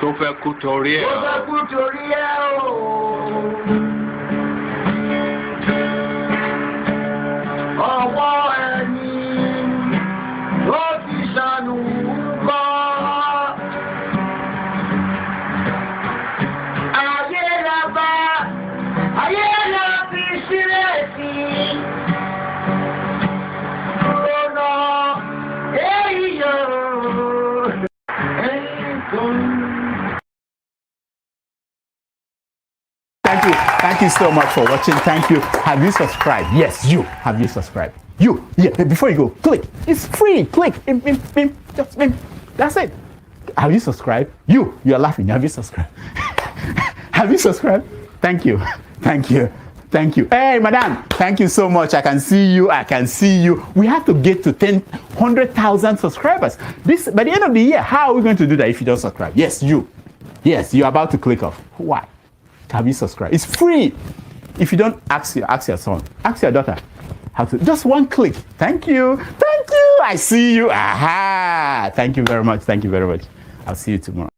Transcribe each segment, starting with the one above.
Tope Thank you so much for watching. Thank you. Have you subscribed? Yes, you. Have you subscribed? You. Yeah, before you go, click. It's free. Click. Just that's it. Have you subscribed? You're laughing. Have you subscribed? Have you subscribed? Thank you. Thank you. Thank you. Hey, madam, thank you so much. I can see you. We have to get to 100,000 subscribers. This by the end of the year. How are we going to do that if you don't subscribe? Yes, you. Yes, you're about to click off. Why? Have you subscribed? It's free. If you don't, ask your son, ask your daughter how to. Just one click. Thank you. Thank you. I see you. Aha. Thank you very much. Thank you very much. I'll see you tomorrow.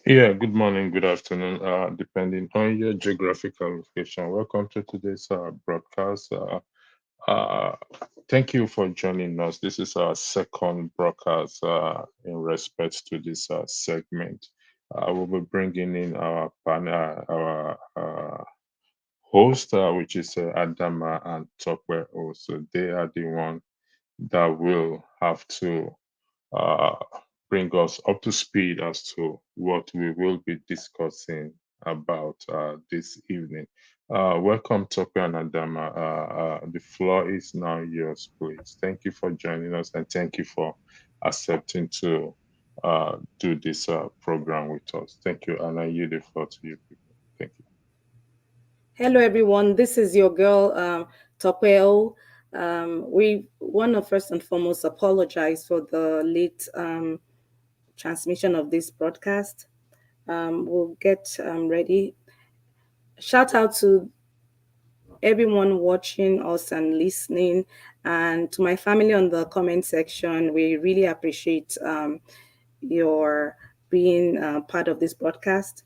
Yeah, good morning, good afternoon, depending on your geographical location. Welcome to today's broadcast. Thank you for joining us. This is our second broadcast in respect to this segment. We'll be bringing in our panel, our host, which is Adanma and Tope. Also, they are the one that will have to bring us up to speed as to what we will be discussing about this evening. Welcome, Tope and Adanma. The floor is now yours, please. Thank you for joining us and thank you for accepting to do this program with us. Thank you, and I yield the floor to you people. Thank you. Hello, everyone. This is your girl, Tope. We want to first and foremost apologize for the late transmission of this broadcast. We'll get ready. Shout out to everyone watching us and listening, and to my family on the comment section. We really appreciate your being part of this broadcast.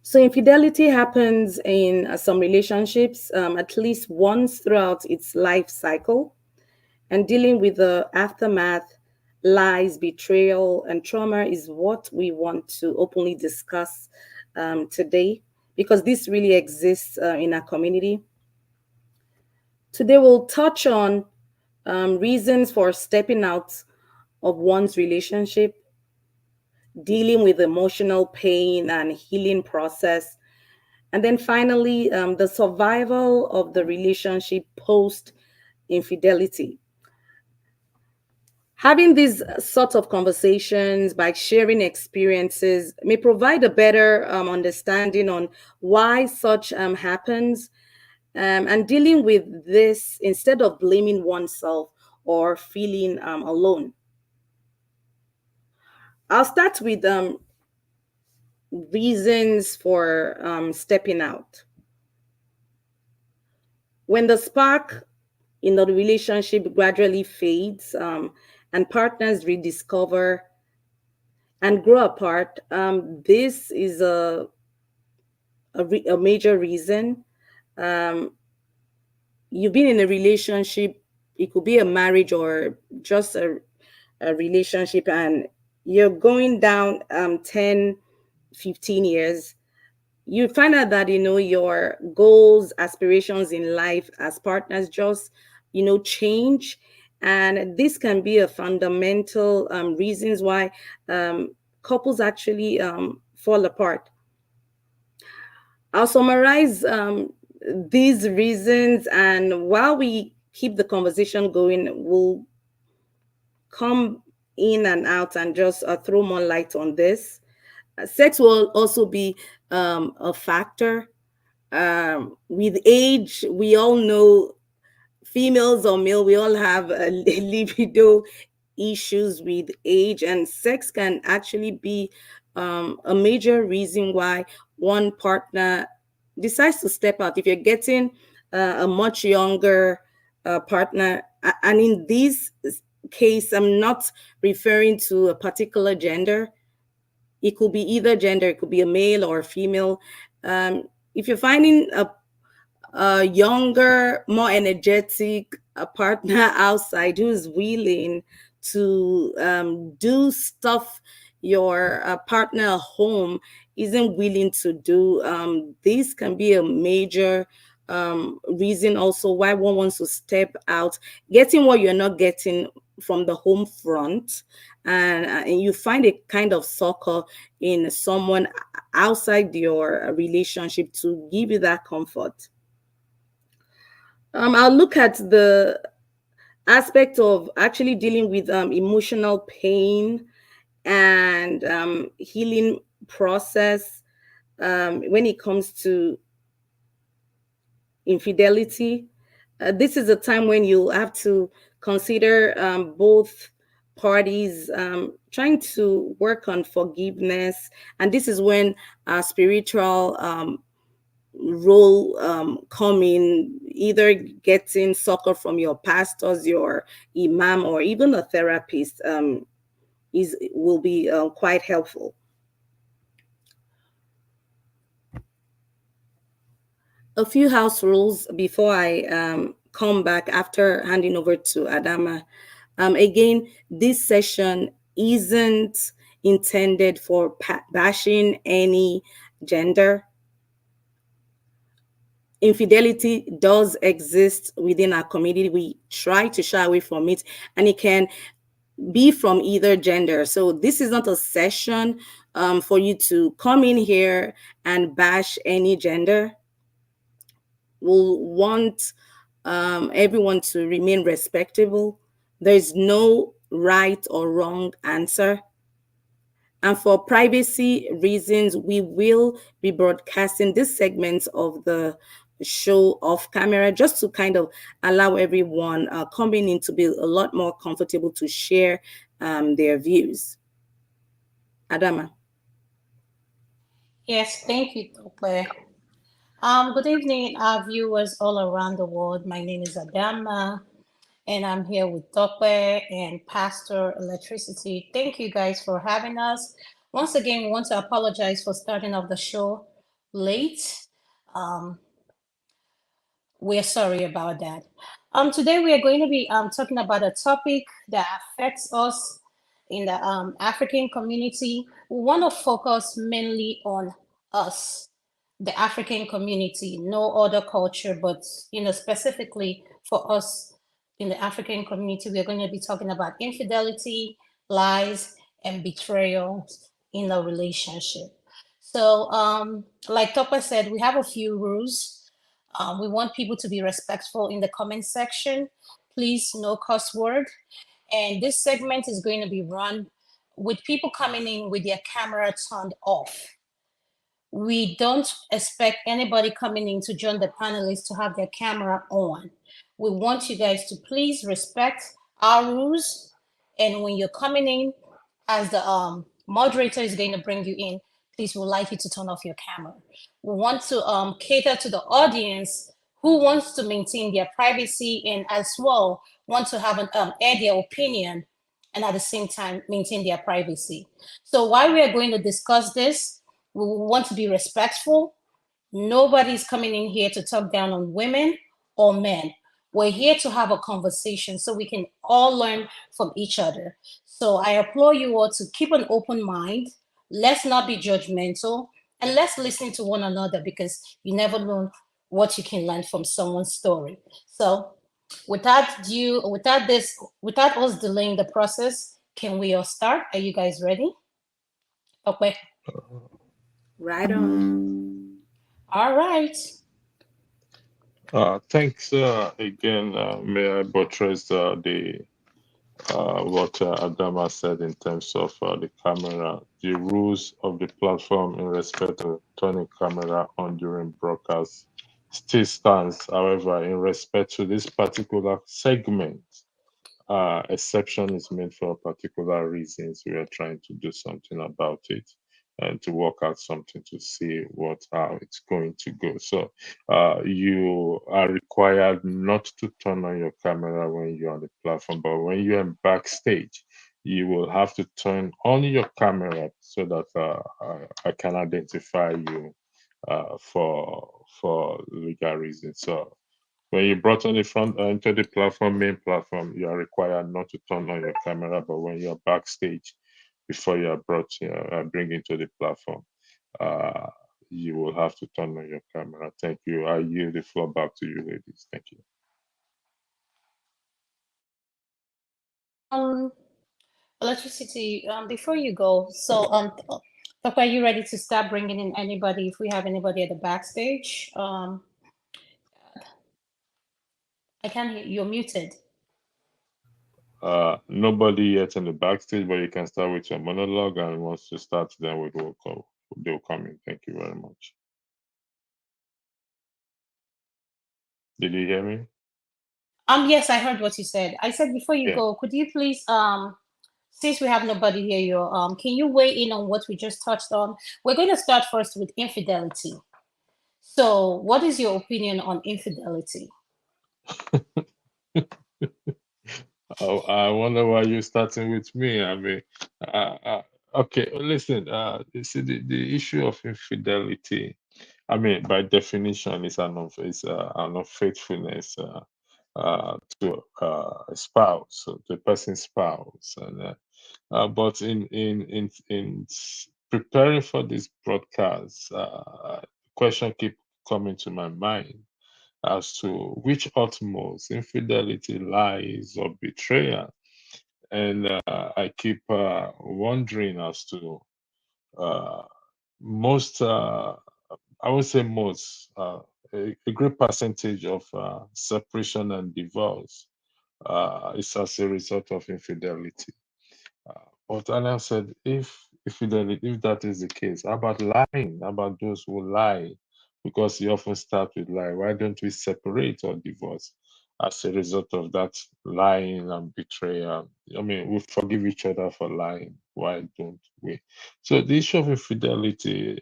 So infidelity happens in some relationships at least once throughout its life cycle, and dealing with the aftermath, lies, betrayal, and trauma is what we want to openly discuss today, because this really exists in our community. Today we'll touch on reasons for stepping out of one's relationship, dealing with emotional pain and healing process, and then finally the survival of the relationship post infidelity. Having these sorts of conversations by sharing experiences may provide a better understanding on why such happens, and dealing with this instead of blaming oneself or feeling alone. I'll start with reasons for stepping out. When the spark in the relationship gradually fades, and partners rediscover and grow apart, this is a a major reason. You've been in a relationship, it could be a marriage or just a relationship, and you're going down 10, 15 years. You find out that your goals, aspirations in life as partners just change, and this can be a fundamental reasons why couples actually fall apart. I'll summarize these reasons, and while we keep the conversation going, we'll come in and out and just throw more light on this. Sex will also be a factor. With age, we all know, females or male, we all have libido issues with age, and sex can actually be a major reason why one partner decides to step out. If you're getting a much younger partner, and in this case, I'm not referring to a particular gender. It could be either gender, it could be a male or a female. If you're finding a younger, more energetic partner outside who's willing to do stuff your partner at home isn't willing to do, this can be a major reason also why one wants to step out, getting what you're not getting from the home front, and you find a kind of succor in someone outside your relationship to give you that comfort. I'll look at the aspect of actually dealing with emotional pain and healing process when it comes to infidelity. This is a time when you have to consider both parties trying to work on forgiveness, and this is when spiritual role come in, either getting succor from your pastors, your imam, or even a therapist will be quite helpful. A few house rules before I come back after handing over to Adanma. Again, this session isn't intended for bashing any gender. Infidelity does exist within our community. We try to shy away from it, and it can be from either gender. So this is not a session for you to come in here and bash any gender. We'll want everyone to remain respectable. There's no right or wrong answer. And for privacy reasons, we will be broadcasting this segment of the show off camera, just to kind of allow everyone coming in to be a lot more comfortable to share their views. Adanma. Yes, thank you, Tope. Good evening, our viewers all around the world. My name is Adanma, and I'm here with Tope and Pastor Electricity. Thank you guys for having us. Once again, we want to apologize for starting off the show late. We're sorry about that. Today we are going to be talking about a topic that affects us in the African community. We want to focus mainly on us, the African community, no other culture, but specifically for us in the African community, we're going to be talking about infidelity, lies, and betrayal in a relationship. So, like Topa said, we have a few rules. We want people to be respectful in the comment section. Please, no cuss word. And this segment is going to be run with people coming in with their camera turned off. We don't expect anybody coming in to join the panelists to have their camera on. We want you guys to please respect our rules. And when you're coming in, as the moderator is going to bring you in, please, we'd like you to turn off your camera. We want to cater to the audience who wants to maintain their privacy and as well want to have air their opinion and at the same time maintain their privacy. So while we are going to discuss this, we want to be respectful. Nobody's coming in here to talk down on women or men. We're here to have a conversation so we can all learn from each other. So I applaud you all to keep an open mind. Let's not be judgmental and let's listen to one another because you never know what you can learn from someone's story. So without us delaying the process, can we all start? Are you guys ready? Okay. Right on. All right. Thanks again. May I buttress the what Adama said in terms of the camera, the rules of the platform in respect to turning camera on during broadcast still stands. However, in respect to this particular segment, exception is made for particular reasons. We are trying to do something about it and to work out something to see how it's going to go. So you are required not to turn on your camera when you're on the platform, but when you're in backstage, you will have to turn on your camera so that I can identify you for legal reasons. So when you brought on the front into the platform, main platform, you are required not to turn on your camera, but when you're backstage, before you are bring into the platform, uh, you will have to turn on your camera. Thank you. I yield the floor back to you, ladies. Thank you. Um, Electricity, before you go, so Papa, are you ready to start bringing in anybody if we have anybody at the backstage? I can't hear you're muted. Nobody yet in the backstage, but you can start with your monologue, and once you start, then they'll come in. Thank you very much. Did you hear me? Yes, I heard what you said. I said before you Yeah. go, could you please since we have nobody here, can you weigh in on what we just touched on? We're going to start first with infidelity. So, what is your opinion on infidelity? I wonder why you're starting with me. I mean, okay, listen, you see, the issue of infidelity, I mean, by definition, is an unfaithfulness to a spouse, so the person's spouse. But in preparing for this broadcast, question keep coming to my mind as to which utmost infidelity, lies, or betrayal. And I keep wondering as to uh, most, I would say most, a great percentage of separation and divorce is as a result of infidelity. But Anna said, if that is the case, how about lying? How about those who lie? Because you often start with lie. Why don't we separate or divorce as a result of that lying and betrayal? I mean, we forgive each other for lying. Why don't we? So the issue of infidelity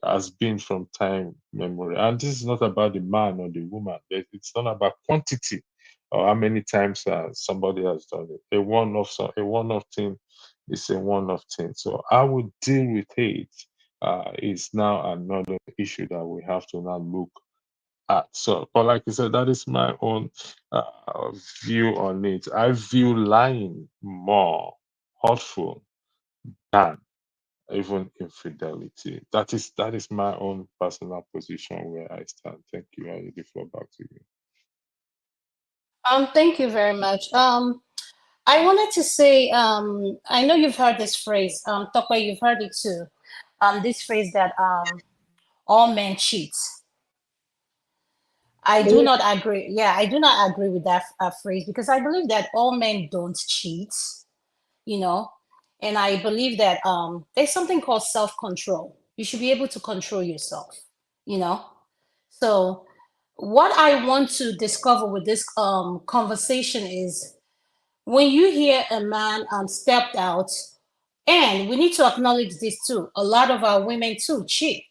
has been from time memory, and this is not about the man or the woman. It's not about quantity or how many times somebody has done it. A one-off thing is a one-off thing. So how we deal with it is now another issue that we have to now look at. So, but like I said, that is my own view on it. I view lying more hurtful than even infidelity. That is my own personal position where I stand. Thank you. I leave the floor back to you. Thank you very much. I wanted to say, I know you've heard this phrase, Tope, you've heard it too. This phrase that all men cheat. I do Yeah. not agree. Yeah, I do not agree with that phrase because I believe that all men don't cheat, you know, and I believe that there's something called self-control. You should be able to control yourself, you know. So, what I want to discover with this conversation is when you hear a man stepped out, and we need to acknowledge this too. A lot of our women too cheat.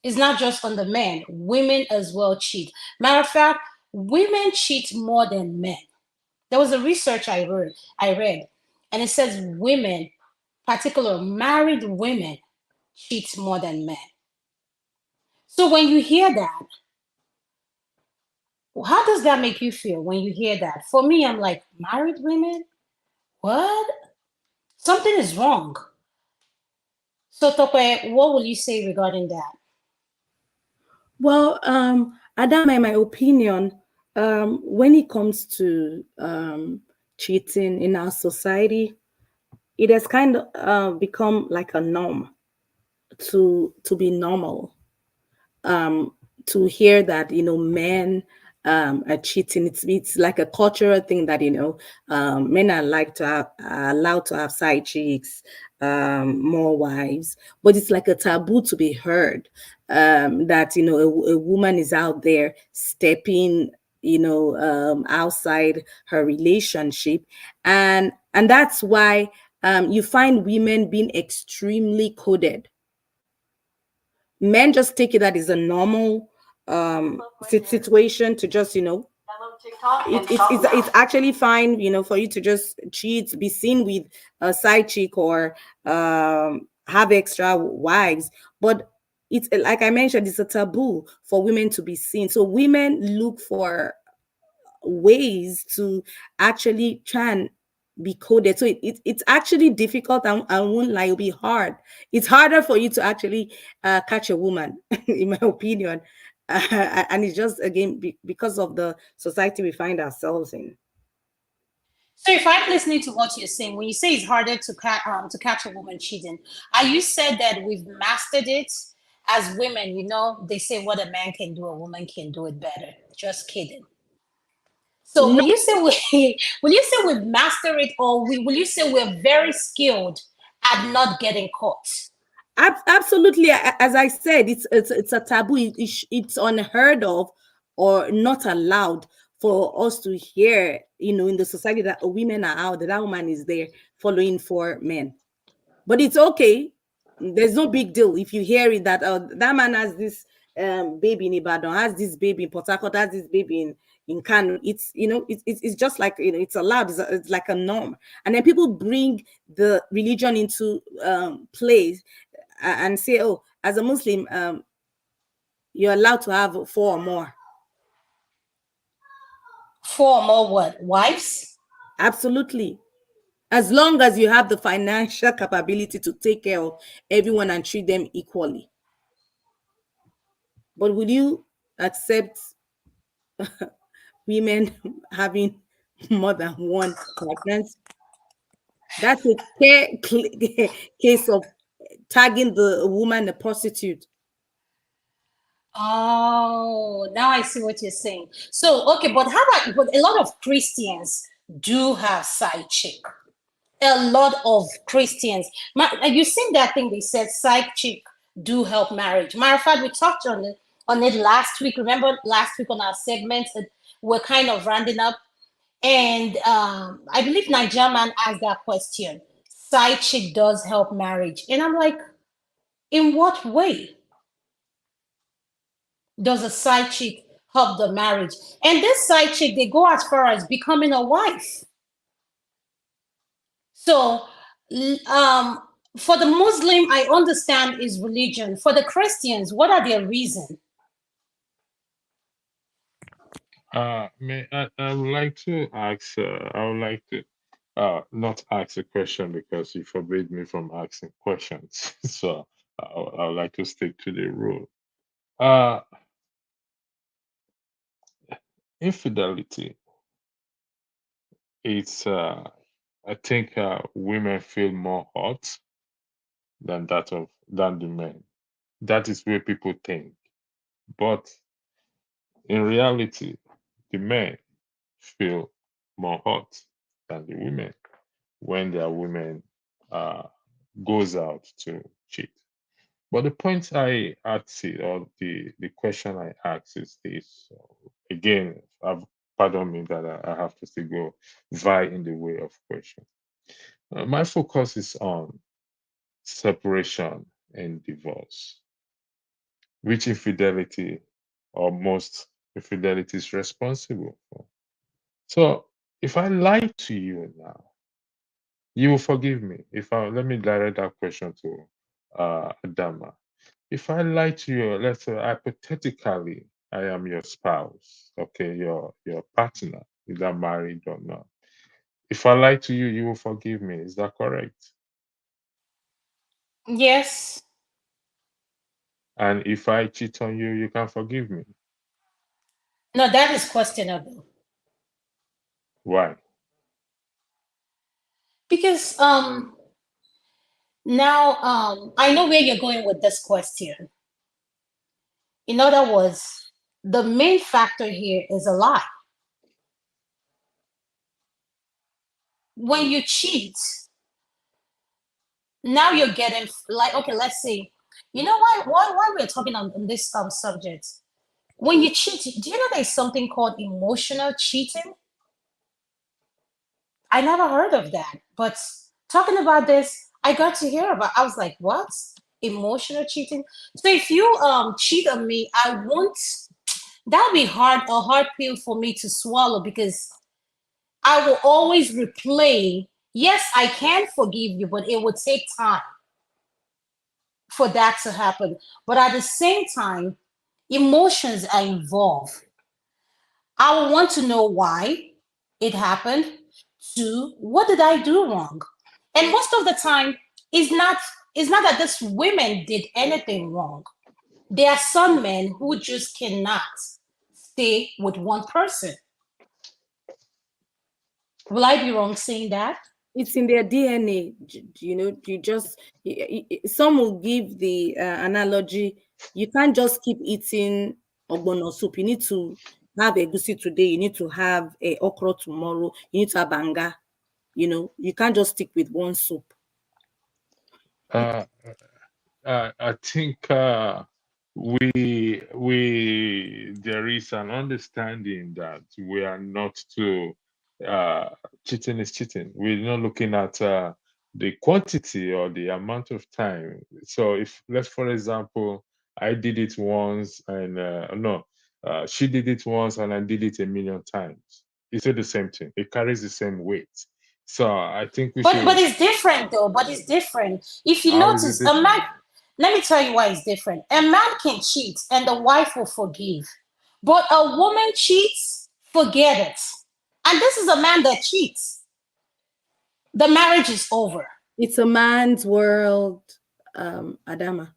It's not just on the men, women as well cheat. Matter of fact, women cheat more than men. There was a research I read, and it says women, particular married women, cheat more than men. So when you hear that, how does that make you feel when you hear that? For me, I'm like, married women? What? Something is wrong. So, Tope, what will you say regarding that? Well, Adama, in my opinion, when it comes to cheating in our society, it has kind of become like a norm to be normal. um to hear that men are cheating. It's like a cultural thing that men are like to have are allowed to have side chicks, more wives, but it's like a taboo to be heard, that a woman is out there stepping outside her relationship. And that's why you find women being extremely coded. Men just take it that is a normal situation to just it's actually fine for you to just cheat, be seen with a side chick, or have extra wives. But it's like I mentioned, it's a taboo for women to be seen, so women look for ways to actually try and be coded. So it's actually difficult. I won't lie, it'll be hard. It's harder for you to actually catch a woman, in my opinion. And it's just, again, because of the society we find ourselves in. So, if I'm listening to what you're saying, when you say it's harder to catch a woman cheating, are you said that we've mastered it as women? They say what a man can do, a woman can do it better. Just kidding. So, No, will you say we will you say we've mastered it, or will you say we're very skilled at not getting caught? absolutely. As I said, it's a taboo. It's unheard of, or not allowed for us to hear, in the society, that women are out, that woman is there following for men. But it's okay. There's no big deal if you hear it that that man has this baby in Ibadan, has this baby in Port Harcourt, has this baby in Kano. It's it's just like, it's allowed. It's like a norm. And then people bring the religion into play, and say, oh, as a Muslim, you're allowed to have four or more. Four more what? Wives? Absolutely. As long as you have the financial capability to take care of everyone and treat them equally. But will you accept women having more than one pregnancy? That's a case of tagging the woman a prostitute. Oh, now I see what you're saying. So, okay, but how about, but a lot of Christians do have side chick. A lot of Christians. You seen that thing they said side chick do help marriage. Matter of fact, we talked on it last week. Remember last week on our segments that we're kind of rounding up, and I believe Nigerian man asked that question. Side chick does help marriage, and I'm like, in what way does a side chick help the marriage? And this side chick, they go as far as becoming a wife. So, for the Muslim, I understand is religion. For the Christians, what are their reasons? I would like to ask. I would like to not ask a question because you forbade me from asking questions. So I would like to stick to the rule. Uh, Infidelity. It's I think women feel more hot than the men. That is where people think. But in reality, the men feel more hot than the women when their women uh, goes out to cheat. But the point I asked it, or the question I asked is this. Again, pardon me that I have to still go vie in the way of question. My focus is on separation and divorce, which infidelity or most infidelity is responsible for. So if I lie to you now, you will forgive me. If I Let me direct that question to Adama. If I lie to you, let's say hypothetically, I am your spouse, okay, your partner, either married or not. If I lie to you, you will forgive me. Is that correct? Yes. And if I cheat on you, you can forgive me. No, that is questionable Why? because now I know where you're going with this question. In other words, the main factor here is a lie. When you cheat, now you're getting like, okay, let's see. You know why we're talking on this subject? When you cheat, do you know there's something called emotional cheating? I never heard of that. But talking about this, I got to hear about. I was like, what? Emotional cheating? So if you cheat on me, I won't. That'll be a hard pill for me to swallow because I will always replay. Yes, I can forgive you, but it would take time for that to happen. But at the same time, emotions are involved. I will want to know why it happened. Two, what did I do wrong? And most of the time, it's not that these women did anything wrong. There are some men who just cannot stay with one person. Will I be wrong saying that? It's in their DNA. You know, some will give the analogy. You can't just keep eating ogbono soup. You need to have egusi today. You need to have a okra tomorrow. You need to have banga. You know, you can't just stick with one soup. Uh, I think we there is an understanding that we are not to uh, cheating is cheating. We're not looking at the quantity or the amount of time. So if let's for example, I did it once and no, she did it once and I did it a million times. It's still the same thing. It carries the same weight. So I think we But should. it's different though. But it's different. If you How is it notice, a different? man. Let me tell you why it's different. A man can cheat and the wife will forgive, but a woman cheats, forget it. And this is a man that cheats. The marriage is over. It's a man's world, Adama.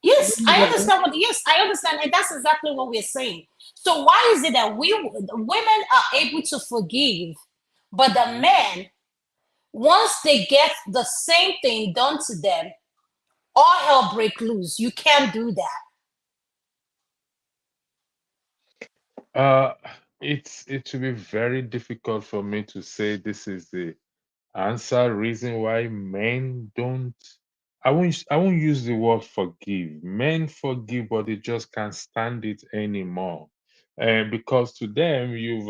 Yes, I understand yes, I understand, and that's exactly what we're saying. So why is it that we the women are able to forgive, but the men, once they get the same thing done to them, all hell break loose. You can't do that. Uh, it will be very difficult for me to say this is the answer reason why men don't. I won't use the word forgive. Men forgive, but they just can't stand it anymore. And because to them, you've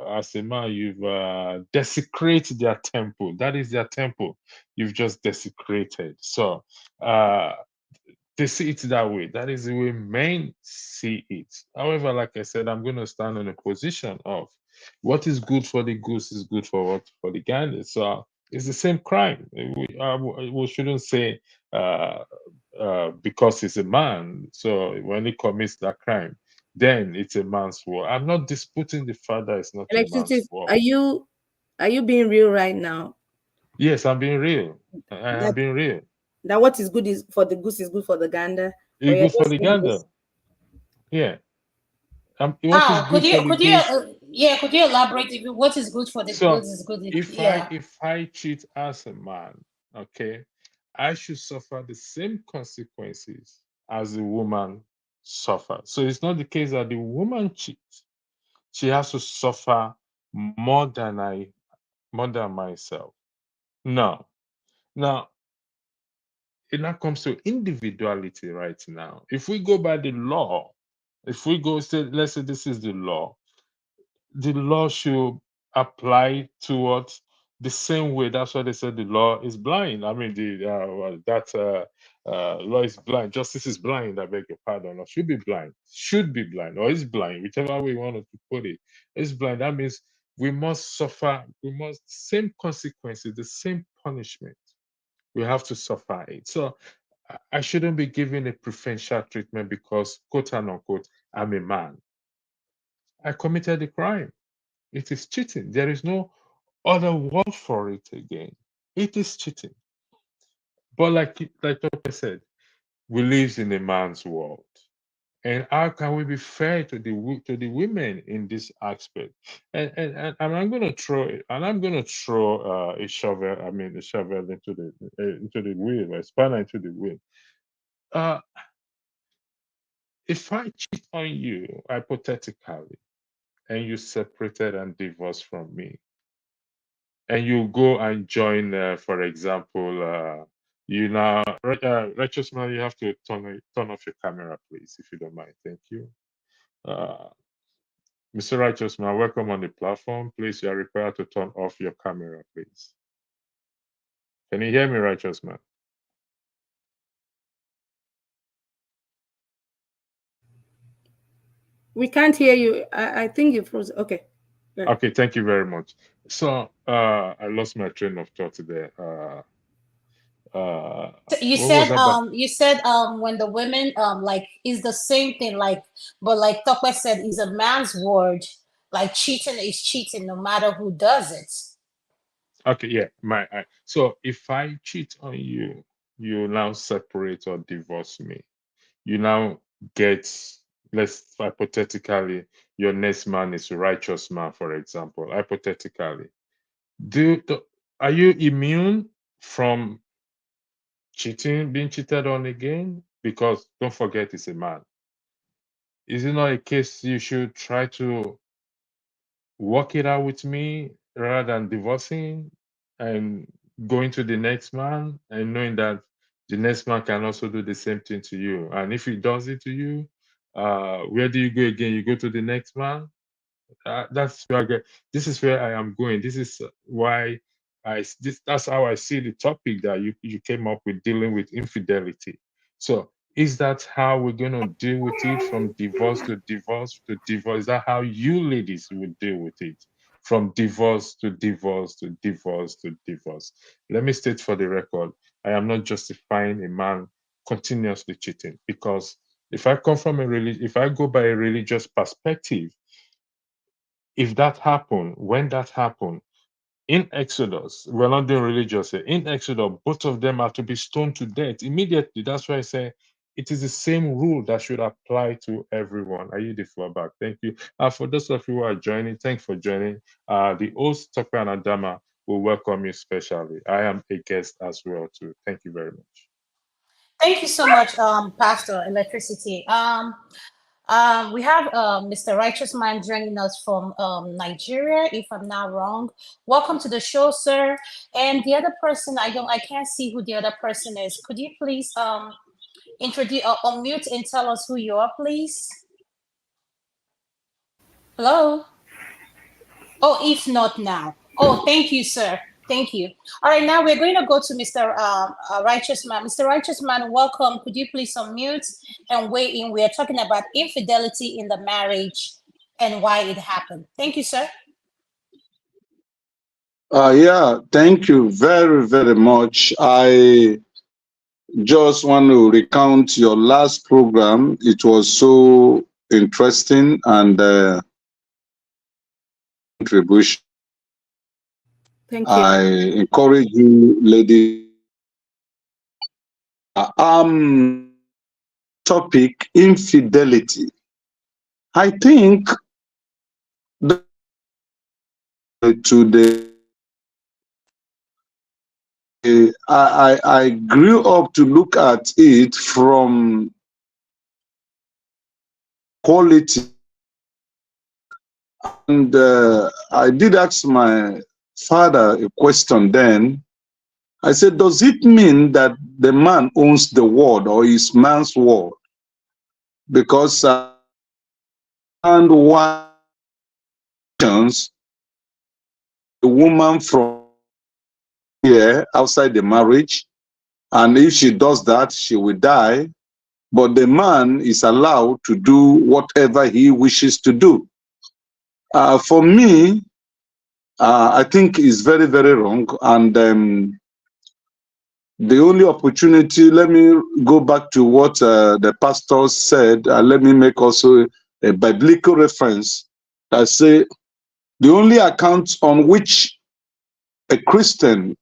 as a man, you've desecrated their temple. That is their temple. You've just desecrated. So uh they see it that way. That is the way men see it. However, like I said, I'm going to stand on a position of what is good for the goose is good for what for the gander. So it's the same crime. We shouldn't say because he's a man. So when he commits that crime, then it's a man's war. I'm not disputing the fact that it's not a man's Electricity, war. are you being real right now? Yes, I'm being real. I am That being real. that what is good is for the goose is good for the gander, or It's you're good for just the saying gander. this? Yeah. What is How could good you for the could you goose. yeah, could you elaborate if what is good for the good So is good? if I Yeah. if I cheat as a man, okay, I should suffer the same consequences as the woman suffers. So it's not the case that the woman cheats. She has to suffer more than I more than myself. No. Now it now comes to individuality right now. If we go by the law, if we go say let's say this is the law should apply towards the same way. That's why they said the law is blind. I mean, that law is blind. Justice is blind. I beg your pardon. Or should be blind, or is blind, whichever way you want to put it. Is blind. That means we must suffer. We must same consequences, the same punishment. We have to suffer it. So I shouldn't be given a preferential treatment because, quote and unquote, I'm a man. I committed a crime. It is cheating. There is no other word for it again. It is cheating. But like Tope said, we live in a man's world. And how can we be fair to the women in this aspect? And I'm going to throw it, and I'm going to throw a shovel. I mean, a shovel into the wheel, a spanner into the wheel. Uh, if I cheat on you hypothetically, and you separated and divorced from me, and you go and join, for example, you now, righteous man, you have to turn off your camera, please, if you don't mind. Thank you. Uh, Mr. Righteous Man, welcome on the platform. Please, you are required to turn off your camera, please. Can you hear me, Righteous Man? We can't hear you. I think you froze. Okay. Right. Okay, thank you very much. So, I lost my train of thought there. You What was said that about? when the women like is the same thing, like, but like Tope said, is a man's word. Like cheating is cheating no matter who does it. Okay, yeah, so if I cheat on you, you now separate or divorce me. You now get, let's hypothetically, your next man is a righteous man, for example. Hypothetically, are you immune from cheating, being cheated on again? Because don't forget, it's a man. Is it not a case you should try to work it out with me rather than divorcing and going to the next man and knowing that the next man can also do the same thing to you? And if he does it to you, where do you go again? You go to the next man? That's where I get. This is where I am going. This is why that's how I see the topic that you came up with, dealing with infidelity. So is that how we're going to deal with it, from divorce to divorce to divorce? Is that how you ladies would deal with it, from divorce to divorce to divorce to divorce? Let me state for the record, I am not justifying a man continuously cheating, because if I come from if I go by a religious perspective, if that happened, when that happened, in Exodus, we're not doing religious here. In Exodus, both of them are to be stoned to death immediately. That's why I say it is the same rule that should apply to everyone. I yield the floor back. Thank you. For those of you who are joining, thanks for joining. The host, Tope and Adanma, will welcome you specially. I am a guest as well too. Thank you very much. Thank you so much, Pastor Electricity. We have Mr. Righteous Man joining us from Nigeria, if I'm not wrong. Welcome to the show, sir. And the other person, I can't see who the other person is. Could you please introduce, unmute and tell us who you are, please? Hello? Oh, if not now. Oh, thank you, sir. Thank you. All right, now we're going to go to Mr. Righteous Man. Mr. Righteous Man, welcome. Could you please unmute and weigh in? We are talking about infidelity in the marriage and why it happened. Thank you, sir. Yeah, thank you very, very much. I just want to recount your last program. It was so interesting, and contribution. Thank you. I encourage you, ladies. Topic infidelity. I think to the I grew up to look at it from quality, and I did ask my father a question then. I said, does it mean that the man owns the world, or is man's world? Because and one the woman from here outside the marriage, and if she does that, she will die. But the man is allowed to do whatever he wishes to do. For me, I think it's very, very wrong. And The only opportunity, let me go back to what the pastor said, let me make also a biblical reference that say the only account on which a Christian,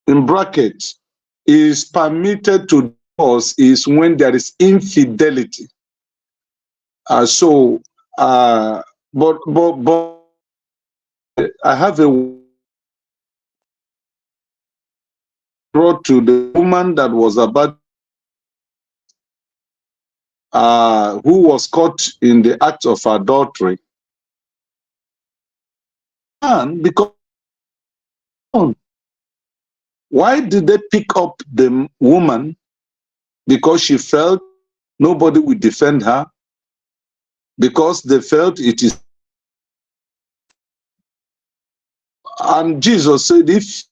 in brackets, is permitted to divorce is when there is infidelity. So, but I have a brought to the woman that was about who was caught in the act of adultery. And because why did they pick up the woman? Because she felt nobody would defend her, because they felt it is. And Jesus said, if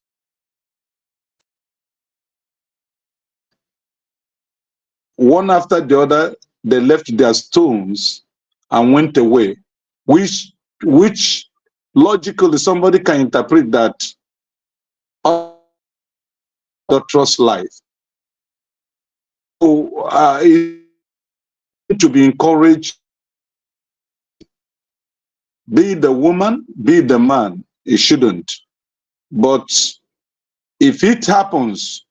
one after the other, they left their stones and went away, which logically somebody can interpret that trust life. So to be encouraged, be the woman, be the man. It shouldn't. But if it happens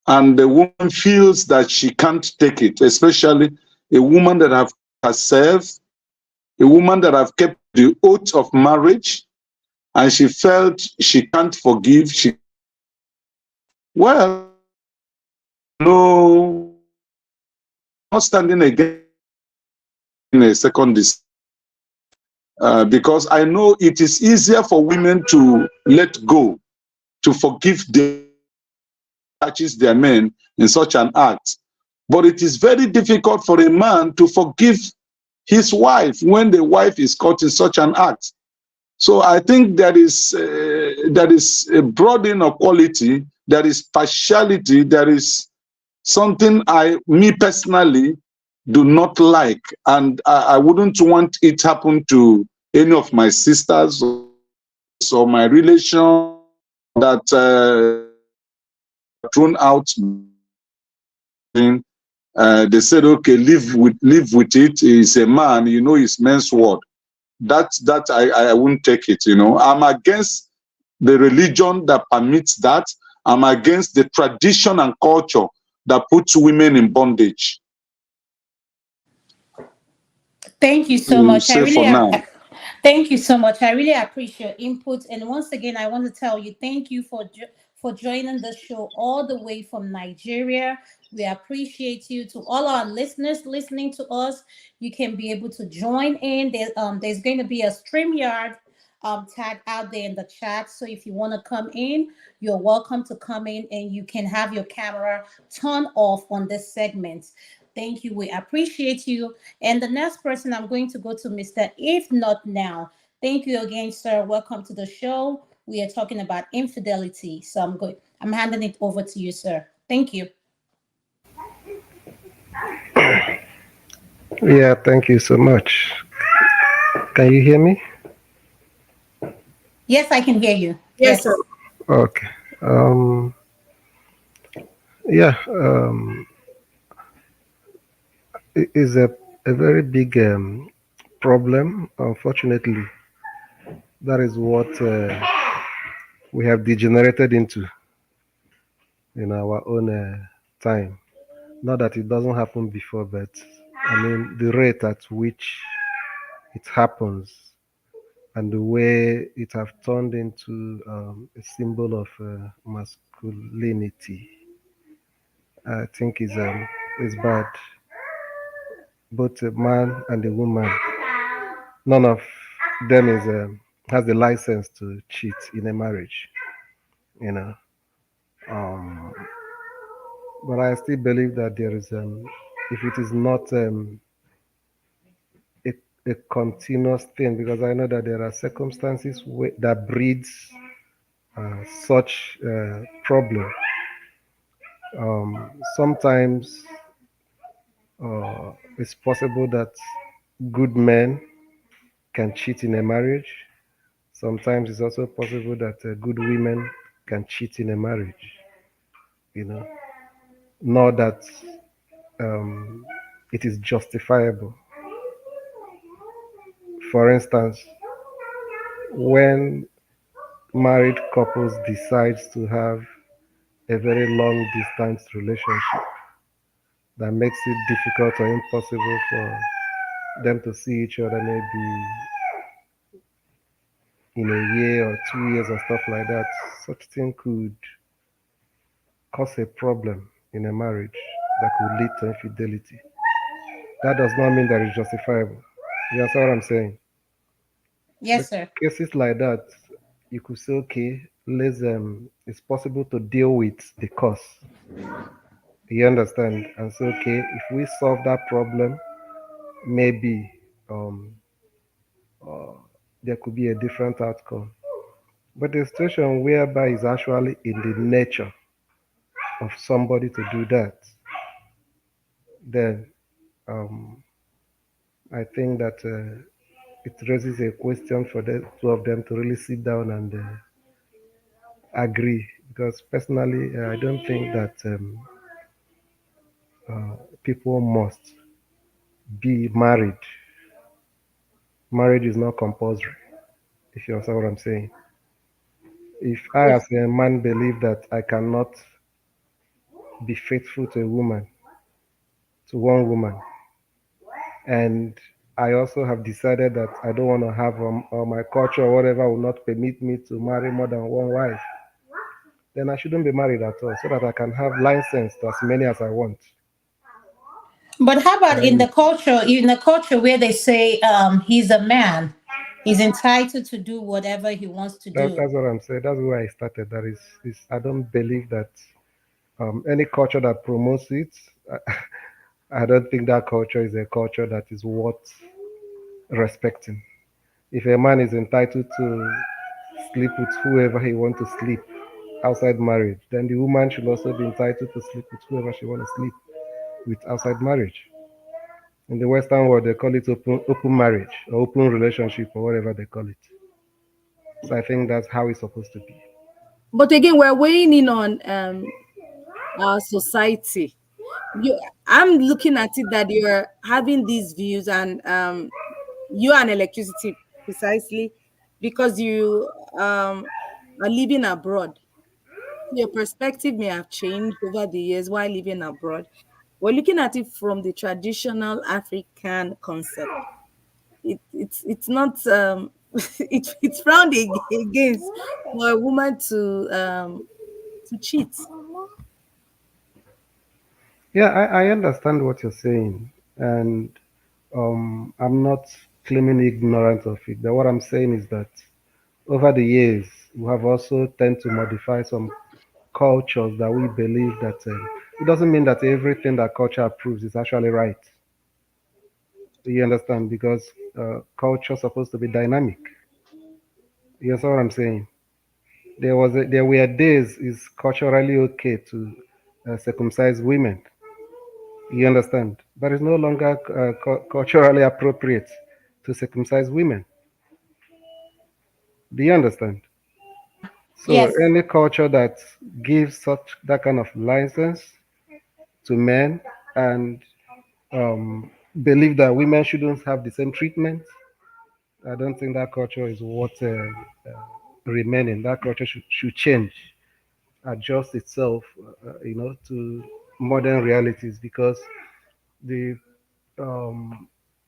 and the woman feels that she can't take it, especially a woman that have herself, a woman that have kept the oath of marriage, and she felt she can't forgive, well, no, not standing again in a second because I know it is easier for women to let go, to forgive their men in such an act. But it is very difficult for a man to forgive his wife when the wife is caught in such an act. So I think there is a broad inequality, there is partiality, there is something me personally, do not like, and I wouldn't want it happen to any of my sisters or my relation that thrown out. They said, okay, live with it. He's a man, it's men's word. That I wouldn't take it. I'm against the religion that permits that. I'm against the tradition and culture that puts women in bondage. Thank you so much. Say for now. Thank you so much. I really appreciate your input. And once again, I want to tell you thank you for joining the show all the way from Nigeria. We appreciate you. To all our listeners listening to us, you can be able to join in. There's going to be a StreamYard tag out there in the chat. So if you want to come in, you're welcome to come in, and you can have your camera turned off on this segment. Thank you. We appreciate you. And the next person I'm going to go to, Mr. If Not Now. Thank you again, sir. Welcome to the show. We are talking about infidelity. So I'm handing it over to you, sir. Thank you. Yeah, thank you so much. Can you hear me? Yes, I can hear you. Yes, sir. Yes. Okay. Yeah, it is a very big problem. Unfortunately, that is what we have degenerated into in our own time. Not that it doesn't happen before, but I mean, the rate at which it happens and the way it have turned into a symbol of masculinity, I think is bad. Both a man and a woman, none of them is has the license to cheat in a marriage, you know. Um, but I still believe that there is, if it is not a, a continuous thing, because I know that there are circumstances that breeds such problem. Sometimes it's possible that good men can cheat in a marriage. Sometimes it's also possible that good women can cheat in a marriage, you know, nor that um, it is justifiable. For instance, when married couples decides to have a very long distance relationship that makes it difficult or impossible for them to see each other maybe in a year or 2 years or stuff like that, such thing could cause a problem in a marriage that could lead to infidelity. That does not mean that it's justifiable. You understand what I'm saying? But Yes, sir. cases like that, you could say, okay, it's possible to deal with the cause. You understand? And so, okay, if we solve that problem, maybe um, uh, there could be a different outcome. But the situation whereby it's actually in the nature of somebody to do that, then um, I think that it raises a question for the two of them to really sit down and agree. Because personally, I don't think that people must be married. Marriage is not compulsory, if you understand what I'm saying. If I, Yes. as a man, believe that I cannot be faithful to a woman, to one woman, and I also have decided that I don't want to have or my culture or whatever will not permit me to marry more than one wife, then I shouldn't be married at all, so that I can have license to as many as I want. But how about And in the culture where they say he's a man, he's entitled to do whatever he wants to do. that's what I'm saying. That's where I started. That is I don't believe that any culture that promotes it, I don't think that culture is a culture that is worth respecting. If a man is entitled to sleep with whoever he wants to sleep outside marriage, then the woman should also be entitled to sleep with whoever she wants to sleep with outside marriage. In the Western world, they call it open marriage or open relationship or whatever they call it. So I think that's how it's supposed to be. But again, we're weighing in on our society. I'm looking at it that you're having these views, and you and electricity precisely because you are living abroad. Your perspective may have changed over the years while living abroad. We're looking at it from the traditional African concept. It's not it's frowned against for a woman to cheat. Yeah, I understand what you're saying, and I'm not claiming ignorance of it. But what I'm saying is that over the years, we have also tend to modify some cultures that we believe that it doesn't mean that everything that culture approves is actually right. You understand? Because culture is supposed to be dynamic. You understand what I'm saying? There were days it's culturally okay to circumcise women. You understand? But it's no longer culturally appropriate to circumcise women. Do you understand? So Yes. any culture that gives such that kind of license to men and believe that women shouldn't have the same treatment, I don't think that culture is worth remaining. That culture should change, adjust itself, to modern realities because the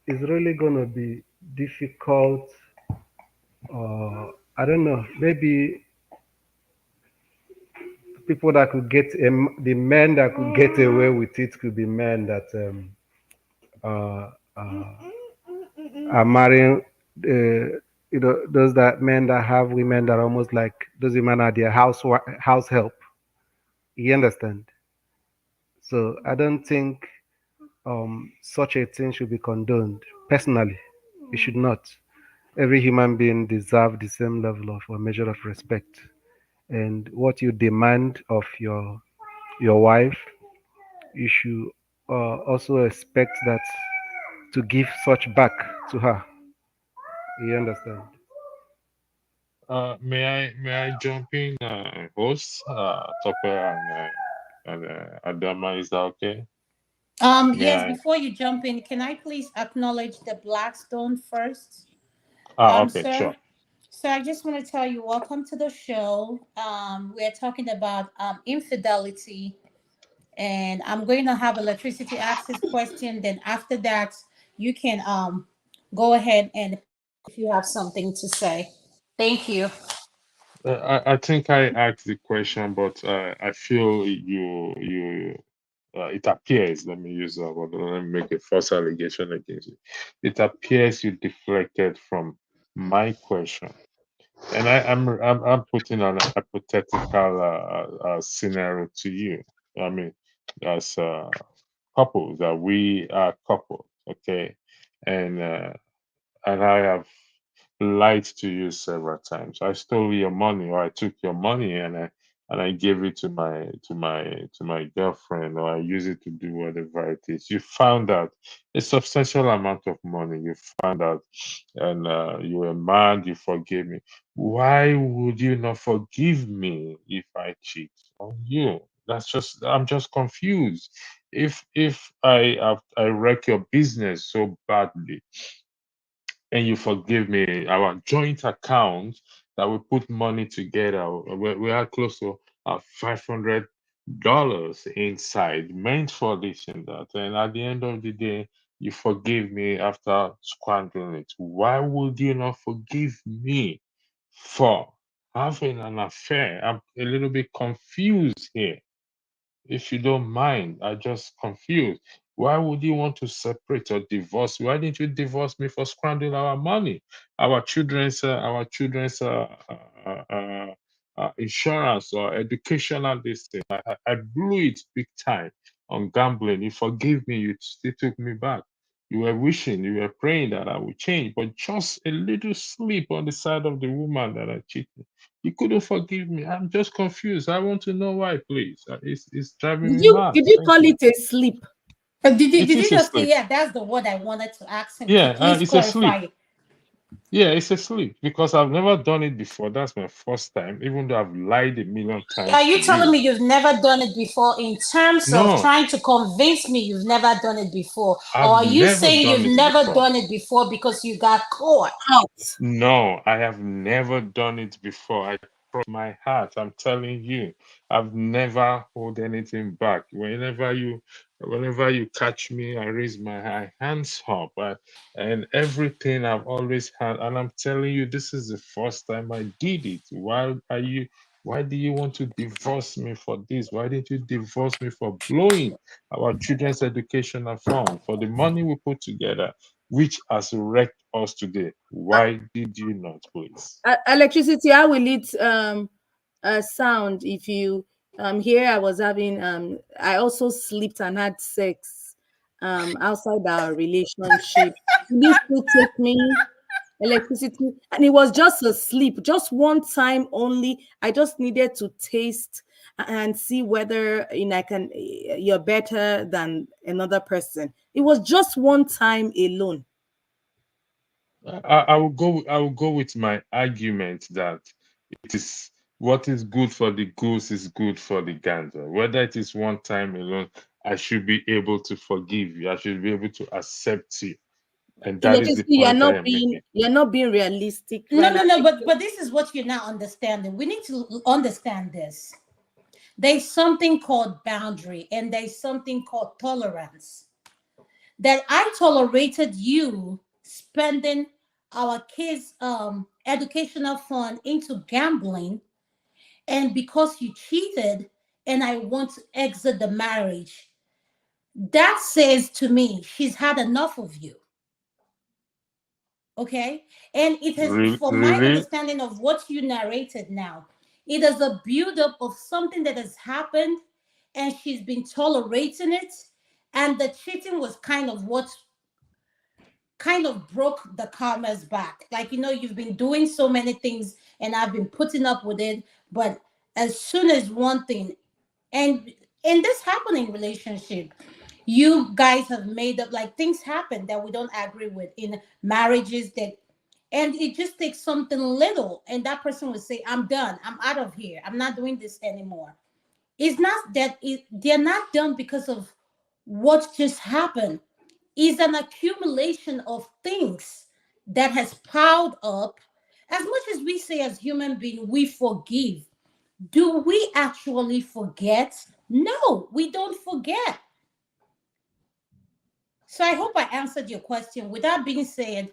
it's really going to be difficult. I don't know. Maybe people that could the men that could get away with it could be men that uh, uh, are marrying, those that men that have women that are almost like those women are their house help. You understand? So I don't think such a thing should be condoned. Personally, it should not. Every human being deserves the same level of or measure of respect. And what you demand of your wife, you should also expect that to give such back to her. You understand? May I jump in, host, Tope and Adama? Is that okay? May Yes, I? before you jump in, can I please acknowledge the Blackstone first? Okay, Sir. sure. So I just want to tell you, welcome to the show. We're talking about infidelity, and I'm going to have electricity access question. Then after that, you can go ahead and if you have something to say. Thank you. I think I asked the question, but I feel you it appears, let me use that word, let me make a false allegation against you. It appears you deflected from my question. And I'm putting an hypothetical scenario to you. I mean, as couples, that we are couples, okay? And I have lied to you several times. I stole your money, or I took your money, and I gave it to my girlfriend, or I use it to do whatever it is. You found out a substantial amount of money. You found out, and you were mad. You forgave me. Why would you not forgive me if I cheat on you? I'm just confused. If I wreck your business so badly, and you forgive me, our joint account that we put money together, we had close to $500 inside, meant for this and that. And at the end of the day, you forgive me after squandering it. Why would you not forgive me for having an affair? I'm a little bit confused here. If you don't mind, I just confused. Why would you want to separate or divorce? Why didn't you divorce me for squandering our money, our children's insurance or educational this thing? I blew it big time on gambling. You forgive me. You still took me back. You were wishing, you were praying that I would change, but just a little slip on the side of the woman that I cheated. You couldn't forgive me. I'm just confused. I want to know why, please. It's driving Did me you mad. did you Thank call you. it a sleep? Did It you is a just say, sleep. yeah, that's the word I wanted to ask him to Yeah, please it's a sleep. clarify? Yeah, it's a sleep because I've never done it before. That's my first time, even though I've lied a million Are times to you telling you. me you've never done it before in terms of No, trying to convince me you've never done it before? Or I've are you never saying done you've it never before. done it before because you got caught? Out. No, I have never done it before. I cross my heart. I'm telling you, I've never hold anything back. Whenever you catch me, I raise my hands up, and everything I've always had. And I'm telling you, this is the first time I did it. Why do you want to divorce me for this? Why didn't you divorce me for blowing our children's educational fund, for the money we put together, which has wrecked us today? Why did you not, please? Electricity, how will it sound if you here I was having I also slept and had sex outside our relationship. Will you still take me? Electricity, and it was just a sleep, just one time only. I just needed to taste and see whether I can you're better than another person. It was just one time alone. I will go with my argument that it is what is good for the goose is good for the gander. Whether it is one time alone, I should be able to forgive you. I should be able to accept you. And that is the Electricity, point I am making. you're not being realistic. No, no, no, but this is what you're not understanding. We need to understand this. There's something called boundary and there's something called tolerance. That I tolerated you spending our kids' educational fund into gambling, and because you cheated and I want to exit the marriage, that says to me she's had enough of you. Okay, and it has, from my Really? understanding of what you narrated now, it is a buildup of something that has happened and she's been tolerating it, and the cheating was kind of what kind of broke the karma's back. Like, you've been doing so many things and I've been putting up with it, but as soon as one thing, and in this happening relationship, you guys have made up, like, things happen that we don't agree with in marriages, that And it just takes something little, and that person will say, I'm done, I'm out of here, I'm not doing this anymore. It's not that they're not done because of what just happened. It's an accumulation of things that has piled up. As much as we say as human beings, we forgive, do we actually forget? No, we don't forget. So I hope I answered your question. With that being said,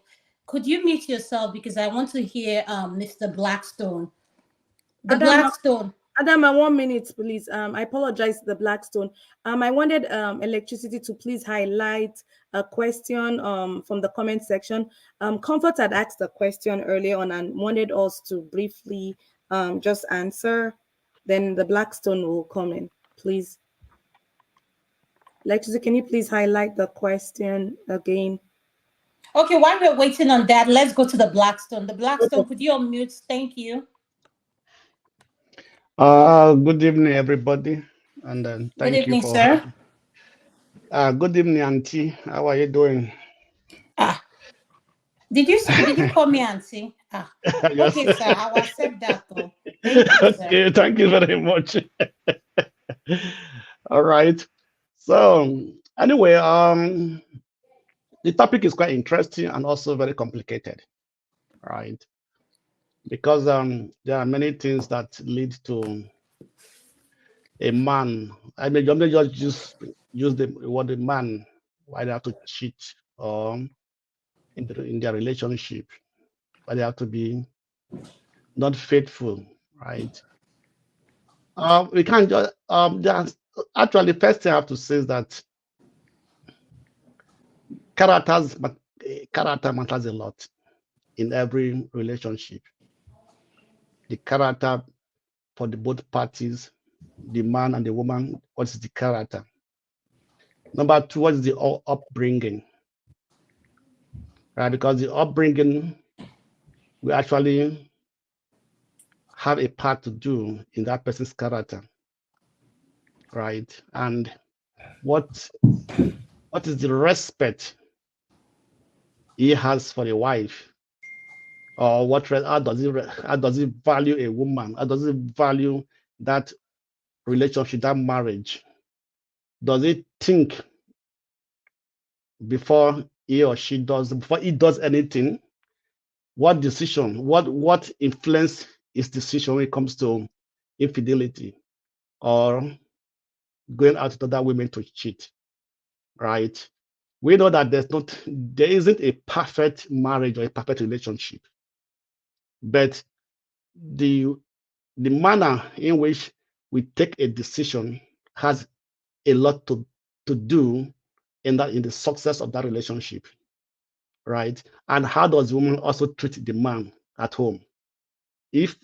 could you mute yourself because I want to hear Mr. Blackstone. The Adama, Blackstone. Adama, 1 minute, please. I apologize, the Blackstone. I wanted electricity to please highlight a question from the comment section. Comfort had asked a question earlier on and wanted us to briefly just answer. Then the Blackstone will come in, please. Electricity, can you please highlight the question again? Okay, while we're waiting on that, let's go to the Blackstone. The Blackstone, could you unmute? Thank you. Good evening, everybody, and Good thank you evening, for sir. having. Good evening, Auntie. How are you doing? Ah, did you call me auntie? Ah, Yes. okay, sir. I will accept that though. Thank you, sir. Okay, thank you very much. All right. So, anyway, the topic is quite interesting and also very complicated, right? Because there are many things that lead to a man. I mean, you may just use the word a man why they have to cheat or in their relationship, but they have to be not faithful, right? We can't just there's actually first thing I have to say is that characters but character matters a lot in every relationship. The character for the both parties, the man and the woman, what is the character? Number two, what is the upbringing? Right? Because the upbringing will actually have a part to do in that person's character, right? And what what is the respect he has for a wife, or how does he value a woman? How does he value that relationship, that marriage? Does he think before before he does anything? What decision, what influence his decision when it comes to infidelity or going out to other women to cheat, right? We know that there isn't a perfect marriage or a perfect relationship, but the the manner in which we take a decision has a lot to do in the success of that relationship, right? And how does the woman also treat the man at home? If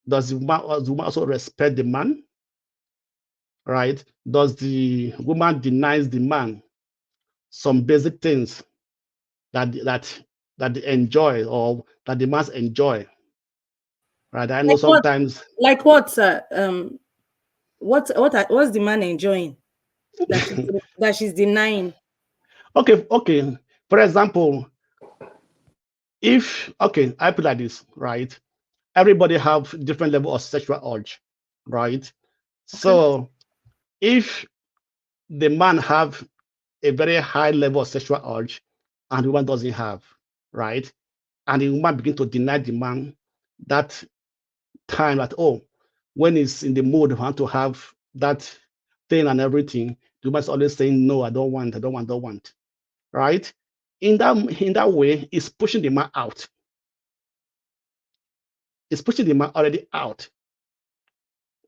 does the woman also respect the man, right? Does the woman denies the man some basic things that they enjoy or that the man enjoy, right? I know Like what? sometimes. Like what, sir? What's the man enjoying that she's denying? Okay. For example, if okay, I put like this, right? Everybody have different level of sexual urge, right? Okay. So if the man have a very high level of sexual urge and the woman doesn't have, right? And the woman begin to deny the man that time that, oh, when he's in the mood want to have that thing and everything, the woman's always saying, no, I don't want, I don't want, don't want, right? In that way, it's pushing the man out. It's pushing the man already out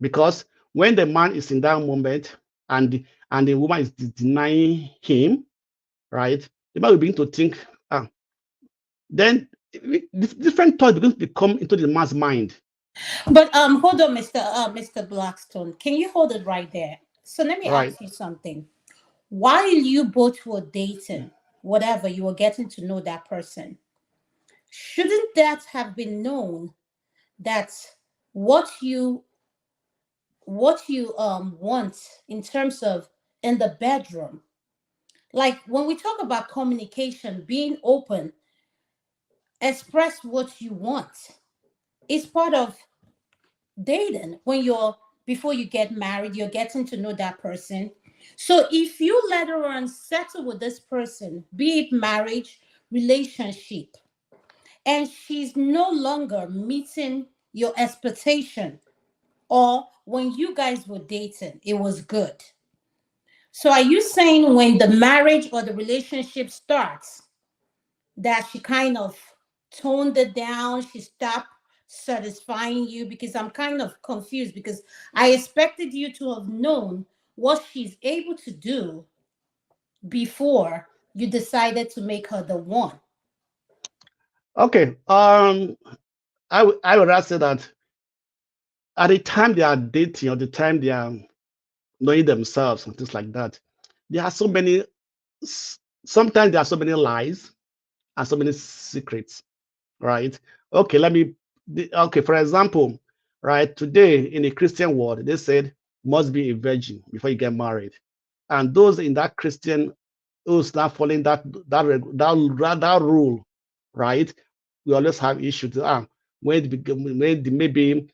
because when the man is in that moment and the woman is denying him, right? The man will begin to think, then different thoughts begin to come into the man's mind, But hold on, Mr. Blackstone. Can you hold it right there? So let me right? ask you something. While you both were dating, whatever, you were getting to know that person, shouldn't that have been known that what you want in terms of in the bedroom, like when we talk about communication, being open, express what you want. It's part of dating. When you're before you get married, you're getting to know that person. So if you later on settle with this person, be it marriage, relationship, and she's no longer meeting your expectation, or when you guys were dating it was good, so are you saying when the marriage or the relationship starts that she kind of toned it down, she stopped satisfying you? Because I'm kind of confused, because I expected you to have known what she's able to do before you decided to make her the one. Okay. I would rather say that at the time they are dating or the time they are knowing themselves and things like that, there are so many. Sometimes there are so many lies and so many secrets, right? Okay, okay, for example, right, today in the Christian world, they said must be a virgin before you get married. And those in that Christian who's not following that rule, right? We always have issues. When maybe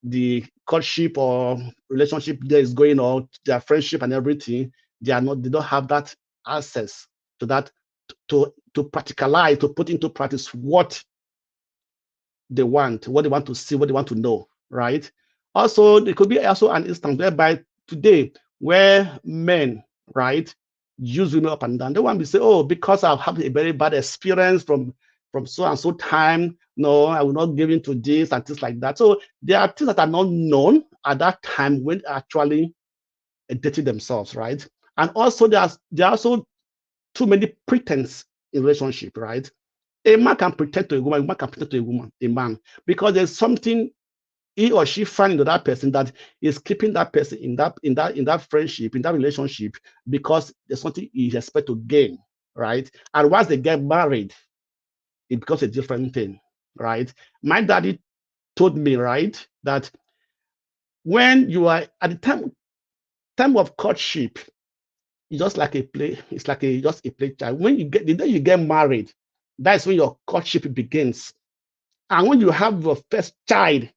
the courtship or relationship there is going on, their friendship and everything, they don't have that access to that to practicalize, to put into practice what what they want to see, what they want to know, right? Also, there could be also an instance whereby today where men, right, use women up and down. They want to say, oh, because I've had a very bad experience from so and so time, no, I will not give in to this and things like that. So there are things that are not known at that time when actually dating themselves, right? And also there are also too many pretense in relationship, right? A man can pretend to a woman can pretend to a man, because there's something he or she find into that person that is keeping that person in that friendship, in that relationship, because there's something he expect to gain, right? And once they get married, it becomes a different thing, right? My daddy told me, right, that when you are at the time of courtship, it's just like a play, it's like just a play child. When you get the day you get married, that's when your courtship begins. And when you have your first child,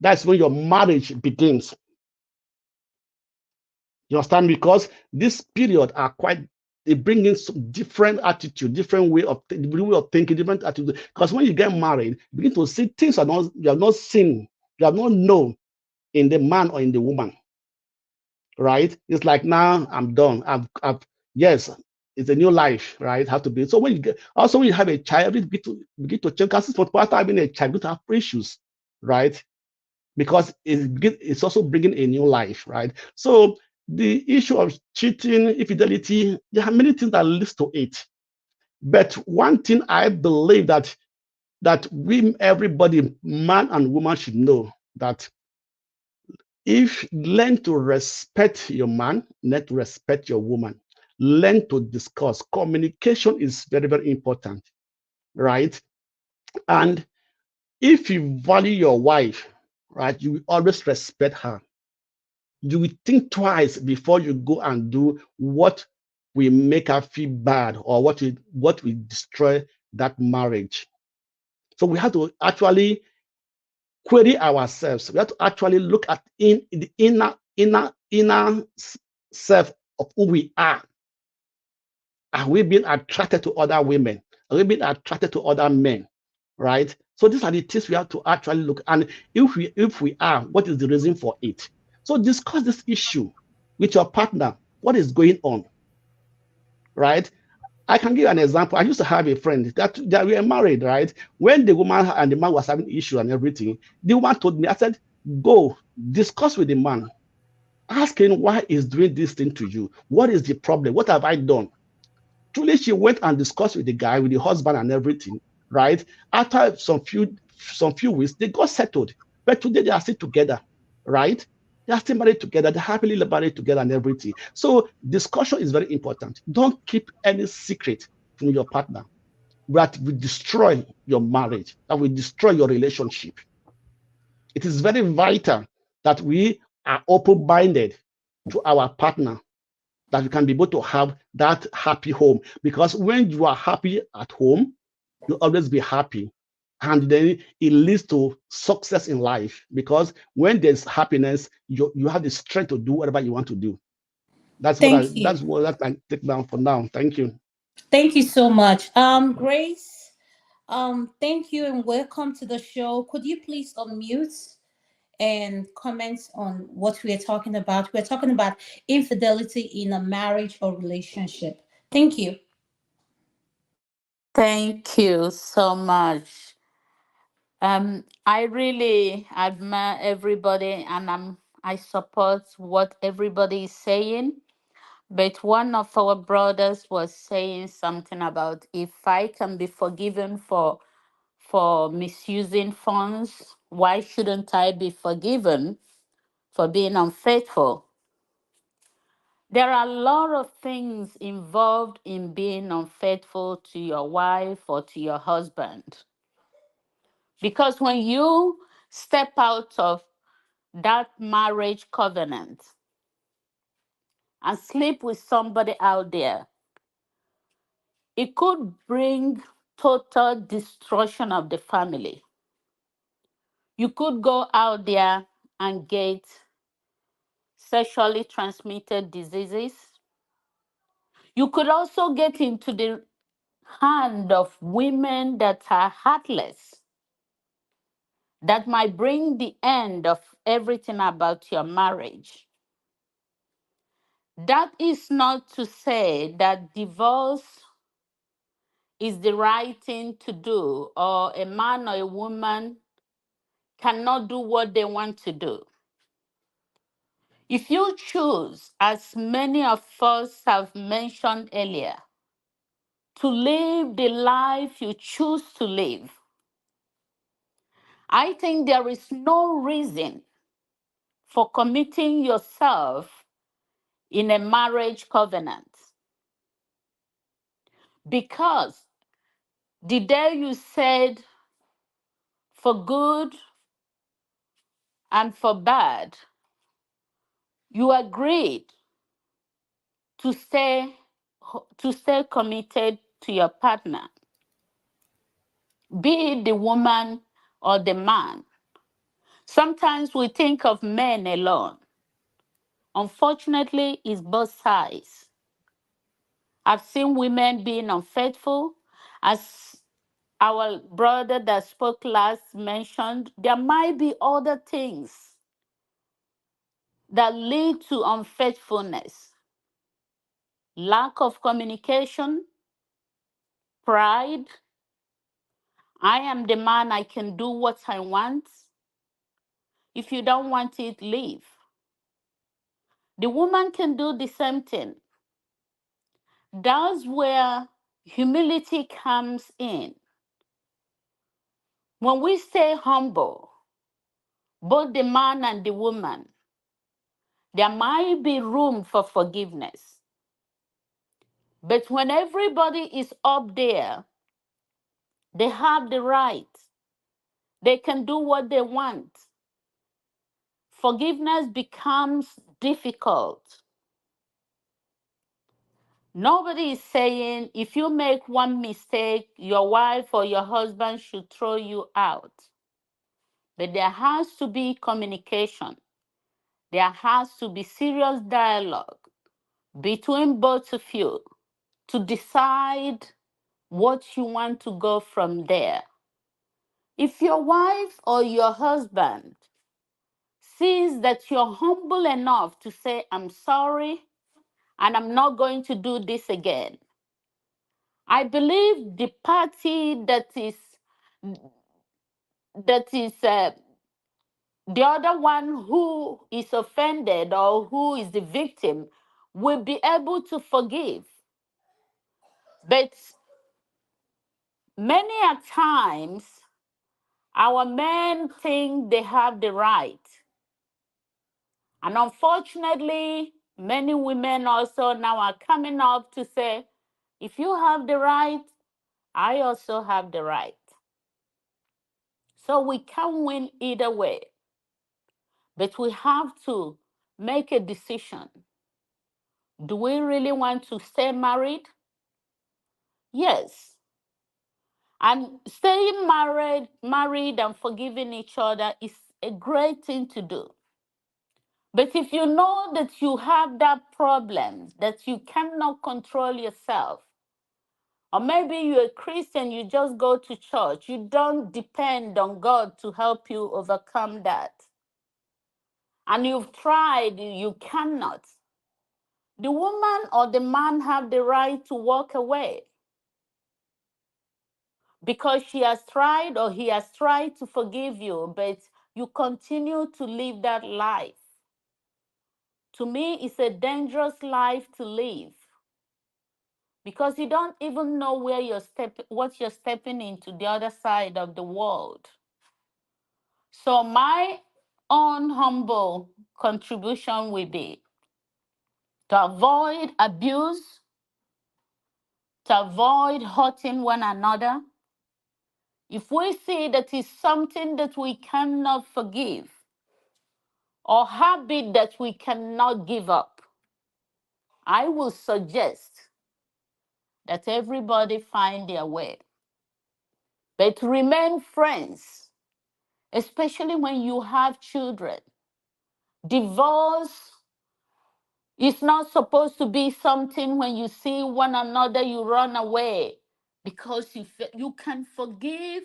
that's when your marriage begins. You understand? Because this period are quite, they bring in some different attitude, different way of thinking, different attitude. Because when you get married, you begin to see things you have not seen, you have not known in the man or in the woman, right? It's like, now I'm done. I've yes, it's a new life, right? Have to be. So when you have a child, you begin to change. Because after having a child, you have issues, right? Because it's also bringing a new life, right? So the issue of cheating, infidelity, there are many things that leads to it. But one thing I believe that everybody, man and woman, should know, that if learn to respect your man, learn to respect your woman, learn to discuss. Communication is very, very important, right? And if you value your wife, right, you will always respect her. You will think twice before you go and do what will make her feel bad, or what will destroy that marriage. So we have to actually query ourselves. We have to actually look at in the inner self of who we are. Are we being attracted to other women? Are we being attracted to other men? Right? So these are the things we have to actually look. And if we are, what is the reason for it? So discuss this issue with your partner. What is going on? Right? I can give you an example. I used to have a friend that we were married, right? When the woman and the man was having issue and everything, the woman told me, I said, go discuss with the man. Ask him why he's doing this thing to you. What is the problem? What have I done? Truly, she went and discussed with the guy, with the husband and everything, right? After some few weeks, they got settled. But today they are still together, right? They are still married together. They're happily married together and everything. So discussion is very important. Don't keep any secret from your partner. That will destroy your marriage. That will destroy your relationship. It is very vital that we are open-minded to our partner, that you can be able to have that happy home. Because when you are happy at home, You'll always be happy. And then it leads to success in life because when there's happiness, you have the strength to do whatever you want to do. Thank you. That's what I take down for now. Thank you. Thank you so much. Grace, thank you and welcome to the show. Could you please unmute and comment on what we are talking about? We're talking about infidelity in a marriage or relationship. Thank you. Thank you so much. I really admire everybody, and I support what everybody is saying. But one of our brothers was saying something about if I can be forgiven for misusing funds, why shouldn't I be forgiven for being unfaithful? There are a lot of things involved in being unfaithful to your wife or to your husband. Because when you step out of that marriage covenant and sleep with somebody out there, it could bring total destruction of the family. You could go out there and get sexually transmitted diseases. You could also get into the hand of women that are heartless, that might bring the end of everything about your marriage. That is not to say that divorce is the right thing to do, or a man or a woman cannot do what they want to do. If you choose, as many of us have mentioned earlier, to live the life you choose to live, I think there is no reason for committing yourself in a marriage covenant. Because the day you said for good and for bad, you agreed to stay committed to your partner, be it the woman or the man. Sometimes we think of men alone. Unfortunately, it's both sides. I've seen women being unfaithful. As our brother that spoke last mentioned, there might be other things that lead to unfaithfulness: lack of communication, pride. I am the man, I can do what I want. If you don't want it, leave. The woman can do the same thing. That's where humility comes in. When we stay humble, both the man and the woman, there might be room for forgiveness. But when everybody is up there, they have the right. They can do what they want. Forgiveness becomes difficult. Nobody is saying if you make one mistake, your wife or your husband should throw you out. But there has to be communication. There has to be serious dialogue between both of you to decide what you want to go from there. If your wife or your husband sees that you're humble enough to say, I'm sorry, and I'm not going to do this again, I believe the party that is the other one who is offended or who is the victim will be able to forgive. But many a times, our men think they have the right. And unfortunately, many women also now are coming up to say, if you have the right, I also have the right. So we can win either way. But we have to make a decision. Do we really want to stay married? Yes. And staying married and forgiving each other is a great thing to do. But if you know that you have that problem, that you cannot control yourself, or maybe you're a Christian, you just go to church, you don't depend on God to help you overcome that, and you've tried, you cannot, the woman or the man have the right to walk away because she has tried or he has tried to forgive you, but you continue to live that life. To me, it's a dangerous life to live because you don't even know where what you're stepping into the other side of the world. So my own humble contribution will be to avoid abuse, to avoid hurting one another. If we see that is something that we cannot forgive or habit that we cannot give up, I will suggest that everybody find their way. But remain friends, especially when you have children. Divorce is not supposed to be something when you see one another, you run away, because you can forgive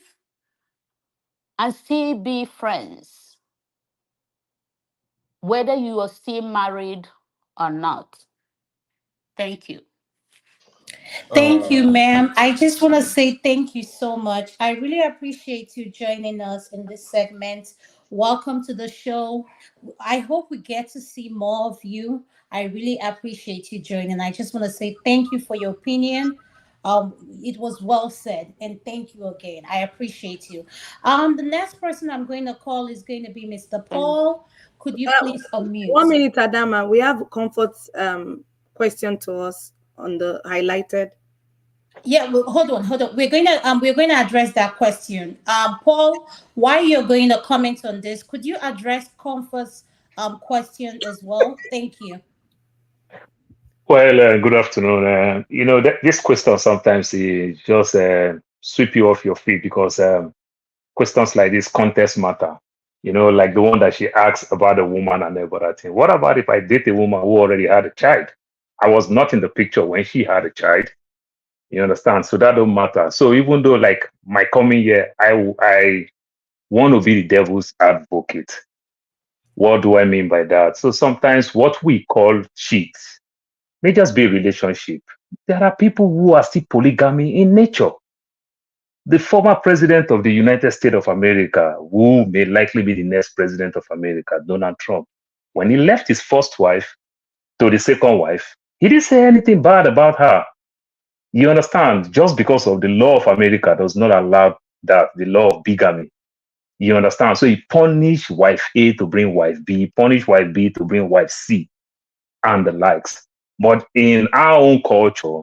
and still be friends, whether you are still married or not. Thank you. Thank you, Uh, ma'am. I just want to say thank you so much. I really appreciate you joining us in this segment. Welcome to the show. I hope we get to see more of you. I really appreciate you joining. I just want to say thank you for your opinion. It was well said, and thank you again. I appreciate you. The next person I'm going to call is going to be Mr. Thank Paul. Could you Uh, please unmute? 1 minute, Adama. We have Comfort's question to us on the highlighted. Yeah, well, hold on. We're going to address that question. Paul, while you're going to comment on this, could you address Comfort's question as well? Thank you. Well, good afternoon. This question sometimes is just sweep you off your feet because questions like this, context matter. Like the one that she asked about a woman and every other thing. What about if I date a woman who already had a child? I was not in the picture when she had a child. You understand? So that don't matter. So even though like my coming here, I want to be the devil's advocate. What do I mean by that? So sometimes what we call cheats may just be a relationship. There are people who are still polygamy in nature. The former president of the United States of America, who may likely be the next president of America, Donald Trump, when he left his first wife to the second wife, he didn't say anything bad about her. You understand? Just because of the law of America does not allow that, the law of bigamy. You understand? So he punished wife A to bring wife B, punished wife B to bring wife C, and the likes. But in our own culture,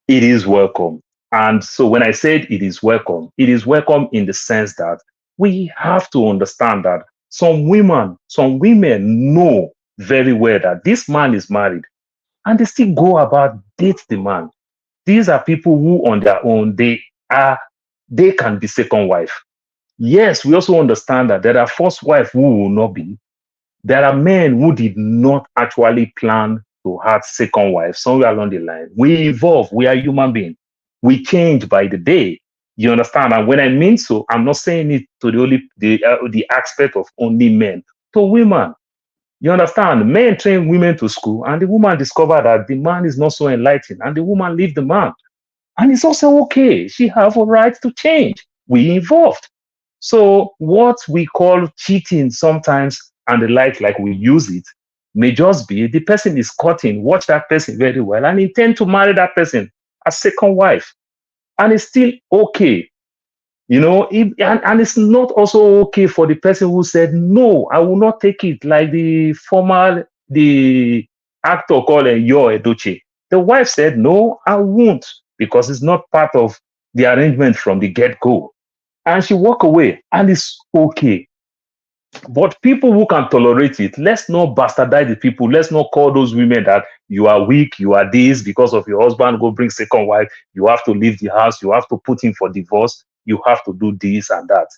it is welcome. And so when I said it is welcome in the sense that we have to understand that some women know very well that this man is married and they still go about date the man. These are people who on their own, they can be second wife. Yes, we also understand that there are first wife who will not be. There are men who did not actually plan to have second wife somewhere along the line. We evolve. We are human beings. We change by the day. You understand? And when I mean so, I'm not saying it to the aspect of only men, to women. You understand? Men train women to school, and the woman discovered that the man is not so enlightened, and the woman leave the man. And it's also okay. She have a right to change. We evolved. So what we call cheating sometimes and the like we use it, may just be the person is cutting, watch that person very well, and intend to marry that person as second wife. And it's still okay. And it's not also okay for the person who said, no, I will not take it, like the actor called Yo Edoche. The wife said, no, I won't, because it's not part of the arrangement from the get-go. And she walked away, and it's okay. But people who can tolerate it, let's not bastardize the people. Let's not call those women that you are weak, you are this because of your husband, go bring second wife. You have to leave the house. You have to put in for divorce. You have to do this and that.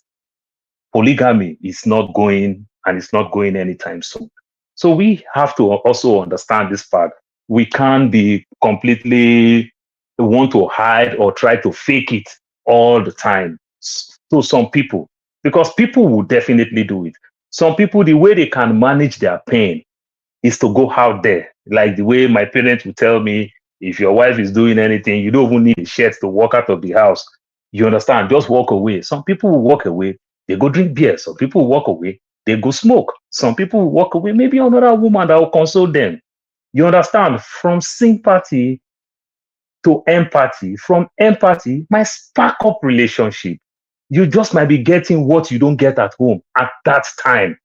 Polygamy is not going, and it's not going anytime soon. So we have to also understand this part. We can't be completely want to hide or try to fake it all the time to some people, because people will definitely do it. Some people, the way they can manage their pain is to go out there. Like the way my parents would tell me, if your wife is doing anything, you don't even need a shirt to walk out of the house. You understand? Just walk away. Some people will walk away, they go drink beer. Some people will walk away, they go smoke. Some people will walk away, maybe another woman that will console them. You understand? From sympathy to empathy, from empathy might spark up relationship. You just might be getting what you don't get at home at that time.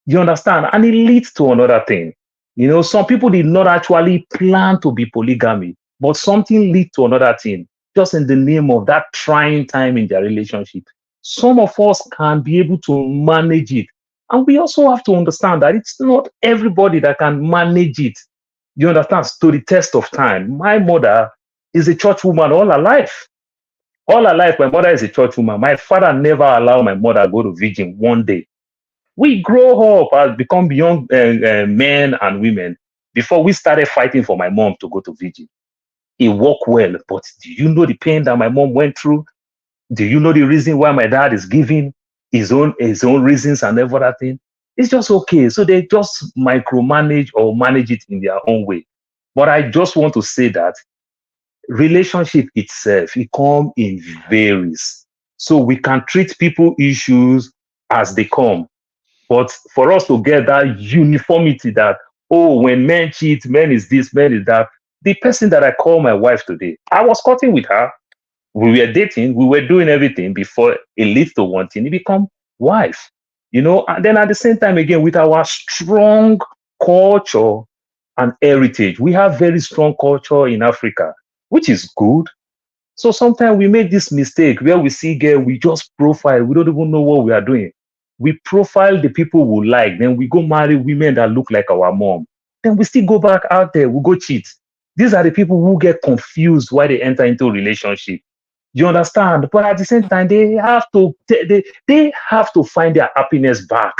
You understand? And it leads to another thing. You know, some people did not actually plan to be polygamy, but something lead to another thing, just in the name of that trying time in their relationship. Some of us can be able to manage it. And we also have to understand that it's not everybody that can manage it. You understand? To the test of time. My mother is a church woman all her life. All her life, my mother is a church woman. My father never allowed my mother to go to virgin one day. We grow up as become young men and women before we started fighting for my mom to go to VG. It worked well, but do you know the pain that my mom went through? Do you know the reason why my dad is giving his own reasons and everything? It's just okay. So they just micromanage or manage it in their own way. But I just want to say that relationship itself, it come in varies. So we can treat people issues as they come. But for us to get that uniformity that, oh, when men cheat, men is this, men is that. The person that I call my wife today, I was cutting with her. We were dating, we were doing everything before it leads to one thing, it become wife. You know, and then at the same time, again, with our strong culture and heritage, we have very strong culture in Africa, which is good. So sometimes we make this mistake where we see girl, we just profile, we don't even know what we are doing. We profile the people we like, then we go marry women that look like our mom. Then we still go back out there, we go cheat. These are the people who get confused why they enter into a relationship. You understand? But at the same time, they have to find their happiness back.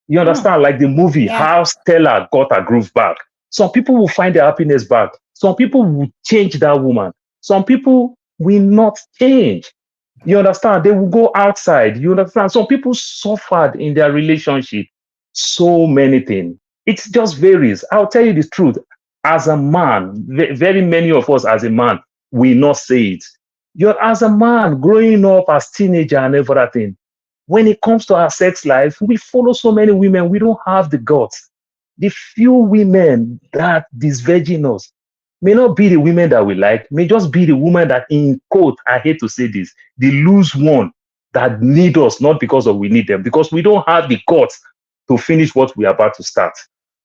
You understand? Like the movie, Yeah. how Stella got her groove back. Some people will find their happiness back. Some people will change that woman. Some people will not change. You understand? They will go outside. You understand? Some people suffered in their relationship. So many things. It just varies. I'll tell you the truth. As a man, very many of us as a man will not say it. You're as a man growing up as teenager and everything. When it comes to our sex life, we follow so many women. We don't have the guts. The few women that disvirgin us may not be the women that we like, may just be the woman that, in quote, I hate to say this, the loose one that need us, not because of we need them, because we don't have the guts to finish what we are about to start.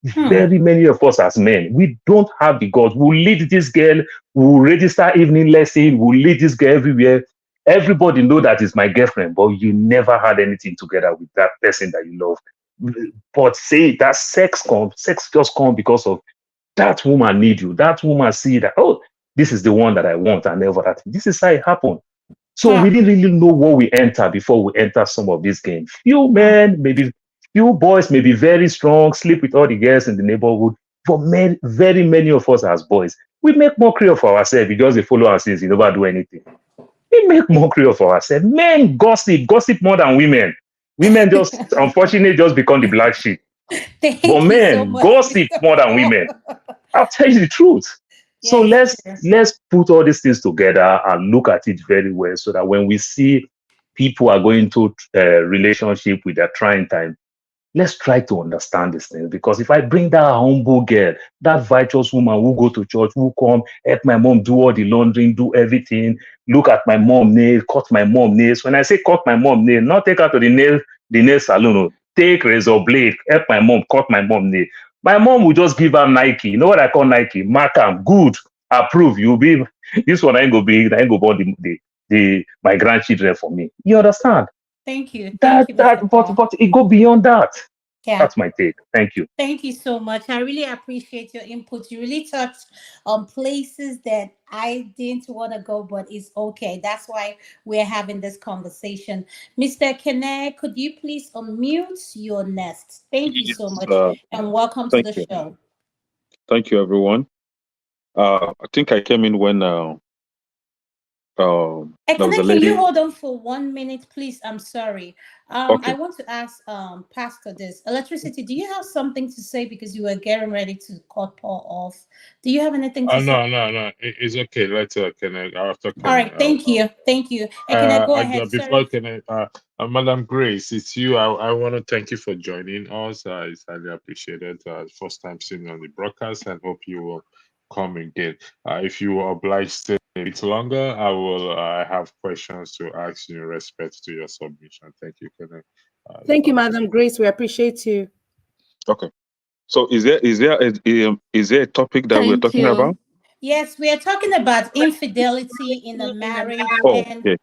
Very many of us as men, we don't have the guts. We'll lead this girl, we'll register evening lesson, we'll lead this girl everywhere. Everybody know that is my girlfriend, but you never had anything together with that person that you love. But say that sex just come because of that woman need you. That woman see that, oh, this is the one that I want and ever that. This is how it happened. So we didn't really know what we enter before we enter some of these games. Few men, maybe few boys may be very strong, sleep with all the girls in the neighborhood. But men, very many of us as boys, we make mockery of ourselves because they follow our sins, you never do anything. We make mockery of ourselves. Men gossip more than women. Women just, unfortunately, just become the black sheep. But Thank you so men much, gossip Mr. more than Paul. women. I'll tell you the truth. So Yeah, it's true. let's put all these things together and look at it very well, so that when we see people are going to a relationship with their trying time, let's try to understand these things. Because if I bring that humble girl, that virtuous woman who go to church, who come help my mom do all the laundering, do everything, look at my mom nail, cut my mom nails. When I say cut my mom nail, not take her to the nail salon. Oh. Take razor blade, help my mom cut my mom nail. My mom will just give her Nike. You know what I call Nike? Mark am, good, approve. You'll be this one. I ain't go born my grandchildren for me. You understand? Thank you. Thank That you, that Mr. Paul. but it go beyond that. Yeah. That's my take. Thank you. Thank you so much. I really appreciate your input. You really touched on places that I didn't want to go, but it's okay. That's why we're having this conversation. Mr. Kene, could you please unmute your nest? Thank you so Yes, much and welcome to thank the you. show. Thank you, everyone. I think I came in when there was a Ekene, can you lady. hold on for 1 minute, please? I'm sorry. I Okay. want to ask Pastor this. Electricity, do you have something to say because you were getting ready to cut Paul off? Do you have anything to say? No, no, no. It's okay. Let's Kenneth after All Kenneth. right, thank you. Thank you. Ekene, go ahead. Before Sorry. Kenneth, Madam Grace, it's you. I want to thank you for joining us. It's highly appreciated. First time seeing you on the broadcast, and hope you will come again. If you are obliged to stay a bit longer, I will. I have questions to ask in respect to your submission. Thank you, Kenneth. The Thank you, floor is Madam Grace. We appreciate you. Okay. So is there a topic that we're Thank talking you. about? Yes, we are talking about infidelity in a marriage. Oh, And okay.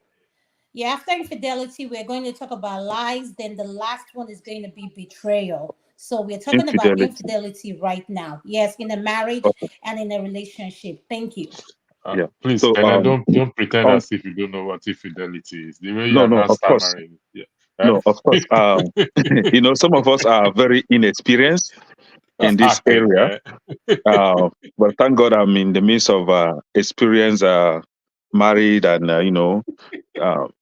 yeah, after infidelity, we're going to talk about lies. Then the last one is going to be betrayal. So we're talking about Infidelity. infidelity right now. Yes, in a marriage Okay. and in a relationship. Thank you. Yeah. please, So Kenneth, don't pretend um as if you don't know what infidelity is. The way you no, are no, now of course. stammering. Yeah. No, of course. Some of us are very inexperienced in this area. Kenneth. But thank God I'm in the midst of experience, married, and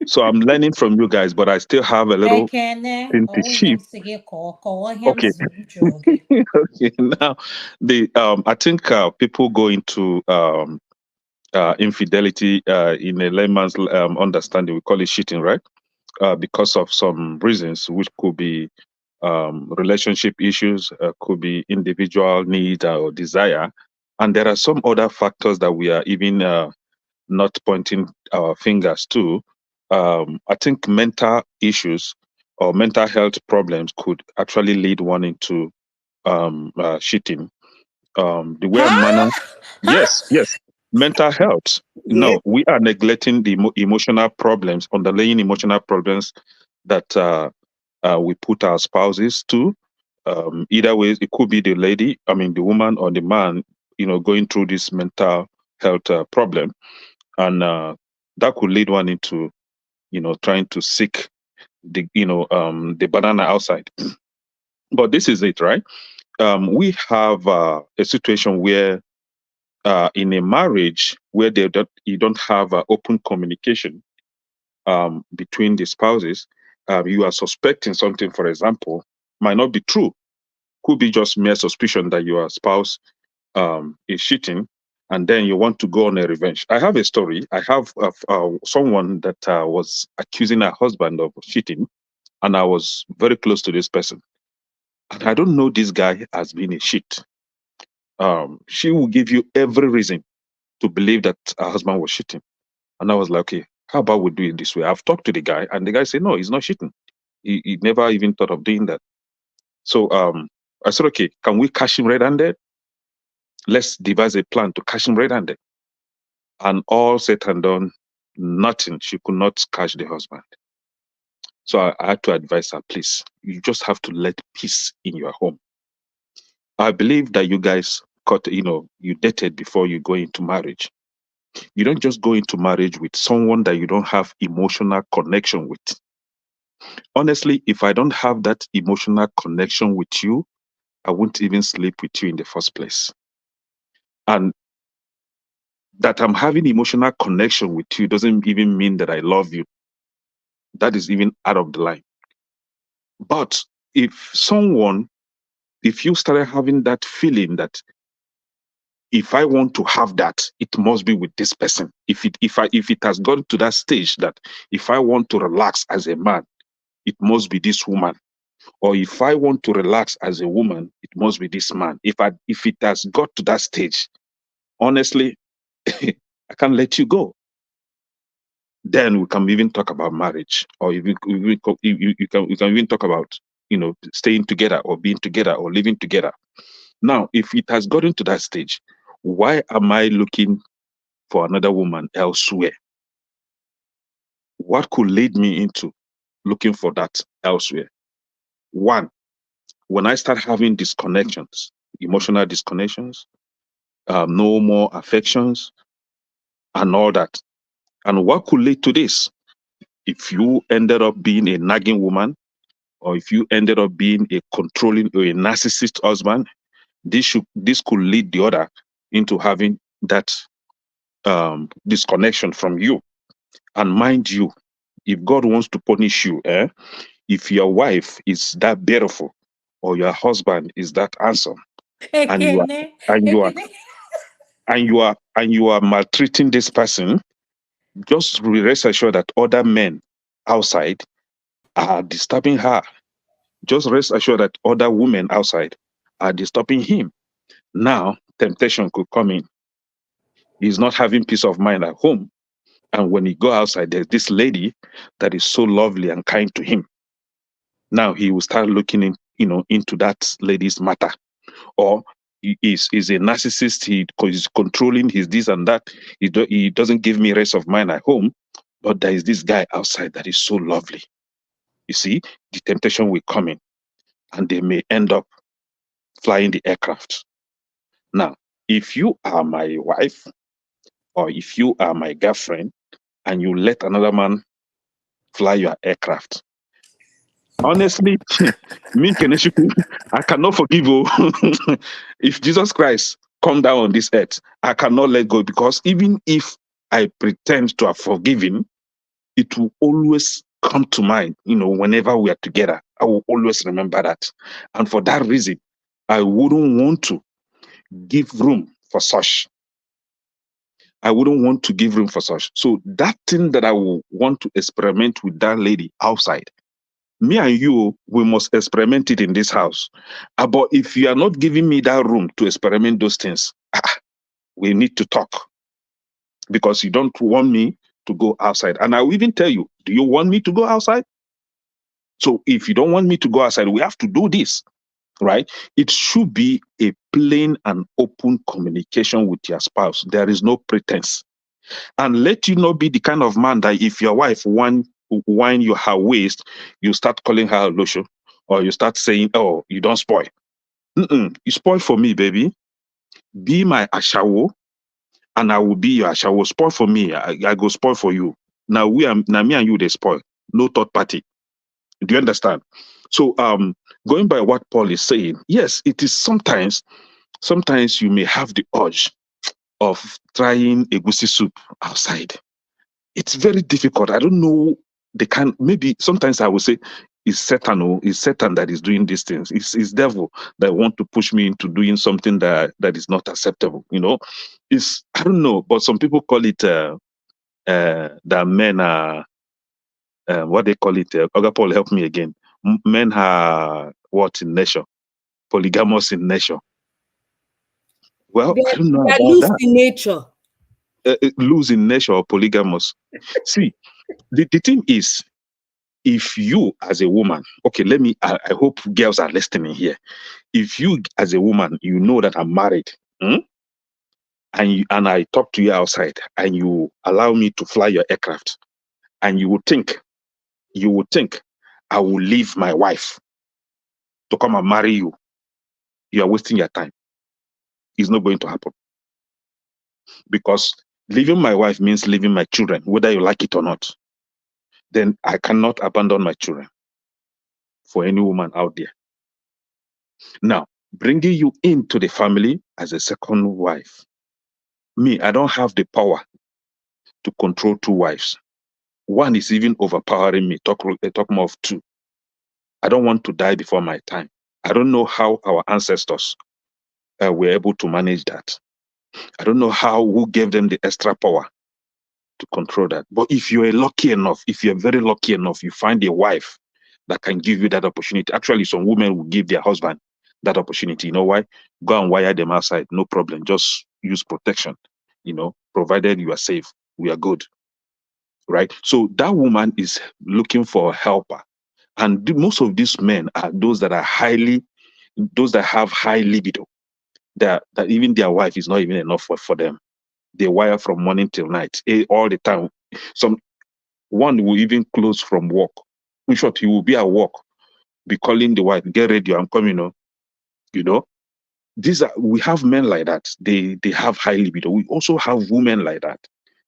so I'm learning from you guys, but I still have a little Ekene, thing to oh, him shift. sige ko him Okay. zujoge. Okay. Now, the I think people go into infidelity in a layman's understanding. We call it cheating, right? Because of some reasons, which could be relationship issues, could be individual need or desire, and there are some other factors that we are even not pointing our fingers to. I think mental issues or mental health problems could actually lead one into cheating. The way a Huh? manner, yes, Huh? yes, mental health. Yeah. No, we are neglecting the emotional problems, underlying emotional problems that we put our spouses to. Either way, it could be the lady, I mean, the woman or the man, going through this mental health problem, and that could lead one into, trying to seek the banana outside. But this is it, right? We have a situation where in a marriage where you don't have open communication between the spouses, you are suspecting something, for example, might not be true, could be just mere suspicion that your spouse is cheating, and then you want to go on a revenge. I have a story. I have someone that was accusing her husband of cheating, and I was very close to this person. And I don't know this guy has been a cheat. She will give you every reason to believe that her husband was cheating. And I was like, okay, how about we do it this way? I've talked to the guy, and the guy said, no, he's not cheating. He never even thought of doing that. So I said, okay, can we catch him red-handed? Let's devise a plan to catch him red-handed. And all said and done, nothing. She could not catch the husband. So I had to advise her, please, you just have to let peace in your home. I believe that you guys you dated before you go into marriage. You don't just go into marriage with someone that you don't have emotional connection with. Honestly, if I don't have that emotional connection with you, I won't even sleep with you in the first place. And that I'm having emotional connection with you doesn't even mean that I love you. That is even out of the line. But if you started having that feeling that if I want to have that, it must be with this person. If it has gone to that stage that if I want to relax as a man, it must be this woman. Or if I want to relax as a woman, it must be this man. If it has got to that stage, honestly, I can't let you go. Then we can even talk about marriage, or you can even talk about staying together or being together or living together. Now, if it has gotten to that stage, why am I looking for another woman elsewhere? What could lead me into looking for that elsewhere. One, when I start having disconnections, emotional disconnections, no more affections, and all that. And what could lead to this? If you ended up being a nagging woman, or if you ended up being a controlling or a narcissist husband, this could lead the other into having that disconnection from you. And mind you, if God wants to punish you, if your wife is that beautiful or your husband is that handsome, and you are Ekene, and you are Ekene. and you are maltreating this person, just rest assured that other men outside are disturbing her. Just rest assured that other women outside are disturbing him. Now, temptation could come in. He's not having peace of mind at home. And when he go outside, there's this lady that is so lovely and kind to him. Now he will start looking into that lady's matter. Or he is a narcissist. He's controlling. He's this and that. He doesn't give me rest of mind at home. But there is this guy outside that is so lovely. You see, the temptation will come in, and they may end up flying the aircraft. Now, if you are my wife, or if you are my girlfriend, and you let another man fly your aircraft, honestly, me Keneshiku, I cannot forgive you. If Jesus Christ come down on this earth, I cannot let go, because even if I pretend to have forgiven, it will always come to mind. Whenever we are together, I will always remember that. And for that reason, I wouldn't want to give room for such. I wouldn't want to give room for such. So that thing that I will want to experiment with that lady outside, me and you, we must experiment it in this house. But if you are not giving me that room to experiment those things, we need to talk, because you don't want me to go outside. And I will even tell you, do you want me to go outside? So if you don't want me to go outside, we have to do this, right? It should be a plain and open communication with your spouse. There is no pretense. And let you not be the kind of man that if your wife whine you her waist, you start calling her lotion, or you start saying, "Oh, you don't spoil." You spoil for me, baby. Be my ashawo, and I will be your ashawo. Spoil for me, I go spoil for you. Now me and you they spoil. No third party. Do you understand? So, going by what Paul is saying, yes, it is sometimes you may have the urge of trying egusi soup outside. It's very difficult. I don't know maybe sometimes I would say it's Satan that is doing these things. It's devil that want to push me into doing something that is not acceptable. I don't know, but some people call it that men are what they call it. Oga Paul, help me again. Men are what in nature? Polygamous in nature. Well, I don't know They're about loose that. in nature. Loose in nature or polygamous. See, the thing is, if you as a woman, okay, I hope girls are listening here. If you as a woman, you know that I'm married, and I talk to you outside, and you allow me to fly your aircraft, and you would think I will leave my wife to come and marry you, you are wasting your time. It's not going to happen, because leaving my wife means leaving my children, whether you like it or not. Then I cannot abandon my children for any woman out there. Now, bringing you into the family as a second wife, me, I don't have the power to control two wives. One is even overpowering me. Talk more of two. I don't want to die before my time. I don't know how our ancestors were able to manage that. I don't know who gave them the extra power to control that. But if you're very lucky enough, you find a wife that can give you that opportunity. Actually, some women will give their husband that opportunity. You know why? Go and wire them outside. No problem. Just use protection. Provided you are safe, we are good. Right? So that woman is looking for a helper. And most of these men are those that have high libido. That even their wife is not even enough for them. They wire from morning till night, all the time. One will even close from work In short, he will be at work, be calling the wife, get ready, I'm coming. You know, we have men like that. They have high libido. We also have women like that,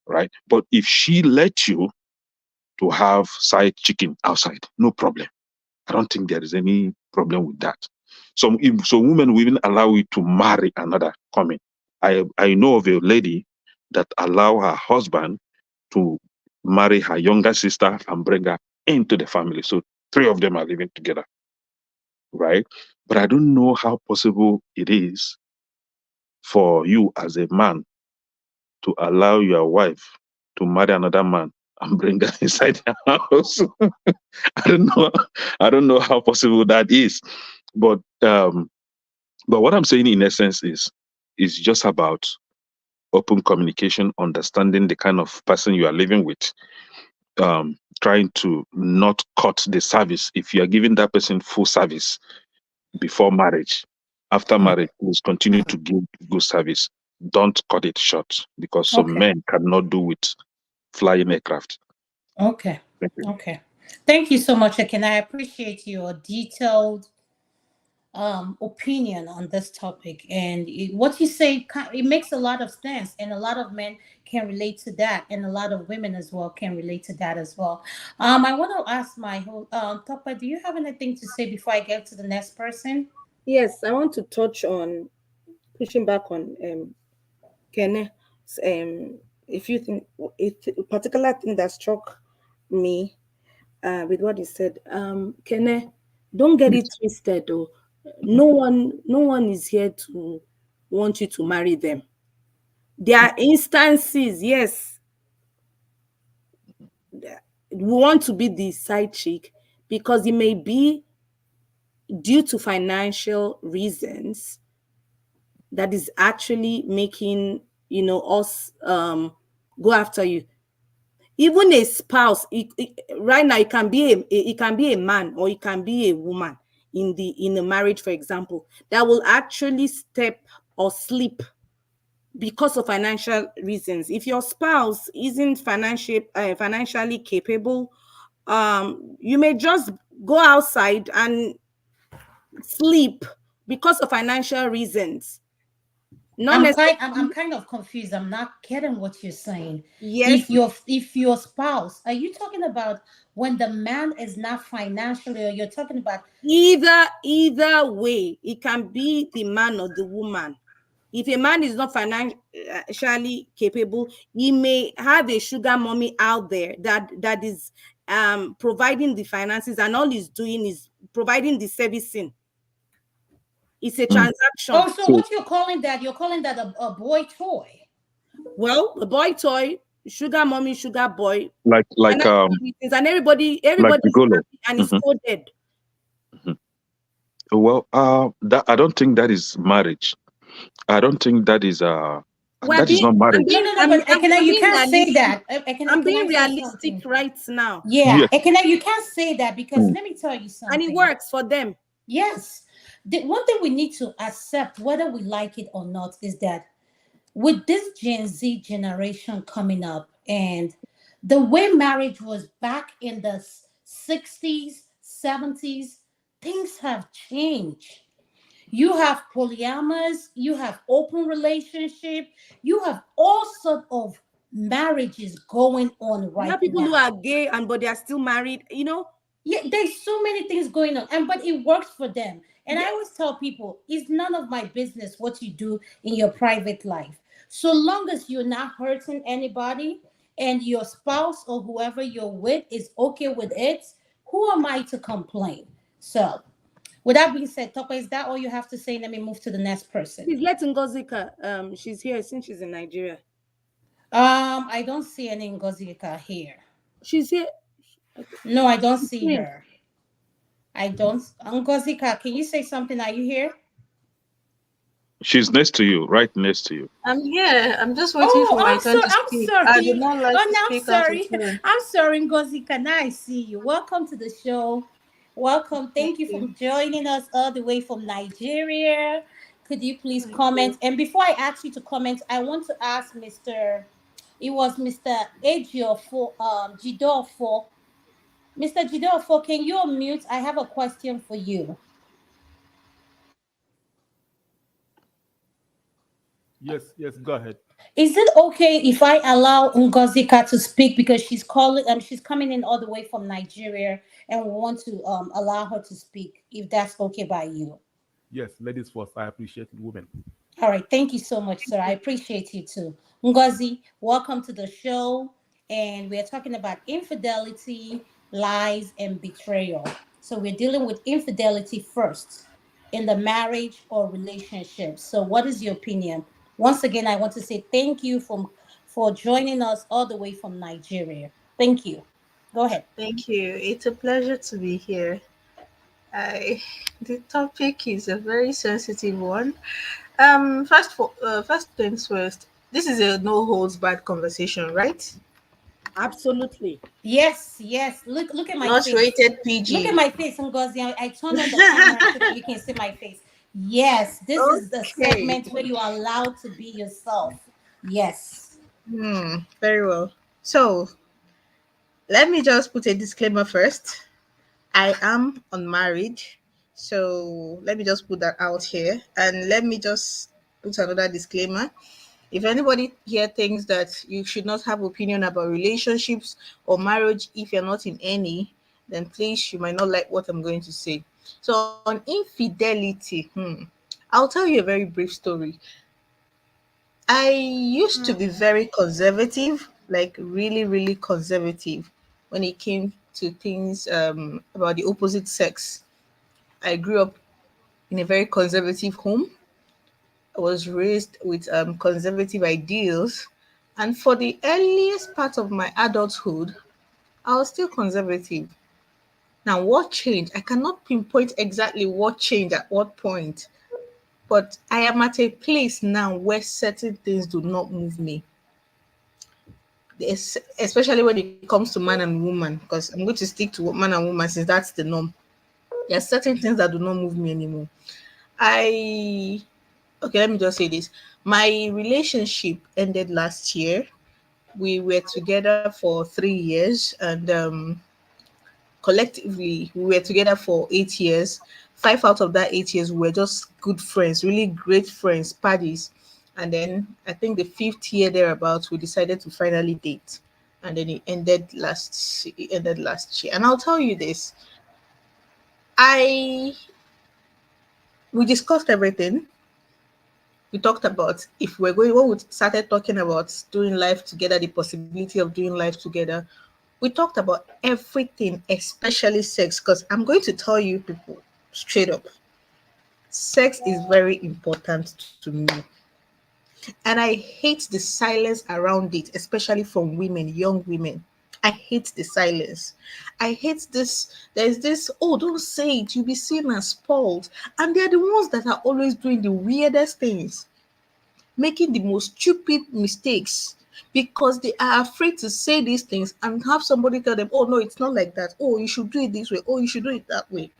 right? But if she let you to have side chicken outside, no problem. I don't think there is any problem with that. Some women will even allow you to marry another coming. I know of a lady that allow her husband to marry her younger sister and bring her into the family. So three of them are living together, right? But I don't know how possible it is for you as a man to allow your wife to marry another man and bring her inside your house. I don't know. I don't know how possible that is. But what I'm saying in essence is just about open communication, understanding the kind of person you are living with, trying to not cut the service. If you are giving that person full service before marriage, after marriage, please continue to give good service. Don't cut it short, because some Okay. men cannot do with flying aircraft. Okay. Thank you. Okay. Thank you so much, Akin. I appreciate your detailed opinion on this topic, and what you say, it makes a lot of sense, and a lot of men can relate to that, and a lot of women as well can relate to that as well. I want to ask my whole Topa, do you have anything to say before I get to the next person? Yes, I want to touch on pushing back on Kene. If you think a particular thing that struck me with what he said, Kene, don't get it twisted. Though, no one is here to want you to marry them. There are instances, yes, we want to be the side chick because it may be due to financial reasons that is actually making us go after you. Even a spouse, right now, it can be a man or it can be a woman in a marriage, for example, that will actually step or sleep because of financial reasons. If your spouse isn't financially capable, you may just go outside and sleep because of financial reasons. Not I'm necessarily. kind of confused. I'm not getting what you're saying. Yes, If your spouse, are you talking about when the man is not financially, or you're talking about? either way, it can be the man or the woman. If a man is not financially capable, he may have a sugar mommy out there that is providing the finances, and all he's doing is providing the servicing. It's a Mm. transaction. Oh, so So, what you're calling that? You're calling that a boy toy? Well, the boy toy, sugar mommy, sugar boy, like like financial um reasons, and like everybody's gigolo. happy and is Mhm, coded. mhm. Well, that I don't think that is marriage. I don't think We're that is being, not I'm marriage. No, being, no, no. But I'm You being can't say realistic. that. I'm Can I being say realistic something? right now, Yeah, Yes. You can't say that, because Mm. let me tell you and it something. works for them. Yes, the one thing we need to accept, whether we like it or not, is that with this Gen Z generation coming up, and the way marriage was back in the 60s, 70s, things have changed. You have polyamorous, you have open relationship, you have all sort of marriages going on We have right people who now. are gay and but they are still married. Yeah, there's so many things going on, and but it works for them. And I Yeah, always tell people, it's none of my business what you do in your private life, so long as you're not hurting anybody, and your spouse or whoever you're with is okay with it. Who am I to complain? So, with that being said, Topa, is that all you have to say? Let me move to the next person. please let Ngozika. She's here since she's in Nigeria. I don't see any Ngozika here. She's here. Okay. No, I don't She's see here. her. I don't. Ngozika, can you say something? Are you here? She's next to you, right next to you. I'm here. I'm just waiting Oh, for my turn to I'm speak. I did sorry. not like Oh, to no, I'm speak out of sorry. turn. I'm sorry, Ngozi. Can I see you? Welcome to the show. Welcome. Thank Thank you for you. joining us all the way from Nigeria. Could you please Thank you. comment? And before I ask you to comment, I want to ask Mr. It was Mr. Ejiofor, Jidofo. Mr. Jideofo, can you unmute? I have a question for you. Yes, yes, go ahead. Is it okay if I allow Ngozika to speak because she's coming in all the way from Nigeria and we want to allow her to speak if that's okay by you? Yes, ladies first. I appreciate women. All right, thank you so much, sir. I appreciate you too. Ngozi, welcome to the show. And we're talking about infidelity, lies, and betrayal. So we're dealing with infidelity first in the marriage or relationship. So what is your opinion? Once again, I want to say thank you for joining us all the way from Nigeria. Thank you. Go ahead. Thank you. It's a pleasure to be here. I, the topic is a very sensitive one. First things first. This is a no holds barred conversation, right? Absolutely. Yes, yes. Look at my Not face. rated Look at PG. my face, Ngozi. I turned on the camera so that you can see my face. Yes, this is the Okay. segment where you are allowed to be yourself. Yes. Very well. So let me just put a disclaimer first. I am unmarried. So let me just put that out here. And let me just put another disclaimer. If anybody here thinks that you should not have opinion about relationships or marriage if you're not in any, then please you might not like what I'm going to say. So on infidelity, I'll tell you a very brief story. I used to be very conservative, like really, really conservative when it came to things about the opposite sex. I grew up in a very conservative home. I was raised with conservative ideals. And for the earliest part of my adulthood, I was still conservative. Now, what changed? I cannot pinpoint exactly what changed at what point, but I am at a place now where certain things do not move me, especially when it comes to man and woman, because I'm going to stick to man and woman since that's the norm. There are certain things that do not move me anymore. I Okay, let me just say this. My relationship ended last year. We were together for 3 years, and collectively, we were together for 8 years. 5 out of that 8 years, we were just good friends, really great friends, buddies. And then I think the fifth year thereabouts, we decided to finally date. And then it ended last year. And I'll tell you this. I We discussed everything. We talked about if we're going when we started talking about doing life together, the possibility of doing life together. We talked about everything, especially sex, because I'm going to tell you people straight up, sex is very important to me. And I hate the silence around it, especially from women, young women. I hate the silence. I hate this. There's this, oh, don't say it. You'll be seen as spoiled. And they're the ones that are always doing the weirdest things, making the most stupid mistakes because they are afraid to say these things and have somebody tell them, oh, no, it's not like that. Oh, you should do it this way. Oh, you should do it that way.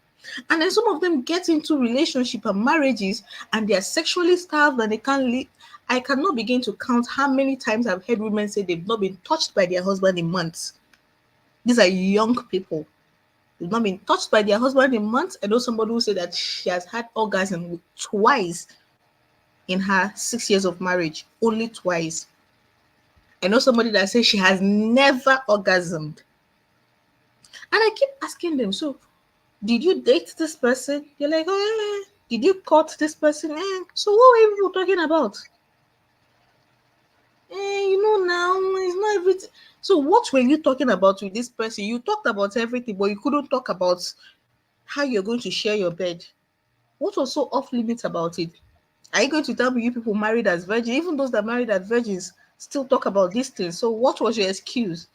And then some of them get into relationship and marriages and they are sexually starved and they can't live. I cannot begin to count how many times I've heard women say they've not been touched by their husband in months. These are young people. They've not been touched by their husband in months. I know somebody who said that she has had orgasm twice in her 6 years of marriage, only twice. I know somebody that says she has never orgasmed. And I keep asking them, so did you date this person? They're like, oh, did you court this person? So what were you talking about? Now it's not everything. So what were you talking about with this person? You talked about everything, but you couldn't talk about how you're going to share your bed. What was so off limits about it? Are you going to tell me you people married as virgins, even those that married as virgins, still talk about these things? So what was your excuse?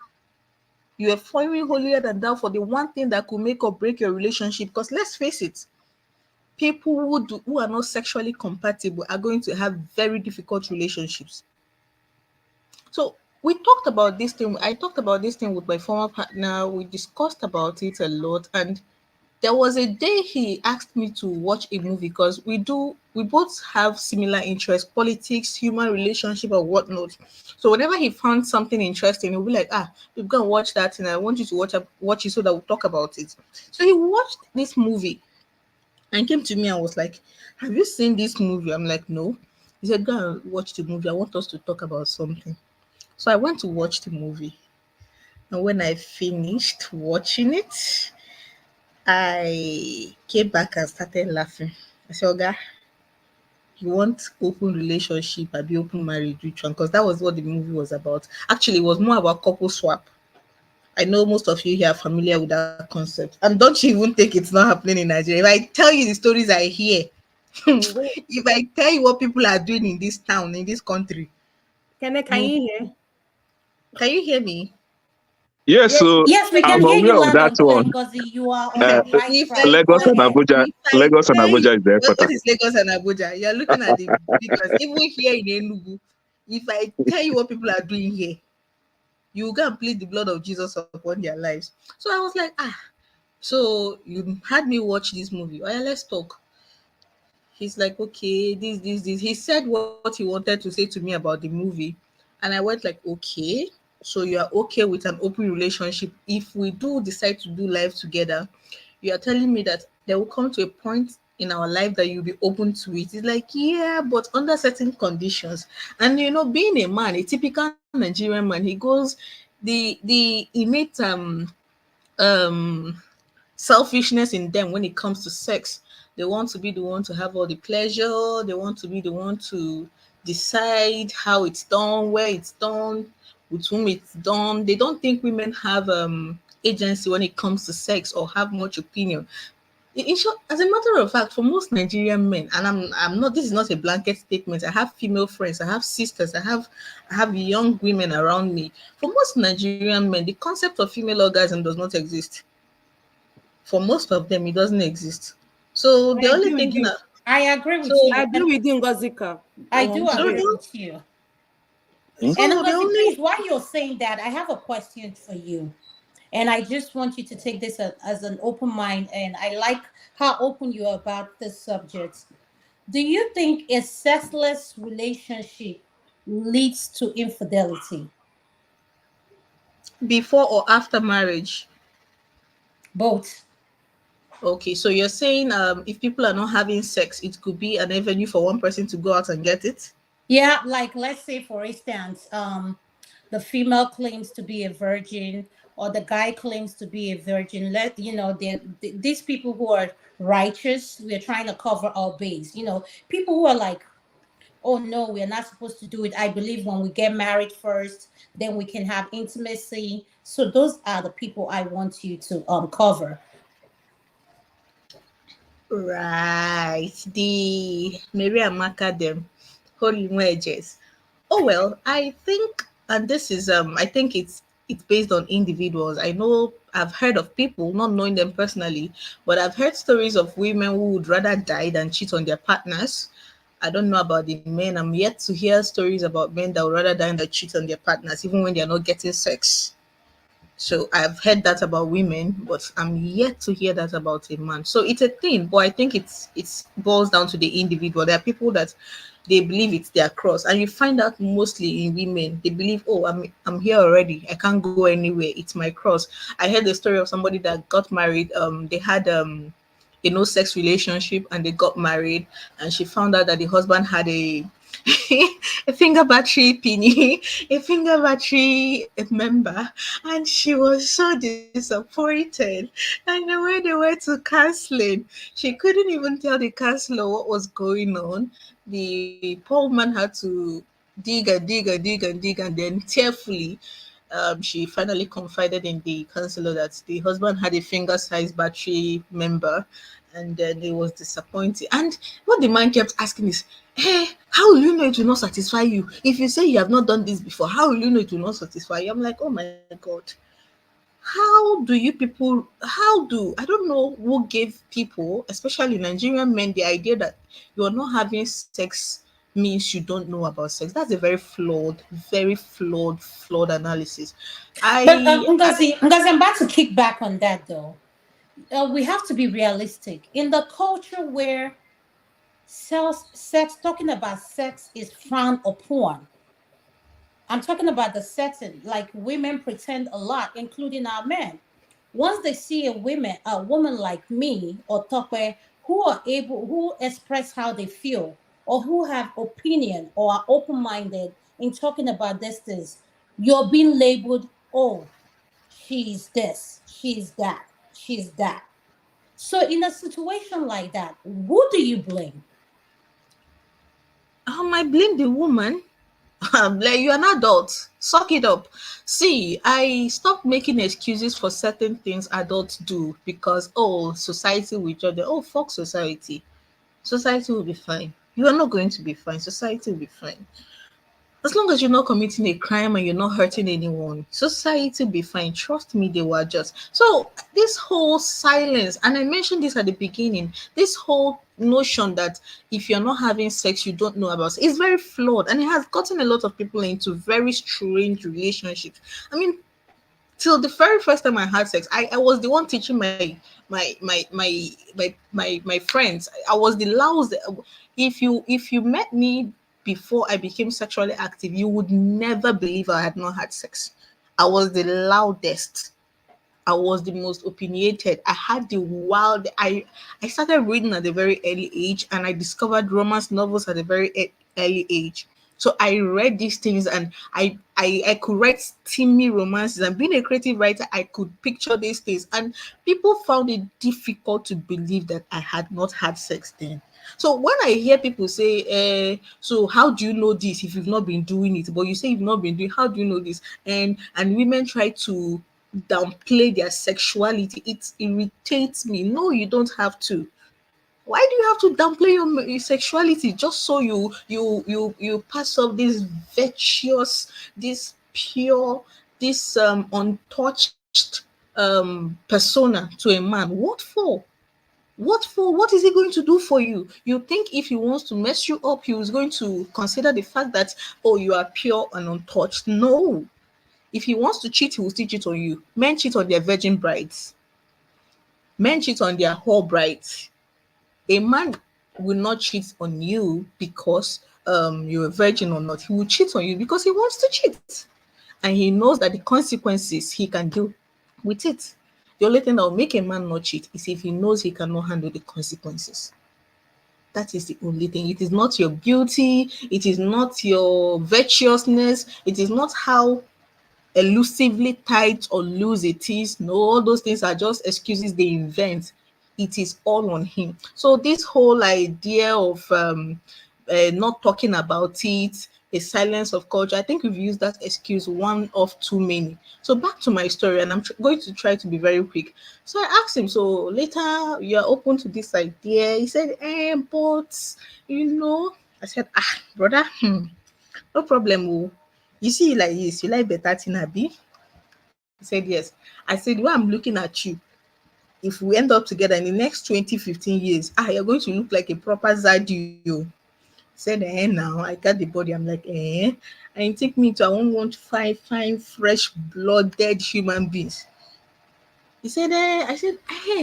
You were following holier than thou for the one thing that could make or break your relationship. Because let's face it, people who are not sexually compatible are going to have very difficult relationships. So we talked about this thing. I talked about this thing with my former partner. We discussed about it a lot, and There was a day he asked me to watch a movie because we both have similar interests, politics, human relationship, or whatnot. So whenever he found something interesting, he'll be like, "Ah, we're gonna watch that, and I want you to watch it so that we'll talk about it." So he watched this movie and came to me and was like, "Have you seen this movie?" I'm like, "No." He said, "Go and watch the movie. I want us to talk about something." So I went to watch the movie. And when I finished watching it, I came back and started laughing. I said, "Oga, you want open relationship, I be open marriage, which one?" Because that was what the movie was about. Actually, it was more about couple swap. I know most of you here are familiar with that concept. And don't you even think it's not happening in Nigeria? If I tell you the stories I hear, if I tell you what people are doing in this town, in this country, Can you you hear? can you hear me? Yes, Yes, so Yes, we can I'm hear you aware of loud that and clear, one. Ngozi. You are on Uh, the right If track. I Lagos Go and tell ahead. Abuja, if I Lagos and tell you Abuja is the what headquarter. is Lagos and Abuja, you're looking at the figures. Even here in Enugu, if I tell you what people are doing here, you go and plead the blood of Jesus upon their lives. So I was like, so you had me watch this movie. Oh, yeah, let's talk. He's like, okay, this. He said what he wanted to say to me about the movie. And I went like, okay, so you are okay with an open relationship. If we do decide to do life together, you are telling me that there will come to a point in our life that you'll be open to it. It's like, yeah, but under certain conditions. And being a man, a typical Nigerian man, he goes the innate um selfishness in them when it comes to sex. They want to be the one to have all the pleasure. They want to be the one to decide how it's done, where it's done, with whom it's done. They don't think women have agency when it comes to sex or have much opinion. In short, as a matter of fact, for most Nigerian men, and I'm not. This is not a blanket statement. I have female friends. I have sisters. I have young women around me. For most Nigerian men, the concept of female orgasm does not exist. For most of them, it doesn't exist. So I the only agree with thinking you. that I agree with so I you. agree And with you, Ngozika. I Go do on, so agree sorry. the, with you. Hmm? And so the Ngozi, only please, while you're saying that, I have a question for you. And I just want you to take this as an open mind. And I like how open you are about this subject. Do you think a sexless relationship leads to infidelity? before or after marriage. Both. Okay, so you're saying if people are not having sex, it could be an avenue for one person to go out and get it. Yeah, like let's say for instance, the female claims to be a virgin or the guy claims to be a virgin. These people who are righteous, we're trying to cover our base. People who are like, oh no, we're not supposed to do it. I believe when we get married first, then we can have intimacy. So those are the people I want you to cover. Right. The Mary Amaka them holy wedges. Oh well, I think, and this is I think it's based on individuals. I know I've heard of people, not knowing them personally, but I've heard stories of women who would rather die than cheat on their partners. I don't know about the men. I'm yet to hear stories about men that would rather die than cheat on their partners, even when they're not getting sex. So I've heard that about women, but I'm yet to hear that about a man. So it's a thing, but I think it's boils down to the individual. There are people that they believe it's their cross, and you find out mostly in women. They believe, oh, I'm here already. I can't go anywhere. It's my cross. I heard the story of somebody that got married. They had a no sex relationship and they got married, and she found out that the husband had a a finger battery pini, a finger battery member, and she was so disappointed. And then when they went to counseling, she couldn't even tell the counselor what was going on. The poor woman had to dig and then tearfully she finally confided in the counselor that the husband had a finger-sized battery member, and then it was disappointing. And what the man kept asking is, "Hey, how will you know it will not satisfy you? If you say you have not done this before, how will you know it will not satisfy you?" I'm like, "Oh my god, how do you people? How do I don't know who gave people, especially Nigerian men, the idea that you're not having sex means you don't know about sex. That's a very flawed analysis. But I Ngozi, I'm about to kick back on that though. we have to be realistic. In the culture where sex, talking about sex is frowned upon, I'm talking about the setting. Like women pretend a lot, including our men. Once they see a woman like me or Tope, who express how they feel, or who have opinion or are open-minded in talking about these things, you're being labeled, oh, she's this, she's that, she's that. So in a situation like that, who do you blame? I blame the woman. Like, you're an adult. Suck it up. See, I stopped making excuses for certain things adults do because, oh, society will judge them. Oh, fuck society. Society will be fine. You are not going to be fine. Society will be fine. As long as you're not committing a crime and you're not hurting anyone, society will be fine. Trust me, they will adjust. So this whole silence, and I mentioned this at the beginning, this whole notion that if you're not having sex, you don't know about sex, is very flawed, and it has gotten a lot of people into very strange relationships. I mean, till the very first time I had sex, I was the one teaching my friends. I was the loudest. If you met me before I became sexually active, you would never believe I had not had sex. I was the loudest. I was the most opinionated. I had the wild. I started reading at a very early age, and I discovered romance novels at a very early age. So I read these things, and I could write steamy romances. And being a creative writer, I could picture these things, and people found it difficult to believe that I had not had sex then. So when I hear people say, so how do you know this if you've not been doing it? But you say you've not been doing, how do you know this? And women try to downplay their sexuality. It irritates me. No, you don't have to. Why do you have to downplay your sexuality just so you pass off this virtuous, this pure, this untouched persona to a man? What for? What for? What is he going to do for you? You think if he wants to mess you up, he was going to consider the fact that, oh, you are pure and untouched? No. If he wants to cheat, he will still cheat on you. Men cheat on their virgin brides. Men cheat on their whore brides. A man will not cheat on you because you're a virgin or not. He will cheat on you because he wants to cheat. And he knows that the consequences he can deal with it. The only thing that will make a man not cheat is if he knows he cannot handle the consequences. That is the only thing. It is not your beauty, it is not your virtuousness, it is not how elusively tight or loose it is. No, all those things are just excuses they invent. It is all on him. So this whole idea of not talking about it, a silence of culture, I think we've used that excuse one of too many. So back to my story, and I'm going to try to be very quick. So I asked him, so later you're open to this idea? He said, but I said, brother, no problem. Oh. You see, like this, you like better thing, Abi? He said, yes. I said, well, I'm looking at you. If we end up together in the next 20, 15 years, you're going to look like a proper Zadio. He said, now I got the body. I'm like, and you take me to, I won't want fine, fresh, blooded human beings. He said, I said,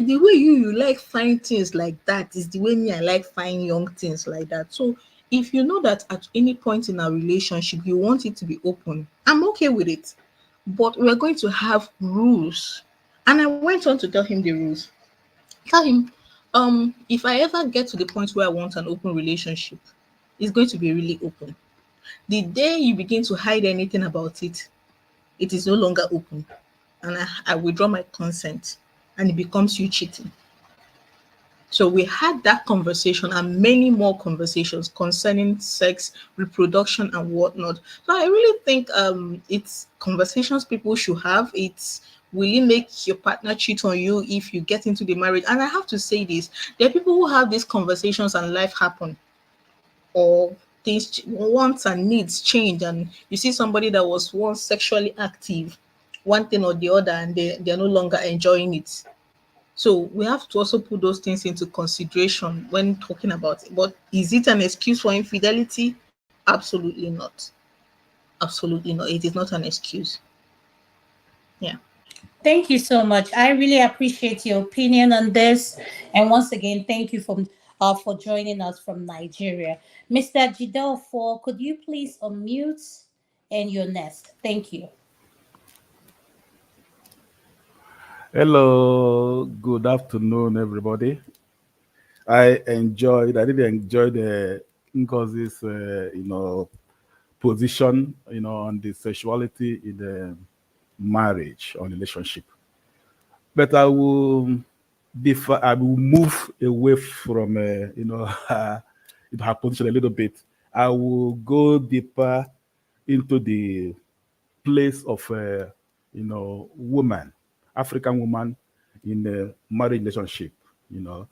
the way you like fine things like that is the way me I like fine young things like that. So if you know that at any point in our relationship you want it to be open, I'm okay with it. But we're going to have rules. And I went on to tell him the rules. Tell him, if I ever get to the point where I want an open relationship, it's going to be really open. The day you begin to hide anything about it, it is no longer open. And I withdraw my consent, and it becomes you cheating. So we had that conversation and many more conversations concerning sex, reproduction, and whatnot. So I really think it's conversations people should have. It's will it make your partner cheat on you if you get into the marriage? And I have to say this: there are people who have these conversations and life happen, or wants and needs change, and you see somebody that was once sexually active, one thing or the other, and they're no longer enjoying it. So we have to also put those things into consideration when talking about it. But is it an excuse for infidelity? Absolutely not. Absolutely not. It is not an excuse. Yeah. Thank you so much. I really appreciate your opinion on this. And once again, thank you for joining us from Nigeria. Mr. Jidelfo, could you please unmute and your nest? Thank you. Hello, good afternoon, everybody. I really enjoyed Ngozi's, position, on the sexuality in the marriage or relationship. But I will move away from, her position a little bit. I will go deeper into the place of, woman, African woman in a marriage relationship, you know,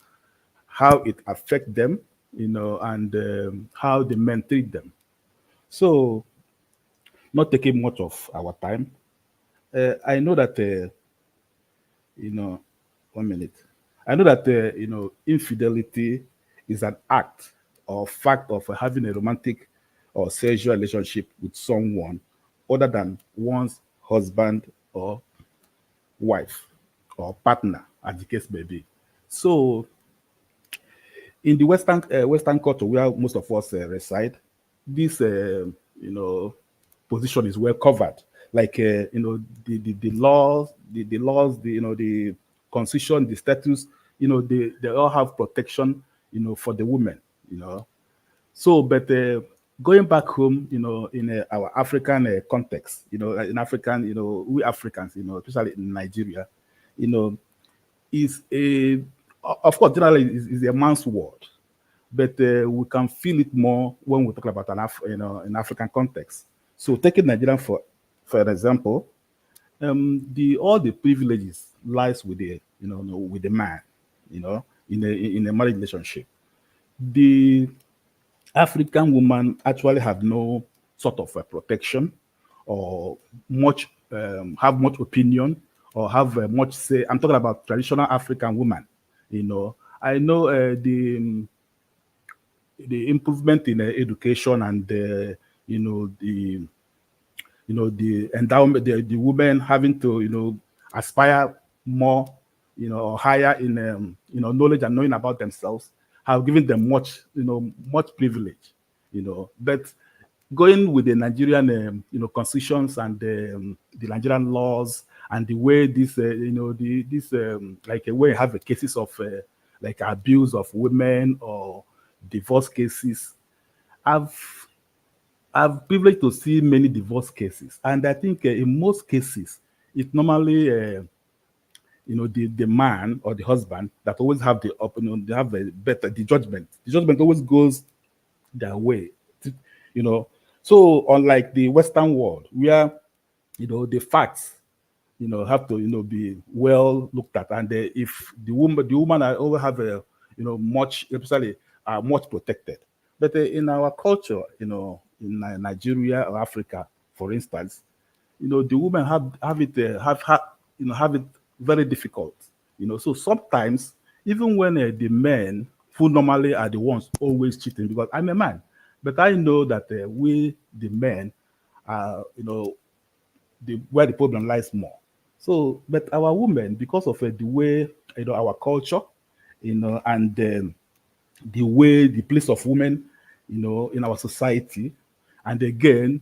how it affect them, and how the men treat them. So, not taking much of our time, I know that, you know, 1 minute. I know that, infidelity is an act or fact of having a romantic or sexual relationship with someone other than one's husband or wife or partner, as the case may be. So, in the Western culture where most of us reside, this position is well covered. Like the laws, the laws, the constitution, the status, they all have protection, for the women. You know, so, but going back home, in our African context, in African, we Africans, especially in Nigeria, you know, is a, of course, generally is a man's word, but we can feel it more when we talk about an African context. So, taking Nigeria for example, the all the privileges lies with the with the man, in a marriage relationship. The African woman actually have no sort of protection or much have much opinion or have much say. I'm talking about traditional African woman. I know the improvement in education and the endowment, the women having to aspire more, or higher in knowledge and knowing about themselves, have given them much privilege, but going with the Nigerian constitutions and the Nigerian laws and the way this this like where you have the cases of like abuse of women or divorce cases. I've I've privileged to see many divorce cases, and I think in most cases, it's normally the man or the husband that always have the they have a better the judgment. The judgment always goes their way, you know. So unlike the Western world, where the facts have to be well looked at, and if the woman I always have a much especially much protected. But in our culture, in Nigeria or Africa, for instance, the women have it have it very difficult. So sometimes even when the men who normally are the ones always cheating, because I'm a man, but I know that we the men are where the problem lies more. So, but our women, because of the way our culture, and the way the place of women, in our society, and again,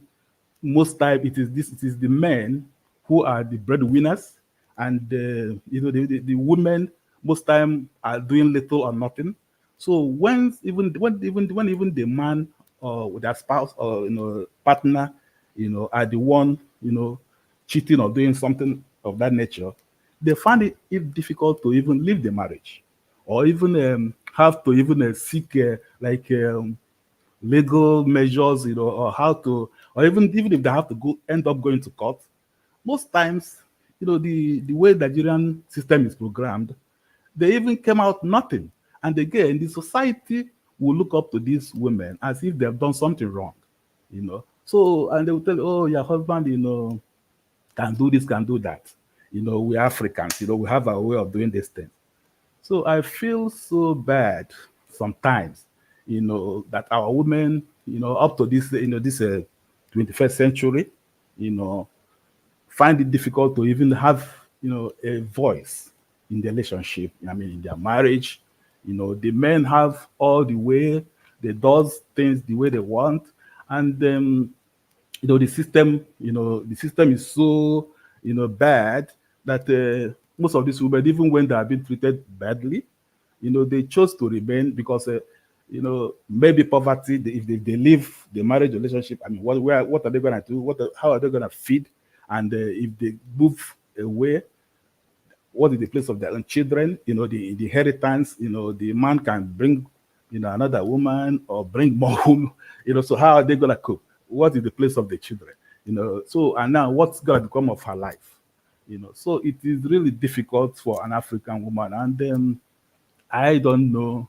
most time it is the men who are the breadwinners, and the women most time are doing little or nothing. So when even the man or with their spouse or partner are the one cheating or doing something of that nature, they find it difficult to even leave the marriage, or even have to even seek like legal measures, or how to, or even if they have to go end up going to court. Most times, the way the Nigerian system is programmed, they even came out nothing. And again, the society will look up to these women as if they've done something wrong, So, and they will tell you, oh, your husband, can do this, can do that. We Africans, we have our way of doing this thing. So I feel so bad sometimes, that our women, up to this, this 21st century, you know, find it difficult to even have a voice in the relationship. I mean, in their marriage, the men have all the way, they does things the way they want, and the system is so bad that most of these women, even when they have been treated badly, they chose to remain because maybe poverty. If they leave the marriage relationship, I mean, what are they gonna do? How are they gonna feed? And if they move away, what is the place of their own children? The inheritance. The man can bring, another woman or bring more women. So how are they gonna cope? What is the place of the children? So and now what's gonna become of her life? So it is really difficult for an African woman, and I don't know,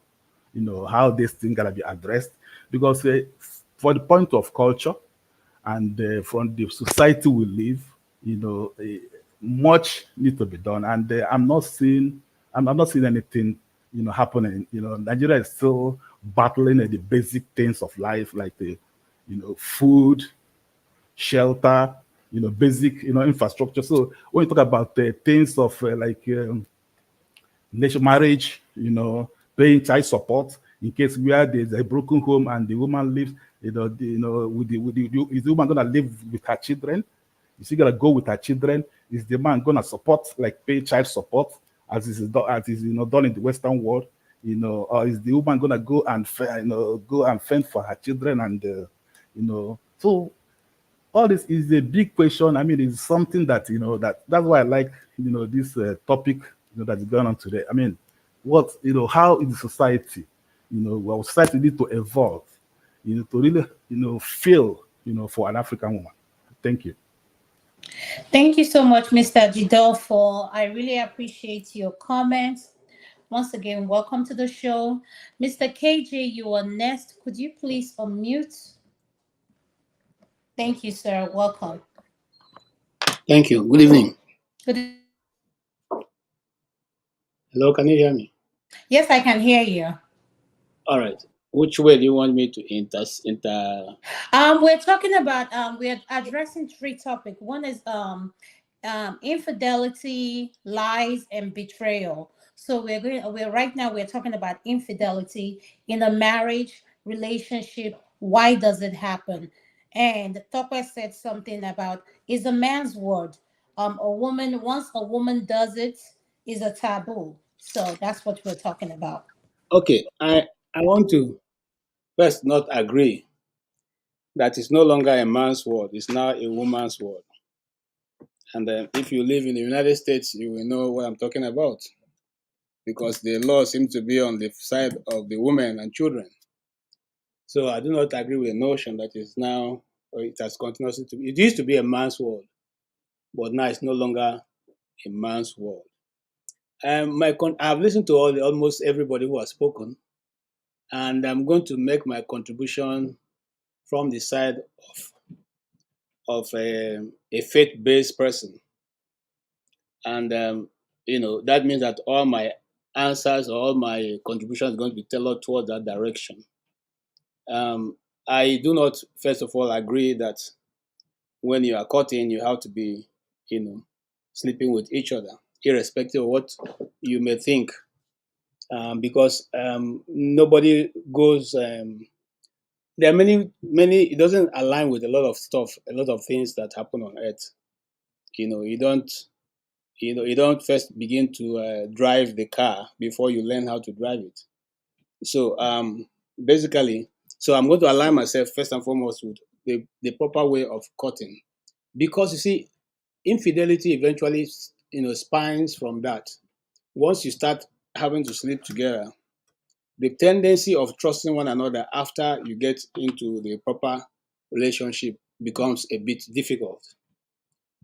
how this thing gonna be addressed because for the point of culture and from the society we live, much needs to be done, and I'm not seeing anything, happening. Nigeria is still battling at the basic things of life, like the, food, shelter, basic, infrastructure. So when you talk about things of like nation marriage, paying child support in case where there's a broken home and the woman lives, is the woman gonna live with her children? Is she gonna go with her children? Is the man gonna support, like pay child support as is done in the Western world? Or is the woman gonna go and go and fend for her children and so all this is a big question. I mean, it's something that that's why I like this topic that's going on today. I mean, how is the society, our society need to evolve, to really feel for an African woman. Thank you. Thank you so much, Mr. Jidolfo. I really appreciate your comments. Once again, welcome to the show. Mr. KJ, you are next. Could you please unmute? Thank you, sir. Welcome. Thank you. Good evening. Good evening. Hello, can you hear me? Yes, I can hear you. All right. Which way do you want me to We're talking about we're addressing three topics. One is infidelity, lies, and betrayal. So we're right now we're talking about infidelity in a marriage relationship. Why does it happen? And Tope said something about is a man's word. A woman once a woman does it is a taboo. So that's what we're talking about. Okay, I want to first not agree that it's no longer a man's word, it's now a woman's word. And if you live in the United States, you will know what I'm talking about because the law seems to be on the side of the women and children. So I do not agree with the notion that is now, or it has continuously to be. It used to be a man's word, but now it's no longer a man's word. I've listened to almost everybody who has spoken, and I'm going to make my contribution from the side of a faith-based person, and that means that all my answers or all my contributions are going to be tailored towards that direction. I do not, first of all, agree that when you are courting, you have to be, sleeping with each other, irrespective of what you may think, because nobody goes. There are many. It doesn't align with a lot of stuff, a lot of things that happen on Earth. You don't. You don't first begin to drive the car before you learn how to drive it. So basically, so I'm going to align myself first and foremost with the proper way of courting, because you see, infidelity eventually spines from that. Once you start having to sleep together, the tendency of trusting one another after you get into the proper relationship becomes a bit difficult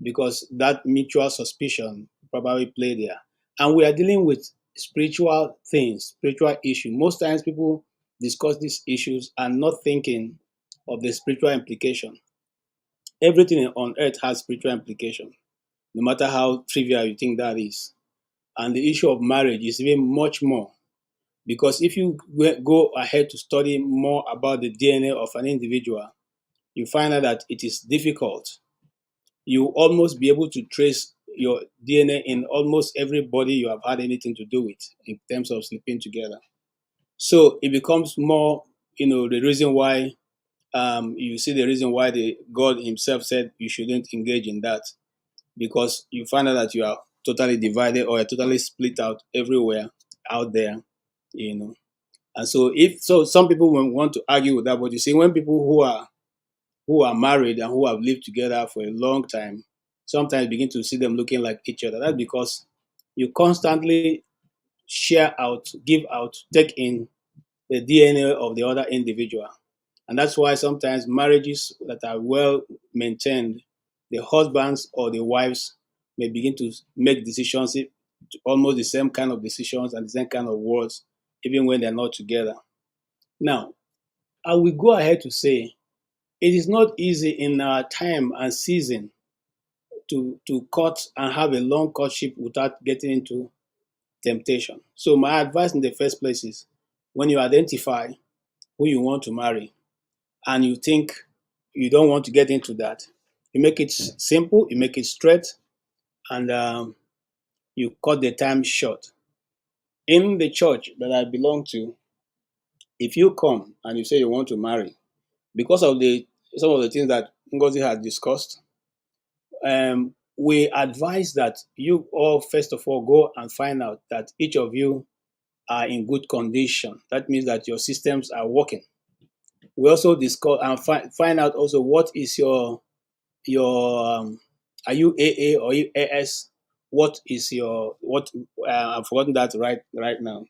because that mutual suspicion probably play there. And we are dealing with spiritual things, spiritual issue. Most times people discuss these issues and not thinking of the spiritual implication. Everything on earth has spiritual implication, no matter how trivial you think that is. And the issue of marriage is even much more. Because if you go ahead to study more about the DNA of an individual, you find out that it is difficult. You almost be able to trace your DNA in almost everybody you have had anything to do with in terms of sleeping together. So it becomes more, the reason why you see the reason why God Himself said you shouldn't engage in that, because you find out that you are totally divided or totally split out everywhere out there, And so some people will want to argue with that, but you see, when people who are married and who have lived together for a long time, sometimes begin to see them looking like each other. That's because you constantly share out, give out, take in the DNA of the other individual. And that's why sometimes marriages that are well maintained, the husbands or the wives may begin to make decisions, almost the same kind of decisions and the same kind of words, even when they're not together. Now, I will go ahead to say it is not easy in our time and season to court and have a long courtship without getting into temptation. So my advice in the first place is, when you identify who you want to marry and you think you don't want to get into that, you make it simple, you make it straight, and you cut the time short. In the church that I belong to, if you come and you say you want to marry, because of some of the things that Ngozi has discussed, we advise that you all first of all go and find out that each of you are in good condition. That means that your systems are working. We also discuss and find out also what is your are you AA or you AS? What is your what? I've forgotten that right now.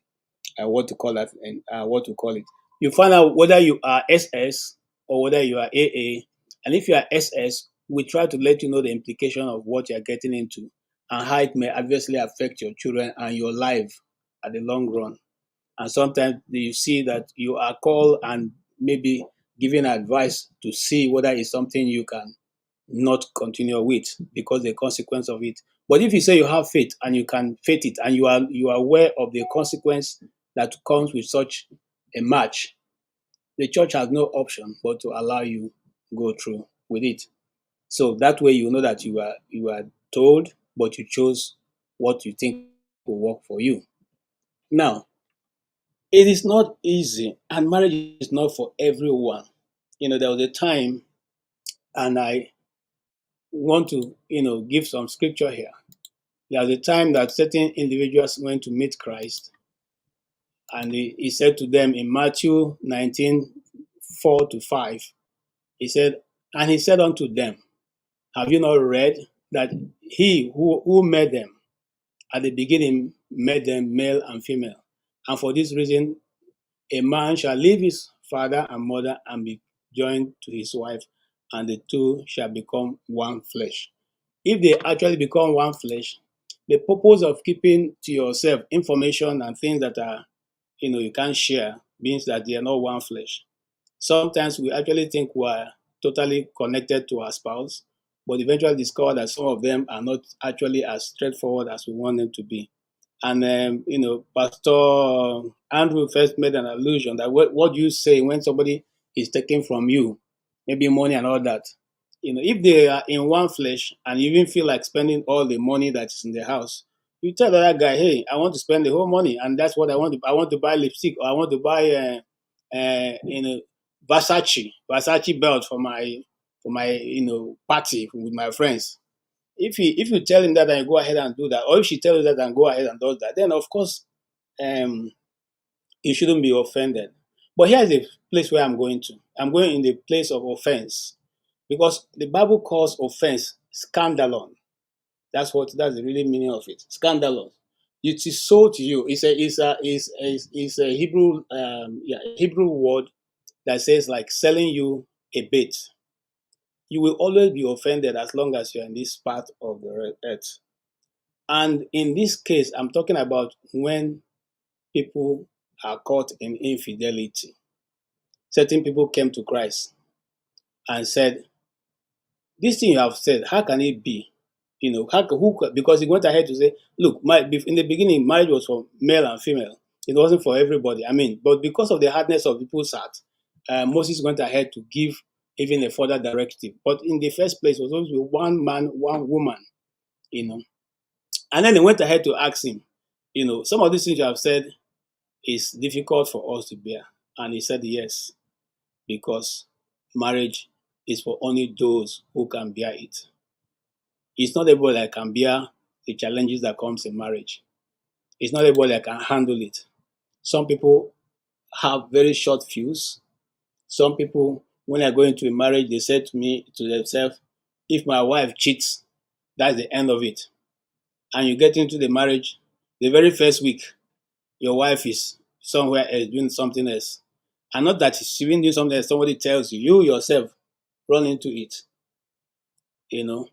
What to call that and what to call it. You find out whether you are SS or whether you are AA. And if you are SS, we try to let you know the implication of what you are getting into and how it may adversely affect your children and your life at the long run. And sometimes you see that you are called and maybe given advice to see whether it's something you can not continue with because the consequence of it. But if you say you have faith and you can faith it and you are aware of the consequence that comes with such a match, the church has no option but to allow you go through with it. So that way you know that you are told, but you chose what you think will work for you. Now, it is not easy, and marriage is not for everyone. There was a time, and I want to, give some scripture here. There was a time that certain individuals went to meet Christ, and he said to them in Matthew 19:4-5, and he said unto them, have you not read that he who made them at the beginning made them male and female? And for this reason, a man shall leave his father and mother and be joined to his wife, and the two shall become one flesh. If they actually become one flesh, the purpose of keeping to yourself information and things that are, you can't share means that they are not one flesh. Sometimes we actually think we are totally connected to our spouse, but eventually discover that some of them are not actually as straightforward as we want them to be. And Pastor Andrew first made an allusion that what you say when somebody is taking from you, maybe money and all that. If they are in one flesh and you even feel like spending all the money that's in the house, you tell the other guy, hey, I want to spend the whole money, and that's what I want to. I want to buy lipstick, or I want to buy, Versace belt for my party with my friends. If you tell him that and you go ahead and do that, or if she tells you that and go ahead and does that, then of course you shouldn't be offended. But here's the place where I'm going to. I'm going in the place of offense, because the Bible calls offense scandalon. That's the really meaning of it. Scandalon. It is sold to you. It's a Hebrew word that says like selling you a bait. You will always be offended as long as you're in this part of the earth. And in this case, I'm talking about when people are caught in infidelity. Certain people came to Christ and said, this thing you have said, how can it be? Because he went ahead to say, look, in the beginning, marriage was for male and female. It wasn't for everybody. But because of the hardness of people's heart, Moses went ahead to give even a further directive. But in the first place, it was supposed to be one man, one woman. And then they went ahead to ask him, some of these things you have said is difficult for us to bear. And he said yes, because marriage is for only those who can bear it. It's not everybody that can bear the challenges that comes in marriage. It's not everybody that can handle it. Some people have very short fuse. Some people, when they go into a marriage, they say to themselves, if my wife cheats, that's the end of it. And you get into the marriage, the very first week, your wife is somewhere else doing something else. And not that she's even doing something else, somebody tells you, you yourself run into it, you know.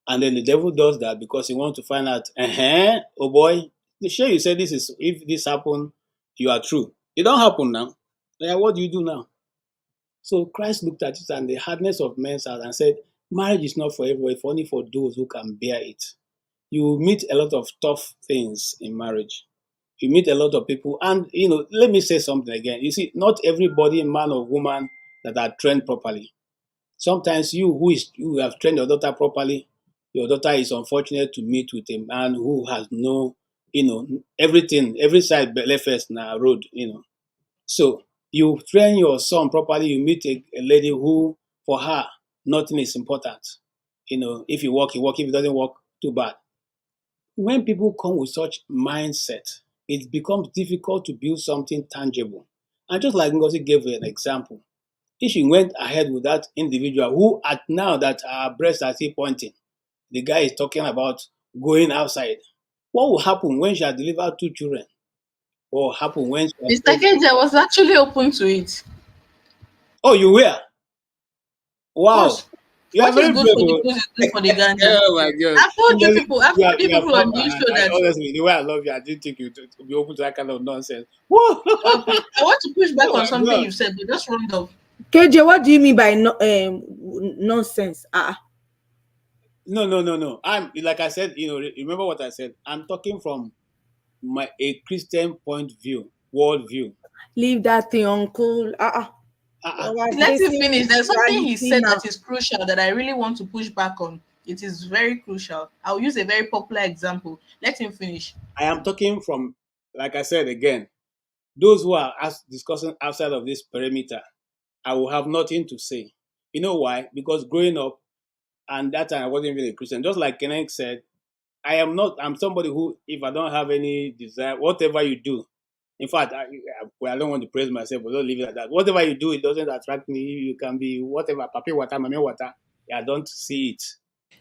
And then the devil does that because he wants to find out, oh boy, the sure you said this is, if this happened, you are true. It don't happen now. Yeah, what do you do now? So Christ looked at it and the hardness of men's heart and said, marriage is not for everybody, it's only for those who can bear it. You will meet a lot of tough things in marriage. You meet a lot of people, and let me say something again. You see, not everybody, man or woman, that are trained properly. Sometimes you have trained your daughter properly, your daughter is unfortunate to meet with a man who has no, everything, every side left first na road. So you train your son properly, you meet a lady who, for her, nothing is important. If you work, you work. If it doesn't work, too bad. When people come with such mindset, it becomes difficult to build something tangible. And just like Ngozi gave an example, if she went ahead with that individual who at now that her breasts are still pointing, the guy is talking about going outside. What will happen when she has delivered 2 children? What will happen when she has Mr. Kenji, I was actually open to it. Oh, you were? Of Wow. course. You are What is very good brave. for the Oh. goose is good for the gander. Oh my God. I've told you Ngozi, people, I've told you you have people on forced my this hand. show that Honestly, the way I love you, I didn't think you'd be open to that kind of nonsense. Whoa. I want to push back Oh on my something God. you said, but just round off. KJ, what do you mean by nonsense? No. I'm like I said, remember what I said. I'm talking from a Christian point view, world view. Leave that thing, uncle. Uh-uh. We're Let him facing finish. There's something he reality said now. that is crucial that I really want to push back on. It is very crucial. I'll use a very popular example. Let him finish. I am talking from, like I said again, those who are discussing outside of this perimeter, I will have nothing to say. You know why? Because growing up, and that time I wasn't even a Christian. Just like Kenneth said, I'm somebody who, if I don't have any desire, whatever you do, in fact, I don't want to praise myself, but don't leave it at that. Whatever you do, it doesn't attract me. You can be whatever, papi water, mami water. I don't see it,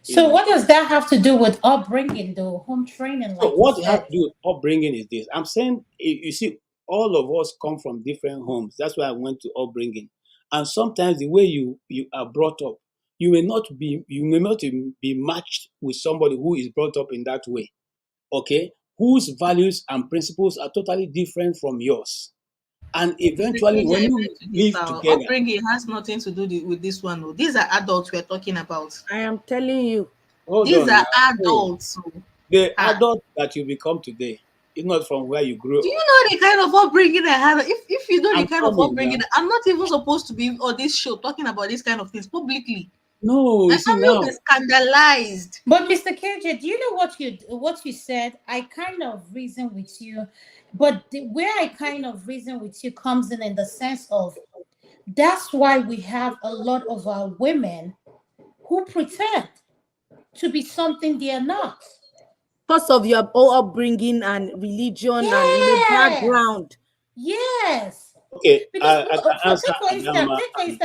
you So know. what does that have to do with upbringing, though? Home training, So like you what it has said. to do with upbringing is this. I'm saying, you see, all of us come from different homes. That's why I went to upbringing. And sometimes the way you are brought up, you may not be matched with somebody who is brought up in that way. Okay, whose values and principles are totally different from yours. And Mr. eventually, KJ, when I you beg to live differ. together, Upbringing has nothing to do with this one. Oh. These are adults we're talking about. I am telling you. hold These on are now. Hey, adults. Oh. the Ah. adult that you become today is not from where you grew Do you up. know the kind of upbringing I had? If you know the I'm kind of coming upbringing, now. I'm not even supposed to be on this show talking about this kind of things publicly. No, My you see family will now. be scandalized. But Mr. KJ, do you know what you said? I kind of reason with you, but where I kind of reason with you comes in the sense of that's why we have a lot of our women who pretend to be something they are not. Because of your whole upbringing and religion and Yes, background. yes. Okay, Because I can answer take for instance,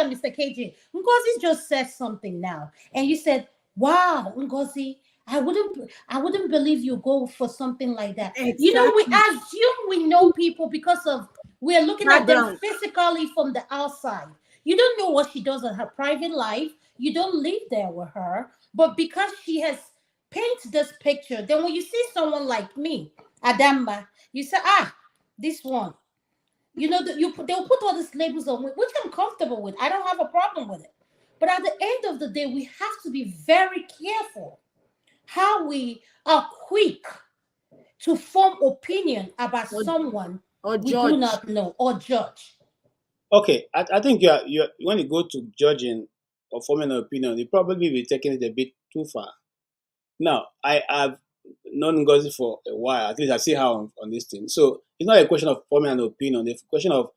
Adama. Mr. KJ, Ngozi just said something now, and you said, "Wow, Ngozi, I wouldn't believe you go for something like that." We Exactly. assume we know people because of we're looking at them Background. physically from the outside. You don't know what she does in her private life. You don't live there with her, but because she has painted this picture, then when you see someone like me, Adanma, you say, this one. They'll put all these labels on which I'm comfortable with. I don't have a problem with it. But at the end of the day, we have to be very careful how we are quick to form opinion about Or, someone or we do judge. not know or judge. Okay, I think you're when you go to judging or forming an opinion, you probably be taking it a bit too far. Now, I have known Ngozi for a while. At least I see her on this thing. So it's not a question of forming an opinion. It's a question of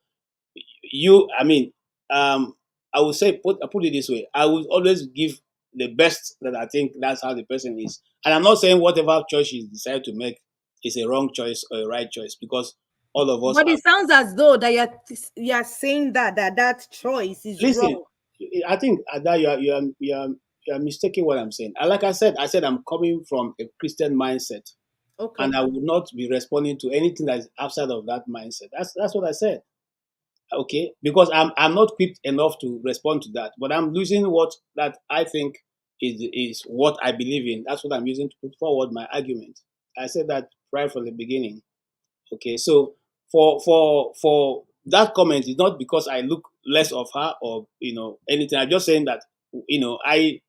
you. I mean, I would say I put it this way. I would always give the best that I think that's how the person is. And I'm not saying whatever choice you decide to make is a wrong choice or a right choice, because all of us But are. it sounds as though that you're saying that choice is Listen, wrong. I think Ada, you are mistaking what I'm saying. And like I said I'm coming from a Christian mindset, and Okay. I would not be responding to anything that is outside of that mindset. That's what I said. Okay, because I'm not equipped enough to respond to that, but I'm using what that I think is what I believe in. That's what I'm using to put forward my argument. I said that right from the beginning. Okay, so for that comment is not because I look less of her or anything. I'm just saying that I,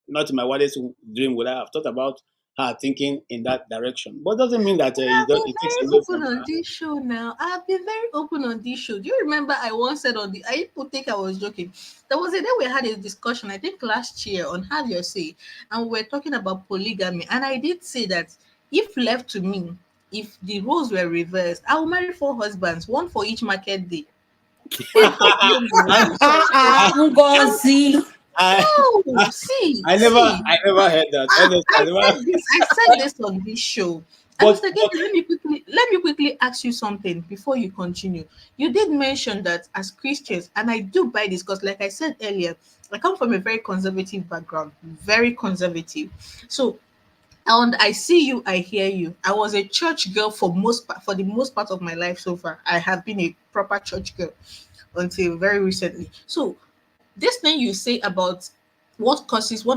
not in my wildest dream would I have thought about her thinking in that direction, but doesn't mean that I've been it takes very away open from on her. this show now. I've been very open on this show. Do you remember I once said on the I people think I was joking. There was a day we had a discussion, I think last year, on Have Your Say, and we were talking about polygamy. And I did say that if left to me, if the roles were reversed, I will marry 4 husbands, one for each market day. End of no I, negotiation. I, And Ngozi. I, no, see, see. I never heard that. Honestly, I never. I said this on this show. And Mr. But Gage, let me quickly ask you something before you continue. You did mention that as Christians, and I do buy this because, like I said earlier, I come from a very conservative background, very conservative. So, and I see you, I hear you. I was a church girl for the most part of my life so far. I have been a proper church girl until very recently. So, this thing you say about one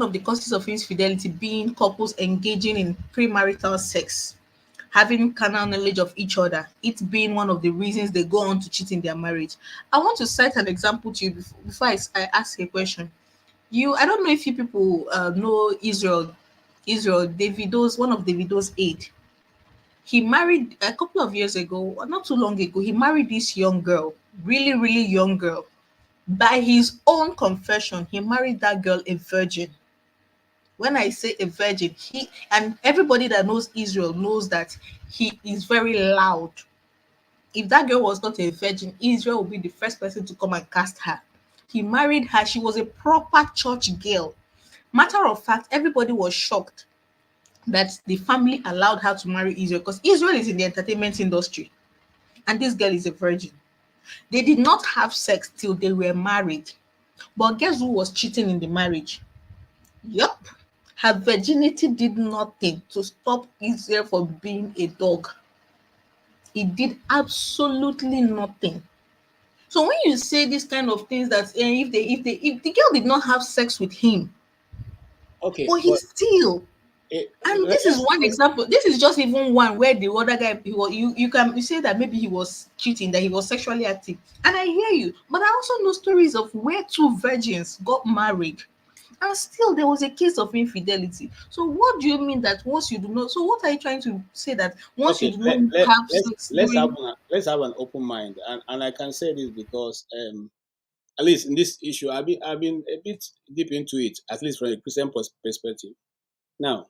of the causes of infidelity being couples engaging in premarital sex, having carnal knowledge of each other, it being one of the reasons they go on to cheat in their marriage. I want to cite an example to you before I ask a question. I don't know if you people know Israel, Davido's one of Davido's aide. He married a couple of years ago, or not too long ago. He married this young girl, really, really young girl. By his own confession, he married that girl a virgin. When I say a virgin, he and everybody that knows Israel knows that he is very loud. If that girl was not a virgin, Israel would be the first person to come and cast her. He married her. She was a proper church girl. Matter of fact, everybody was shocked that the family allowed her to marry Israel because Israel is in the entertainment industry and this girl is a virgin. They did not have sex till they were married. But guess who was cheating in the marriage? Yup. Her virginity did nothing to stop Israel from being a dog. It did absolutely nothing. So when you say these kind of things that if the girl did not have sex with him, okay, but he still, and this is one let's example. This is just even one where the other guy you say that maybe he was cheating, that he was sexually active. And I hear you, but I also know stories of where two virgins got married and still there was a case of infidelity. So what do you mean that once you do not, so what are you trying to say, that once you okay. do not have sex during Let's have an open mind, and I can say this because at least in this issue, I've been a bit deep into it, at least from a Christian perspective. Now,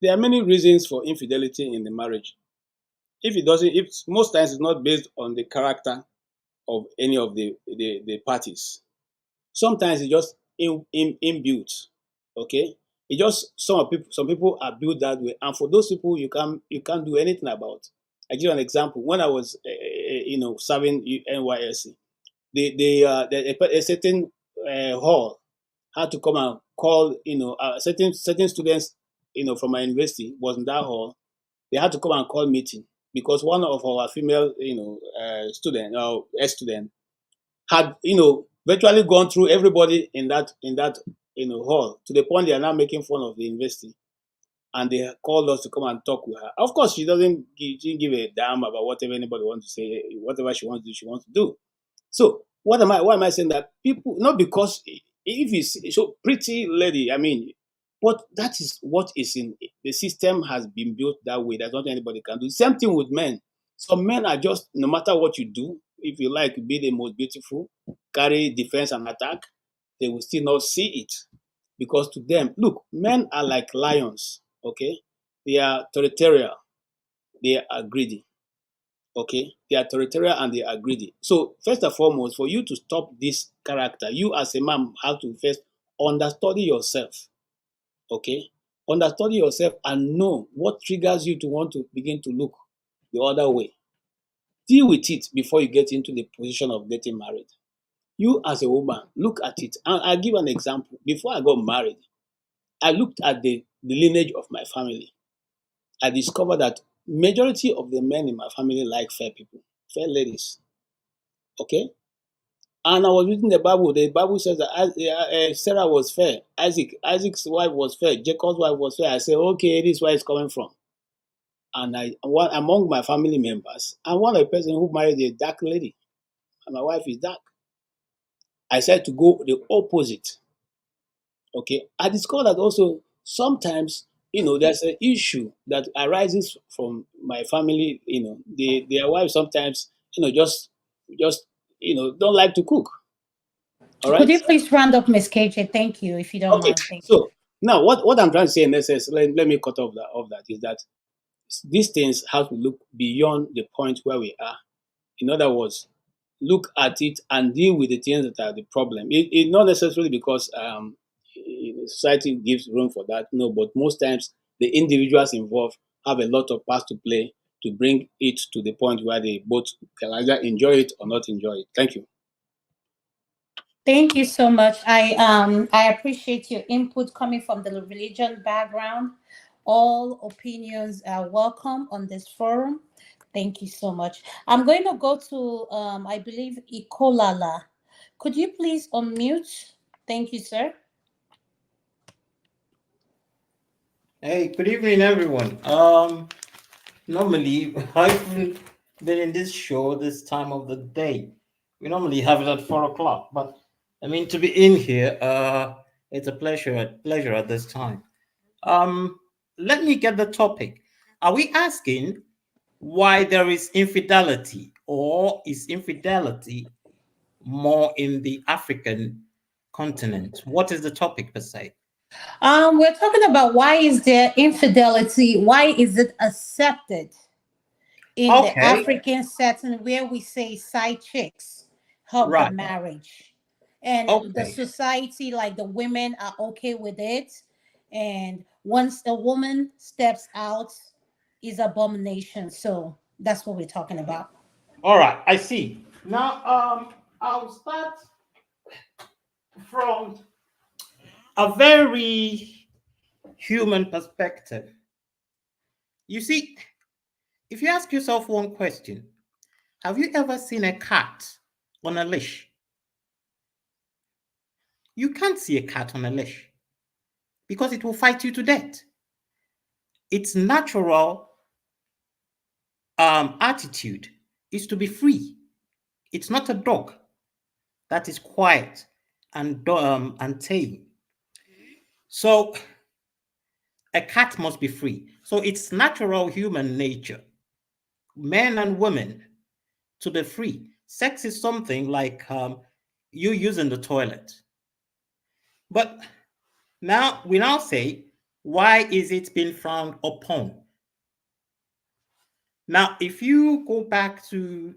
there are many reasons for infidelity in the marriage. If most times it's not based on the character of any of the parties. Sometimes it's just inbuilt. Okay, it just some people are built that way, and for those people you can't do anything about. I give you an example. When I was serving NYSC, a certain hall had to come and call certain students from my university was in that hall. They had to come and call meeting because one of our female student or ex student had virtually gone through everybody in that hall, to the point they are now making fun of the university, and they called us to come and talk with her. Of course, she didn't give a damn about whatever anybody wants to say. Whatever she wants to do, she wants to do. So why am I saying that? People, not because if it's so pretty lady, I mean, but that is what is in the system has been built that way. There's nothing anybody can do. Same thing with men. Some men are just, no matter what you do, if you like to be the most beautiful, carry defense and attack, they will still not see it. Because to them, look, men are like lions, okay? They are territorial. They are greedy. Okay, they are territorial and they are greedy. So first and foremost, for you to stop this character, you as a man have to first understudy yourself. Okay, understudy yourself and know what triggers you to want to begin to look the other way. Deal with it before you get into the position of getting married. You as a woman, look at it. And I'll give an example. Before I got married, I looked at the lineage of my family. I discovered that majority of the men in my family like fair people, fair ladies. Okay? And I was reading the Bible. The Bible says that Sarah was fair. Isaac's wife was fair. Jacob's wife was fair. I said, okay, this is where it's coming from. And among my family members, I'm one of the person who married a dark lady. And my wife is dark. I said to go the opposite. Okay. I discovered that also sometimes, there's an issue that arises from my family, their wives sometimes, just don't like to cook. All Could right. you please round up, Miss KJ? Thank you, if you don't Okay. mind. Thank you. So now what I'm trying to say in essence, let me cut off that is that these things have to look beyond the point where we are. In other words, look at it and deal with the things that are the problem. It not necessarily because society gives room for that. No, but most times the individuals involved have a lot of parts to play to bring it to the point where they both can either enjoy it or not enjoy it. Thank you. Thank you so much. I appreciate your input coming from the religion background. All opinions are welcome on this forum. Thank you so much. I'm going to go to I believe Ikolala. Could you please unmute? Thank you, sir. Hey, good evening, everyone. Normally, I haven't been in this show this time of the day. We normally have it at 4 o'clock, but I mean to be in here, it's a pleasure at this time. Um, Let me get the topic. Are we asking why there is infidelity, or is infidelity more in the African continent? What is the topic per se? We're talking about why is there infidelity? Why is it accepted in the Okay, African setting where we say side chicks help the right. marriage? And the Okay. society, like the women, are okay with it. And once a woman steps out, is abomination. So that's what we're talking about. All right, I see. Now, I'll start from a very human perspective. You see, if you ask yourself one question, have you ever seen a cat on a leash? You can't see a cat on a leash because it will fight you to death. Its natural attitude is to be free. It's not a dog that is quiet and tame. So a cat must be free. So it's natural human nature, men and women, to be free. Sex is something like you using the toilet. But now we now say, why is it being frowned upon? Now, if you go back to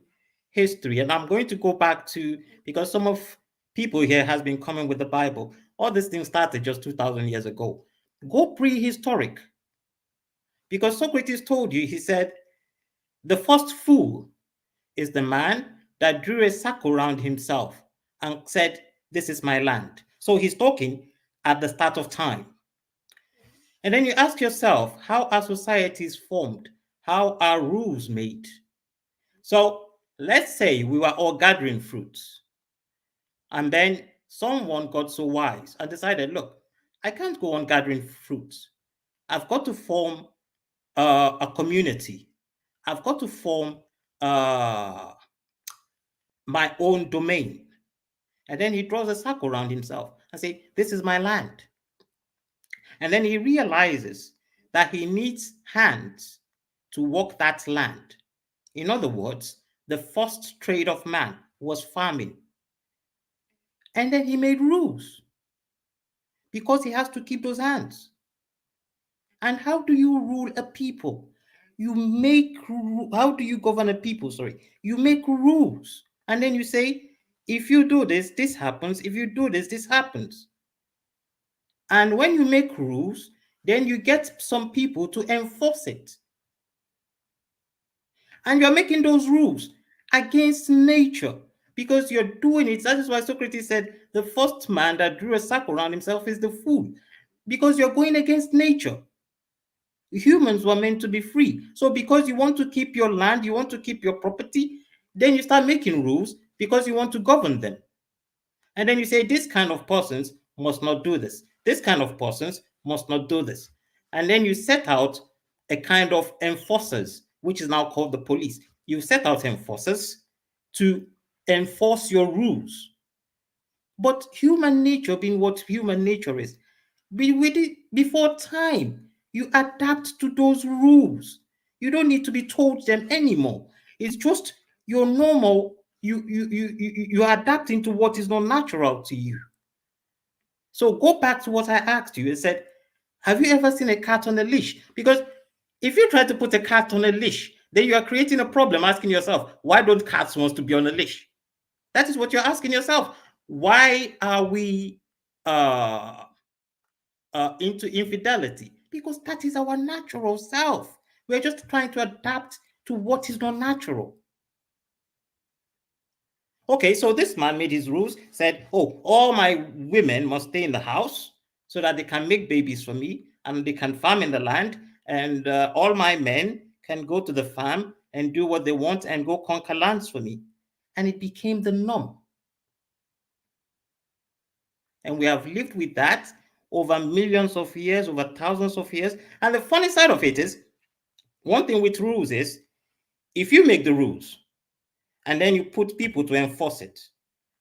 history, and I'm going to go back to, because some of people here has been coming with the Bible, all this thing started just 2,000 years ago. Go prehistoric, because Socrates told you, he said, the first fool is the man that drew a circle around himself and said, this is my land. So he's talking at the start of time. And then you ask yourself, how are societies formed? How are rules made? So let's say we were all gathering fruits, and then someone got so wise and decided, look, I can't go on gathering fruits. I've got to form a community. I've got to form uh, my own domain. And then he draws a circle around himself and say, this is my land. And then he realizes that he needs hands to work that land. In other words, the first trade of man was farming. And then he made rules because he has to keep those hands. And how do you rule a people? How do you govern a people? Sorry, you make rules, and then you say, if you do this, this happens. If you do this, this happens. And when you make rules, then you get some people to enforce it. And you're making those rules against nature because you're doing it. That is why Socrates said the first man that drew a circle around himself is the fool, because you're going against nature. Humans were meant to be free. So because you want to keep your land, you want to keep your property, then you start making rules because you want to govern them. And then you say, this kind of persons must not do this. This kind of persons must not do this. And then you set out a kind of enforcers, which is now called the police. You set out enforcers to enforce your rules. But human nature, being what human nature is, before time, you adapt to those rules. You don't need to be told them anymore. It's just your normal. You are adapting to what is not natural to you. So go back to what I asked you. I said, have you ever seen a cat on a leash? Because if you try to put a cat on a leash, then you are creating a problem, asking yourself, why don't cats want to be on a leash? That is what you're asking yourself. Why are we into infidelity? Because that is our natural self. We're just trying to adapt to what is not natural. Okay, so this man made his rules, said, oh, all my women must stay in the house so that they can make babies for me and they can farm in the land, and all my men can go to the farm and do what they want and go conquer lands for me. And it became the norm. And we have lived with that over millions of years, over thousands of years. And the funny side of it is, one thing with rules is, if you make the rules and then you put people to enforce it,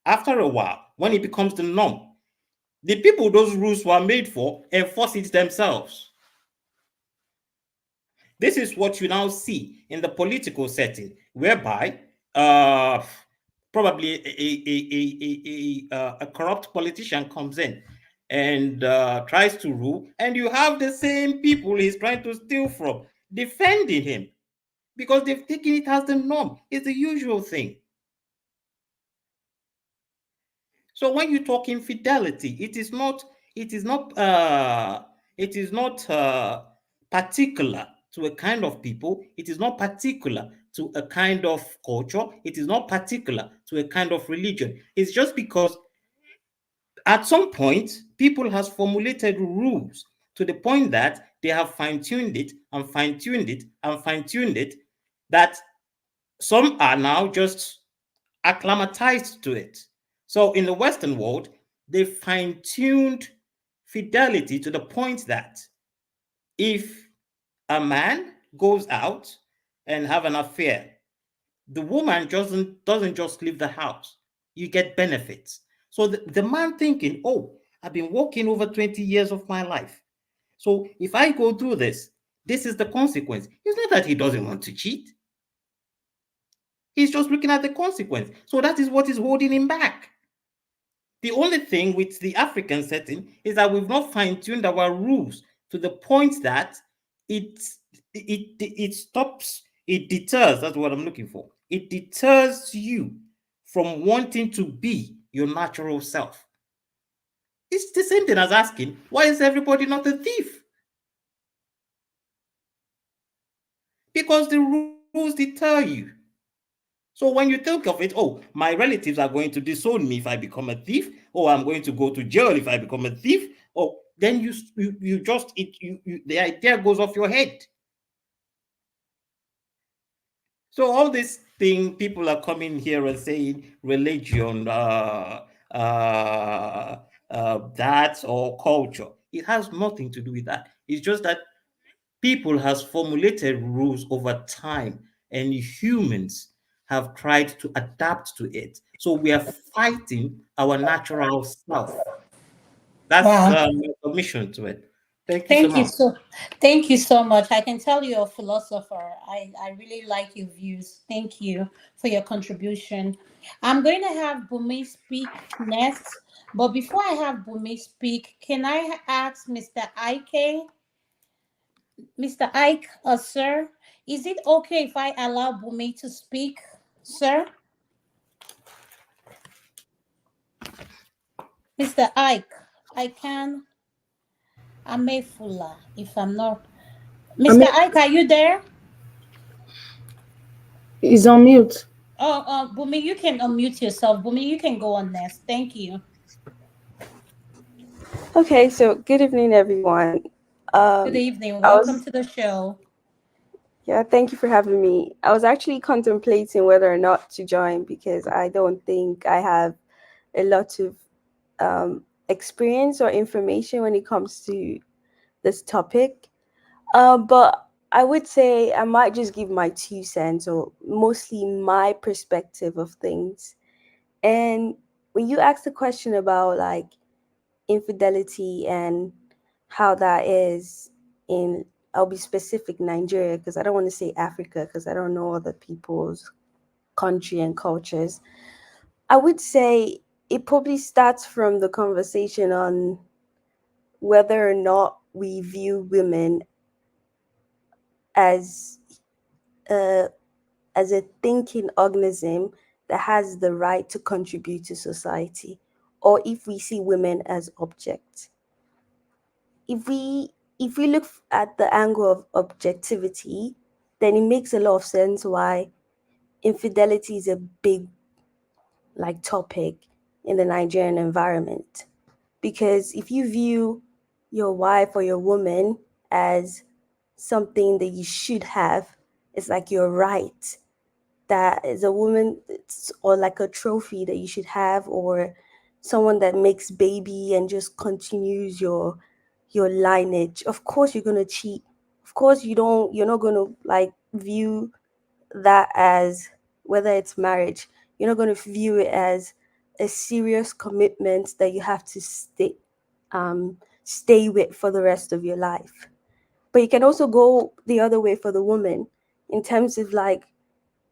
after a while, when it becomes the norm, the people those rules were made for enforce it themselves. This is what you now see in the political setting, whereby probably a corrupt politician comes in and tries to rule, and you have the same people he's trying to steal from defending him because they've taken it as the norm. It's the usual thing. So when you talk infidelity, it is not particular to a kind of people. It is not particular to a kind of culture. It is not particular to a kind of religion. It's just because at some point people has formulated rules to the point that they have fine-tuned it and fine-tuned it and fine-tuned it, that some are now just acclimatized to it. So in the Western world, they fine-tuned fidelity to the point that if a man goes out and have an affair, the woman doesn't just leave the house. You get benefits. So the man thinking, oh, I've been working over 20 years of my life. So if I go through this, this is the consequence. It's not that he doesn't want to cheat. He's just looking at the consequence. So that is what is holding him back. The only thing with the African setting is that we've not fine-tuned our rules to the point that it stops, it deters, that's what I'm looking for. It deters you from wanting to be your natural self. It's the same thing as asking, why is everybody not a thief? Because the rules deter you. So when you think of it, oh, my relatives are going to disown me if I become a thief, or I'm going to go to jail if I become a thief, or then the idea goes off your head. So all this thing, people are coming here and saying religion, that or culture. It has nothing to do with that. It's just that people has formulated rules over time, and humans have tried to adapt to it. So we are fighting our natural self. That's Wow. my submission to it. Thank you so Thank you much. so thank you so much. I can tell you're a philosopher. I really like your views. Thank you for your contribution. I'm going to have Bumi speak next. But before I have Bumi speak, can I ask Mr. Ike? Mr. Ike, sir, is it okay if I allow Bumi to speak, sir? Mr. Ike, I can. Amefula, if I'm not. I Mr. mean, Ike, are you there? he's on mute. Oh, Bumi, you can unmute yourself. Bumi, you can go on next. Thank you. Okay, so good evening, everyone. Good evening. I Welcome was, to the show. yeah, thank you for having me. I was actually contemplating whether or not to join because I don't think I have a lot of experience or information when it comes to this topic. But I would say I might just give my 2 cents or mostly my perspective of things. And when you ask the question about like infidelity and how that is in, I'll be specific, Nigeria, because I don't want to say Africa because I don't know other people's country and cultures. I would say it probably starts from the conversation on whether or not we view women as a as a thinking organism that has the right to contribute to society, or if we see women as objects. If we look at the angle of objectivity, then it makes a lot of sense why infidelity is a big like topic in the Nigerian environment. Because if you view your wife or your woman as something that you should have, it's like your right, that is a woman, or like a trophy that you should have, or someone that makes baby and just continues your lineage. Of course you're going to cheat. Of course you're not going to like view that as, whether it's marriage, you're not going to view it as a serious commitment that you have to stay with for the rest of your life. But you can also go the other way for the woman, in terms of like,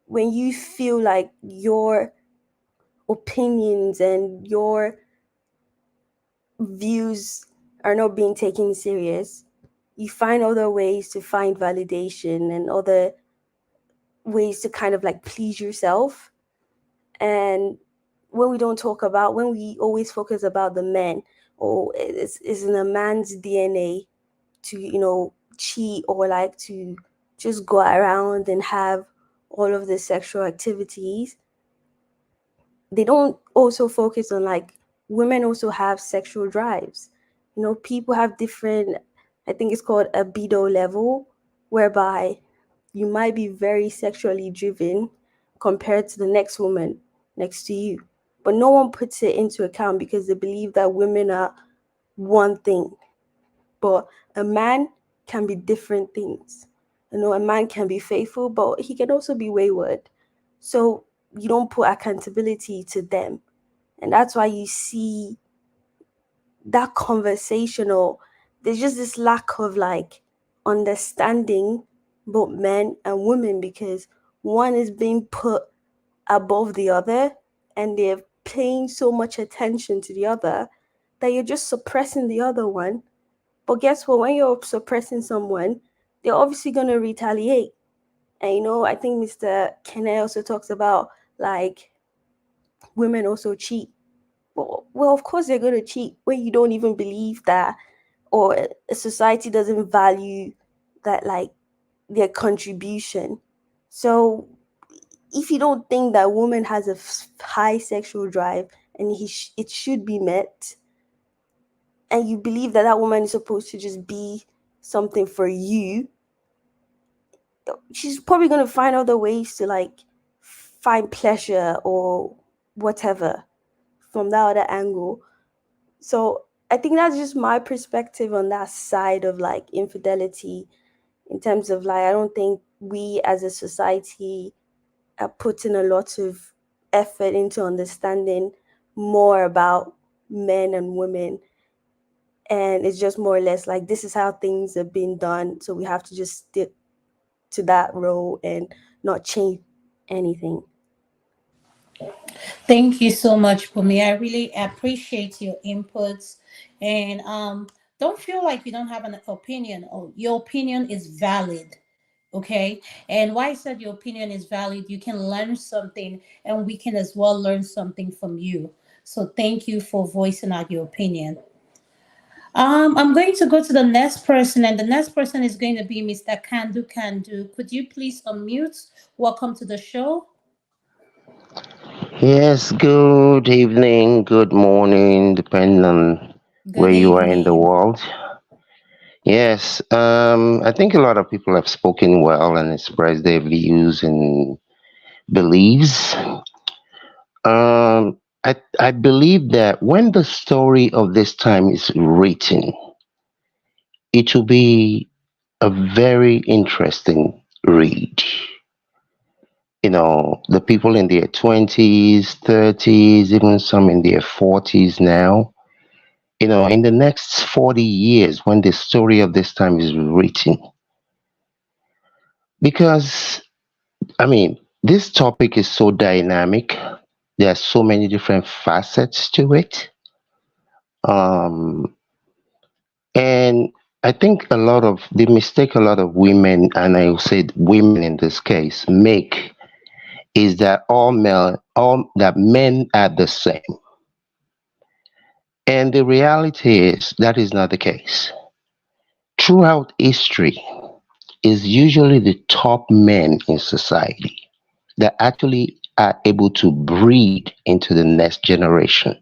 when you feel like your opinions and your views are not being taken serious, you find other ways to find validation and other ways to kind of like please yourself. And when we always focus about the men, or it's in a man's DNA to, cheat, or like to just go around and have all of the sexual activities, they don't also focus on like, women also have sexual drives. People have different, I think it's called a libido level, whereby you might be very sexually driven compared to the next woman next to you. But no one puts it into account because they believe that women are one thing. But a man can be different things. A man can be faithful, but he can also be wayward. So you don't put accountability to them. And that's why you see that conversational, there's just this lack of like understanding both men and women, because one is being put above the other, and they're paying so much attention to the other that you're just suppressing the other one. But guess what? When you're suppressing someone, they're obviously going to retaliate. And I think Mr. Kenne also talks about like women also cheat. Well, of course they're going to cheat when you don't even believe that, or a society doesn't value that, like, their contribution. So if you don't think that woman has a high sexual drive and it should be met, and you believe that that woman is supposed to just be something for you, she's probably going to find other ways to like find pleasure or whatever from that other angle. So I think that's just my perspective on that side of like infidelity, in terms of like, I don't think we as a society are putting a lot of effort into understanding more about men and women. And it's just more or less like, this is how things are being done, so we have to just stick to that role and not change anything. Thank you so much, Bumi. I really appreciate your inputs. And Don't feel like you don't have an opinion. Oh, your opinion is valid. Okay. And why I said your opinion is valid, you can learn something, and we can as well learn something from you. So thank you for voicing out your opinion. I'm going to go to the next person, and the next person is going to be Mr. Kandu Kandu. Could you please unmute? Welcome to the show. Yes, good evening, good morning, depending on where Good you are in the evening. world. Yes, I think a lot of people have spoken well and expressed their views and beliefs. I believe that when the story of this time is written, it will be a very interesting read. The people in their 20s, 30s, even some in their 40s now, in the next 40 years when the story of this time is written. Because, this topic is so dynamic, there are so many different facets to it. Um, and I think the mistake a lot of women, and I will say women in this case, make is that that men are the same. And the reality is that is not the case. Throughout history, is usually the top men in society that actually are able to breed into the next generation.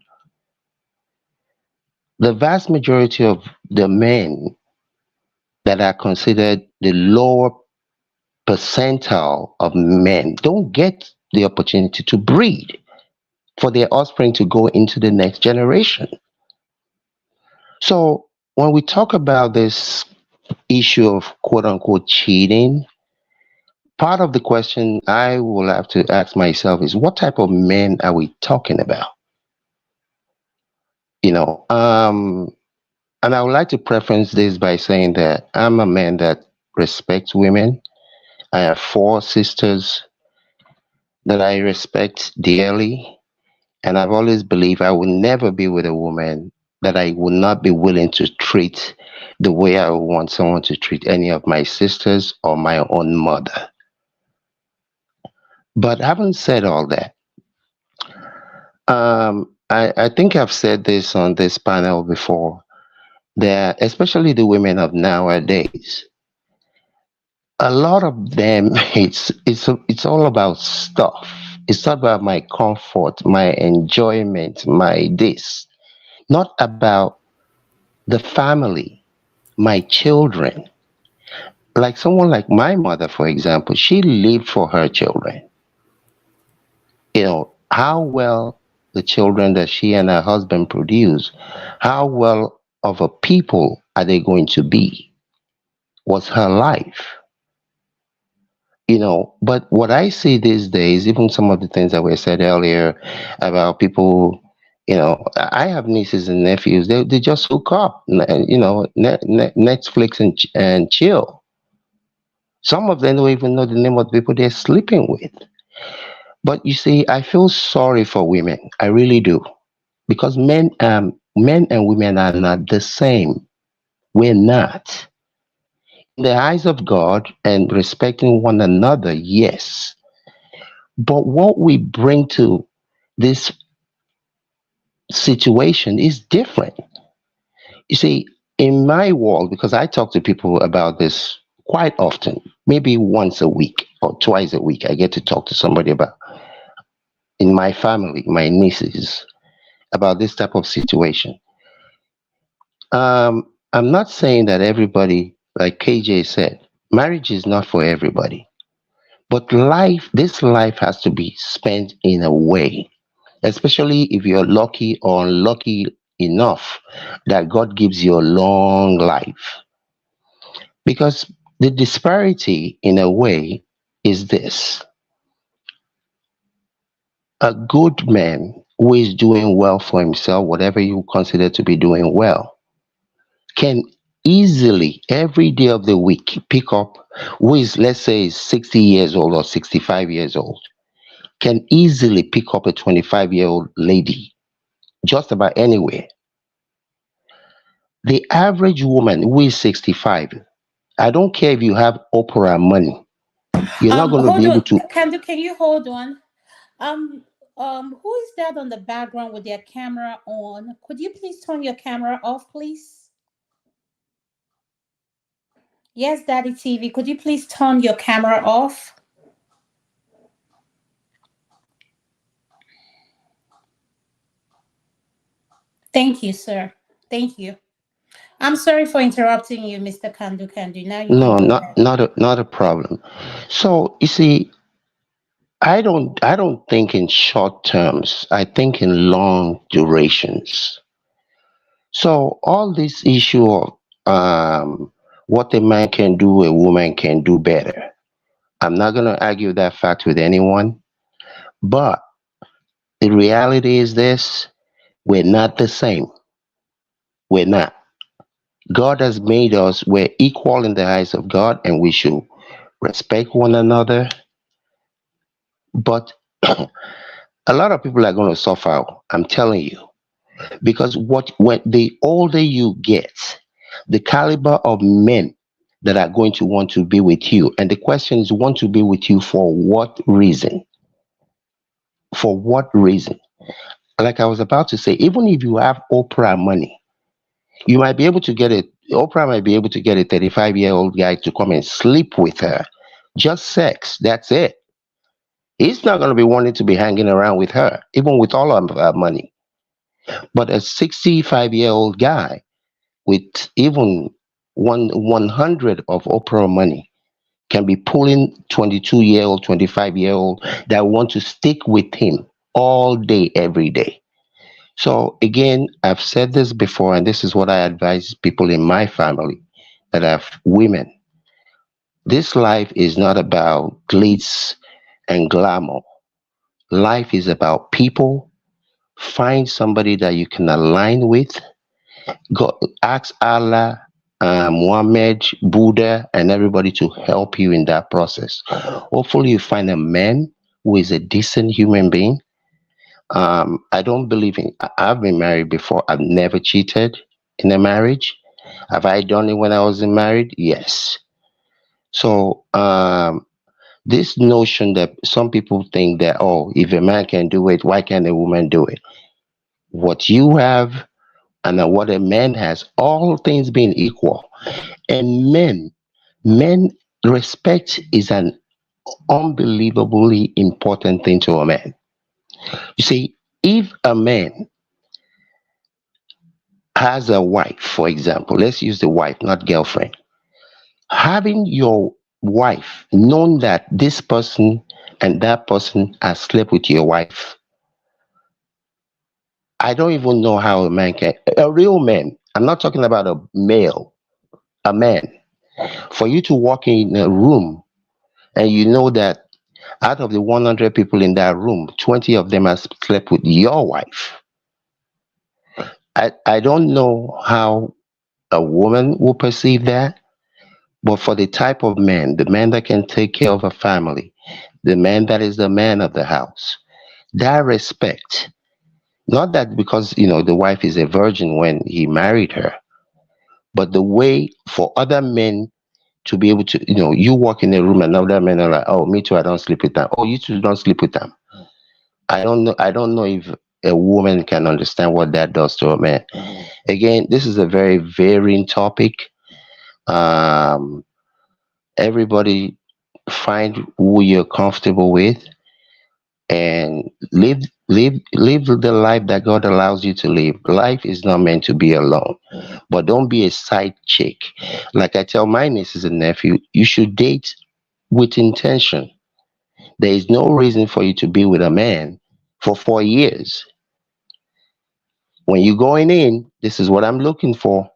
The vast majority of the men that are considered the lower percentile of men don't get the opportunity to breed for their offspring to go into the next generation. So when we talk about this issue of quote unquote cheating, part of the question I will have to ask myself is what type of men are we talking about? You know, um, and I would like to preference this by saying that I'm a man that respects women. I have four sisters that I respect dearly, and I've always believed I will never be with a woman that I would not be willing to treat the way I would want someone to treat any of my sisters or my own mother. But having said all that, I think I've said this on this panel before, that especially the women of nowadays, a lot of them, it's all about stuff. It's not about my comfort, my enjoyment, my this, not about the family, my children. Like someone like my mother, for example, she lived for her children. How well the children that she and her husband produce, how well of a people are they going to be, was her life. But what I see these days, even some of the things that were said earlier about people, I have nieces and nephews, they just hook up, Netflix and chill. Some of them don't even know the name of the people they're sleeping with. But you see, I feel sorry for women. I really do. Because men and women are not the same. We're not. In the eyes of God and respecting one another, yes. But what we bring to this situation is different. You see, in my world, because I talk to people about this quite often, maybe once a week or twice a week, I get to talk to somebody about in my family, my nieces, about this type of situation. I'm not saying that everybody, like KJ said, marriage is not for everybody. But this life has to be spent in a way, especially if you're lucky or unlucky enough that God gives you a long life. Because the disparity, in a way, is this: a good man who is doing well for himself, whatever you consider to be doing well, can easily every day of the week pick up, who is, let's say, 60 years old or 65 years old, can easily pick up a 25-year-old lady just about anywhere. The average woman who is 65, I don't care if you have Oprah money, you're not going to Hold be able on. to. Can you hold on? Um, who is that on the background with their camera on? Could you please turn your camera off, please? Yes, Daddy TV. Could you please turn your camera off? Thank you, sir. Thank you. I'm sorry for interrupting you, Mr. Kandu Kandu. Now you can No, go not ahead. not a problem. So you see, I don't think in short terms. I think in long durations. So all this issue of what a man can do, a woman can do better. I'm not going to argue that fact with anyone, but the reality is this: we're not the same. We're not. God has made us. We're equal in the eyes of God, and we should respect one another. But a lot of people are going to suffer. I'm telling you, because when the older you get, the caliber of men that are going to want to be with you, and the question is, want to be with you for what reason? For what reason? Like I was about to say, even if you have Oprah money, you might be able to get it. Oprah might be able to get a 35-year-old guy to come and sleep with her, just sex. That's it. He's not going to be wanting to be hanging around with her, even with all of her money. But a 65-year-old guy with even 100 of Oprah money can be pulling 22-year-old, 25-year-old that want to stick with him all day, every day. So again, I've said this before, and this is what I advise people in my family that have women. This life is not about glitz and glamour. Life is about people. Find somebody that you can align with. Go ask Allah, Muhammad, Buddha, and everybody to help you in that process. Hopefully, you find a man who is a decent human being. I don't believe in. I've been married before. I've never cheated in a marriage. Have I done it when I wasn't married? Yes. So this notion that some people think that, oh, if a man can do it, why can't a woman do it? What you have and what a man has, all things being equal, and men respect is an unbelievably important thing to a man. You see, if a man has a wife, for example, let's use the wife, not girlfriend. Having your wife, knowing that this person and that person has slept with your wife, I don't even know how a man can, a real man, I'm not talking about a male, a man, for you to walk in a room and you know that out of the 100 people in that room, 20 of them have slept with your wife. I don't know how a woman will perceive that. But for the type of man, the man that can take care of a family, the man that is the man of the house, that respect, not that because, the wife is a virgin when he married her, but the way for other men to be able to, you walk in a room and other men are like, oh, me too, I don't sleep with them. Oh, you too don't sleep with them. I don't know if a woman can understand what that does to a man. Again, this is a very varying topic. Um, Everybody find who you're comfortable with and live the life that God allows you to live. Life is not meant to be alone. But don't be a side chick. Like I tell my nieces and nephew, you should date with intention. There is no reason for you to be with a man for 4 years. When you're going in, this is what I'm looking for.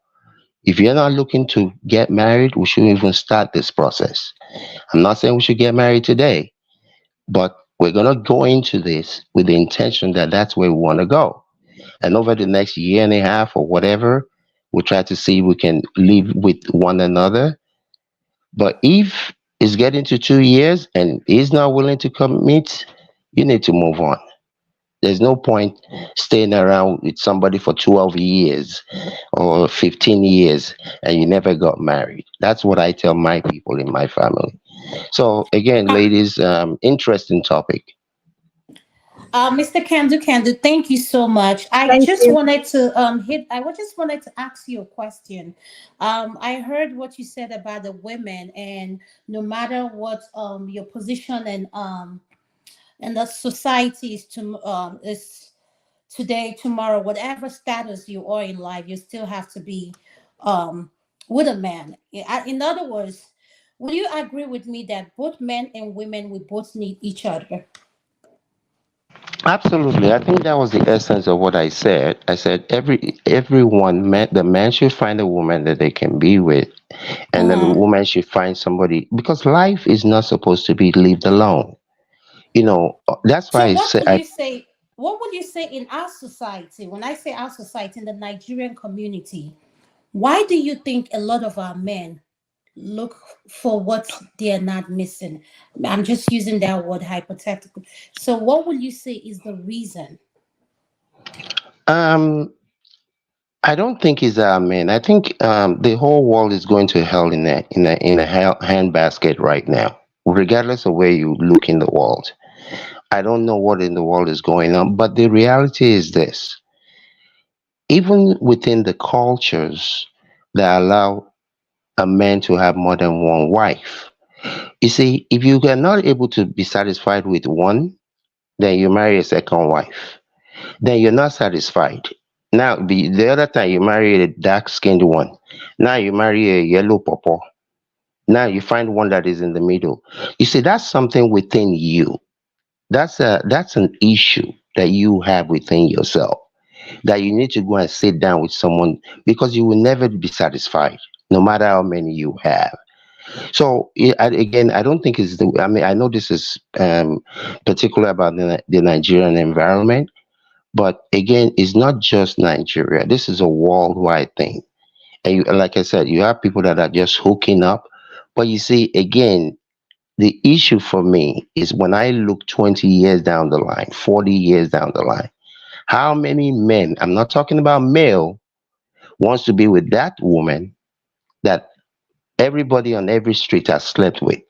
If you're not looking to get married, we shouldn't even start this process. I'm not saying we should get married today, but we're going to go into this with the intention that that's where we want to go. And over the next year and a half or whatever, we'll try to see if we can live with one another. But if it's getting to 2 years and he's not willing to commit, you need to move on. There's no point staying around with somebody for 12 years or 15 years and you never got married. That's what I tell my people in my family. So again, ladies, interesting topic. Mr. Kandu, thank you so much. I Thank just you. wanted to just wanted to ask you a question. I heard what you said about the women, and no matter what your position and the society is today, tomorrow, whatever status you are in life, you still have to be um with a man. In other words, will you agree with me that both men and women we both need each other? Absolutely. I think that was the essence of what I said. I said everyone man, the man should find a woman that they can be with, and then the Uh-huh. woman should find somebody, because life is not supposed to be lived alone. That's why So I say I what would you say in our society? When I say our society, in the Nigerian community, why do you think a lot of our men look for what they're not missing? I'm just using that word hypothetical. So what would you say is the reason? um I don't think it's man. I think the whole world is going to hell in a hell handbasket right now, regardless of where you look in the world. I don't know what in the world is going on, but the reality is this: even within the cultures that allow a man to have more than one wife, you see, if you are not able to be satisfied with one, then you marry a second wife. Then you're not satisfied. Now, the other time you marry a dark skinned one. Now you marry a yellow pawpaw. Now you find one that is in the middle. You see, that's something within you. That's an issue that you have within yourself, that you need to go and sit down with someone, because you will never be satisfied, no matter how many you have. So again, I don't think it's the. I mean, I know this is particular about the Nigerian environment, but again, it's not just Nigeria. This is a worldwide thing. And like I said, you have people that are just hooking up. But you see, again, the issue for me is when I look 20 years down the line, 40 years down the line, how many men, I'm not talking about male, wants to be with that woman that everybody on every street has slept with?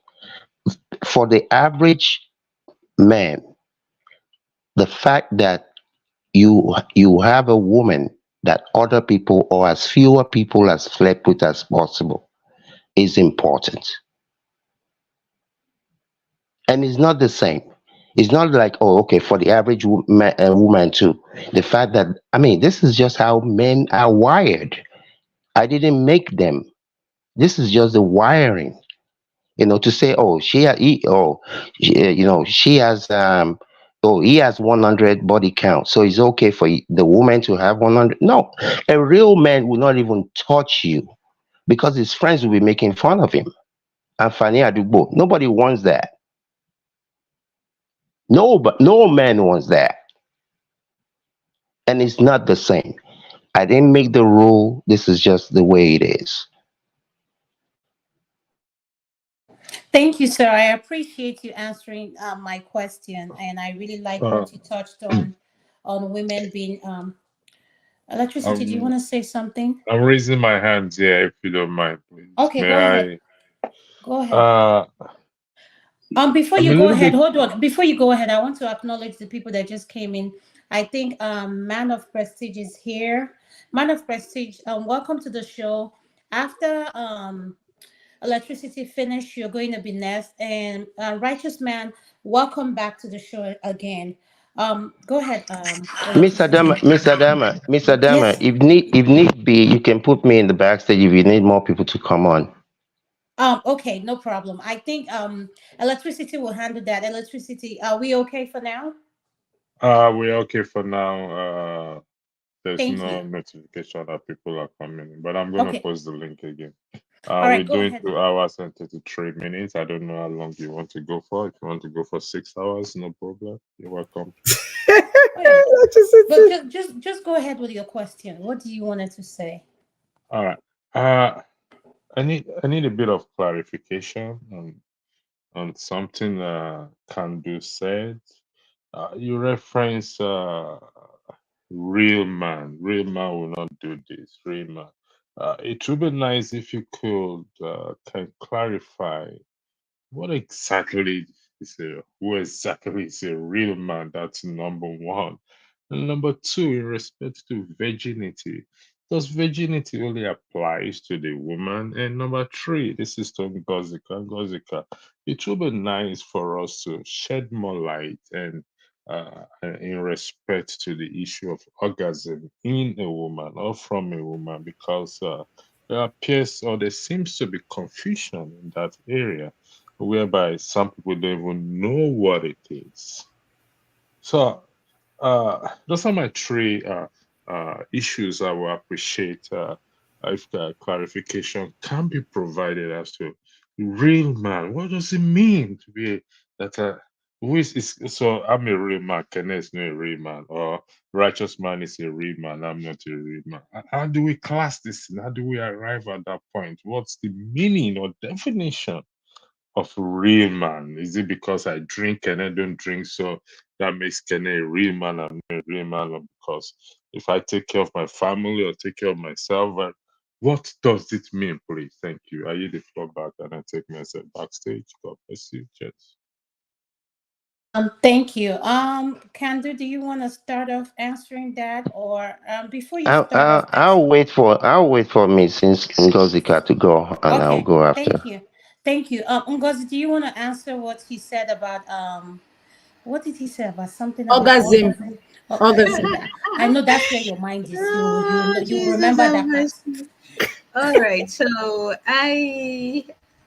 For the average man, the fact that you have a woman that other people, or as fewer people has slept with as possible, is important. And it's not the same. It's not like, oh, okay, for the average woman too. The fact that, I mean, this is just how men are wired. I didn't make them. This is just the wiring. To say, oh, she has, oh, he has 100 body count, so it's okay for the woman to have 100. No, a real man will not even touch you, because his friends will be making fun of him. And Fanny Adugbo, nobody wants that. No, but no man wants that. And it's not the same. I didn't make the rule. This is just the way it is. Thank you, sir. I appreciate you answering my question, and I really like Uh, what you touched on women being electricity. Do you I'm want to say something? I'm raising my hands here, if you don't mind, please. Okay, go ahead. May Go I? ahead. Before I'm you a go little ahead, bit. hold on. Before you go ahead, I want to acknowledge the people that just came in. I think Man of Prestige is here. Man of Prestige, welcome to the show. After electricity finish, you're going to be next. And Righteous Man, welcome back to the show again. Go ahead, electricity. Miss Adama, Yes. if need be, you can put me in the backstage if you need more people to come on. Okay, no problem. I think electricity will handle that. Electricity, are we okay for now? We're okay for now. There's Thank no you. notification that people are coming in, but I'm gonna Okay. post the link again. All We're right, go doing ahead. 2 hours and 33 minutes. I don't know how long you want to go for. If you want to go for 6 hours, no problem. You're welcome to. Oh yeah. But Electricity. just go ahead with your question. What do you wanted to say? All right. Uh, I need a bit of clarification on something Kandu said. You reference real man. Real man will not do this. Real man. It would be nice if you could can clarify what exactly who exactly is a real man? That's number one. And number two, in respect to virginity, does virginity only applies to the woman? And number three, this is to Ngozika. Ngozika, it would be nice for us to shed more light and in respect to the issue of orgasm in a woman or from a woman, because there appears or there seems to be confusion in that area whereby some people don't even know what it is. So those are my three issues. I will appreciate if the clarification can be provided as to real man. What does it mean to be that? Is so? I'm a real man. Kenneth is not a real man, or righteous man is a real man. I'm not a real man. How do we class this? How do we arrive at that point? What's the meaning or definition of real man? Is it because I drink and I don't drink, so that makes Kene a real man? I'm not a real man, or because if I take care of my family or take care of myself? What does it mean, please? Thank you. I yield the floor back and I take myself backstage. God bless you. Cheers. Thank you. Kandu, do you want to start off answering that, or before you start off I'll wait for me since Ngozika to go, and I'll Okay, go after. thank you. Thank you. Ngozi, do you want to answer what he said about what did he say about something about Orgasm. orgasm? Oh, Orgasm. I know that's where your mind is. Oh, You Jesus remember have that part. mercy. All right. So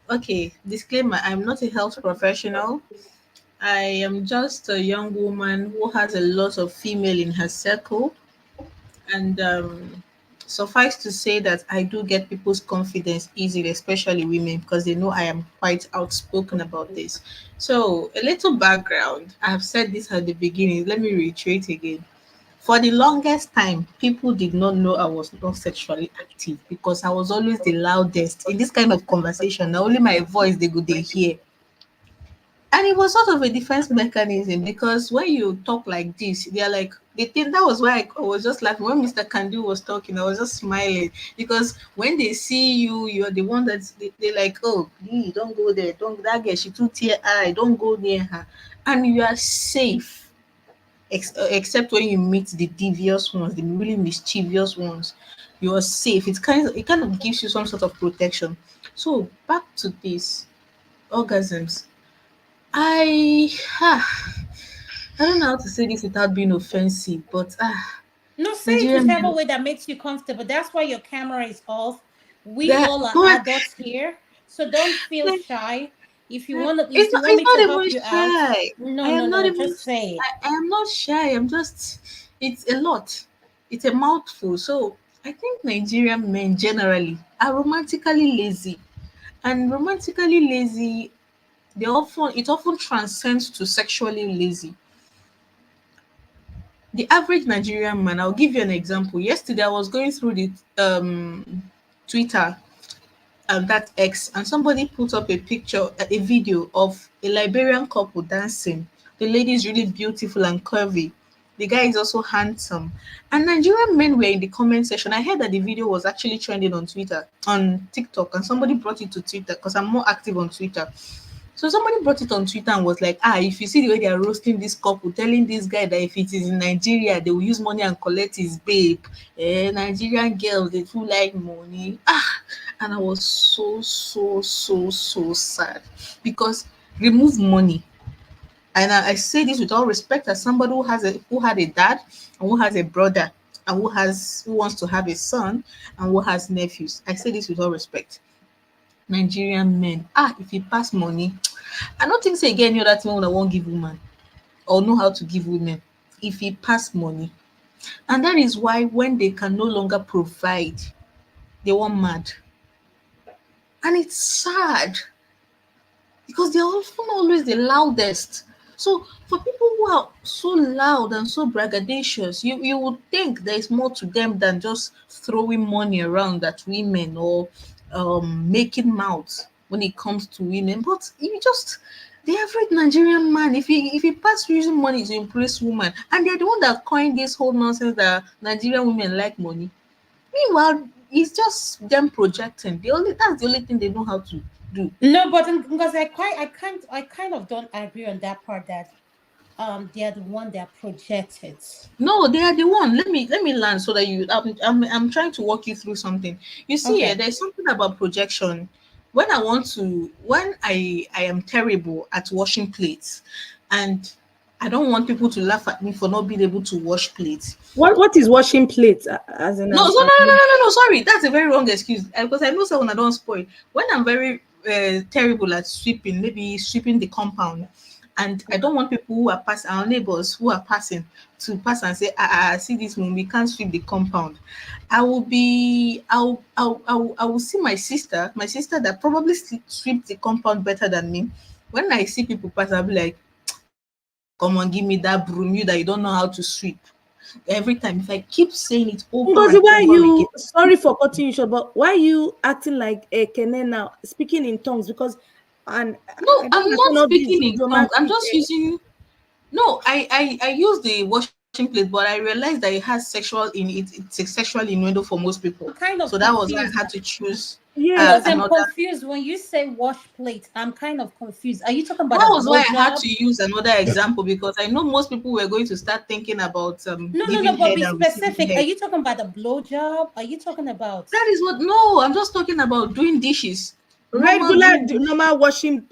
okay, disclaimer, I'm not a health professional. I am just a young woman who has a lot of female in her circle. And suffice to say that I do get people's confidence easily, especially women, because they know I am quite outspoken about this. So, a little background. I have said this at the beginning. Let me reiterate again. For the longest time, people did not know I was not sexually active because I was always the loudest in this kind of conversation. Now, only my voice they hear. And it was sort of a defense mechanism because when you talk like this, they're like, they think that was why I was just laughing. When Mr. Kandu was talking, I was just smiling because when they see you, you're the one that they're like, oh, don't go there. Don't, that girl, she too tear eye. Don't go near her. And you are safe, except when you meet the devious ones, the really mischievous ones. You are safe. It kind of gives you some sort of protection. So back to this orgasms. I I don't know how to say this without being offensive, but No, say it Nigerian whichever men, way that makes you comfortable. That's why your camera is off. We that all are God, adults here, so don't feel shy. If you want it's me to not help even you out, shy. I am not even just say it. I am not shy. I'm just it's a lot. It's a mouthful. So I think Nigerian men generally are romantically lazy. And romantically lazy, it often transcends to sexually lazy. The average Nigerian man, I'll give you an example. Yesterday, I was going through the Twitter and that X, and somebody put up a picture, a video of a Liberian couple dancing. The lady is really beautiful and curvy. The guy is also handsome. And Nigerian men were in the comment section. I heard that the video was actually trending on Twitter, on TikTok, and somebody brought it to Twitter because I'm more active on Twitter. So somebody brought it on Twitter and was like, if you see the way they are roasting this couple, telling this guy that if it is in Nigeria, they will use money and collect his babe. Nigerian girls, they too like money. And I was so sad because remove money. And I say this with all respect as somebody who had a dad and who has a brother and who wants to have a son and who has nephews. I say this with all respect. Nigerian men, if you pass money, I don't think say again any other thing I won't give woman or know how to give women if he pass money. And that is why when they can no longer provide, they want mad. And it's sad because they're often always the loudest. So for people who are so loud and so braggadocious, you would think there is more to them than just throwing money around at women or making mouths when it comes to women. But you just The average Nigerian man, if he pass using money to impress woman, and they're the one that coined this whole nonsense that Nigerian women like money. Meanwhile, it's just them projecting. That's the only thing they know how to do. No, but because I kind of don't agree on that part that they are the one that project it. No, they are the one. Let me learn so that I'm trying to walk you through something. You see, Okay. there's something about projection. When I am terrible at washing plates, and I don't want people to laugh at me for not being able to wash plates. What is washing plates? As in, No, so no. Sorry, that's a very wrong excuse. Because I know someone I don't spoil. When I'm very terrible at sweeping, maybe sweeping the compound, and I don't want people who are passing, our neighbors who are passing, to pass and say, see this one, we can't sweep the compound. I will see my sister that probably sweep the compound better than me. When I see people pass, I'll be like, come on, give me that broom, you that you don't know how to sweep. Every time, if I keep saying it over Ngozi, and why are over again. you, sorry for cutting you short, but why are you acting like a Kene now, speaking in tongues? Because, and No, I don't I'm not understand all these speaking in tongues. I'm idiomatic. just using. No, I use the washing plate, but I realized that it has sexual in it. It's a sexual innuendo for most people. I'm kind So of that was why I confused. had to choose Yes. Because I'm another. confused when you say wash plate. I'm kind of confused. Are you talking about That a was why I had blowjob? to use another example because I know most people were going to start thinking about No. giving But head be and receiving specific. Are head. you talking about a blowjob? Are you talking about? That is what. No, I'm just talking about doing dishes. Normal Regular, doing dishes. normal washing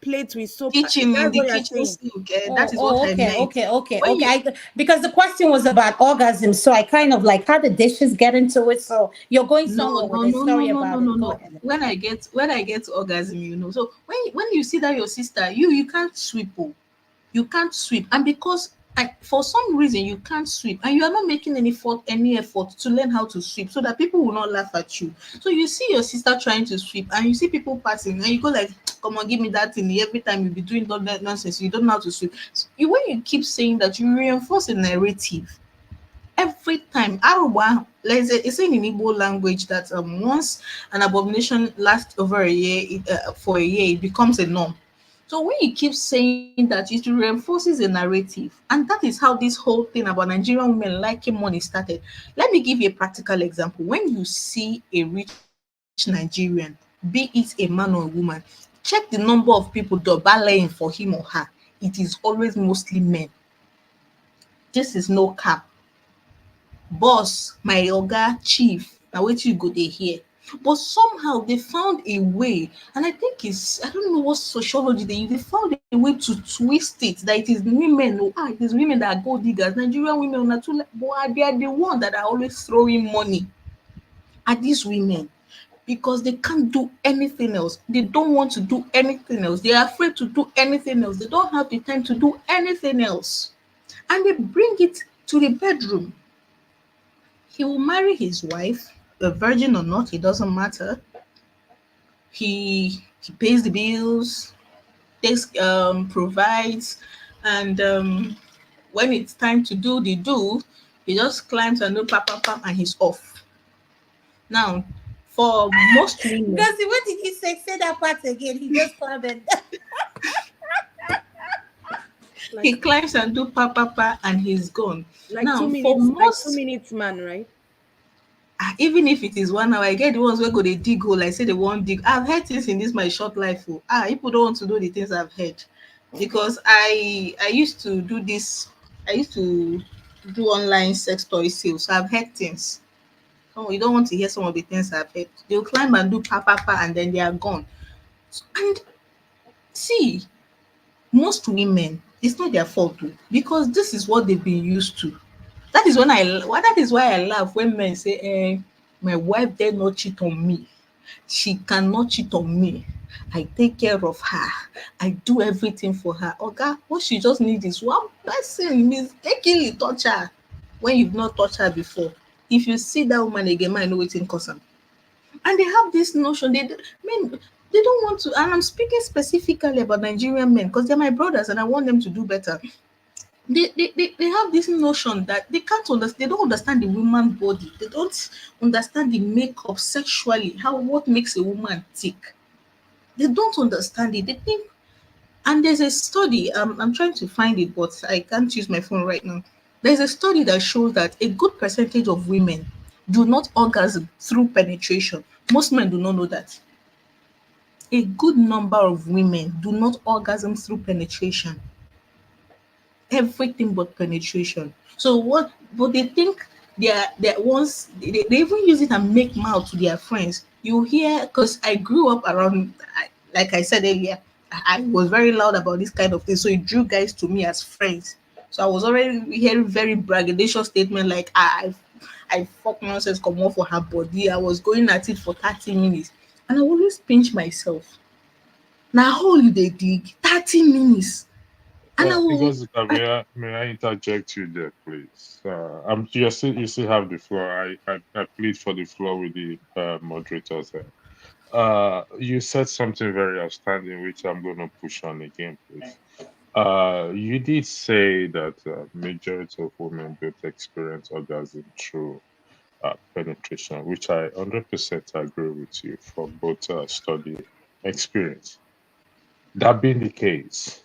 plates with soap. Kitchen in That's the what you're kitchen saying. sink. That Oh, is what oh, I okay, meant. okay, okay, When okay. you Because the question was about orgasm, so I kind of like how the dishes get into it. So you're going No, somewhere with no, it. no, no, Sorry no, no, about no, it. Go no. ahead. When I get orgasm, So when you see that your sister, you can't sweep, you can't sweep, and because for some reason you can't sweep, and you are not making any effort to learn how to sweep, so that people will not laugh at you. So you see your sister trying to sweep, and you see people passing, and you go like, "Come on, give me that thing." Every time you be doing that nonsense, you don't know how to sweep. So when you keep saying that, you reinforce a narrative every time. Aruba, it's saying in Igbo language that once an abomination lasts over a year, for a year, it becomes a norm. So when you keep saying that, it reinforces a narrative, and that is how this whole thing about Nigerian women liking money started. Let me give you a practical example. When you see a rich Nigerian, be it a man or a woman, check the number of people dobalaying for him or her. It is always mostly men. This is no cap. Boss, my oga, chief, na wetin you go dey hear. But somehow they found a way, and I don't know what sociology they use, they found a way to twist it that it is women, it is women that are gold diggers. Nigerian women una too, but they are the ones that are always throwing money at these women because they can't do anything else. They don't want to do anything else. They are afraid to do anything else. They don't have the time to do anything else. And they bring it to the bedroom. He will marry his wife, a virgin or not, it doesn't matter. He pays the bills, takes provides, and when it's time to do the do, he just climbs and do pam pam pam and he's off. Now, for most women, Gussie, what did you say? Say that part again. He just commented. he Like climbs and do pam pam pam and he's gone. like Now, two for minutes, like two most, minutes man, right? even if it is 1 hour, I get the ones where go they dig hole. I say they won't dig. I've heard things in this my short life. People don't want to know the things I've heard because I used to do this. I used to do online sex toy sales. So I've heard things. Oh, you don't want to hear some of the things I've heard. They'll climb and do pa pa pa, and then they are gone. And see, most women, it's not their fault too, because this is what they've been used to. That is why I laugh when men say, my wife dare not cheat on me. She cannot cheat on me. I take care of her. I do everything for her. Okay, what she just needs is one person mistakenly touch her when you've not touched her before. If you see that woman again, I know wetin cause am. And they have this notion, men, they don't want to, and I'm speaking specifically about Nigerian men because they're my brothers and I want them to do better. They have this notion that they don't understand the woman body. They don't understand the makeup sexually, how what makes a woman tick. They don't understand it. They think And there's a study, I'm trying to find it, but I can't use my phone right now. There's a study that shows that a good percentage of women do not orgasm through penetration. Most men do not know that. A good number of women do not orgasm through penetration. Everything but penetration. So what? But they think they're once they even use it and make mouth to their friends. You hear, because I grew up around, like I said earlier, I was very loud about this kind of thing, so it drew guys to me as friends. So I was already hearing very braggadocious statement like I fuck nonsense come off for her body. I was going at it for 30 minutes, and I always pinch myself. Now hole you dey dig 30 minutes, and I will. May I interject you there, please? You still have the floor. I plead for the floor with the moderators there. You said something very outstanding, which I'm going to push on again, please. You did say that majority of women don't experience orgasm through penetration, which I 100% agree with you from both study experience. That being the case,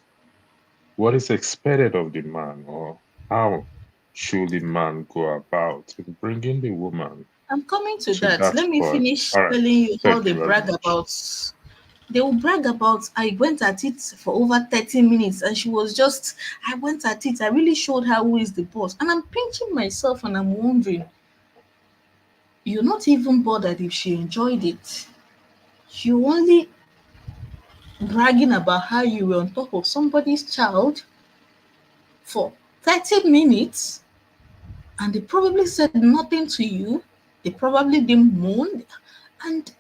what is expected of the man, or how should the man go about in bringing the woman I'm coming to to that. that Let me point? finish All right. telling you how Thank they you very brag much. about. They will brag about, I went at it for over 30 minutes and she was just, I went at it. I really showed her who is the boss. And I'm pinching myself and I'm wondering, you're not even bothered if she enjoyed it. You only bragging about how you were on top of somebody's child for 30 minutes and they probably said nothing to you. They probably didn't moan. And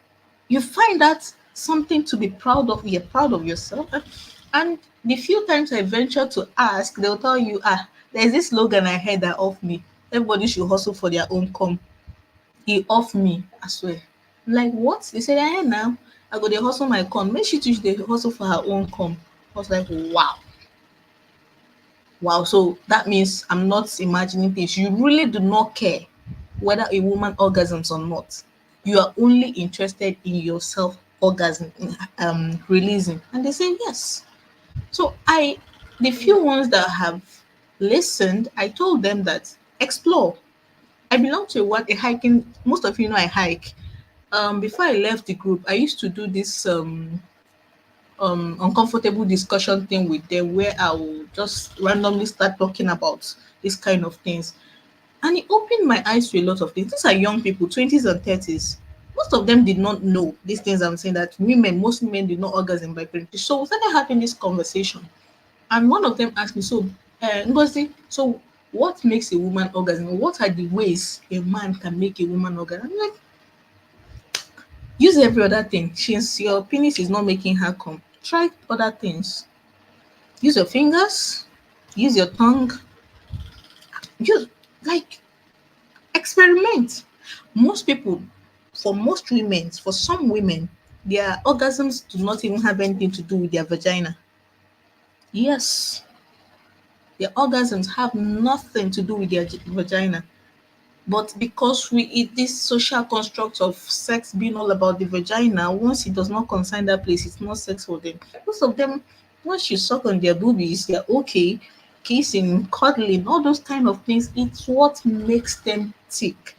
you find that something to be proud of. You're proud of yourself. And the few times I venture to ask, they'll tell you, there's this slogan I heard that off me. Everybody should hustle for their own come. He off me, I swear. I'm like, what? They said, now I go they hustle my come. Make she teach the hustle for her own come. I was like, wow. Wow. So that means I'm not imagining things. You really do not care whether a woman orgasms or not. You are only interested in yourself orgasm releasing. And they say yes. So the few ones that have listened, I told them that explore. I belong to what a hiking, most of you know I hike. Before I left the group, I used to do this uncomfortable discussion thing with them where I will just randomly start talking about these kind of things. And it opened my eyes to a lot of things. These are young people, 20s and 30s. Most of them did not know these things I'm saying, that most women did not orgasm by penetration. So we started having this conversation. And one of them asked me, so, Ngozi, so what makes a woman orgasm? What are the ways a man can make a woman orgasm? I'm like, use every other thing. Since your penis is not making her come, try other things. Use your fingers, use your tongue, use, like, experiment. Most people, for most women, for some women, their orgasms do not even have anything to do with their vagina. Yes, their orgasms have nothing to do with their vagina. But because we eat this social construct of sex being all about the vagina, once it does not concern that place, it's not sex for them. Most of them, once you suck on their boobies, they're okay. Kissing, cuddling, all those kind of things, it's what makes them tick.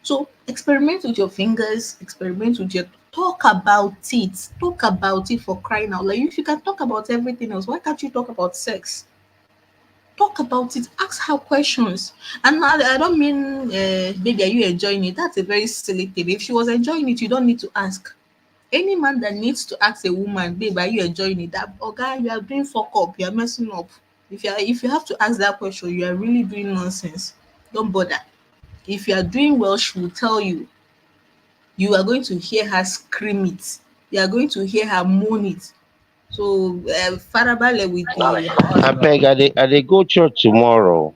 So experiment with your fingers, experiment with your talk about it. Talk about it, for crying out loud. If you can talk about everything else, why can't you talk about sex? Talk about it, ask her questions. And I don't mean, baby, are you enjoying it? That's a very silly thing. If she was enjoying it, you don't need to ask. Any man that needs to ask a woman, babe, are you enjoying it? That, oh, guy, you are doing fuck up, you are messing up. If you have to ask that question, you are really doing nonsense. Don't bother. If you are doing well, she will tell you. You are going to hear her scream it. You are going to hear her moan it. So, farabale with the I beg, I dey go church tomorrow.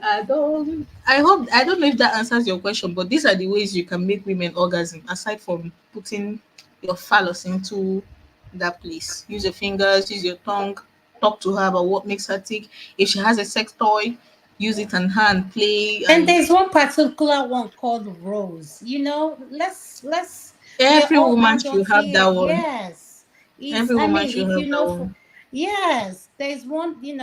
I don't know if that answers your question, but these are the ways you can make women orgasm aside from putting your phallus into that place. Use your fingers, use your tongue, talk to her about what makes her tick. If she has a sex toy, use it on her and play. And And there's one particular one called Rose. You know, let's we are every all woman hands on should have that here. one. Yes. Is Every I woman mean, should if have you that know, one. yes, there's one. We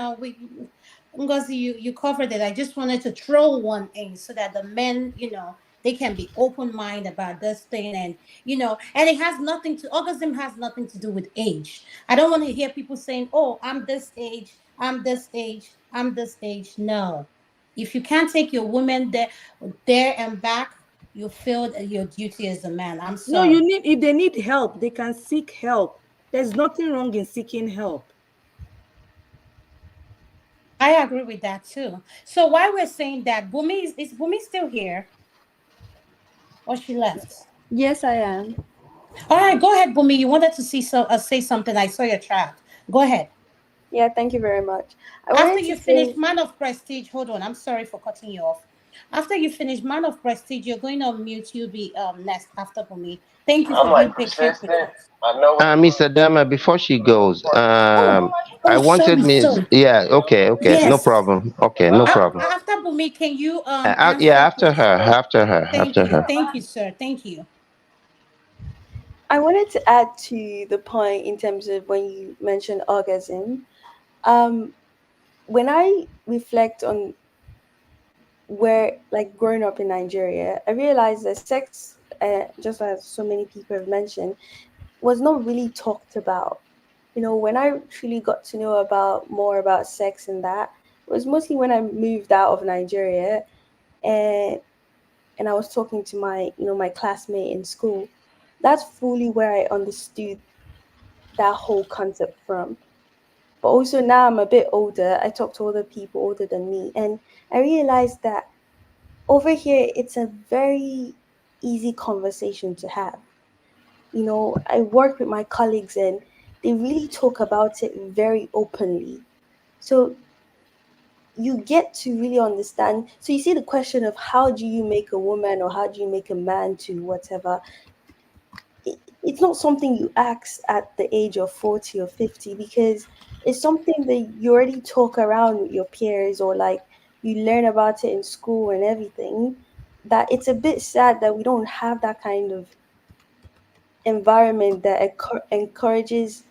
Ngozi, you covered it. I just wanted to throw one in so that the men, they can be open mind about this thing, and and it has nothing to orgasm has nothing to do with age. I don't want to hear people saying, "Oh, I'm this age, I'm this age, I'm this age." No, if you can't take your woman there and back, you failed your duty as a man. I'm No, you sorry. need, if they need help, they can seek help. There's nothing wrong in seeking help. I agree with that too. So why we're saying that, Bumi is Bumi still here or she left? Yes, I am. All right, go ahead, Bumi. You wanted to say something. I saw your chat. Go ahead. Yeah, thank you very much. I After wanted to you finish say, Man of Prestige, hold on. I'm sorry for cutting you off. After you finish Man of Prestige, you're going to mute. You'll be next after Bumi. Thank you I'm for like being patient with persistent. us. I know. Miss Adama, before she goes, Oh, I oh, wanted sorry, Miss. sorry. Yeah, okay, okay, no Yes. problem. Okay, no problem. After Bumi, can you Yeah, answer, after please? her, after her, Thank after you. her. Thank you, sir. Thank you. I wanted to add to the point in terms of when you mentioned orgasm. Um, when I reflect on where, like, growing up in Nigeria, I realized that sex, just as so many people have mentioned, was not really talked about. When I truly got to know about more about sex and that was mostly when I moved out of Nigeria, and and I was talking to my classmate in school. That's fully where I understood that whole concept from. But also now I'm a bit older, I talk to other people older than me, and I realized that over here it's a very easy conversation to have. I work with my colleagues and they really talk about it very openly. So you get to really understand. So you see the question of how do you make a woman or how do you make a man to whatever, it's not something you ask at the age of 40 or 50 because it's something that you already talk around with your peers or like you learn about it in school and everything. That it's a bit sad that we don't have that kind of environment that encourages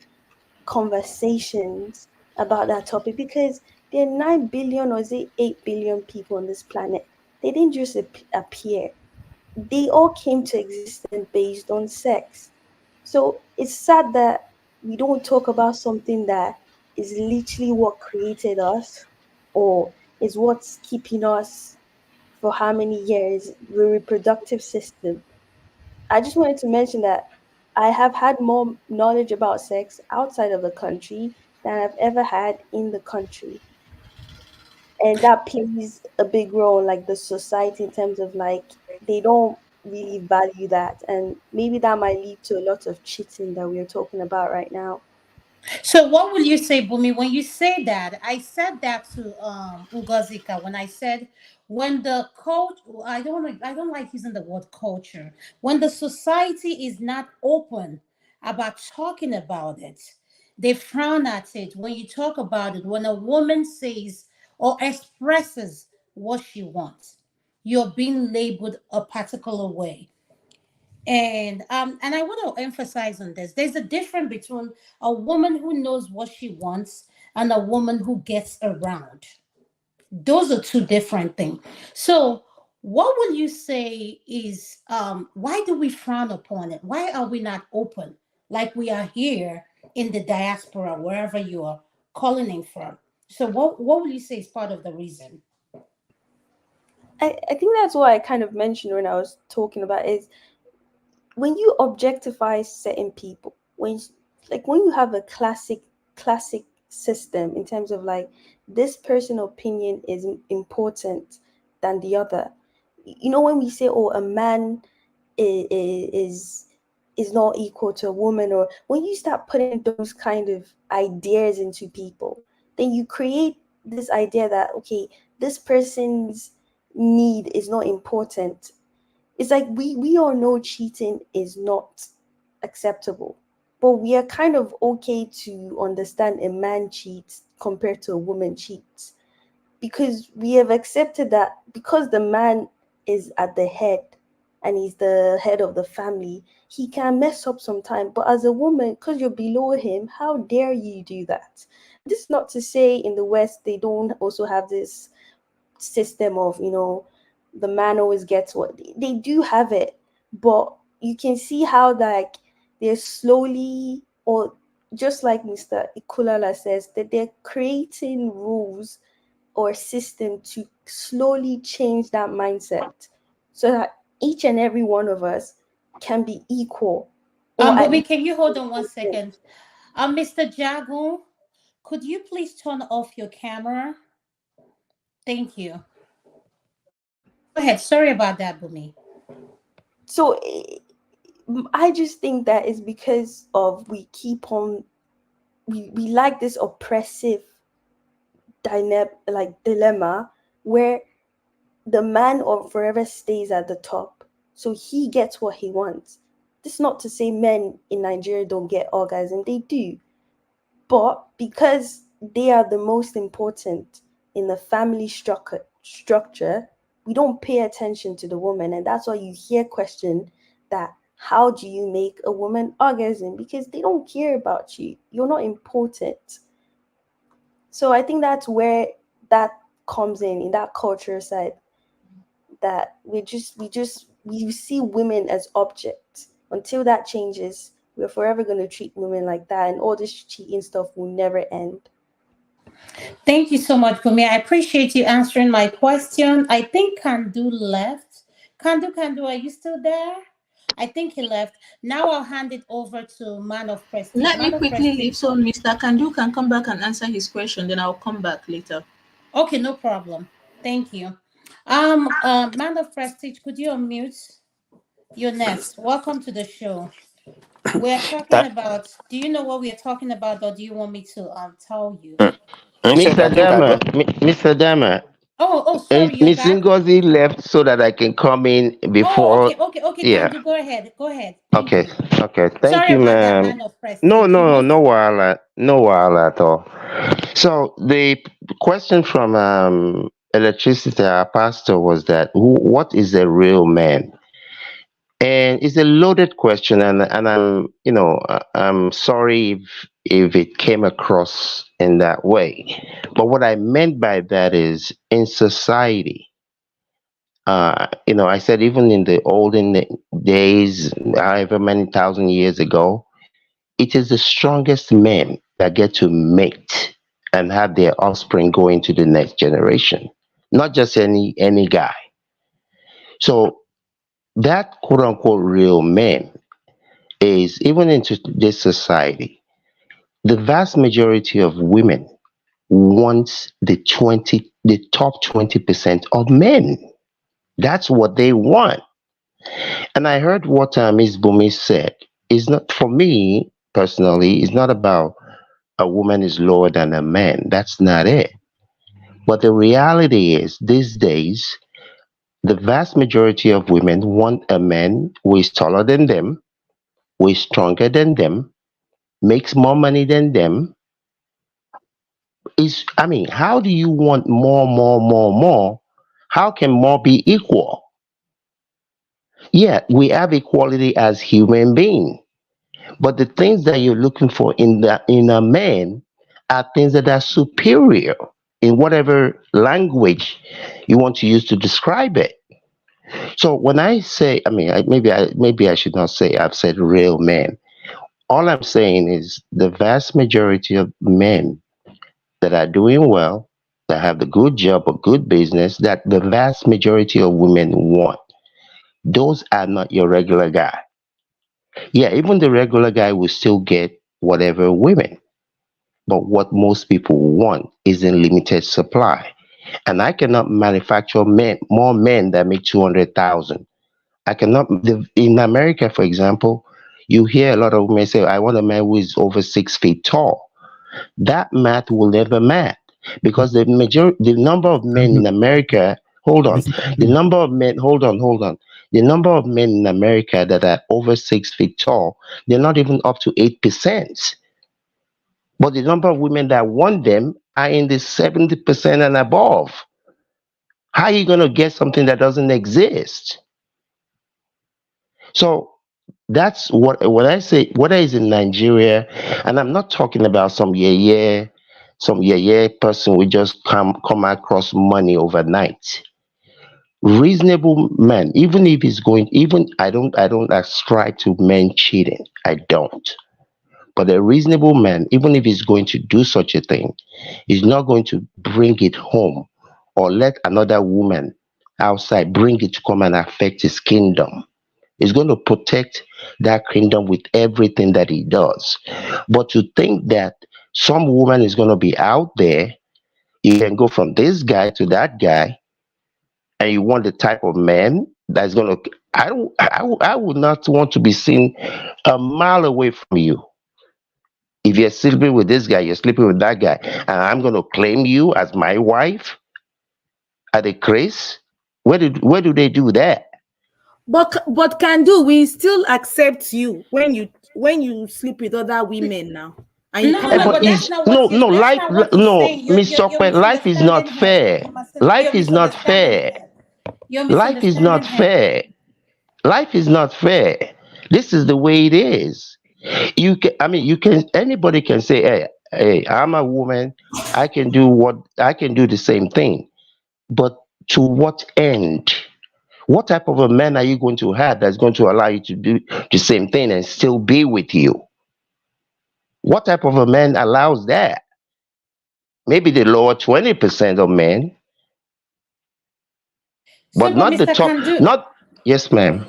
conversations about that topic because there are 9 billion or is it 8 billion people on this planet. They didn't just appear, they all came to existence based on sex. So it's sad that we don't talk about something that is literally what created us or is what's keeping us for how many years, the reproductive system. I just wanted to mention that I have had more knowledge about sex outside of the country than I've ever had in the country. And that plays a big role, like the society, in terms of like they don't really value that. And maybe that might lead to a lot of cheating that we're talking about right now. So what will you say, Bumi, when you say that? I said that to Ugozika when I said when the coach I don't like using the word culture. When the society is not open about talking about it, they frown at it when you talk about it. When a woman says or expresses what she wants, you're being labeled a particular way. And I want to emphasize on this. There's a difference between a woman who knows what she wants and a woman who gets around. Those are two different things. So what would you say is why do we frown upon it? Why are we not open like we are here in the diaspora, wherever you are calling in from? So what would you say is part of the reason? I think that's what I kind of mentioned when I was talking about is when you objectify certain people, when you have a classic system in terms of like this person opinion is important than the other. When we say, oh, a man is is not equal to a woman, or when you start putting those kind of ideas into people, then you create this idea that okay, this person's need is not important. It's like we all know cheating is not acceptable, but we are kind of okay to understand a man cheats compared to a woman cheats because we have accepted that because the man is at the head and he's the head of the family, he can mess up sometime. But as a woman, because you're below him, how dare you do that? This is not to say in the West they don't also have this system of, the man always gets what they do have it, but you can see how like they're slowly, or just like Mr. Ikulala says, that they're creating rules or system to slowly change that mindset so that each and every one of us can be equal, or at Bobby, least can you hold on 1 second? Mr. Jago, could you please turn off your camera? Thank you. Go ahead. Sorry about that, Bumi. so I just think that is because of we keep on we like this oppressive dilemma where the man or forever stays at the top, so he gets what he wants. This is not to say men in Nigeria don't get orgasm, they do, but because they are the most important in the family structure, we don't pay attention to the woman, and that's why you hear question that how do you make a woman orgasm, because they don't care about you, you're not important. So I think that's where that comes in that culture side, that we see women as objects. Until that changes, we're forever going to treat women like that, and all this cheating stuff will never end. Thank you so much, Bumi. I appreciate you answering my question. I think Kandu left. Kandu, are you still there? I think he left. Now I'll hand it over to Man of Prestige. Let Man me of quickly leave Prestige. so Mr. Kandu can come back and answer his question, then I'll come back later. Okay, no problem. Thank you. Man of Prestige, could you unmute? You're next. Welcome to the show. We're talking about. Do you know what we're talking about, or do you want me to tell you? Mr. Dama, Mr. Dama, Sorry, you're Miss back. Ngozi left so that I can come in Oh, before. okay. Yeah. Kandu, go ahead. Go ahead. Thank Okay. you. Okay. Thank Sorry you, about that, ma'am. Man of No, Prestige. You no, want? no wahala, no wahala at all. So the question from electricity, our pastor, was that what is a real man? And it's a loaded question, and I'm sorry if it came across in that way. But what I meant by that is in society, I said even in the olden days, however many thousand years ago, it is the strongest men that get to mate and have their offspring go into the next generation, not just any guy. So that quote unquote real men is even into this society. The vast majority of women wants the top 20% of men. That's what they want. And I heard what Miss Bumi said. It's not for me personally. It's not about a woman is lower than a man. That's not it. But the reality is, these days, the vast majority of women want a man who is taller than them, who is stronger than them, makes more money than them. How do you want more, more, more, more? How can more be equal? Yeah, we have equality as human beings. But the things that you're looking for in a man are things that are superior in whatever language you want to use to describe it. So when I say, maybe I should not say I've said real men. All I'm saying is the vast majority of men that are doing well, that have the good job or good business, that the vast majority of women want. Those are not your regular guy. Yeah, even the regular guy will still get whatever women. But what most people want is in limited supply. And I cannot manufacture more men that make 200,000. I cannot. In America, for example, you hear a lot of women say, I want a man who is over 6 feet tall. That math will never match because the number of men in America, hold on, the number of men, hold on. The number of men in America that are over 6 feet tall, they're not even up to 8%. But the number of women that want them are in the 70% and above. How are you going to get something that doesn't exist? So that's what when I say whether it's in Nigeria, and I'm not talking about some person who just come across money overnight. Reasonable man, even if he's going, even I don't ascribe to men cheating. I don't. But a reasonable man, even if he's going to do such a thing, is not going to bring it home or let another woman outside bring it to come and affect his kingdom. He's going to protect that kingdom with everything that he does. But to think that some woman is going to be out there, you can go from this guy to that guy, and you want the type of man that's going to. I would not want to be seen a mile away from you. If you're sleeping with this guy, you're sleeping with that guy, and I'm going to claim you as my wife at a Chris. Where do they do that? But can do we still accept you when you sleep with other women now and you No, no, come no, and but that's not what you. No, That's life, not what he's no, saying. Miss You're Chopin, life is not misunderstanding him. fair. You're Life is not misunderstanding fair. him. You're Life is not misunderstanding him. fair. Life is not fair. This is the way it is. Anybody can say, hey, I'm a woman. I can do the same thing. But to what end? What type of a man are you going to have that's going to allow you to do the same thing and still be with you? What type of a man allows that? Maybe the lower 20% of men, So, but but not the Mr. top. Kandu, Not, yes, ma'am.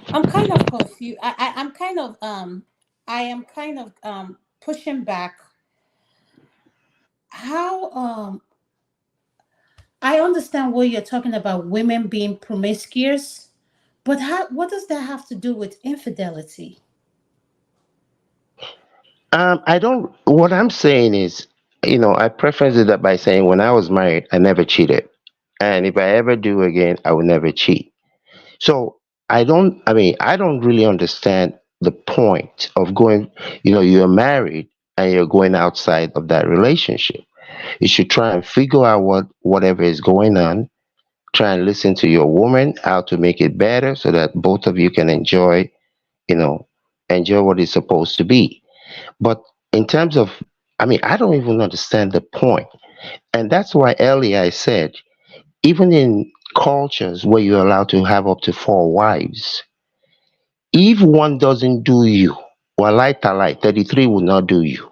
I'm kind of confused. I'm kind of I am kind of pushing back. How I understand what you're talking about, women being promiscuous, but what does that have to do with infidelity? I don't. What I'm saying is, I preface it by saying when I was married, I never cheated, and if I ever do again, I will never cheat. So I don't. I don't really understand the point of going. You're married and you're going outside of that relationship. You should try and figure out whatever is going on. Try and listen to your woman how to make it better so that both of you can you know, enjoy what it's supposed to be. But in terms of, I don't even understand the point. And that's why earlier I said, even in cultures where you're allowed to have up to four wives, if one doesn't do you, well, like 33 will not do you.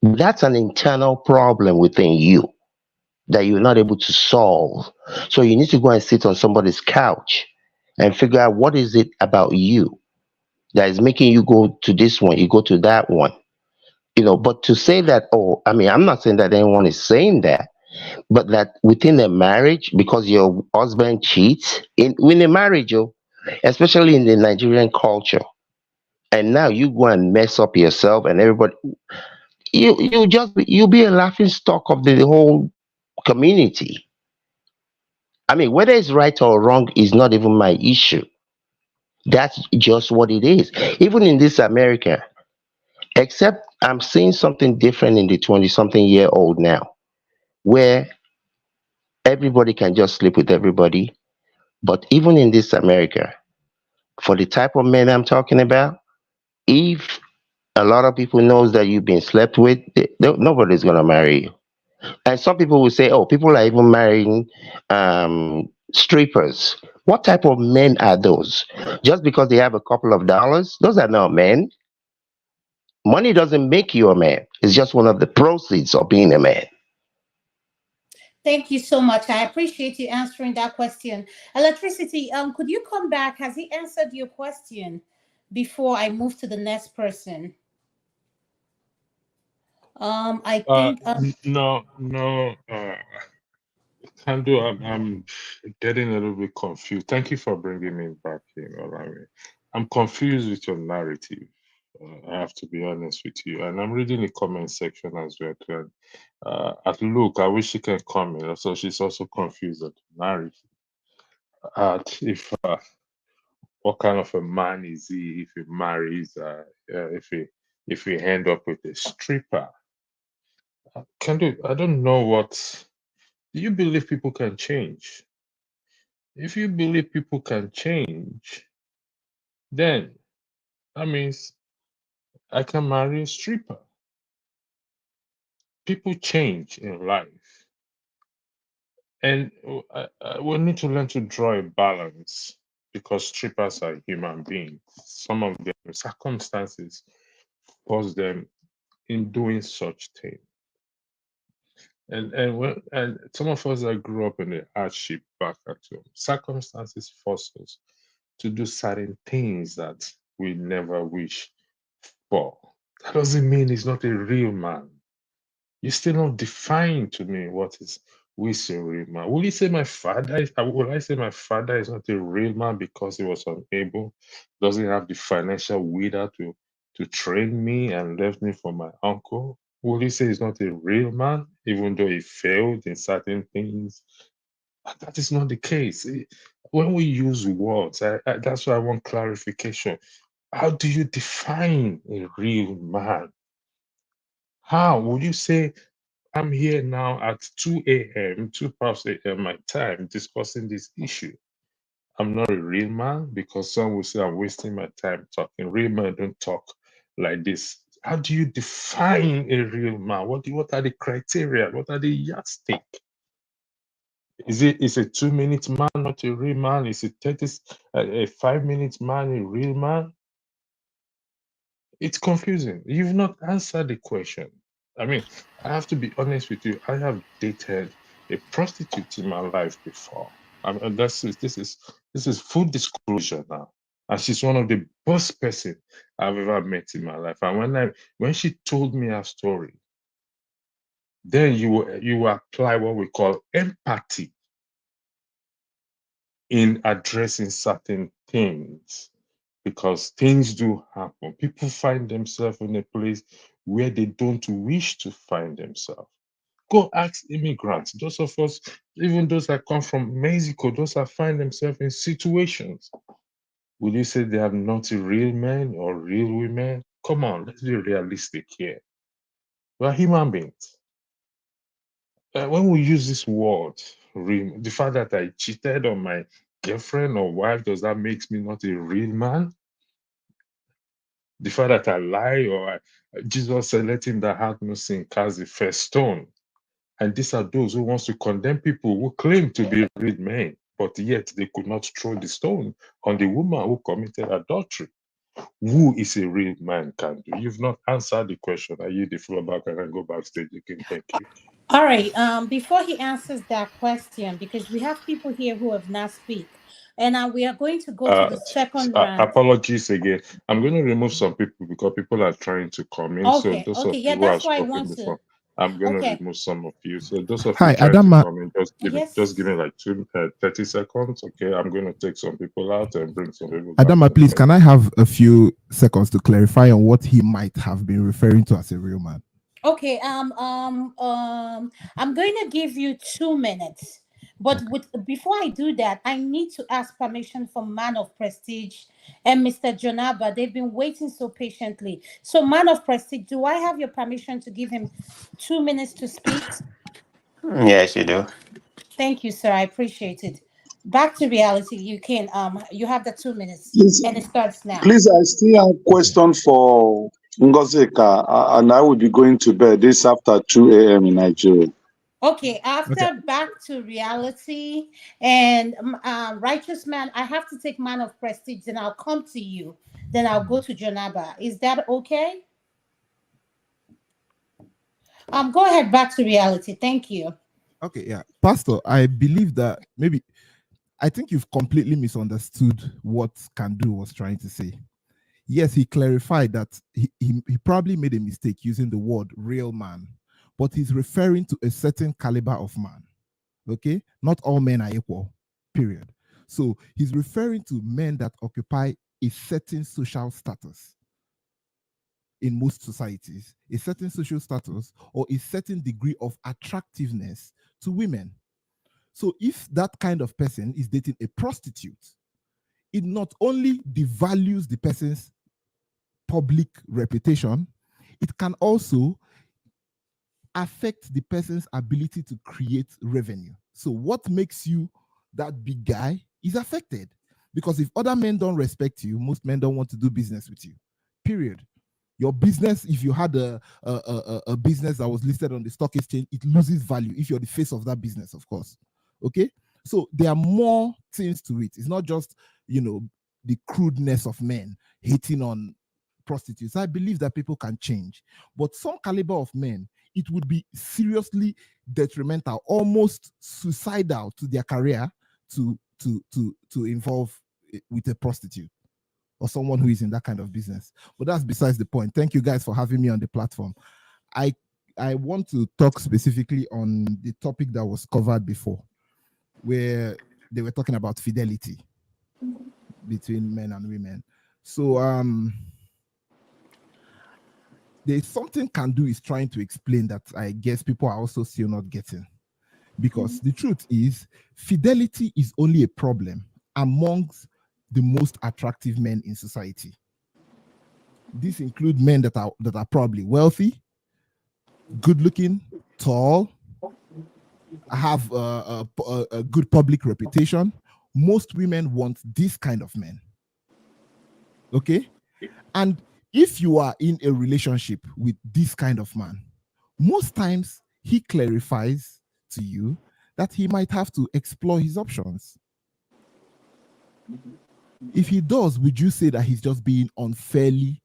That's an internal problem within you that you're not able to solve. So you need to go and sit on somebody's couch and figure out what is it about you that is making you go to this one, you go to that one. But to say that, oh, I'm not saying that anyone is saying that, but that within a marriage, because your husband cheats in a marriage, especially in the Nigerian culture, and now you go and mess up yourself and everybody, you'll be a laughing stock of the whole community. Whether it's right or wrong is not even my issue. That's just what it is. Even in this America, except I'm seeing something different in the 20 something year old now, where everybody can just sleep with everybody. But even in this America, for the type of men I'm talking about, if a lot of people knows that you've been slept with, nobody's gonna marry you. And some people will say, oh, people are even marrying strippers. What type of men are those? Just because they have a couple of dollars? Those are not men. Money doesn't make you a man. It's just one of the proceeds of being a man. Thank you so much. I appreciate you answering that question. Electricity, could you come back? Has he answered your question before I move to the next person? I think No, no. Can do. I'm getting a little bit confused. Thank you for bringing me back in, Olami. I'm confused with your narrative. I have to be honest with you. And I'm reading the comment section as well. At Luke, I wish she can comment. So she's also confused at the narrative. If what kind of a man is he if he marries? If he end up with a stripper? Can do. I don't know what. Do you believe people can change? If you believe people can change, then that means I can marry a stripper. People change in life, and we need to learn to draw a balance because strippers are human beings. Some of their circumstances force them in doing such thing. And some of us that grew up in the hardship back at home, circumstances force us to do certain things that we never wish for. That doesn't mean he's not a real man. You still not define to me what is who is a real man. Will you say my father is will I say my father is not a real man because he was unable, doesn't have the financial wither to train me and left me for my uncle? Will you say he's not a real man, even though he failed in certain things? That is not the case. When we use words, that's why I want clarification. How do you define a real man? How would you say I'm here now at 2 a.m., 2 past a.m. my time discussing this issue? I'm not a real man because some will say I'm wasting my time talking. Real men don't talk like this. How do you define a real man? What are the criteria? What are the yardstick? Is a 2 minute man not a real man? Is a 5 minute man a real man? It's confusing. You've not answered the question. I mean, I have to be honest with you. I have dated a prostitute in my life before. And this is full disclosure now. And she's one of the best person I've ever met in my life. And when she told me her story, then you apply what we call empathy in addressing certain things, because things do happen. People find themselves in a place where they don't wish to find themselves. Go ask immigrants, those of us, even those that come from Mexico, those that find themselves in situations. Will you say they are not real men or real women? Come on, let's be realistic here. We're human beings. When we use this word, the fact that I cheated on my girlfriend or wife, does that make me not a real man? The fact that I lie Jesus said, let him that hath no sin cast the first stone. And these are those who wants to condemn people who claim to be real men, but yet they could not throw the stone on the woman who committed adultery. Who is a real man can do? You've not answered the question. I yield the floor back and I go backstage again. Thank you. All right. Before he answers that question, because we have people here who have not speak, and we are going to go to the second round. Apologies again. I'm going to remove some people because people are trying to come in. So Okay. those Okay. of Yeah, you who have that's why I spoken want to. before, I'm going to Okay. remove some of you. So those of you Hi, trying to Adanma. come in, just give Yes. me like 30 seconds. Okay, I'm going to take some people out and bring some people back Adanma, in. please, can I have a few seconds to clarify on what he might have been referring to as a real man? Okay. I'm going to give you 2 minutes, but before I do that, I need to ask permission from Man of Prestige and Mr. Jonaba. They've been waiting so patiently. So, Man of Prestige, do I have your permission to give him 2 minutes to speak? Yes, you do. Thank you, sir. I appreciate it. Back to reality. You can you have the 2 minutes, Please, and it starts now. please, I still have question for Ngozeka, and I will be going to bed this after 2 a.m. in Nigeria. Okay, Okay. after back to reality and righteous man, I have to take man of prestige, then I'll come to you. Then I'll go to Jonaba. Is that okay? Go ahead, back to reality. Thank you. Okay, yeah. Pastor, I believe that I think you've completely misunderstood what Kandu was trying to say. Yes, he clarified that he probably made a mistake using the word real man, but he's referring to a certain caliber of man. Okay? Not all men are equal, period. So he's referring to men that occupy a certain social status in most societies, a certain social status or a certain degree of attractiveness to women. So if that kind of person is dating a prostitute, it not only devalues the person's public reputation, it can also affect the person's ability to create revenue. So what makes you that big guy is affected. Because if other men don't respect you, most men don't want to do business with you. Period. Your business, if you had a business that was listed on the stock exchange, it loses value if you're the face of that business, of course. Okay? So there are more things to it. It's not just, the crudeness of men hating on prostitutes. I believe that people can change. But some caliber of men, it would be seriously detrimental, almost suicidal to their career to involve with a prostitute or someone who is in that kind of business. But that's besides the point. Thank you guys for having me on the platform. I want to talk specifically on the topic that was covered before, where they were talking about fidelity between men and women. So there's something can do is trying to explain that I guess people are also still not getting. Because the truth is, fidelity is only a problem amongst the most attractive men in society. This includes men that are probably wealthy, good looking, tall, have a good public reputation. Most women want this kind of men. Okay? And if you are in a relationship with this kind of man, most times he clarifies to you that he might have to explore his options. If he does, would you say that he's just being unfairly,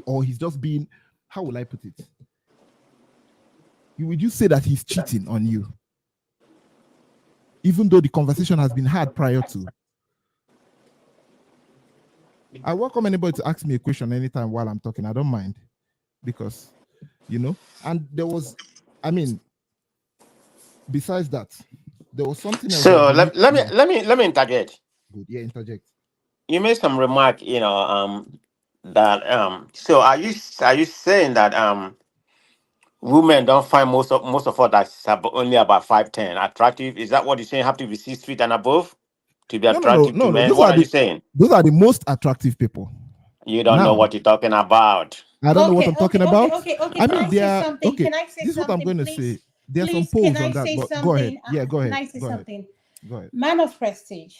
or he's just being, how will I put it? Would you say that he's cheating on you? Even though the conversation has been had prior to. I welcome anybody to ask me a question anytime while I'm talking. I don't mind. Because, and there was, besides that, there was something else. So let me interject. Good, yeah, interject. You made some remark, that so are you saying that women don't find most of us that's only about 5'10" attractive? Is that what you're saying? Have to be 6 feet and above to be attractive to men? What are you saying? Those are the most attractive people. You don't know what you're talking about. I don't know what I'm talking about. Okay. Can I say something? Can I say this is what I'm going to say. There are some Please, polls can I on that, say but something? go ahead. Yeah, go ahead. Can I say go something? Go ahead. Man of prestige.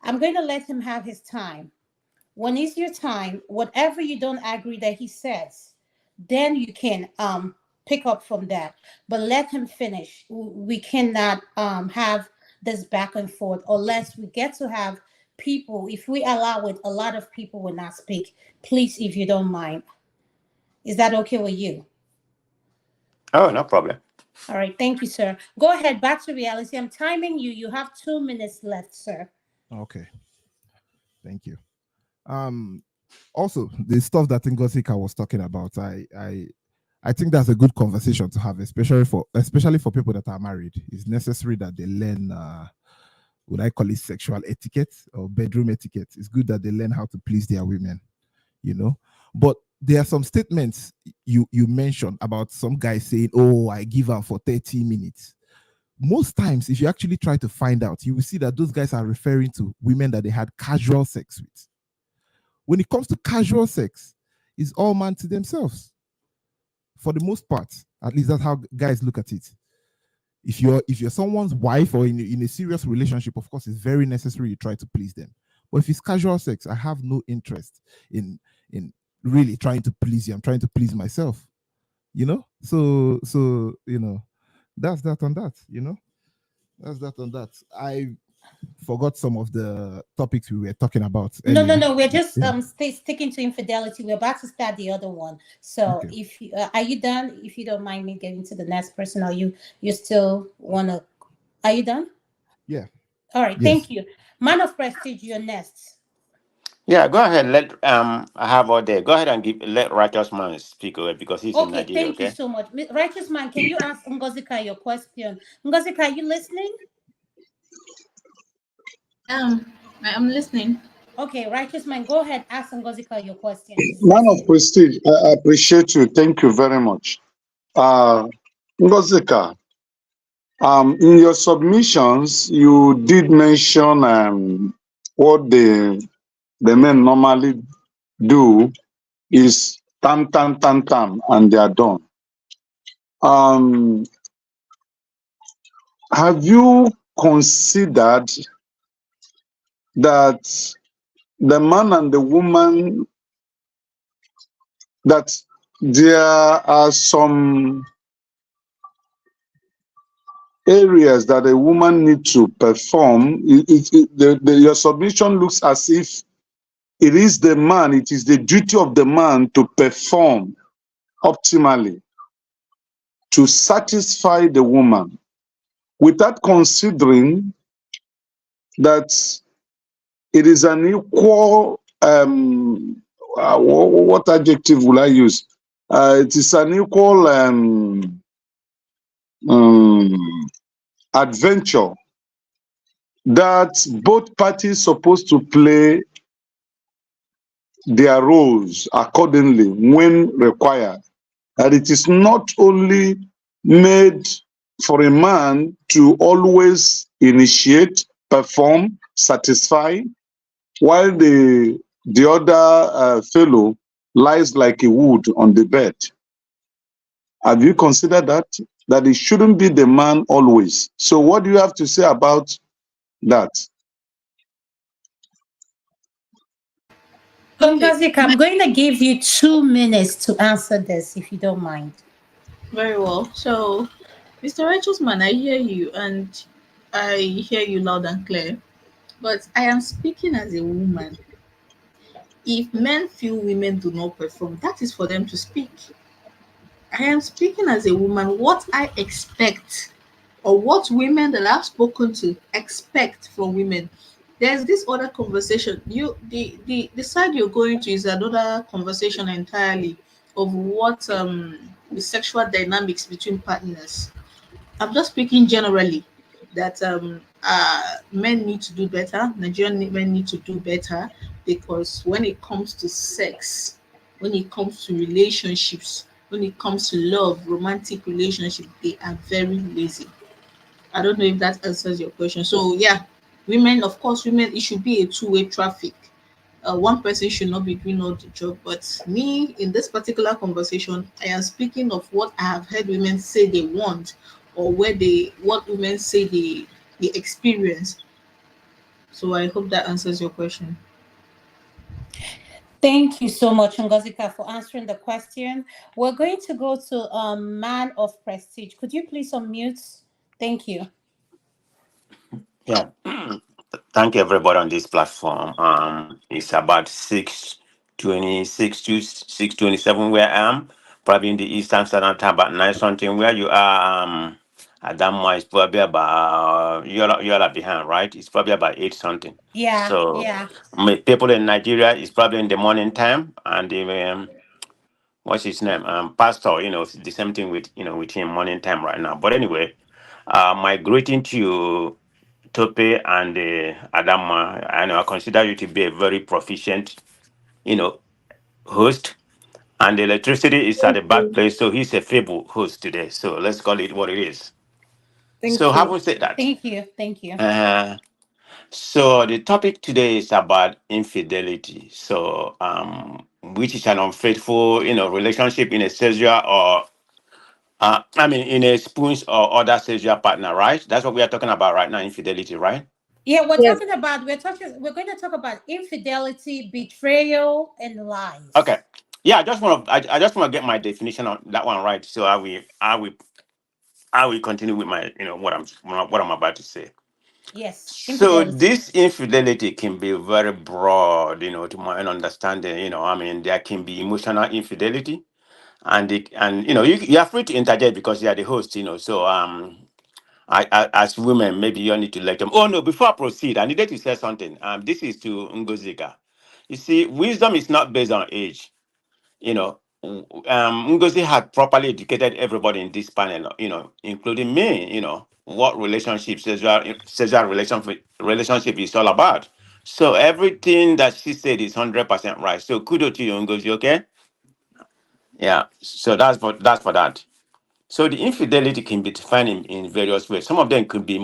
I'm going to let him have his time. When it's your time, whatever you don't agree that he says, then you can pick up from that. But let him finish. We cannot have this back and forth unless we get to have people. If we allow it, a lot of people will not speak. Please, if you don't mind. Is that okay with you? Oh, no problem. All right, thank you, sir. Go ahead, back to reality. I'm timing you. You have 2 minutes left, sir. Okay. Thank you. Also, the stuff that Ngosika was talking about, I think that's a good conversation to have, especially for people that are married. It's necessary that they learn would I call it sexual etiquette or bedroom etiquette. It's good that they learn how to please their women, But there are some statements you mentioned about some guy saying, "Oh, I give her for 30 minutes." Most times, if you actually try to find out, you will see that those guys are referring to women that they had casual sex with. When it comes to casual sex, it's all man to themselves. For the most part, at least that's how guys look at it. If you're someone's wife or in a serious relationship, of course, it's very necessary you try to please them. But if it's casual sex, I have no interest in really trying to please you. I'm trying to please myself. So that's that on that. That's that on that. I forgot some of the topics we were talking about earlier. No. We're just sticking to infidelity. We're about to start the other one. So, Okay. if are you done? If you don't mind me getting to the next person, or you still wanna? Are you done? Yeah. All right. Yes. Thank you. Man of prestige, you're next. Yeah, go ahead. Let I have all day. Go ahead and let righteous man speak away because he's in Okay. Nigeria. Thank you Okay. so much, righteous man. Can you ask Ngozika your question? Ngozika, are you listening? I'm listening. Okay, righteous man, go ahead. Ask Ngozika your question. She's Man of listening. prestige, I appreciate you. Thank you very much. Ngozika, in your submissions, you did mention what the men normally do is tam, and they are done. Have you considered that the man and the woman, that there are some areas that a woman needs to perform. Your submission looks as if it is the man, it is the duty of the man to perform optimally to satisfy the woman, without considering that it is an equal, what adjective will I use? It is an equal adventure that both parties supposed to play their roles accordingly when required. That it is not only made for a man to always initiate, perform, satisfy, while the other fellow lies like a wood on the bed. Have you considered that? That it shouldn't be the man always. So what do you have to say about that? Ngozi, I'm going to give you 2 minutes to answer this, if you don't mind. Very well. So, Mr. Righteousman, I hear you and I hear you loud and clear. But I am speaking as a woman. If men feel women do not perform, that is for them to speak. I am speaking as a woman what I expect, or what women that I've spoken to expect from women. There's this other conversation. The side you're going to is another conversation entirely of what the sexual dynamics between partners. I'm just speaking generally that men need to do better. Men need to do better because when it comes to sex, when it comes to relationships, when it comes to love, romantic relationship, they are very lazy. I don't know if that answers your question. So yeah, women, of course, women, it should be a two-way traffic. One person should not be doing all the job. But me, in this particular conversation, I am speaking of what I have heard women say they want, or what women say they experience. So I hope that answers your question. Thank you so much, Ngozika, for answering the question. We're going to go to Man of Prestige. Could you please unmute? Thank you. Yeah. Thank you everybody on this platform. It's about 6:26 to 6:27 where I am, probably in the Eastern Standard Time, about 9 something. Where you are, Adanma is probably about you're behind, right? It's probably about 8 something. Yeah, So yeah. people in Nigeria is probably in the morning time, and what's his name? Pastor, it's the same thing with with him morning time right now. But anyway, my greeting to you, Tope and Adanma. I know I consider you to be a very proficient, you know, host. And the electricity is at Thank the back you. place, so he's a feeble host today. So let's call it what it is. So Thank you. having said that, Thank you. Thank you. uh, so the topic today is about infidelity. So which is an unfaithful, relationship in a sexual or in a spouse or other sexual partner, right? That's what we are talking about right now, infidelity, right? Yeah, Yes. we're going to talk about infidelity, betrayal, and Okay. lies. Yeah, I just want to get my definition on that one right. So I will continue with my what I'm about to say. Yes, So infidelity. this infidelity can be very broad, to my own understanding. There can be emotional infidelity, and you are free to interject because you are the host. So as women, maybe you need to let them. Oh no! Before I proceed, I needed to say something. This is to Ngozika. You see, wisdom is not based on age. Ngozi had properly educated everybody in this panel, including me, what sexual relationship is all about. So everything that she said is 100% right. So kudos to you, Ngozi, okay? Yeah. So that's for that. So the infidelity can be defined in various ways. Some of them could be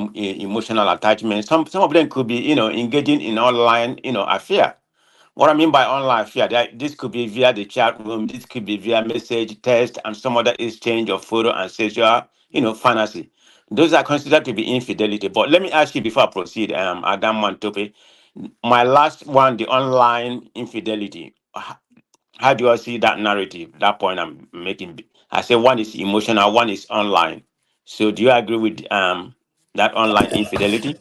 emotional attachment. Some of them could be, engaging in online, affair. What I mean by online fear, this could be via the chat room, this could be via message, text, and some other exchange of photo and sexual, fantasy. Those are considered to be infidelity. But let me ask you before I proceed, Adam and Tope, My last one, the online infidelity. How do you see that narrative? That point I'm making. I say one is emotional, one is online. So do you agree with that online infidelity?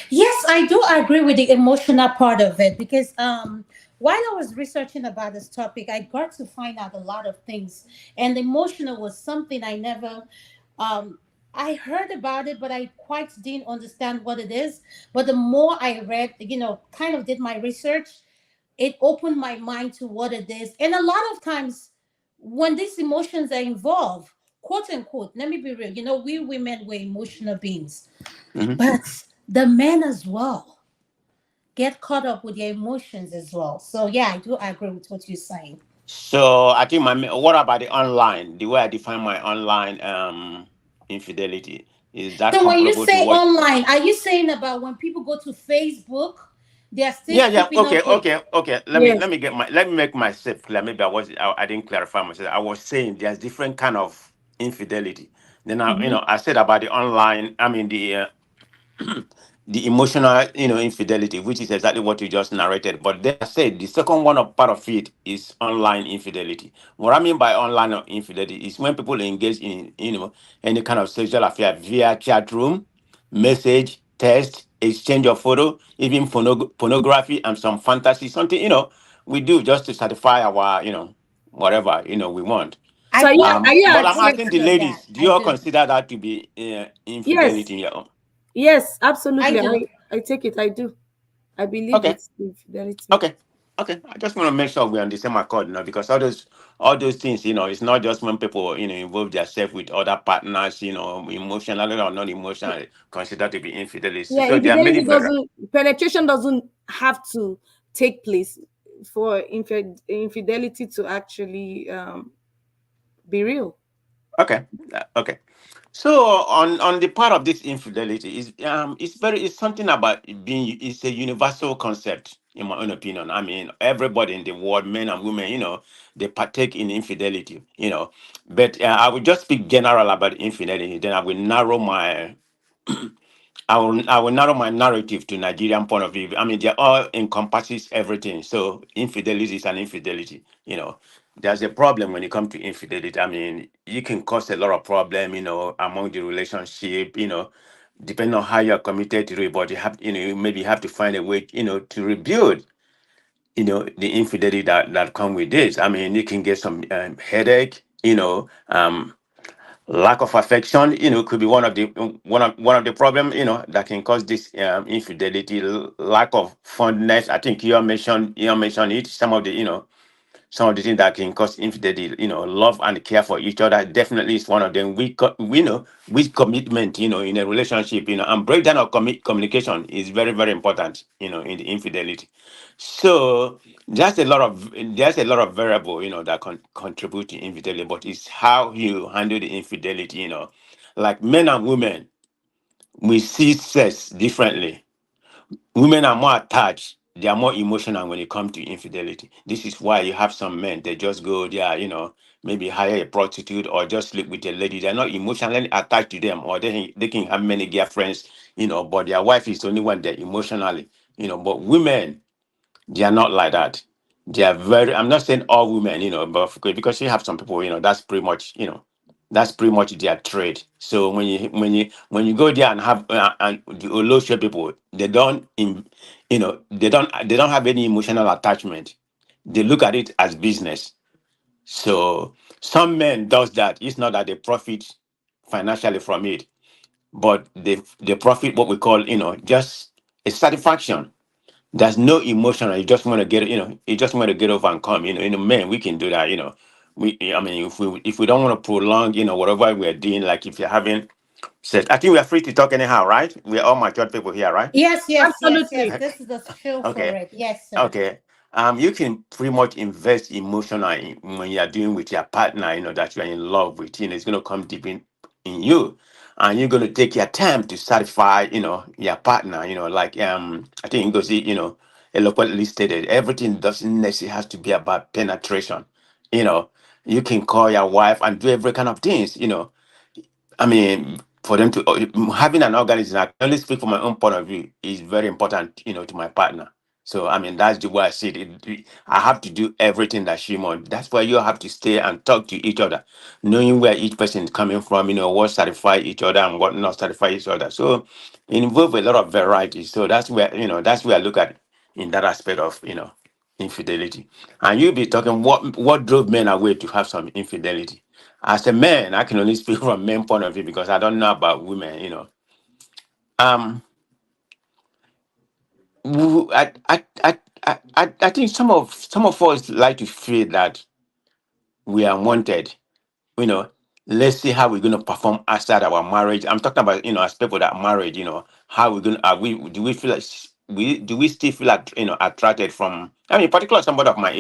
Yes, I do agree with the emotional part of it because while I was researching about this topic, I got to find out a lot of things. And emotional was something I never I heard about it, but I quite didn't understand what it is. But the more I read, kind of did my research, it opened my mind to what it is. And a lot of times when these emotions are involved, quote unquote, let me be real, we women were emotional beings, Mhm. but the men as well get caught up with their emotions as well. So yeah, I do agree with what you're saying. So I think what about the online? The way I define my online infidelity, is that So when you comparable to say what? online, are you saying about when people go to Facebook, they're still Yeah, yeah. keeping Okay, up with? okay, okay. Yes. Let me make myself clear. Maybe I didn't clarify myself. I was saying there's different kind of infidelity. Then Mhm. I said about the online. I mean the emotional, infidelity, which is exactly what you just narrated. But then I said the second one of part of it is online infidelity. What I mean by online infidelity is when people engage in, any kind of sexual affair via chat room, message, text, exchange of photo, even pornography and some fantasy, something, we do just to satisfy our, whatever, we want. So I do are you But I'm I'm asking the guilty of that. ladies, do you I all do. consider that to be yes, infidelity in your own? yes, I absolutely. do. I take it. I do. I believe Okay. it's infidelity. Okay. Okay. I just want to make sure we're on the same accord now because all those things, it's not just when people, involve themselves with other partners, emotionally or not emotionally, considered to be infidelity. Yeah, So there are many infidelity doesn't penetration doesn't have to take place for infidelity to actually be real. okay. Okay. So on the part of this infidelity is it's something about it being it's a universal concept in my own opinion. I mean everybody in the world, men and women, they partake in infidelity, But I will just speak general about infidelity. Then I will narrow my narrative to Nigerian point of view. I mean, they all encompasses everything. So infidelity is an infidelity. There's a problem when it comes to infidelity. I mean, you can cause a lot of problem, among the relationship, depending on how you're committed to it. But you maybe have to find a way, to rebuild, the infidelity that come with this. I mean, you can get some headache, lack of affection, could be one of the problem, that can cause this infidelity. Lack of fondness. I think you mentioned it. Some of the things that can cause infidelity, love and care for each other definitely is one of them. We know with commitment, in a relationship, and breakdown of communication is very, very important, in the infidelity. So there's a lot of variable, that contribute to infidelity, but it's how you handle the infidelity, like men and women, we see sex differently. Women are more attached. They are more emotional when it comes to infidelity. This is why you have some men, they just go there, maybe hire a prostitute or just sleep with a lady. They're not emotionally attached to them, or they can have many girlfriends, but their wife is the only one they're emotionally, But women, they are not like that. They are very. I'm not saying all women, but because you have some people, that's pretty much their trade. So when you go there and have and the Olosho people, they don't have any emotional attachment. They look at it as business. So some men does that. It's not that they profit financially from it, but they profit what we call, just a satisfaction. There's no emotion. You just want to get over and come. Men, we can do that. I mean, if we don't want to prolong, whatever we're doing, like if you're having sex, I think we are free to talk anyhow, right? We're all mature people here, right? Yes, yes, yes, yes. Absolutely. This is the show for Okay. it. Yes, sir. Okay. You can pretty much invest emotionally when you are doing with your partner, that you are in love with. It's going to come deep in you. And you're going to take your time to satisfy, your partner, like, I think you go see, eloquently stated, everything doesn't necessarily has to be about penetration. You know, you can call your wife and do every kind of things, I mean, for them to having an organism, I can only speak from my own point of view, is very important, to my partner. So I mean, that's the way I see it. I have to do everything that she wants. That's why you have to stay and talk to each other, knowing where each person is coming from. What satisfy each other and what not satisfy each other. So it involves a lot of variety. So that's where that's where I look at in that aspect of infidelity. And you'll be talking what drove men away to have some infidelity. As a man, I can only speak from men point of view because I don't know about women. Um, I think some of us like to feel that we are wanted. you know, let's see how we're going to perform outside our marriage. I'm talking about, as people that are married, how we're going to, do we feel like, do we still feel like, attracted from, I mean, particularly somebody of my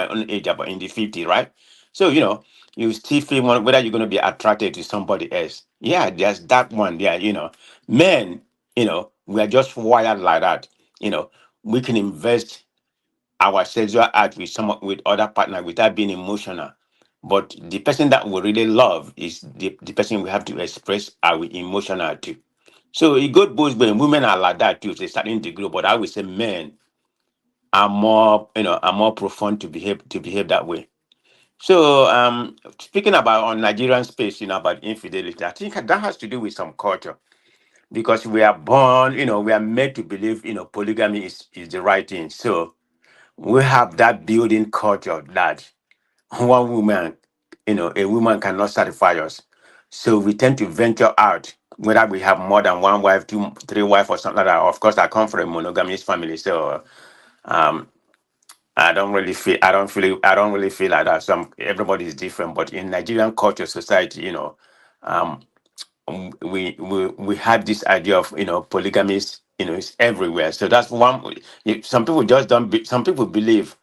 own age, about in the 50, right? So, you still feel whether you're going to be attracted to somebody else. Yeah, there's that one. Yeah, men, we are just wired like that. We can invest our sexual act with with other partner without being emotional. But the person that we really love is the person we have to express our emotional to. So it goes both ways. Women are like that too, to a certain degree, but I would say men are more profound to behave that way. So speaking about on Nigerian space, about infidelity, I think that has to do with some culture. Because we are born, we are made to believe, polygamy is the right thing. So we have that building culture that one woman, a woman cannot satisfy us. So we tend to venture out, whether we have more than one wife, two, three wives, or something like that. Of course, I come from a monogamous family, so um, I don't really feel like that. Everybody is different, but in Nigerian culture, society, um, we have this idea of polygamy is everywhere. So that's one. Some people just don't. Some people believe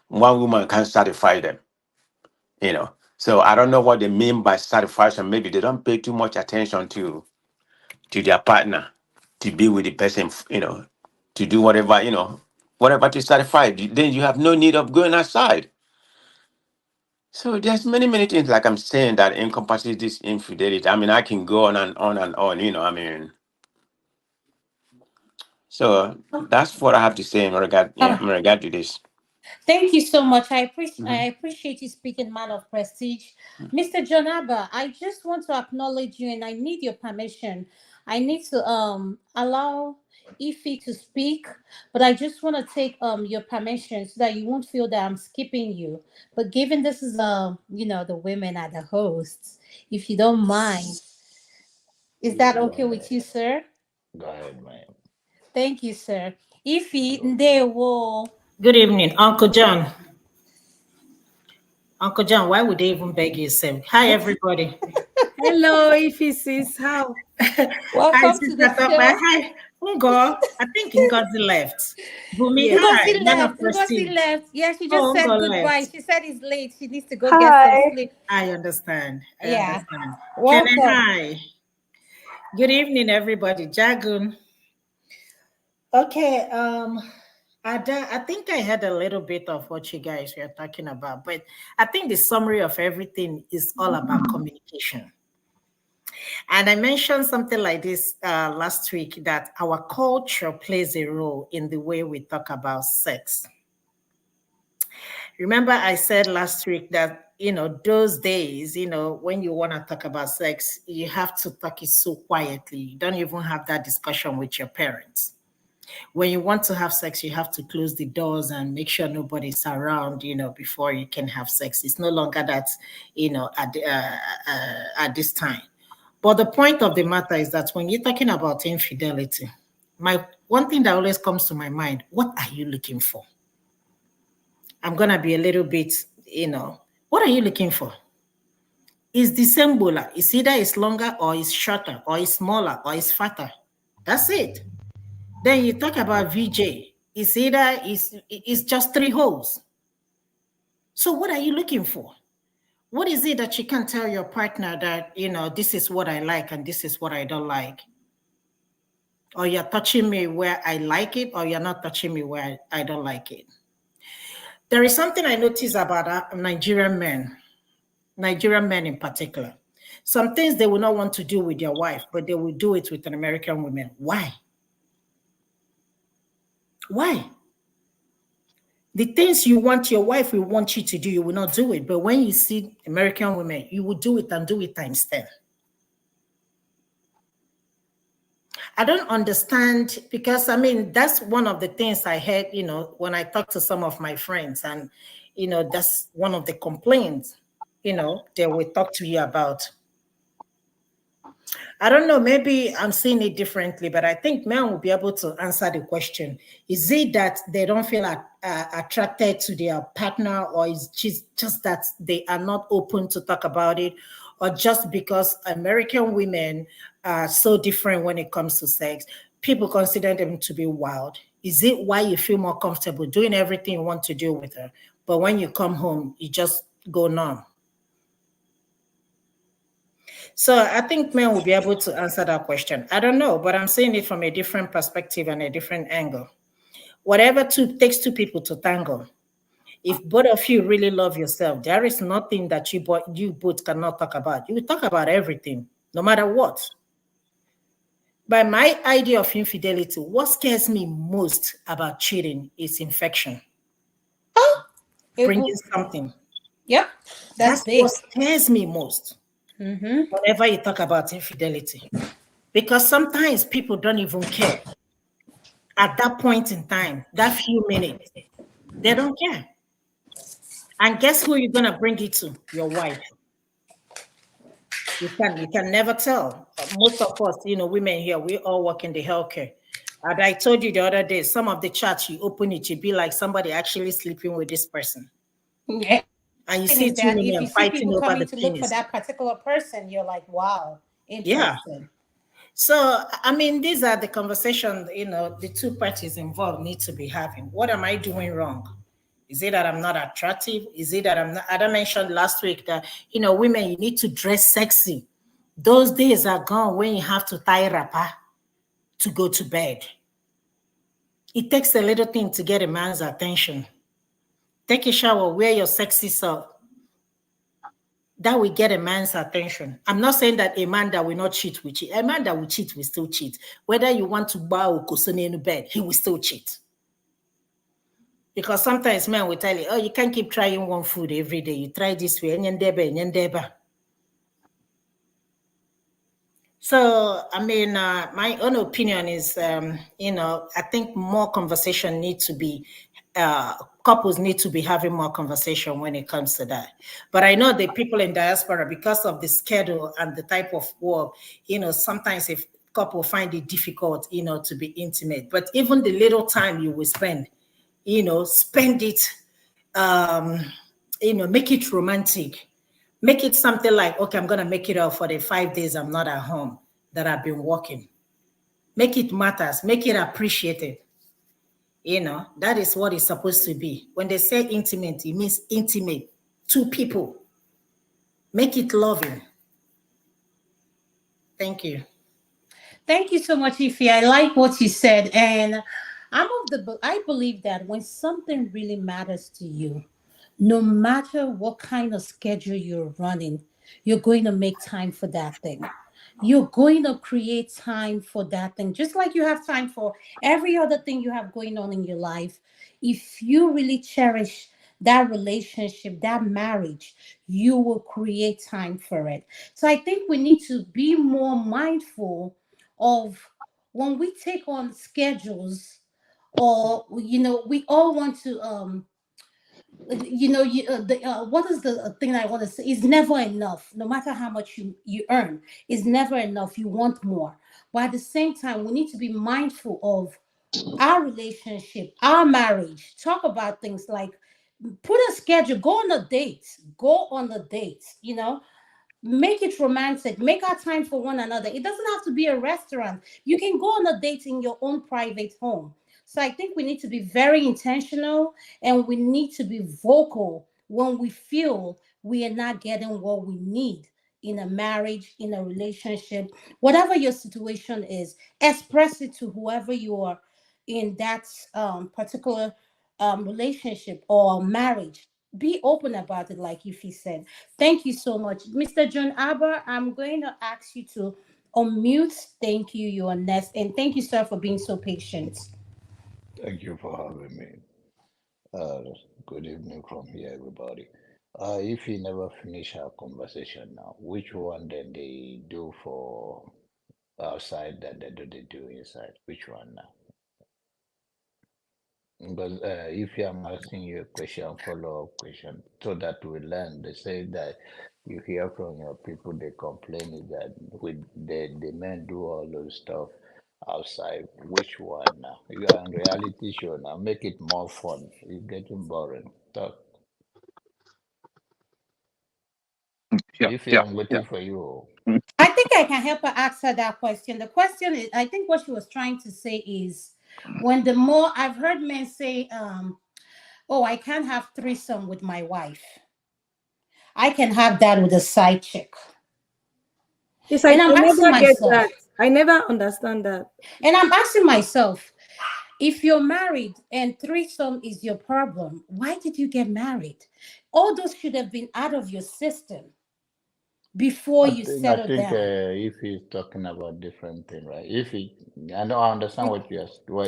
one woman can satisfy them. So I don't know what they mean by satisfaction. Maybe they don't pay too much attention to their partner, to be with the person, to do whatever, whatever to satisfy. Then you have no need of going outside. So there's many things, like I'm saying, that encompasses this infidelity. I mean, I can go on and on and on, I mean. So that's what I have to say Um, in regard to this. Thank you so much. I Mhm. appreciate you speaking, man of prestige. Mr. Jonaba, I just want to acknowledge you and I need your permission. I need to allow Ify to speak, but I just want to take your permission so that you won't feel that I'm skipping you. But given this is the women are the hosts, if you don't mind, is Yeah, that go okay with ahead. you, sir? Go ahead, man. Thank you, sir. Ify Ndewo. Good evening, Uncle John. Uncle John, why would they even beg you? Say, hi, everybody. Hello, Iphysis. How? Hi, Welcome to the Sister Tope. show. Hi, Ngo. I think Ngozi left. Bumi, Yes. hi, Ngozi man of left. Ngozi prestige. left. Yeah, she just Oh, said Ngo goodbye. left. She said it's late. She needs to go get some Hi. sleep. I understand. I Yeah. understand. Kene, Welcome. hi. Good evening, everybody. Jagun. Okay, I think I had a little bit of what you guys were talking about, but I think the summary of everything is all about communication. And I mentioned something like this last week, that our culture plays a role in the way we talk about sex. Remember, I said last week that, those days, when you want to talk about sex, you have to talk it so quietly. You don't even have that discussion with your parents. When you want to have sex, you have to close the doors and make sure nobody's around, before you can have sex. It's no longer that, at this time. But the point of the matter is that when you're talking about infidelity, my one thing that always comes to my mind: what are you looking for? I'm gonna be a little bit, what are you looking for? Is the same bola? It's either it's longer or it's shorter or it's smaller or it's fatter. That's it. Then you talk about VJ. It's either it's just three holes. So what are you looking for? What is it that you can tell your partner that, this is what I like and this is what I don't like? Or you're touching me where I like it, or you're not touching me where I don't like it. There is something I notice about Nigerian men in particular. Some things they will not want to do with their wife, but they will do it with an American woman. Why? Why? The things you want your wife will want you to do, you will not do it. But when you see American women, you will do it and do it times 10. I don't understand, because I mean, that's one of the things I heard, when I talk to some of my friends, and, that's one of the complaints, they will talk to you about. I don't know, maybe I'm seeing it differently, but I think men will be able to answer the question. Is it that they don't feel attracted to their partner, or is just that they are not open to talk about it, or just because American women are so different when it comes to sex, people consider them to be wild? Is it why you feel more comfortable doing everything you want to do with her, but when you come home, you just go numb? So I think men will be able to answer that question. I don't know, but I'm seeing it from a different perspective and a different angle. Whatever takes two people to tango. If both of you really love yourself, there is nothing that you both cannot talk about. You will talk about everything, no matter what. By my idea of infidelity, what scares me most about cheating is infection. Bringing something. Yep, That's that's big. what scares me most. Whenever you talk about infidelity, because sometimes people don't even care at that point in time, that few minutes, they don't care. And guess who you're gonna bring it to? Your wife. You can never tell. Most of us, women here, we all work in the healthcare. And I told you the other day, some of the chats you open it, you be like somebody actually sleeping with this person. Yeah. And you see Is two that if women you see fighting people over coming the to look for penis. that particular person, you're like, wow, Yeah. interesting. So, I mean, these are the conversations, the two parties involved need to be having. What am I doing wrong? Is it that I'm not attractive? Is it that I'm not? I mentioned last week that, women, you need to dress sexy. Those days are gone when you have to tie wrapper to go to bed. It takes a little thing to get a man's attention. Take a shower, wear your sexy self. That will get a man's attention. I'm not saying that a man that will not cheat will cheat. A man that will cheat will still cheat. Whether you want to bow or in bed, he will still cheat. Because sometimes men will tell you, oh, you can't keep trying one food every day. You try this way. So, I mean, my own opinion is, I think more conversation needs to be, couples need to be having more conversation when it comes to that. But I know the people in diaspora, because of the schedule and the type of work, sometimes if couple find it difficult, to be intimate. But even the little time you will spend, spend it, make it romantic. Make it something like, okay, I'm going to make it up for the 5 days I'm not at home that I've been working. Make it matters. Make it appreciated. That is what it's supposed to be. When they say intimate, it means intimate. Two people. Make it loving. Thank you. Thank you so much, Ify. I like what you said. And I believe that when something really matters to you, no matter what kind of schedule you're running, you're going to make time for that thing. You're going to create time for that thing, just like you have time for every other thing you have going on in your life. If you really cherish that relationship, that marriage, you will create time for it. So I think we need to be more mindful of when we take on schedules, or we all want to what is the thing I want to say? Is never enough. No matter how much you earn, is never enough. You want more. But at the same time, we need to be mindful of our relationship, our marriage. Talk about things like, put a schedule, go on a date, make it romantic, make our time for one another. It doesn't have to be a restaurant. You can go on a date in your own private home. So I think we need to be very intentional, and we need to be vocal when we feel we are not getting what we need in a marriage, in a relationship. Whatever your situation is, express it to whoever you are in that particular relationship or marriage. Be open about it, like Yufi said. Thank you so much. Mr. John Aber, I'm going to ask you to unmute. Thank you. You are next. And thank you, sir, for being so patient. Thank you for having me. Uh, Good evening from here, everybody. If we never finish our conversation now, which one then they do for outside that they do inside? Which one now? Because if I'm asking you a question, follow-up question, so that we learn, they say that you hear from your people, they complain is that with the men do all those stuff outside. Which one now? You are on reality show now. Make it more fun. It's getting boring. Talk. Yeah, If yeah, I'm yeah. waiting for you. I think I can help her answer that question. The question is, I think what she was trying to say is, when the more I've heard men say, "Oh, I can't have threesome with my wife. I can have that with a side chick." Yes, And I I'm asking never get that. myself, I never understand that. if you're married and threesome is your problem, why did you get married? All those should have been out of your system before I you think I settle think down. if he's talking about different thing, right? If he, I know I understand what you're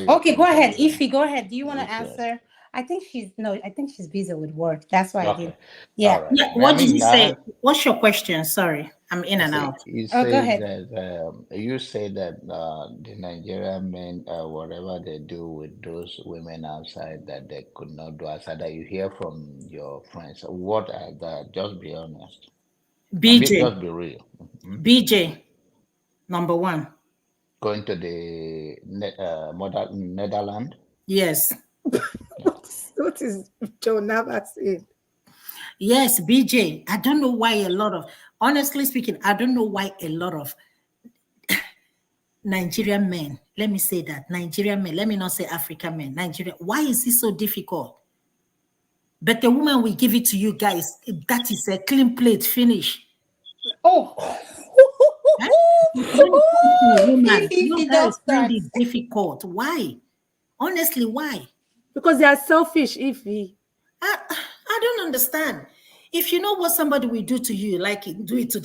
Okay, go trying to ahead. say. Ify, go ahead. Do you want to Yes, answer? I think she's no, I think she's busy with work. That's why I okay, didn't. all Yeah. right. Yeah, I what did you mean, say? What's your question? Sorry, I'm in I and say out. he Oh, go says ahead. that you say that the Nigerian men, whatever they do with those women outside that they could not do outside, that you hear from your friends. What are that? Just be honest. I mean, BJ, just be real. Mhm. BJ, number one. Going to the Netherlands. Yes. What is Joe Nava saying? Yes, BJ. I don't know why a lot of, honestly speaking, I don't know why a lot of Nigerian men, let me say that, Nigerian men, let me not say African men, Nigeria, why is it so difficult? But the woman will give it to you guys. That is a clean plate finish. Oh, Eh? But when it comes to a woman, you if don't guys find start. it difficult. Why? Honestly, why? Because they are selfish, Ify. I don't understand. If you know what somebody will do to you, like it, do it to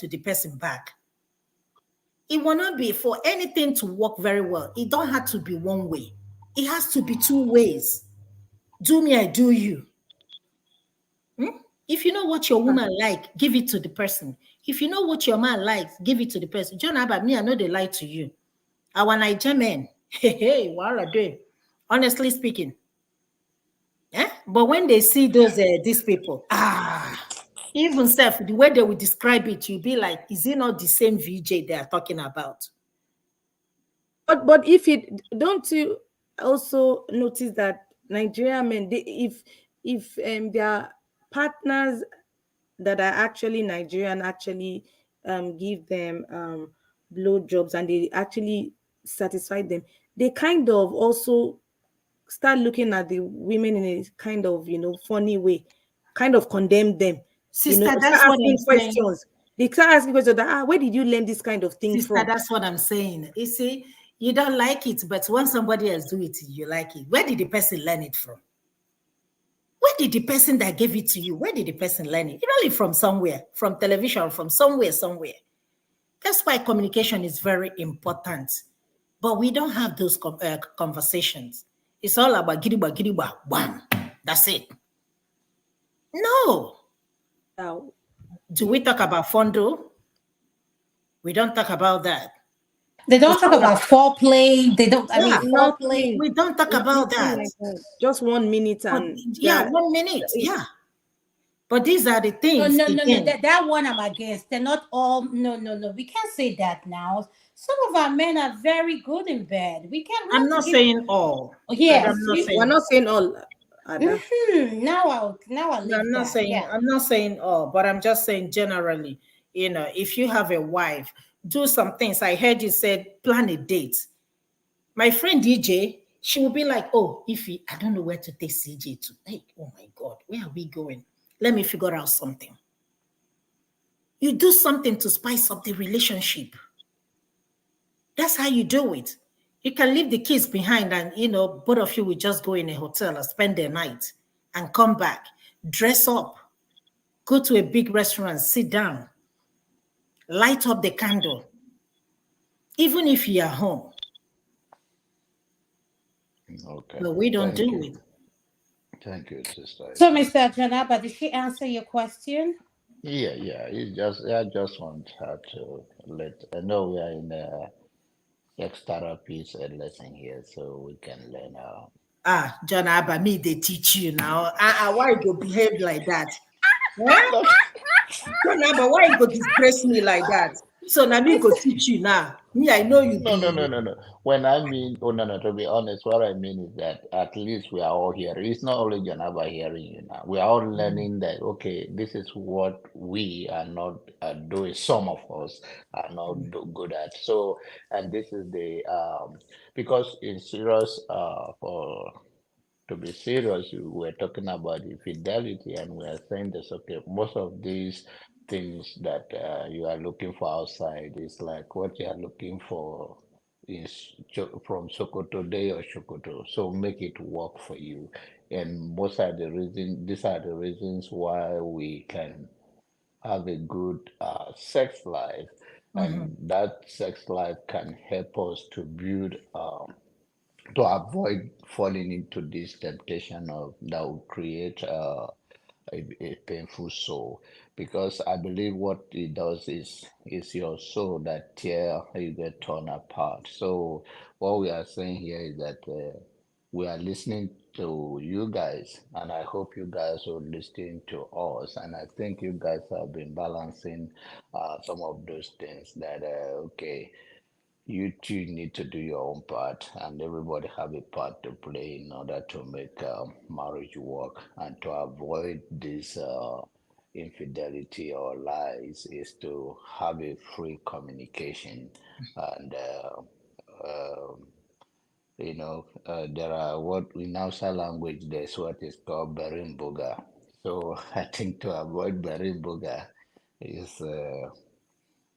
the person back. It will not be for anything to work very well. It don't have to be one way. It has to be two ways. Do me, I do you. Hmm? If you know what your woman like, give it to the person. If you know what your man likes, give it to the person. John Abba, me, I know they lie to you. Our Nigerian men, hey, what are they? Honestly speaking, eh? But when they see these people, even self, the way they will describe it, you'll be like, is it not the same VJ they are talking about? But if it don't you also notice that Nigerian men, if their partners that are actually Nigerian actually give them blow jobs and they actually satisfy them, they kind of also start looking at the women in a kind of funny way, kind of condemn them, Sister, start that's what I'm asking saying. questions. They start asking questions that where did you learn this kind of thing Sister, from? that's what I'm saying. You see, you don't like it, but when somebody else do it, you like it. Where did the person learn it from? Where did the person that gave it to you, where did the person learn it? Really from somewhere, from television, from somewhere. That's why communication is very important. But we don't have those conversations. It's all about giriba, bam. That's it. No. Now, Do we talk about fondo? We don't talk about that. They don't It's talk all about about, foreplay. They don't. I mean, yeah, foreplay. we don't talk about nothing that. like that. Just 1 minute But and yeah, yeah, 1 minute, yeah. But these are the No, things no, no, no. again. That one I'm against. They're not all. No, no, no. We can't say that now. Some of our men are very good in bed. We can't. We I'm have to not give. saying all. Oh, I'm yes. not we're saying. not saying all, Ada. Now I No, leave that. Yeah. I'm not saying all, but I'm just saying generally, if you have a wife, do some things. I heard you said plan a date. My friend DJ, she will be like, oh, I don't know where to take CJ to. Hey, oh my God, where are we going? Let me figure out something. You do something to spice up the relationship. That's how you do it. You can leave the kids behind and, both of you will just go in a hotel and spend the night and come back, dress up, go to a big restaurant, sit down, light up the candle, even if you are home. Okay, But we don't thank do you. it. Thank you, Sister So, Esther. Mr. Janaba, did she answer your question? Yeah. I just want her to let. I know we are in a sex therapy lesson here, so we can learn. John Abba, me they teach you now. Why you go behave like that? Eh? John Abba, why you go disgrace me like that? So now me go teach you now. Me, I know you be. No. When I mean, oh no, to be honest, what I mean is that at least we are all here. It's not only Janaba hearing you now. We are all learning that, okay, this is what we are not doing. Some of us are not good at. So, and this is the, because in serious, for to be serious, we're talking about infidelity, and we're saying this, okay, most of these things that you are looking for outside is like what you are looking for is from Sokoto Day or Sokoto. So make it work for you. And most are the reasons, these are the reasons why we can have a good sex life. And that sex life can help us to build to avoid falling into this temptation of that will create a painful soul, because I believe what it does is your soul that tear you get torn apart. So what we are saying here is that we are listening to you guys, and I hope you guys are listening to us, and I think you guys have been balancing some of those things that okay, you two need to do your own part, and everybody have a part to play in order to make marriage work and to avoid this infidelity or lies is to have a free communication. And there are what in Hausa language there's what is called berimboga. So I think to avoid berimboga is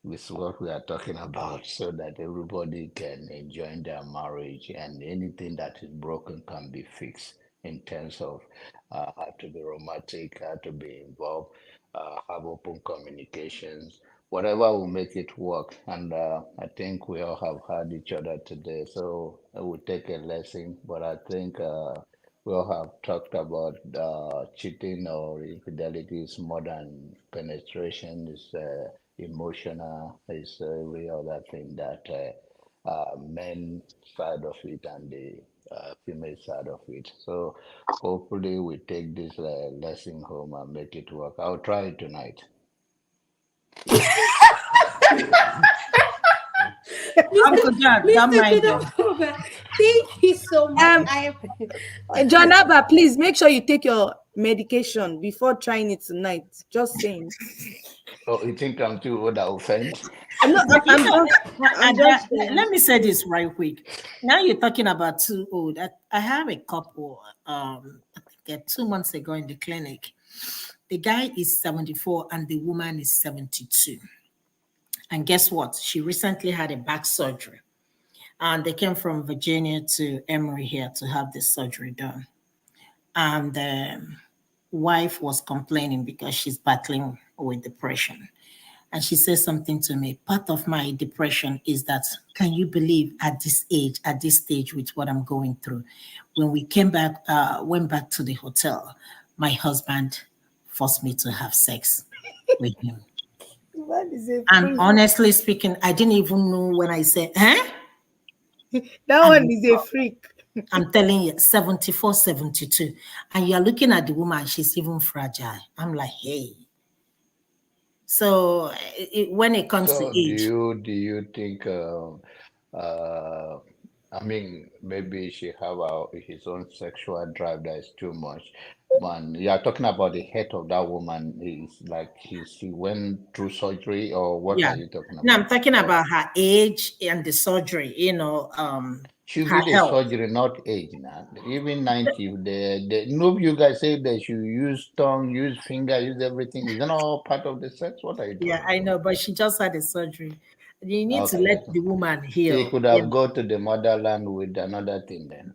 is what we are talking about, so that everybody can enjoy their marriage and anything that is broken can be fixed in terms of how to be romantic, how to be involved, have open communications, whatever will make it work. And I think we all have had each other today, so I will take a lesson, but I think we all have talked about cheating or infidelity is more than penetration, is emotional, is every other thing that men side of it and the female side of it. So hopefully we take this lesson home and make it work. I'll try it tonight. Uncle John, don't mind them. Thank you so much. John Abba, please make sure you take your medication before trying it tonight. Just saying. Oh, you think I'm too old to offend? No, I'm just let me say this right quick. Now you're talking about too old. I have a couple, I think 2 months ago in the clinic. The guy is 74 and the woman is 72. And guess what? She recently had a back surgery. And they came from Virginia to Emory here to have this surgery done. And the wife was complaining because she's battling with depression. And she said something to me. Part of my depression is that, can you believe at this age, at this stage with what I'm going through? When we went back to the hotel, my husband forced me to have sex with him. And honestly speaking, I didn't even know when I said, huh? That one is a freak. I'm telling you, 74, 72. And you're looking at the woman, she's even fragile. I'm like, hey. So when it comes to age. Do you think I mean, maybe she have his own sexual drive that is too much. Man, you are talking about the head of that woman. Is like she went through surgery, or what Yeah. are you talking about? No, I'm talking about her age and the surgery, Should her be the health. surgery, not age now. Even 90, no, you guys say they should use tongue, use finger, use everything. Is that all part of the sex? What are you Yeah, talking I about? know, but she just had a surgery. You need to Okay. let the woman She heal. could have go to the motherland with another thing then.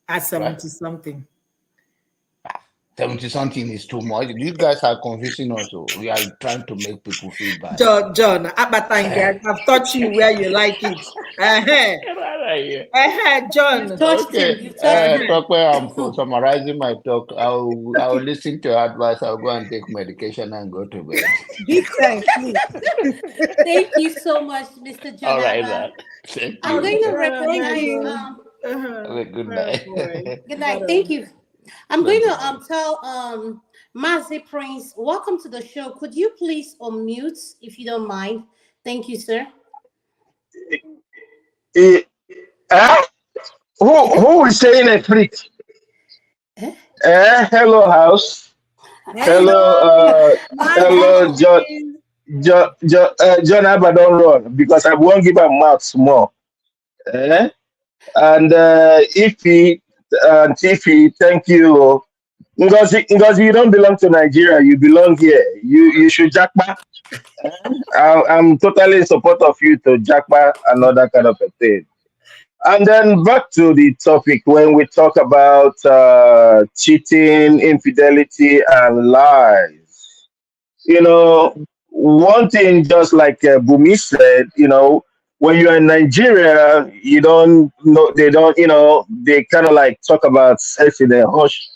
At 70 something. 70 something is too much. You guys are confusing us. We are trying to make people feel bad. John, I've taught you where you like it. John. Touched him. Okay, You touched him. Tope, I'm summarizing my talk. I'll listen to your advice. I'll go and take medication and go to bed. Big time, please. Thank you so much, Mr. All right, Jonathan. man. Thank I'm you. going to Thank recognize. you. Have a good Oh night. boy. Good night. Thank you. I'm going Thank to you. tell Mazi Prince, welcome to the show. Could you please unmute if you don't mind? Thank you, sir. Eh, eh? Who is saying a freak? Hello, house. Hello, hello, John. John Abaddon run because I won't give a mouth more. Eh? And if he, thank you. Ngozi, you don't belong to Nigeria. You belong here. You should jackpot. I'm totally in support of you to jackpot and all that kind of a thing. And then back to the topic when we talk about cheating, infidelity, and lies. One thing, just like Bumi said, when you're in Nigeria, you don't know, they don't, they kind of like talk about sex in a hush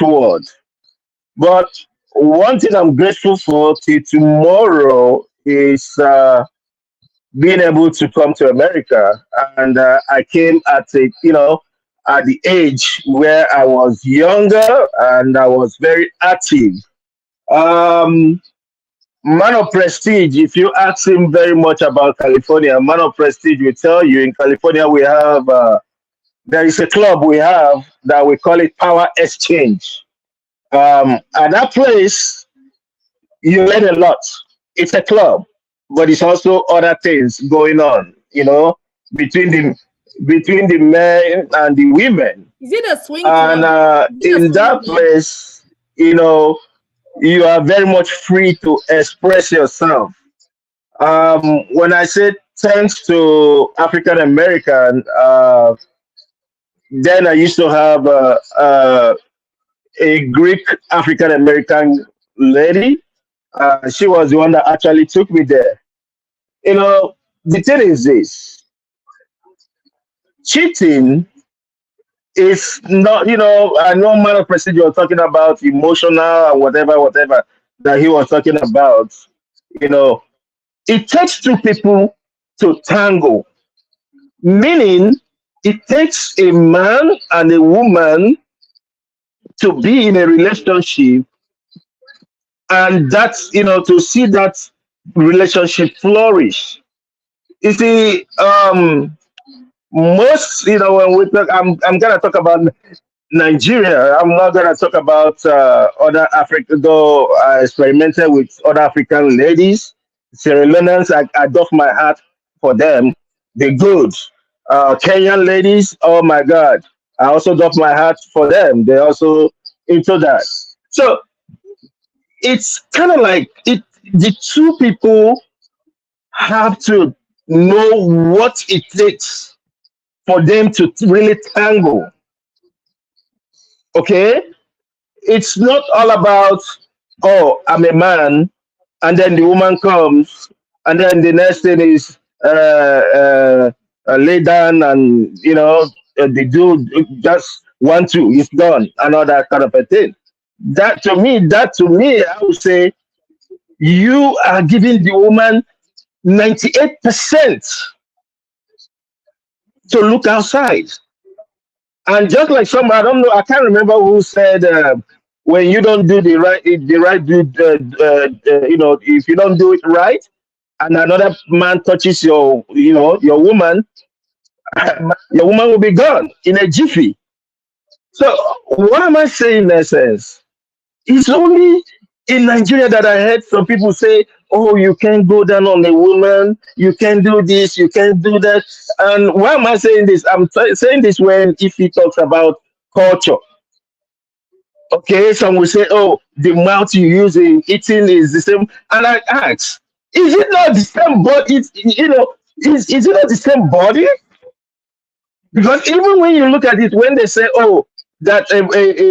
word. But one thing I'm grateful for till tomorrow is being able to come to America. And I came at the age where I was younger and I was very active. Um, Man of Prestige, if you ask him very much about California, Man of Prestige will tell you in California we have, there is a club we have that we call it Power Exchange. At that place, you learn a lot. It's a club, but it's also other things going on, between the between the men and the women. Is it a swing And club? Is it a in swing that club? place, you are very much free to express yourself. When I say thanks to African American, then I used to have a Greek African American lady. She was the one that actually took me there. The thing is this: cheating is not. I know man of President you were talking about emotional and whatever that he was talking about. You know, it takes two people to tango, meaning it takes a man and a woman to be in a relationship, and that's to see that relationship flourish. You see, most when we talk, I'm gonna talk about Nigeria. I'm not gonna talk about other Africa. Though I experimented with other African ladies, Sierra Leoneans. I doff my hat for them. They're good. Kenyan ladies. Oh my God. I also doff my hat for them. They're also into that. So it's kind of like it. The two people have to know what it takes for them to really tango. Okay, it's not all about, oh, I'm a man, and then the woman comes, and then the next thing is lay down, and the dude just want to, it's done, and all that kind of a thing. That to me, I would say you are giving the woman 98% to look outside. And just like some, I don't know, I can't remember who said, when you don't do the right do, if you don't do it right, and another man touches your woman, your woman will be gone in a jiffy. So what am I saying in essence? It's only in Nigeria that I heard some people say, "Oh, you can't go down on a woman. You can't do this. You can't do that." And why am I saying this? I'm saying this when if he talks about culture. Okay, some will say, "Oh, the mouth you use in eating is the same." And I ask, "Is it not the same body? Is it not the same body?" Because even when you look at it, when they say, "Oh, that a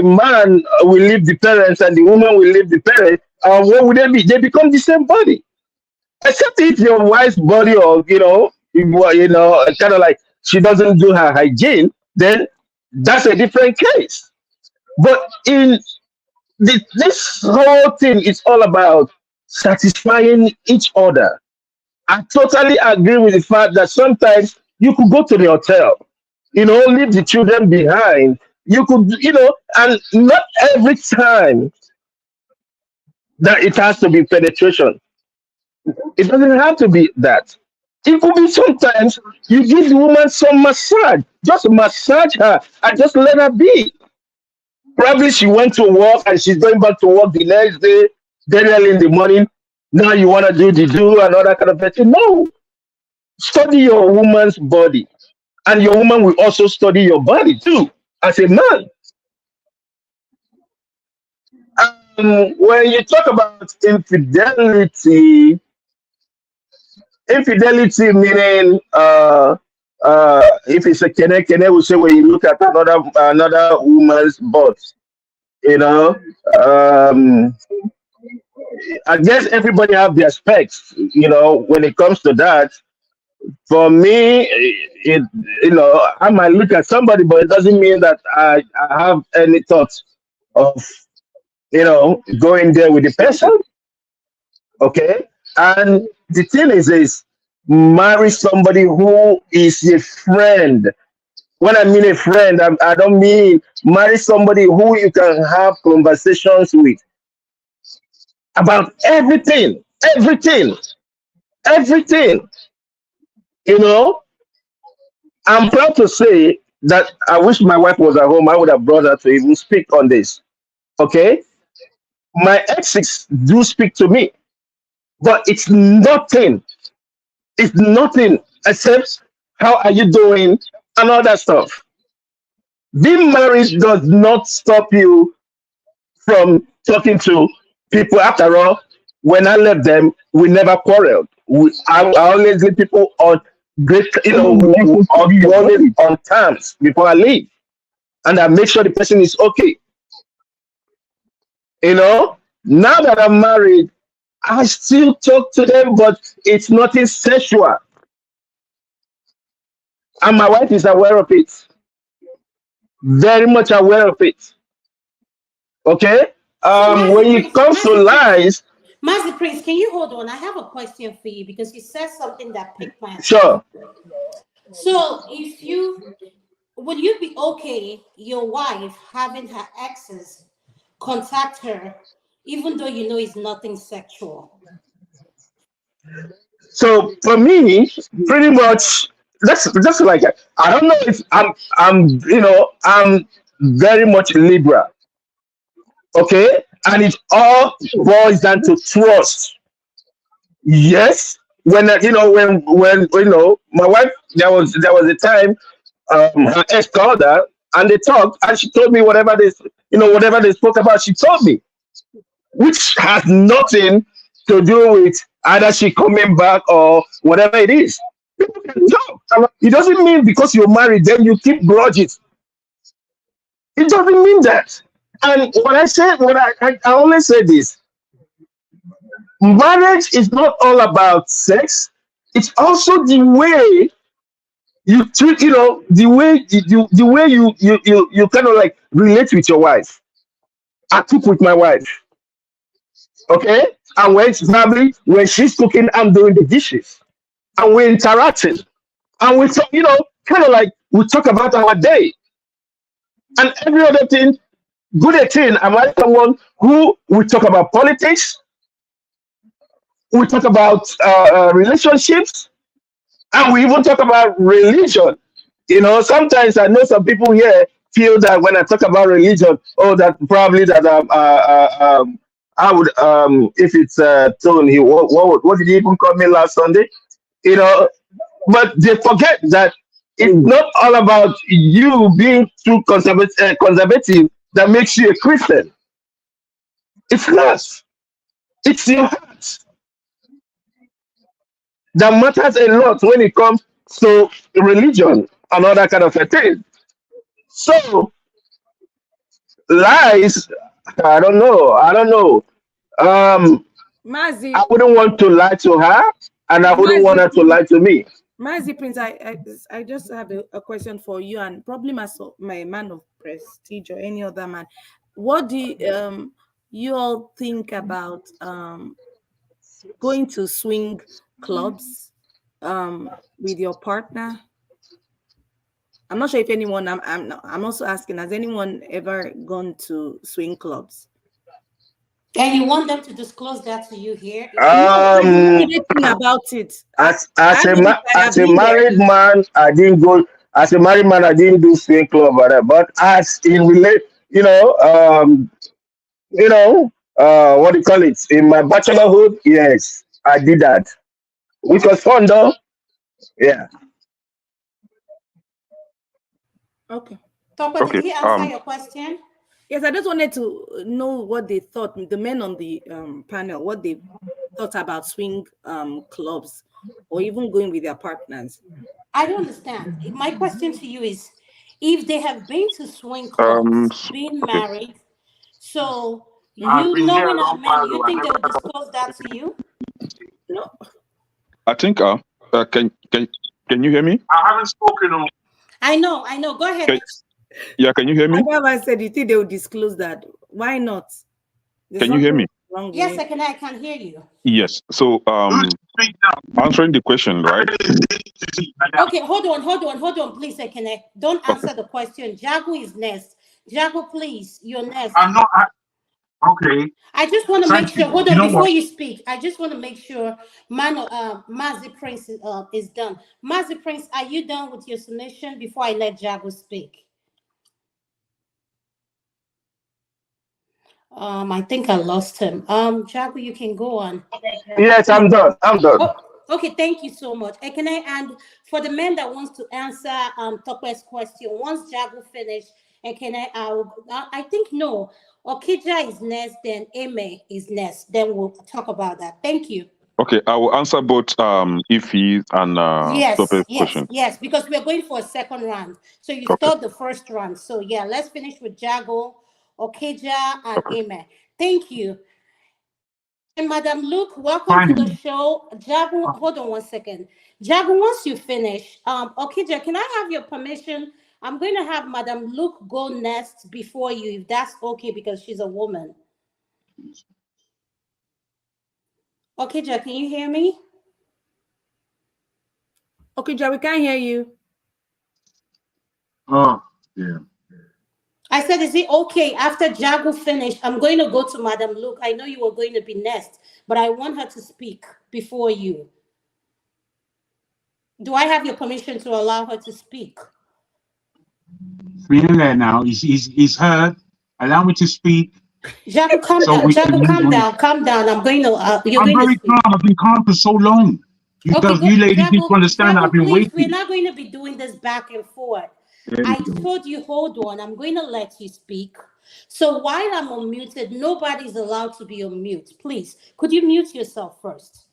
man will leave the parents and the woman will leave the parents," what would they be? They become the same body, except if your wife's body, or kind of like she doesn't do her hygiene, then that's a different case. But in this whole thing is all about satisfying each other. I totally agree with the fact that sometimes you could go to the hotel, leave the children behind. You could, and not every time that it has to be penetration. It doesn't have to be that. It could be sometimes you give the woman some massage, just massage her and just let her be. Probably she went to work and she's going back to work the next day, very early in the morning. Now you want to do the do and all that kind of thing. No, study your woman's body, and your woman will also study your body too as a man. When you talk about infidelity, infidelity meaning if it's a kene will say when you look at another woman's butt, you know. Um, I guess everybody have their specs, when it comes to that. For me, I might look at somebody, but it doesn't mean that I have any thoughts of, going there with the person. Okay. And the thing is marry somebody who is a friend. When I mean a friend, I don't mean marry somebody who you can have conversations with about everything, everything, everything. You know, I'm proud to say that I wish my wife was at home. I would have brought her to even speak on this. Okay. My exes do speak to me, but it's nothing except how are you doing and all that stuff. Being married does not stop you from talking to people. After all, when I left them, we never quarreled. I always leave people on great, always on terms before I leave, and I make sure the person is okay. Now that I'm married, I still talk to them, but it's nothing sexual, and my wife is aware of it, very much aware of it. Okay. So, When it comes to lies, Master Prince, can you hold on? I have a question for you because you said something that piqued my attention. sure. So, if you would you be okay your wife having her exes contact her, even though you know it's nothing sexual? So for me, pretty much that's just like I don't know if I'm very much liberal. Okay, and it all boils down to trust. Yes, when my wife, there was a time her ex called her and they talked and she told me whatever they spoke about, she told me, which has nothing to do with either she coming back or whatever it is. People can talk. It doesn't mean because you're married then you keep grudges. It doesn't mean that. And when I always say this, marriage is not all about sex. It's also the way you treat, the way you kind of like relate with your wife. I cook with my wife. Okay, and when she's cooking, I'm doing the dishes, and we're interacting, and we talk, kind of like we talk about our day and every other thing. Good a thing. I'm like someone who we talk about politics, we talk about relationships, and we even talk about religion. Sometimes I know some people here feel that when I talk about religion, oh, that probably that I would if it's Tony, what did he even call me last Sunday? You know, but they forget that it's not all about you being too conservative that makes you a Christian. It's not. It's your heart that matters a lot when it comes to religion and all that kind of a thing. So lies, I don't know. I don't know. Um, Mazi, I wouldn't want to lie to her, and I wouldn't want Mazi, her to lie to me. Mazi Prince, I just have a question for you, and probably my man of prestige or any other man. What do you all think about going to swing clubs with your partner? I'm not sure if anyone. I'm also asking, has anyone ever gone to swing clubs? And you want them to disclose that to you here? No, I don't know Um, anything about it. as I know if I have as a been there. married man, I didn't go. As a married man, I didn't do swing club, but as in relate, what do you call it? In my bachelorhood, yes, I did that, which was fun though. Yeah. Okay. Tope, did Okay. he answer your question? Yes, I just wanted to know what they thought, the men on the panel, what they thought about swing clubs or even going with their partners. I don't understand. My question to you is, if they have been to swing Um. clubs, being Okay. married, so I've you been there knowing a a long man, while you though. I think they never. will disclose that to you? No. I think. Can you hear me? I haven't spoken on. I know. Go ahead. Can, yeah. Can you hear me? Adanma said, you think they will disclose that? Why not? There's Can you hear nothing me? wrong with Yes, it. I can hear you. Yes. So answering the question, right? Okay, hold on, please, Ekene. Don't Okay. answer the question. Jago is next. Jago, please, you're next. I'm not. Okay. I just want to make Thank sure. you. Hold You on, know before what? you speak. I just want to make sure Mazi Prince is done. Mazi Prince, are you done with your submission before I let Jago speak? I think I lost him. Jago, you can go on. Yes, I'm done. I'm done. Oh, okay, thank you so much. And for the man that wants to answer Tope's question, once Jago finish, I think no. Okija is next, then Eme is next. Then we'll talk about that. Thank you. Okay. I will answer both Ify and Tope's question. Yes, because we're going for a second round. So you Okay. start the first round. So yeah, let's finish with Jago, Okija, and Okay. Eme. Thank you. And Madam Luke, welcome to the Fine. show. Jago, hold on one second. Jago, once you finish, Okija, can I have your permission? I'm going to have Madam Luke go next before you, if that's okay, because she's a woman. Okija, can you hear me? Okija, we can't hear you. Oh, yeah. I said, is it okay after Jago finished? I'm going to go to Madam Luke. I know you were going to be next, but I want her to speak before you. Do I have your permission to allow her to speak? Feeling there now. He's heard. Allow me to speak. Jago, calm So down. we can Jago, move calm on. down. Calm down. You're I'm going to very speak. calm. I've been calm for so long. Okay, go, You ladies need to understand that Jago, I've been please. We're waiting. not going to be doing this back and forth. There we I go. told you, hold on. I'm going to let you speak. So while I'm unmuted, nobody's allowed to be on mute. Please, could you mute yourself first?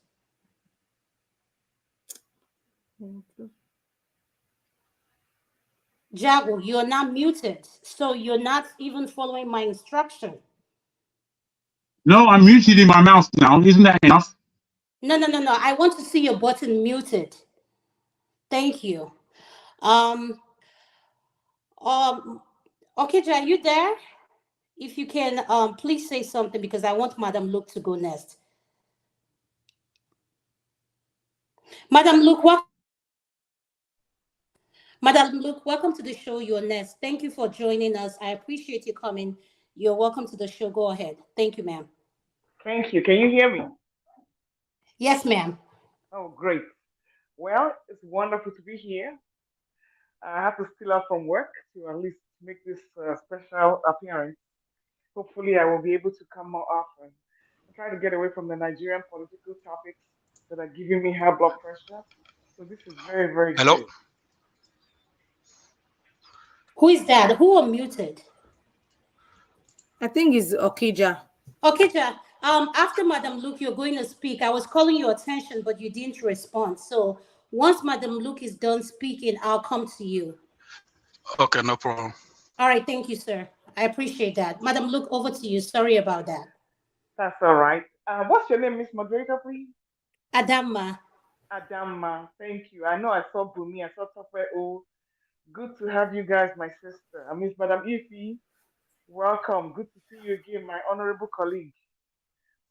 Jago, you're not muted. So you're not even following my instruction. No, I'm muted in my mouth now. Isn't that enough? No. I want to see your button muted. Thank you. Um, okay, Jay, are you there? If you can, please say something because I want Madam Luke to go next. Madam Luke, welcome to the show. You're next. Thank you for joining us. I appreciate you coming. You're welcome to the show. Go ahead. Thank you, ma'am. Thank you. Can you hear me? Yes, ma'am. Oh, great. Well, it's wonderful to be here. I have to still out from work to at least make this special appearance. Hopefully, I will be able to come more often. I'm trying to get away from the Nigerian political topics that are giving me high blood pressure. So this is very, very Hello. good. Who is that? Who unmuted? I think it's Okija. Okija, after Madam Luke, you're going to speak. I was calling your attention, but you didn't respond. So once Madam Luke is done speaking, I'll come to you. Okay, no problem. All right, thank you, sir. I appreciate that. Madam Luke, over to you. Sorry about that. That's all right. What's your name, Miss Moderator, please? Adanma. Adanma, thank you. I know I saw Bumi, I saw Tope. Oh, good to have you guys, my sister. I miss Madam Ify. Welcome. Good to see you again, my honorable colleague.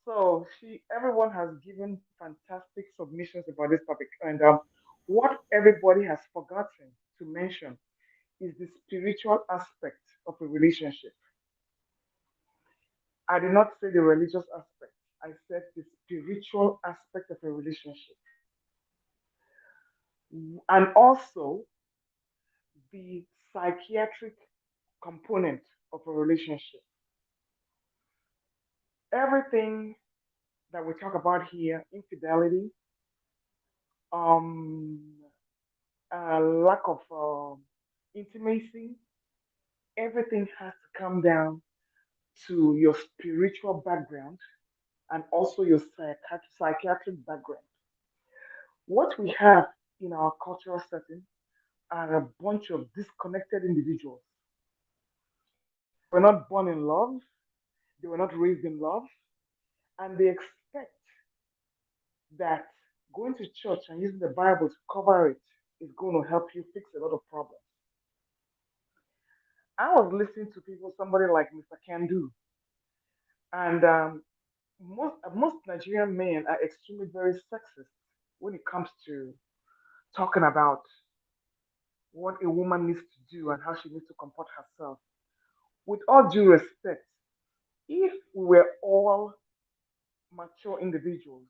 So everyone has given fantastic submissions about this topic, and what everybody has forgotten to mention is the spiritual aspect of a relationship. I did not say the religious aspect. I said the spiritual aspect of a relationship, and also the psychiatric component of a relationship. Everything that we talk about here, infidelity, um, lack of intimacy, everything has to come down to your spiritual background and also your psychiatric background. What we have in our cultural setting are a bunch of disconnected individuals. They were not born in love, they were not raised in love, and they expect that going to church and using the Bible to cover it is going to help you fix a lot of problems. I was listening to people, somebody like Mr. Kandu, and most Nigerian men are extremely very sexist when it comes to talking about what a woman needs to do and how she needs to comport herself. With all due respect, if we were all mature individuals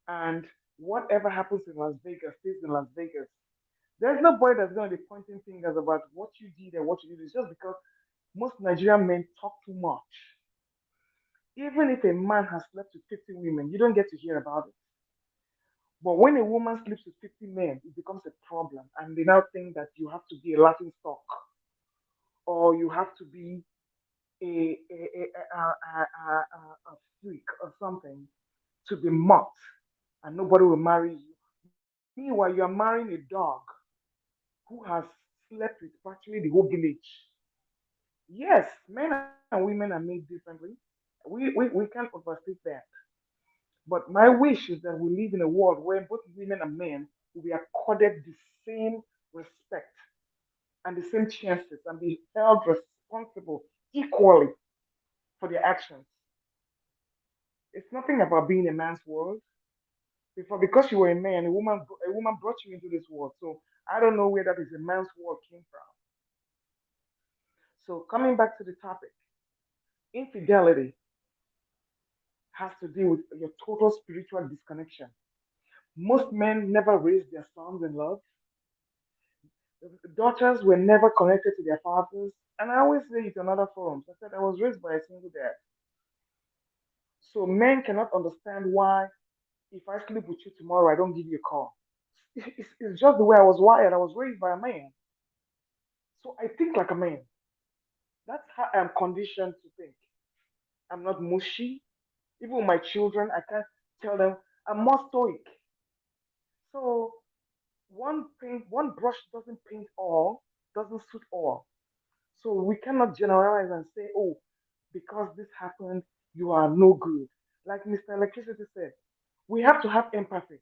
and whatever happens in Las Vegas stays in Las Vegas, there's nobody that's going to be pointing fingers about what you did and what you did. It's just because most Nigerian men talk too much. Even if a man has slept with 50 women, you don't get to hear about it. But when a woman sleeps with 50 men, it becomes a problem. And they now think that you have to be a laughing stock or you have to be a freak or something to be mocked and nobody will marry you. Meanwhile, you are marrying a dog who has slept with virtually the whole village. Yes, men and women are made differently. We can't overstate that. But my wish is that we live in a world where both women and men will be accorded the same respect and the same chances and be held responsible equally for their actions. It's nothing about being a man's world. Because you were a man, a woman brought you into this world. So I don't know where that is a man's world came from. So coming back to the topic, infidelity has to do with your total spiritual disconnection. Most men never raised their sons in love. Daughters were never connected to their fathers. And I always say it in other forums. I said I was raised by a single dad. So men cannot understand why if I sleep with you tomorrow, I don't give you a call. It's just the way I was wired. I was raised by a man. So I think like a man. That's how I'm conditioned to think. I'm not mushy. Even with my children, I can't tell them I'm more stoic. So one brush doesn't paint all, doesn't suit all. So we cannot generalize and say, oh, because this happened, you are no good. Like Mr. Electricity said, we have to have empathy.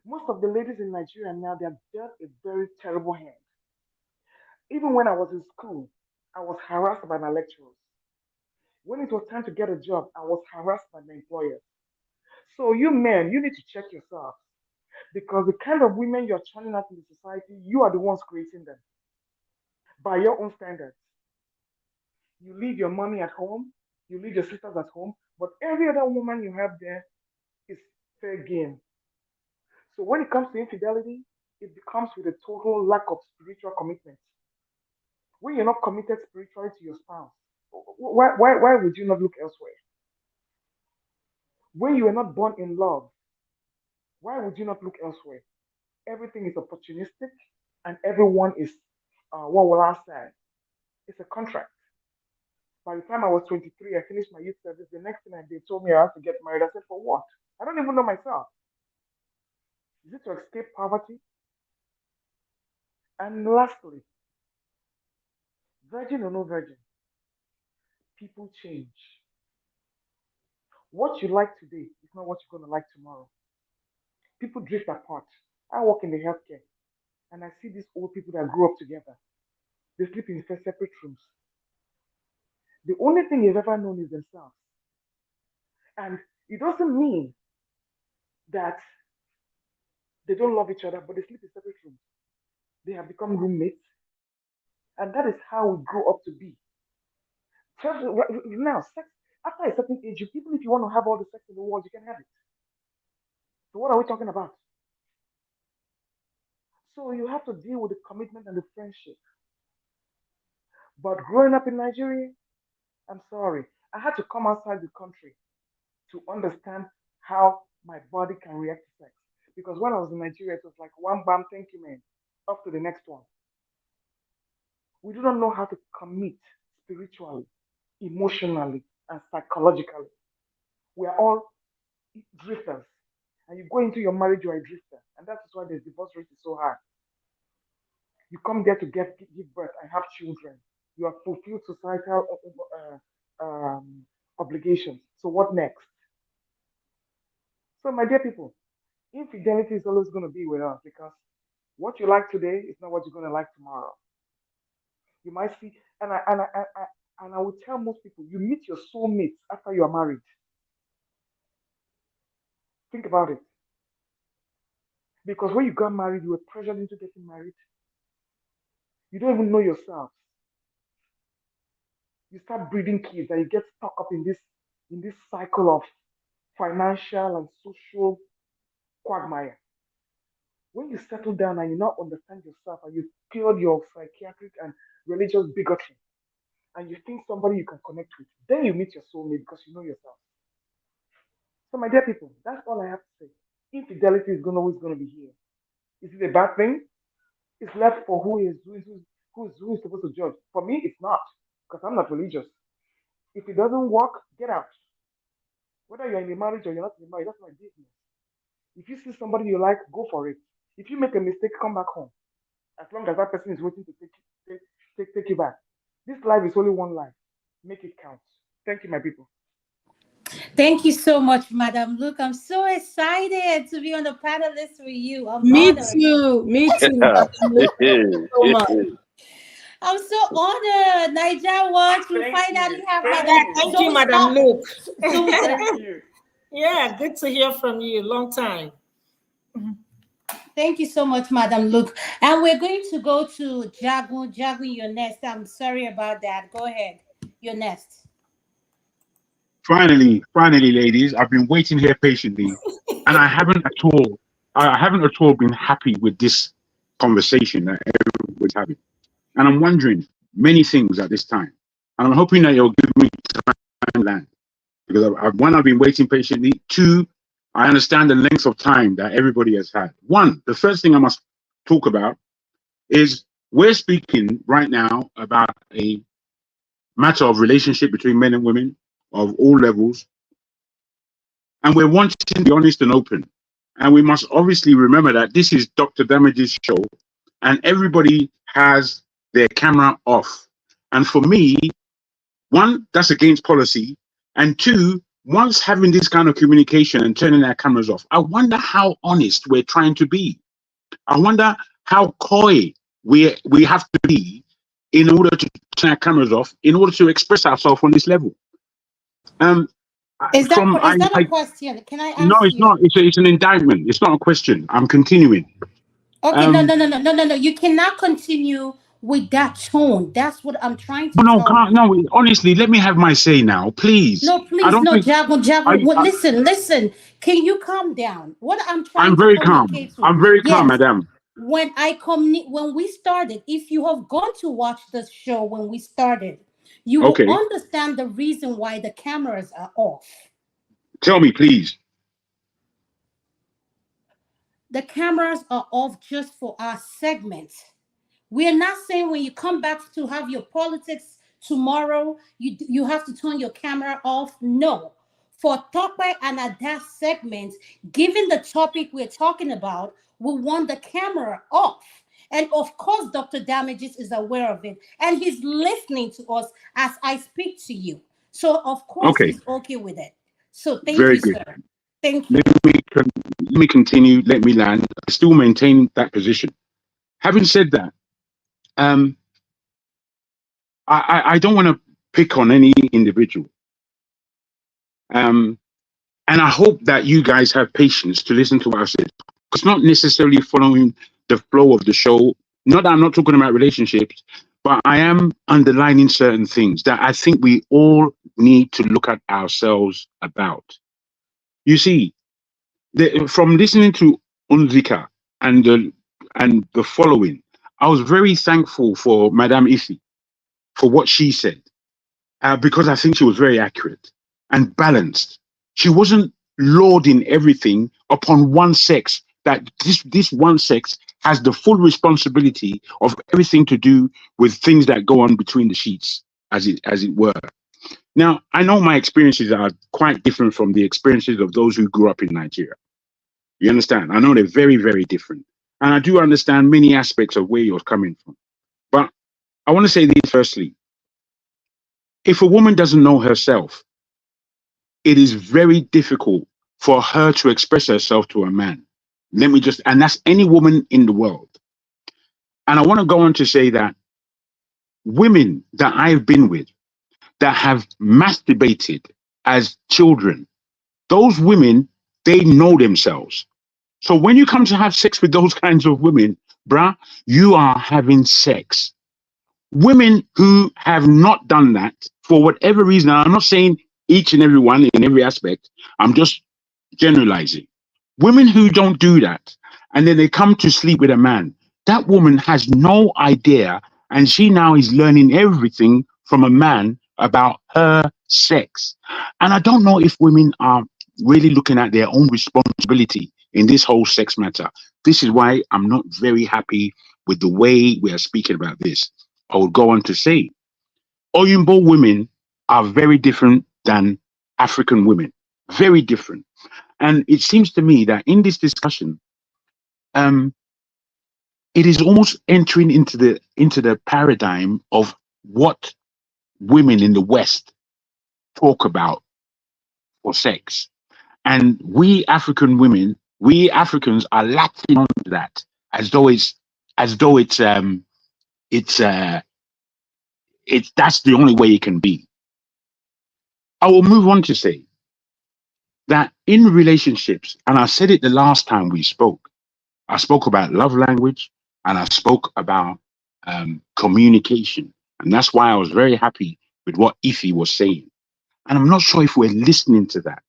Most of the ladies in Nigeria now, they are dealt a very terrible hand. Even when I was in school, I was harassed by my lecturers. When it was time to get a job, I was harassed by my employers. So you men, you need to check yourself because the kind of women you're churning out in the society, you are the ones creating them by your own standards. You leave your mommy at home, you leave your sisters at home, but every other woman you have there is fair game. So when it comes to infidelity, it becomes with a total lack of spiritual commitment. When you're not committed spiritually to your spouse, why would you not look elsewhere? When you are not born in love, why would you not look elsewhere? Everything is opportunistic and everyone is, what will I say? It's a contract. By the time I was 23, I finished my youth service. The next thing they told me I had to get married. I said, for what? I don't even know myself. Is it to escape poverty? And lastly, virgin or no virgin, people change. What you like today is not what you're going to like tomorrow. People drift apart. I work in the healthcare and I see these old people that grew up together. They sleep in separate rooms. The only thing they've ever known is themselves. And it doesn't mean that they don't love each other, but they sleep in separate rooms. They have become roommates, and that is how we grow up to be. Now, sex, after a certain age, even if you want to have all the sex in the world, you can have it. So, what are we talking about? So, you have to deal with the commitment and the friendship. But growing up in Nigeria, I'm sorry, I had to come outside the country to understand how my body can react to sex. Because when I was in Nigeria, it was like one bam, thank you, man, up to the next one. We do not know how to commit spiritually, emotionally, and psychologically. We are all drifters. And you go into your marriage, you are a drifter. And that is why the divorce rate is so high. You come there to give birth and have children. You have fulfilled societal obligations. So what next? So, my dear people, infidelity is always going to be with us because what you like today is not what you're going to like tomorrow. You might see, and I will tell most people, you meet your soulmates after you are married. Think about it. Because when you got married, you were pressured into getting married. You don't even know yourself. You start breeding kids and you get stuck up in this cycle of financial and social quagmire. When you settle down and you not understand yourself and you cleared your psychiatric and religious bigotry and you think somebody you can connect with, then you meet your soulmate because you know yourself. So, my dear people, that's all I have to say. Infidelity is always going to be here. Is it a bad thing? It's left for who is supposed to judge. For me, it's not because I'm not religious. If it doesn't work, get out. Whether you're in a marriage or you're not in a marriage, that's my business. If you see somebody you like, go for it. If you make a mistake, come back home. As long as that person is waiting to take you back. This life is only one life. Make it count. Thank you, my people. Thank you so much, Madam Luke. I'm so excited to be on the panelist with you. I'm Me honored. too. Me too. Madam Luke. Thank you so much. I'm so honored. Niger Watch, we finally have Madam. Thank you, Madam Luke. Thank you. Yeah, good to hear from you. Long time. Thank you so much, Madam Luke. And we're going to go to Jagu. Jagu, you're next. I'm sorry about that. Go ahead. You're next. Finally, ladies, I've been waiting here patiently, and I haven't at all been happy with this conversation that everybody's having. And I'm wondering many things at this time. And I'm hoping that you'll give me time to land. Because I've been waiting patiently. Two, I understand the length of time that everybody has had. One, the first thing I must talk about is we're speaking right now about a matter of relationship between men and women of all levels. And we're wanting to be honest and open. And we must obviously remember that this is Dr. Damage's show and everybody has their camera off. And for me, one, that's against policy. And two, once having this kind of communication and turning our cameras off, I wonder how honest we're trying to be. I wonder how coy we have to be in order to turn our cameras off, in order to express ourselves on this level. Is that a question? Can I ask you? No, it's not. It's an indictment. It's not a question. I'm continuing. Okay, no. You cannot continue with that tone. That's what I'm trying to No, tell you. no. Honestly, let me have my say now, please. No, please, no, Jago. Listen. Can you calm down? What I'm trying I'm to very calm. communicate to. I'm very calm, madam. When we started, if you have gone to watch the show when we started, you will understand the reason why the cameras are off. Tell me, please. The cameras are off just for our segment. We're not saying when you come back to have your politics tomorrow, you have to turn your camera off. No. For Tope and that segment, given the topic we're talking about, we want the camera off. And of course, Dr. Damages is aware of it. And he's listening to us as I speak to you. So, of course, he's okay with it. So, thank you, sir. Thank Let you. me continue. Let me land. I still maintain that position. Having said that, um, I don't want to pick on any individual. And I hope that you guys have patience to listen to what I said. It's not necessarily following the flow of the show. Not that I'm not talking about relationships, but I am underlining certain things that I think we all need to look at ourselves about. You see, from listening to Unzika and the following, I was very thankful for Madame Ifi for what she said, because I think she was very accurate and balanced. She wasn't lauding everything upon one sex, that this one sex has the full responsibility of everything to do with things that go on between the sheets, as it were. Now, I know my experiences are quite different from the experiences of those who grew up in Nigeria. You understand? I know they're very, very different. And I do understand many aspects of where you're coming from. But I want to say this firstly. If a woman doesn't know herself, it is very difficult for her to express herself to a man. And that's any woman in the world. And I want to go on to say that women that I've been with that have masturbated as children, those women, they know themselves. So when you come to have sex with those kinds of women, bruh, you are having sex. Women who have not done that for whatever reason, I'm not saying each and every one in every aspect, I'm just generalizing. Women who don't do that and then they come to sleep with a man, that woman has no idea, and she now is learning everything from a man about her sex. And I don't know if women are really looking at their own responsibility in this whole sex matter. This is why I'm not very happy with the way we are speaking about this. I would go on to say, Oyinbo women are very different than African women. Very different. And it seems to me that in this discussion, it is almost entering into the paradigm of what women in the West talk about for sex. And we African women, we Africans are latching onto that as though it's that's the only way it can be. I will move on to say that in relationships, and I said it the last time we spoke, I spoke about love language and I spoke about communication. And that's why I was very happy with what Ify was saying. And I'm not sure if we're listening to that.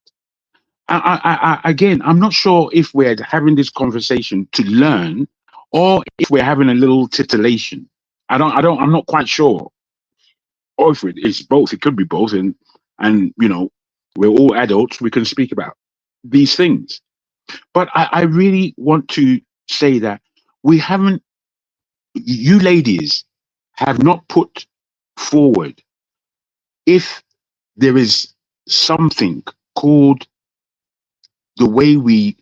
Again, I'm not sure if we're having this conversation to learn or if we're having a little titillation. I'm not quite sure. Or if it's both, it could be both. And we're all adults, we can speak about these things. But I really want to say that you ladies have not put forward if there is something called the way we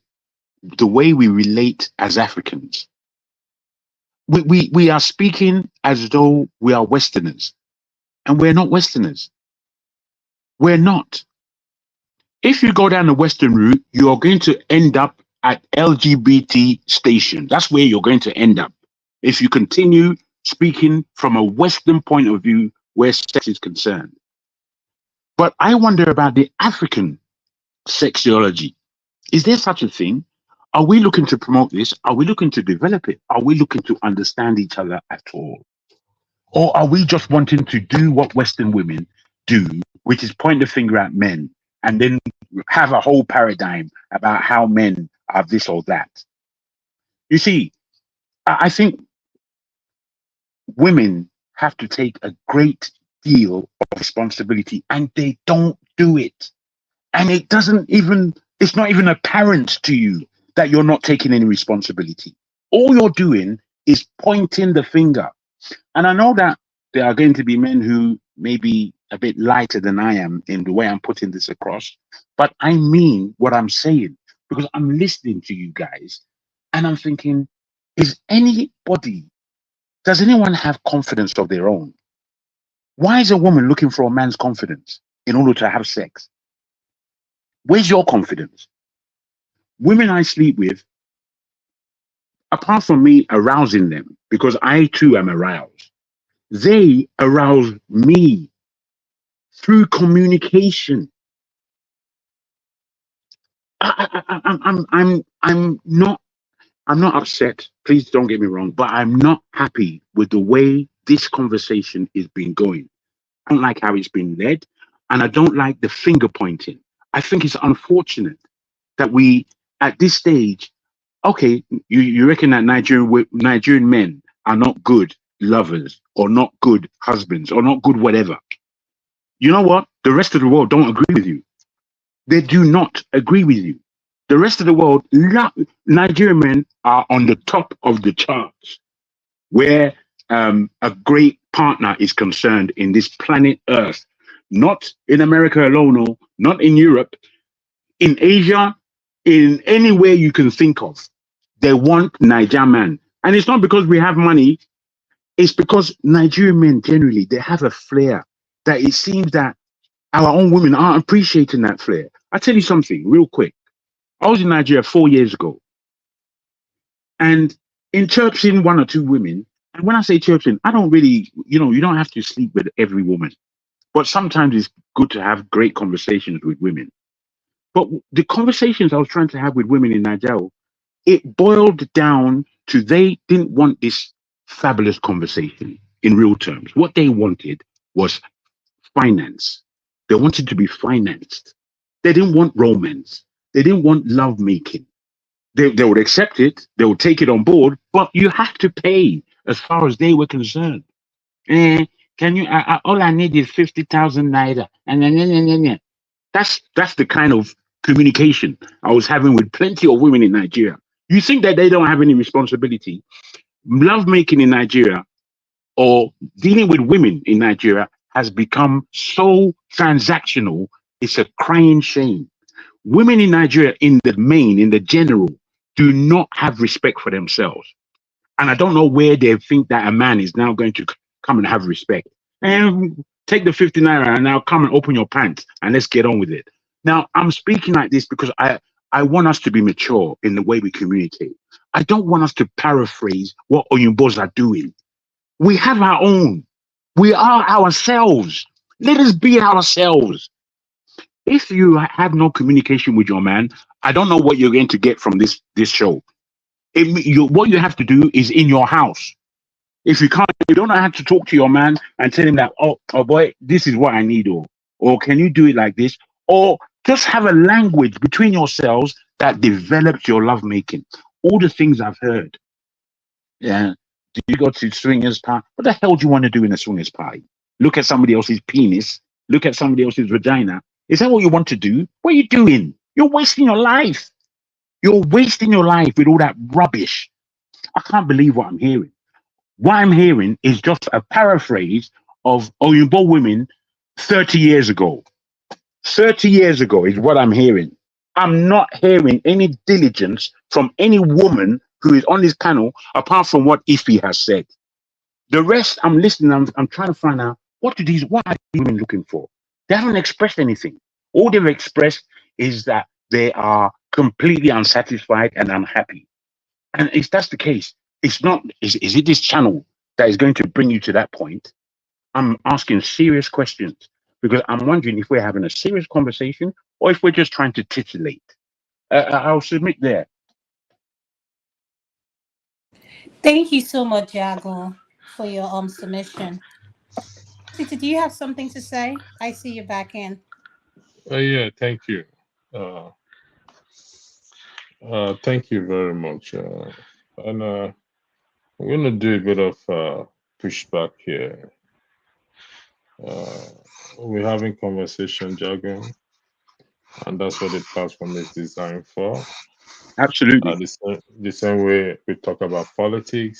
relate as Africans. We are speaking as though we are Westerners, and we're not Westerners. We're not. If you go down the Western route, you're going to end up at LGBT station. That's where you're going to end up. If you continue speaking from a Western point of view where sex is concerned. But I wonder about the African sexuology. Is there such a thing? Are we looking to promote this? Are we looking to develop it? Are we looking to understand each other at all? Or are we just wanting to do what Western women do, which is point the finger at men and then have a whole paradigm about how men are this or that? You see, I think women have to take a great deal of responsibility and they don't do it. And it's not even apparent to you that you're not taking any responsibility. All you're doing is pointing the finger. And I know that there are going to be men who may be a bit lighter than I am in the way I'm putting this across, but I mean what I'm saying because I'm listening to you guys and I'm thinking, does anyone have confidence of their own? Why is a woman looking for a man's confidence in order to have sex? Where's your confidence? Women I sleep with, apart from me arousing them, because I too am aroused, they arouse me through communication. I'm not upset. Please don't get me wrong, but I'm not happy with the way this conversation is being going. I don't like how it's been led, and I don't like the finger pointing. I think it's unfortunate that we, at this stage, okay, you reckon that Nigerian men are not good lovers or not good husbands or not good whatever. You know what? The rest of the world don't agree with you. They do not agree with you. The rest of the world, Nigerian men are on the top of the charts where a great partner is concerned in this planet Earth, not in America alone, or not in Europe, in Asia, in anywhere you can think of. They want Niger man. And it's not because we have money, it's because Nigerian men generally, they have a flair that it seems that our own women aren't appreciating that flair. I'll tell you something real quick. I was in Nigeria 4 years ago, and in churching one or two women, and when I say churching, I don't really, you don't have to sleep with every woman, but sometimes it's good to have great conversations with women. But the conversations I was trying to have with women in Nigeria, it boiled down to they didn't want this fabulous conversation in real terms. What they wanted was finance. They wanted to be financed. They didn't want romance. They didn't want love making. They would accept it, they would take it on board, but you have to pay as far as they were concerned. Eh, can you? All I need is 50,000 naira, and then that's the kind of communication I was having with plenty of women in Nigeria. You think that they don't have any responsibility? Love making in Nigeria or dealing with women in Nigeria has become so transactional. It's a crying shame. Women in Nigeria, in the main, in the general, do not have respect for themselves. And I don't know where they think that a man is now going to come and have respect. And take the 50 naira and now come and open your pants and let's get on with it. Now, I'm speaking like this because I want us to be mature in the way we communicate. I don't want us to paraphrase what Oyinbos are doing. We have our own. We are ourselves. Let us be ourselves. If you have no communication with your man, I don't know what you're going to get from this show. What you have to do is in your house. If you can't, you don't have to talk to your man and tell him that, oh boy, this is what I need, or can you do it like this? Or just have a language between yourselves that develops your lovemaking. All the things I've heard. Yeah. Do you go to swingers party? What the hell do you want to do in a swingers party? Look at somebody else's penis. Look at somebody else's vagina. Is that what you want to do? What are you doing? You're wasting your life. You're wasting your life with all that rubbish. I can't believe what I'm hearing. What I'm hearing is just a paraphrase of Oyinbo women 30 years ago. 30 years ago is what I'm hearing. I'm not hearing any diligence from any woman who is on this panel apart from what Ife has said. The rest, I'm listening, I'm trying to find out what are these women looking for? They haven't expressed anything. All they've expressed is that they are completely unsatisfied and unhappy. And if that's the case, it's not, is it this channel that is going to bring you to that point? I'm asking serious questions because I'm wondering if we're having a serious conversation or if we're just trying to titillate. I'll submit there. Thank you so much, Jago, for your submission. Titi, do you have something to say? I see you back in. Yeah, thank you. Thank you very much. And I'm going to do a bit of pushback here. We're having conversation jargon, and that's what the platform is designed for. Absolutely. The same way we talk about politics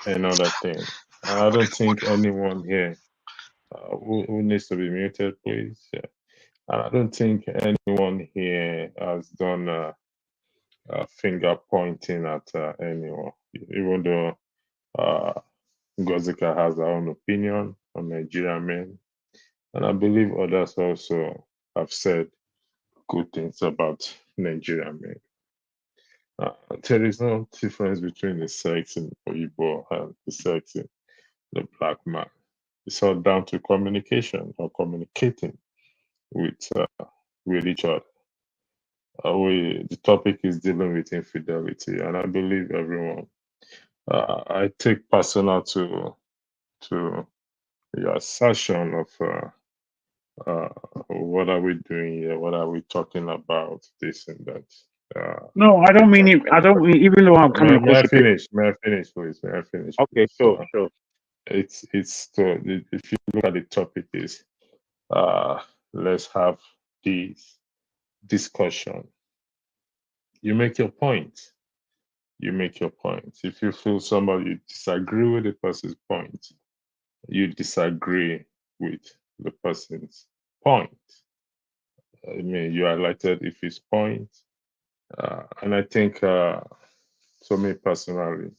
and other things. And I don't think anyone here who needs to be muted, please. Yeah. And I don't think anyone here has done finger pointing at anyone, even though Ngozika has her own opinion on Nigerian men. And I believe others also have said good things about Nigerian men. There is no difference between the sex in Oyibo and the sex in the black man. It's all down to communication or communicating with each other. The topic is dealing with infidelity, and I believe everyone. I take personal to your assertion of what are we doing here? What are we talking about? This and that. No, I don't mean it. I don't mean, even though I'm coming May across I a bit. finish? May I finish, please? May I finish, Okay, please? sure, sure. It's if you look at the topic is let's have this discussion. You make your point. You make your point. If you feel somebody you disagree with the person's point, you disagree with the person's point. I mean, you highlighted if his point, and I think, for me personally,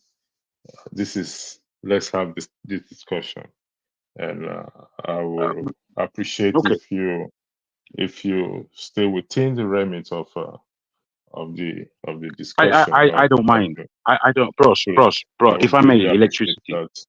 this is let's have this discussion, and I will appreciate Okay. if you stay within the remit of the discussion. I don't mind. I don't, bros, I if would I really may, appreciate electricity. that.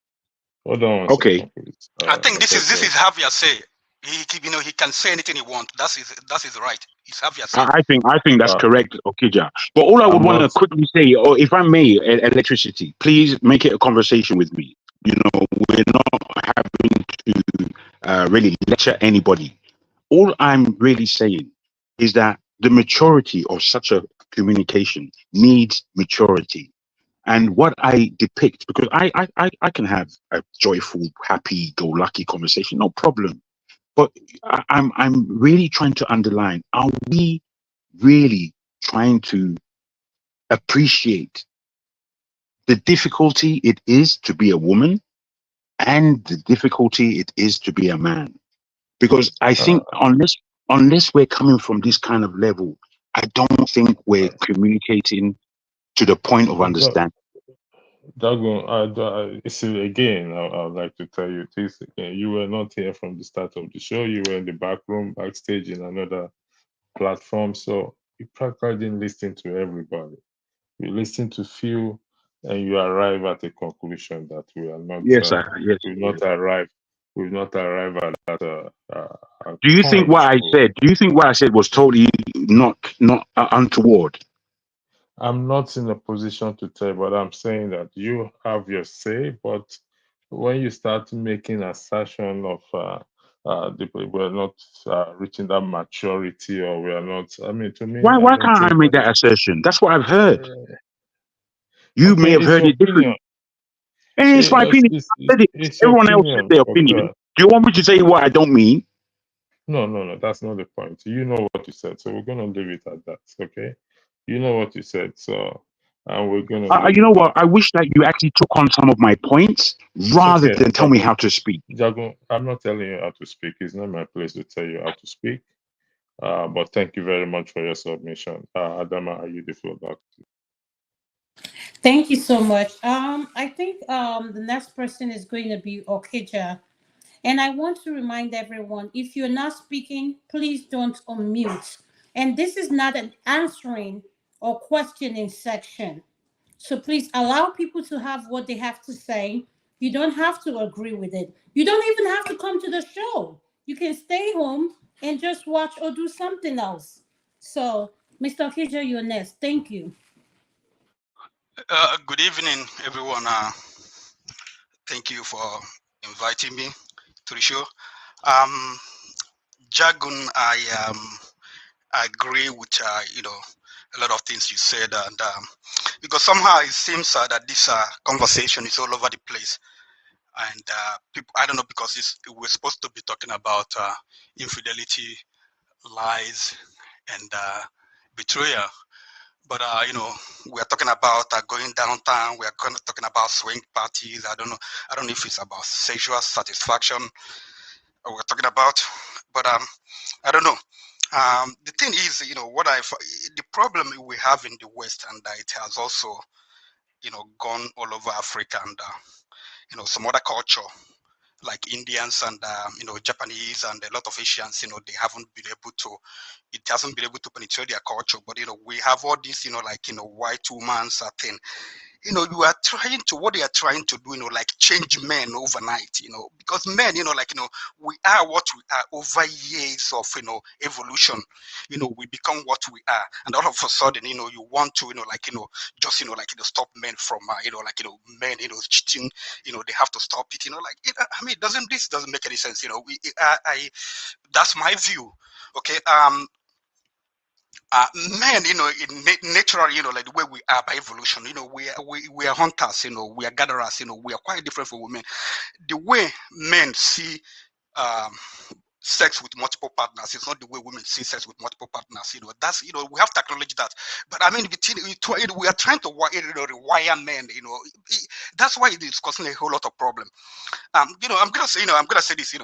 Hold on one Okay. second, please. I think this Because, is Javier say. He can say anything he wants. That's his right. It's Javier say. I think that's correct, Okija. But all I would I'm want to not. quickly say, or if I may, electricity, please make it a conversation with me. You know, we're not having to really lecture anybody. All I'm really saying is that the maturity of such a communication needs maturity. And what I depict, because I can have a joyful, happy, go lucky conversation, no problem. But I'm really trying to underline, are we really trying to appreciate the difficulty it is to be a woman and the difficulty it is to be a man? Because I think unless we're coming from this kind of level, I don't think we're communicating to the point of understanding. Dagon, see, again, I would like to tell you this again. You were not here from the start of the show. You were in the back room, backstage in another platform. So you practically didn't listen to everybody. You listen to few, and you arrive at a conclusion that we are not. Yes, yes. We've not arrived at that Do you think point. what I said? Do you think what I said was totally not untoward? I'm not in a position to tell, but I'm saying that you have your say. But when you start making assertion of we're not reaching that maturity, or we are not, I mean, to me, I Why don't can't I think make that that is. assertion? That's what I've heard. You may Okay, have it's heard your it opinion. differently. And it's my opinion. I said it. It's your Everyone else has opinion. their But opinion. Do you want me to say what I don't mean? no, that's not the point. You know what you said, so we're gonna leave it at that. Okay, you know what you said, so and we're gonna leave You know it what? at I wish that you actually took on some of my points It's rather okay, than tell me how to speak. Jago, I'm not telling you how to speak. It's not my place to tell you how to speak. But thank you very much for your submission. Adama, are you the floor back? Thank you so much. I think the next person is going to be Okija. And I want to remind everyone, if you're not speaking, please don't unmute. And this is not an answering or questioning section. So please allow people to have what they have to say. You don't have to agree with it. You don't even have to come to the show. You can stay home and just watch or do something else. So, Mr. Okija, you're next. Thank you. Good evening, everyone. Thank you for inviting me to the show. Jagun, I agree with a lot of things you said, and because somehow it seems that this conversation is all over the place, and people, I don't know, because we're supposed to be talking about infidelity, lies, and betrayal. But we are talking about going downtown. We are talking about swing parties. I don't know. I don't know if it's about sexual satisfaction we're talking about, but I don't know. The thing is, the problem we have in the West, and it has also, gone all over Africa and some other culture. like Indians and Japanese and a lot of Asians, they haven't been able to. It hasn't been able to penetrate their culture. But we have all this, white woman's thing. You are trying to, what they are trying to do, like change men overnight, because men, we are what we are over years of, evolution, we become what we are. And all of a sudden, you want to, just, stop men from, men, cheating, they have to stop it, this doesn't make any sense, that's my view. Okay. Men, naturally, like the way we are by evolution, we are hunters, we are gatherers, we are quite different from women. The way men see sex with multiple partners is not the way women see sex with multiple partners. That's, we have to acknowledge that. But I mean, we are trying to rewire men. That's why it is causing a whole lot of problem. I'm gonna say this.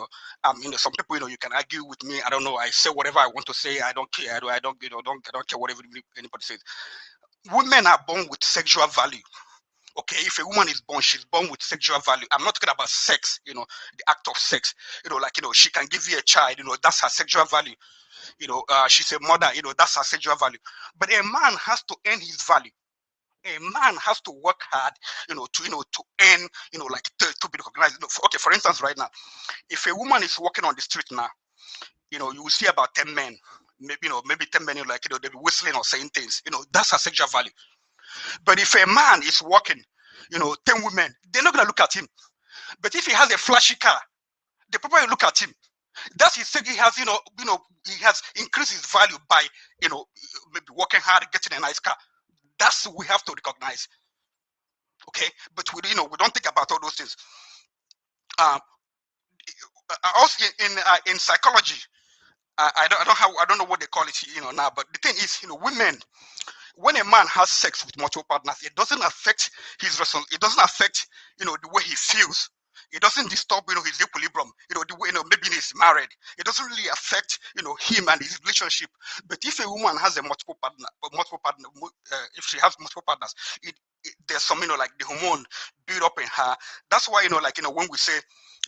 Some people, you can argue with me. I don't know. I say whatever I want to say. I don't care. I don't care whatever anybody says. Women are born with sexual value. Okay, if a woman is born, she's born with sexual value. I'm not talking about sex, the act of sex. She can give you a child, that's her sexual value. She's a mother, that's her sexual value. But a man has to earn his value. A man has to work hard, to earn, to be recognized. Okay, for instance, right now, if a woman is walking on the street now, you will see about 10 men, maybe 10 men, they'll be whistling or saying things. That's her sexual value. But if a man is walking, 10 women, they're not gonna look at him. But if he has a flashy car, they probably look at him. That's he said he has, he has increased his value by, maybe working hard, getting a nice car. That's what we have to recognize. Okay, but we don't think about all those things. Also in psychology, I don't know what they call it, now. But the thing is, women, when a man has sex with multiple partners, it doesn't affect his it doesn't affect the way he feels. It doesn't disturb his equilibrium. The way maybe he's married, it doesn't really affect him and his relationship. But if a woman has a multiple partner, if she has multiple partners, there's some like the hormone build up in her. That's why when we say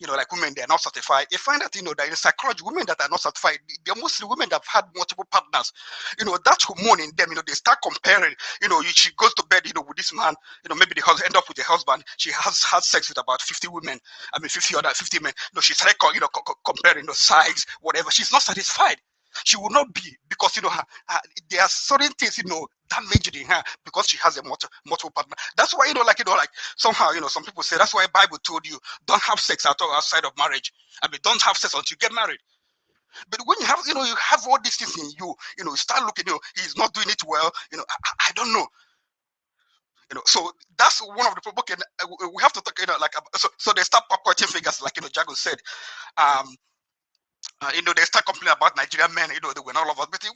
like women, they're not certified. You find that, that in psychology, women that are not certified, they're mostly women that have had multiple partners. That hormone in them, they start comparing, she goes to bed, with this man, maybe they end up with a husband. She has had sex with about 50 women. 50 men. She started, comparing, size, whatever. She's not satisfied. She will not be, because there are certain things damaged in her because she has a multiple partner. That's why somehow some people say that's why Bible told you don't have sex at all outside of marriage. Don't have sex until you get married. But when you have you have all these things in you, you start looking, he's not doing it well. I don't know. So that's one of the people. Okay, we have to talk. So they start pointing fingers, like Jago said. They start complaining about Nigerian men, they were not all of us. But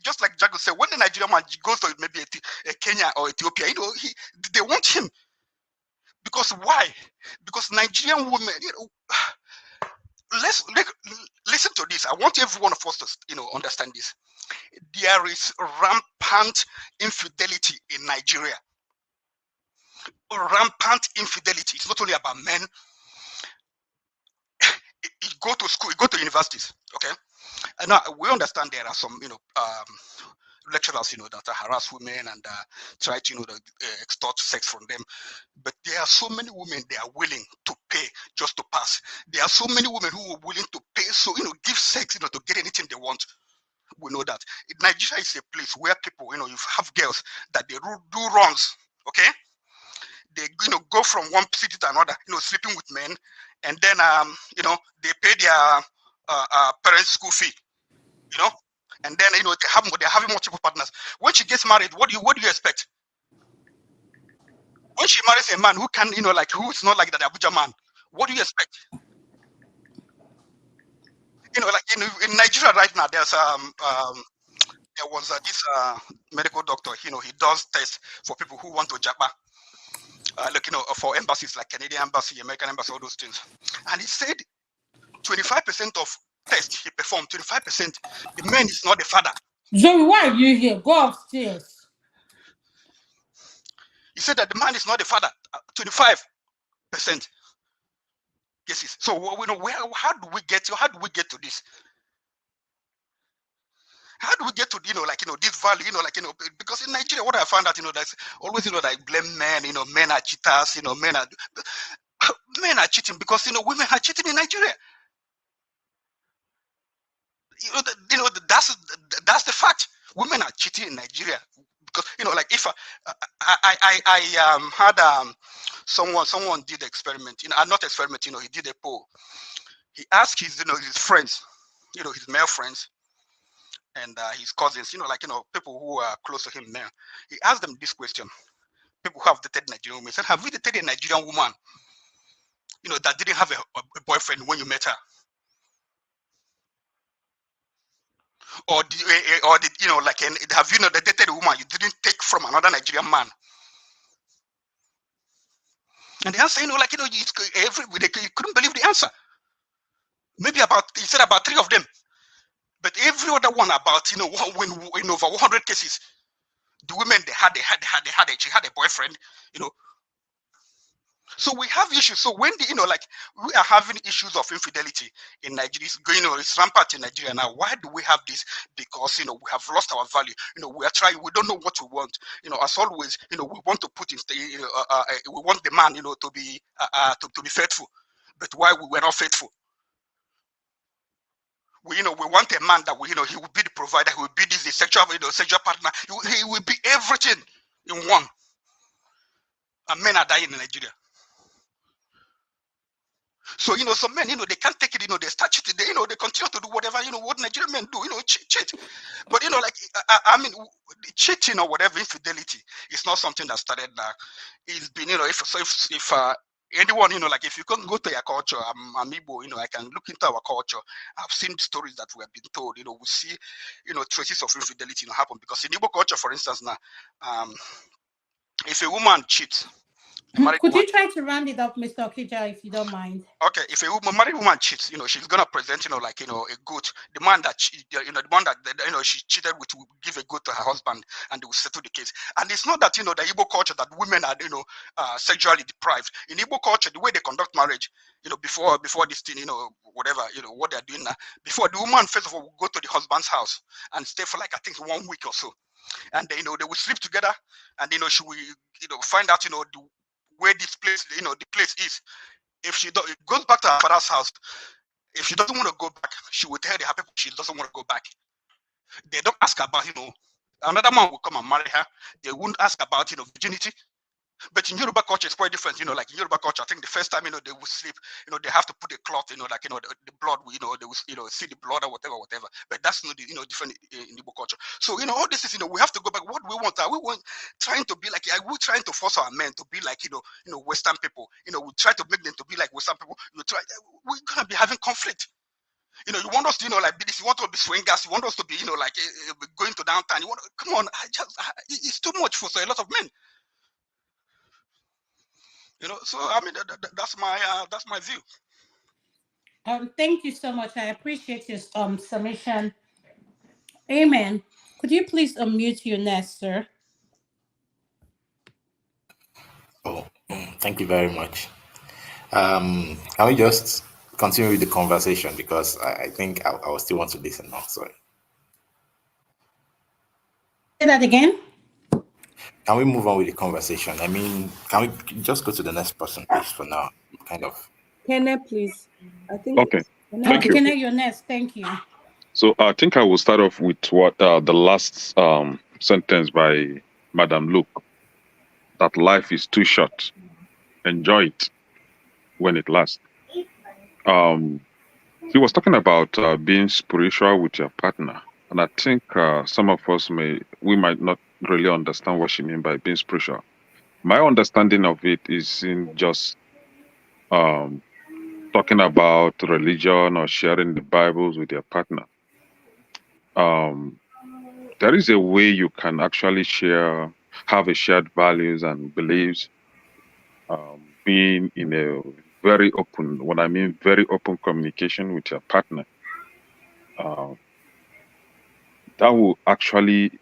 just like Jago said, when the Nigerian man goes to maybe a Kenya or Ethiopia, they want him. Because why? Because Nigerian women, listen to this. I want every one of us to, understand this. There is rampant infidelity in Nigeria. Rampant infidelity. It's not only about men. You go to school, you go to universities, okay? And now we understand there are some, lecturers, that harass women and try to, extort sex from them. But there are so many women they are willing to pay just to pass. There are so many women who are willing to pay, so give sex, to get anything they want. We know that Nigeria is a place where people, you have girls that they do runs, okay? They, go from one city to another, sleeping with men, and then, they pay their parents' school fee, and then they're having multiple partners. When she gets married, what do you expect? When she marries a man who can, who's not like that Abuja man, what do you expect? In Nigeria right now, there's there was this medical doctor. He does tests for people who want to japa. For embassies like Canadian embassy, American embassy, all those things. And he said 25% of tests he performed, 25%, the man is not the father. Joey, why are you here? Go upstairs. He said that the man is not the father, 25%. cases. So how do we get to this? How do we get to this value? Because in Nigeria, what I found out, that's always like blame men. Men are cheaters. Men are cheating because women are cheating in Nigeria. That's the fact. Women are cheating in Nigeria because like if I had someone did experiment. Not experiment. He did a poll. He asked his his friends, his male friends and his cousins, people who are close to him now. He asked them this question. People who have dated Nigerian women said, "Have you dated a Nigerian woman, that didn't have a boyfriend when you met her?" Or did have you dated a woman you didn't take from another Nigerian man? And the answer, you couldn't believe the answer. Maybe he said about 3 of them, but every other one about when in over 100 cases, the women she had a boyfriend, So we have issues. So when we are having issues of infidelity in Nigeria, it's rampant in Nigeria now. Why do we have this? Because we have lost our value. We are trying. We don't know what we want. As always, we want to put in. We want the man, to be faithful. But why we were not faithful? We want a man that he will be the provider. He will be the sexual partner. He will be everything in one. And men are dying in Nigeria. So some men, they can't take it. They start cheating. They continue to do whatever what Nigerian men do. Cheat. But I mean, cheating or whatever, infidelity, it's not something that started now. It's been if anyone if you can go to your culture, I'm amiable. I can look into our culture. I've seen stories that we have been told. We see traces of infidelity happen because in Igbo culture, for instance, now, if a woman cheats. Could you try to round it up, Mr. Okija, if you don't mind? Okay, if a married woman cheats, she's gonna present, a goat. The man that the one that she cheated with will give a goat to her husband, and they will settle the case. And it's not that the Igbo culture that women are sexually deprived. In Igbo culture, the way they conduct marriage, before this thing, whatever, what they're doing now. Before the woman first of all will go to the husband's house and stay for I think 1 week or so, and they will sleep together, and she will find out where this place, the place is. If she goes back to her father's house, if she doesn't want to go back, she will tell her people she doesn't want to go back. They don't ask about, another man will come and marry her. They won't ask about, virginity. But in Yoruba culture, it's quite different. Like in Yoruba culture, I think the first time, they will sleep, they have to put a cloth, the blood, they will, see the blood or whatever. But that's not, different in Igbo culture. So, all this is, we have to go back. What we want, are we trying to be like, are we trying to force our men to be like, Western people? We try to make them to be like Western people. We're going to be having conflict. You want us to, like this. You want us to be swingers. You want us to be, going to downtown. Come on. It's too much for a lot of men. So I mean that's my view. Thank you so much. I appreciate your submission. Amen. Could you please unmute your nest, sir? Oh, thank you very much. Can we just continue with the conversation because I think I will still want to listen now. Sorry. Say that again. Can we move on with the conversation? I mean, can we just go to the next person, please, for now? Kind of. Kenneth, please. I think. Okay. Thank you. Kenneth, your next. Thank you. So I think I will start off with what the last sentence by Madam Luke. That life is too short. Enjoy it when it lasts. He was talking about being spiritual with your partner, and I think some of us might not really understand what she means by being spiritual. My understanding of it is in just talking about religion or sharing the Bibles with your partner. There is a way you can actually have a shared values and beliefs, being in a very open, what I mean, very open communication with your partner. That will actually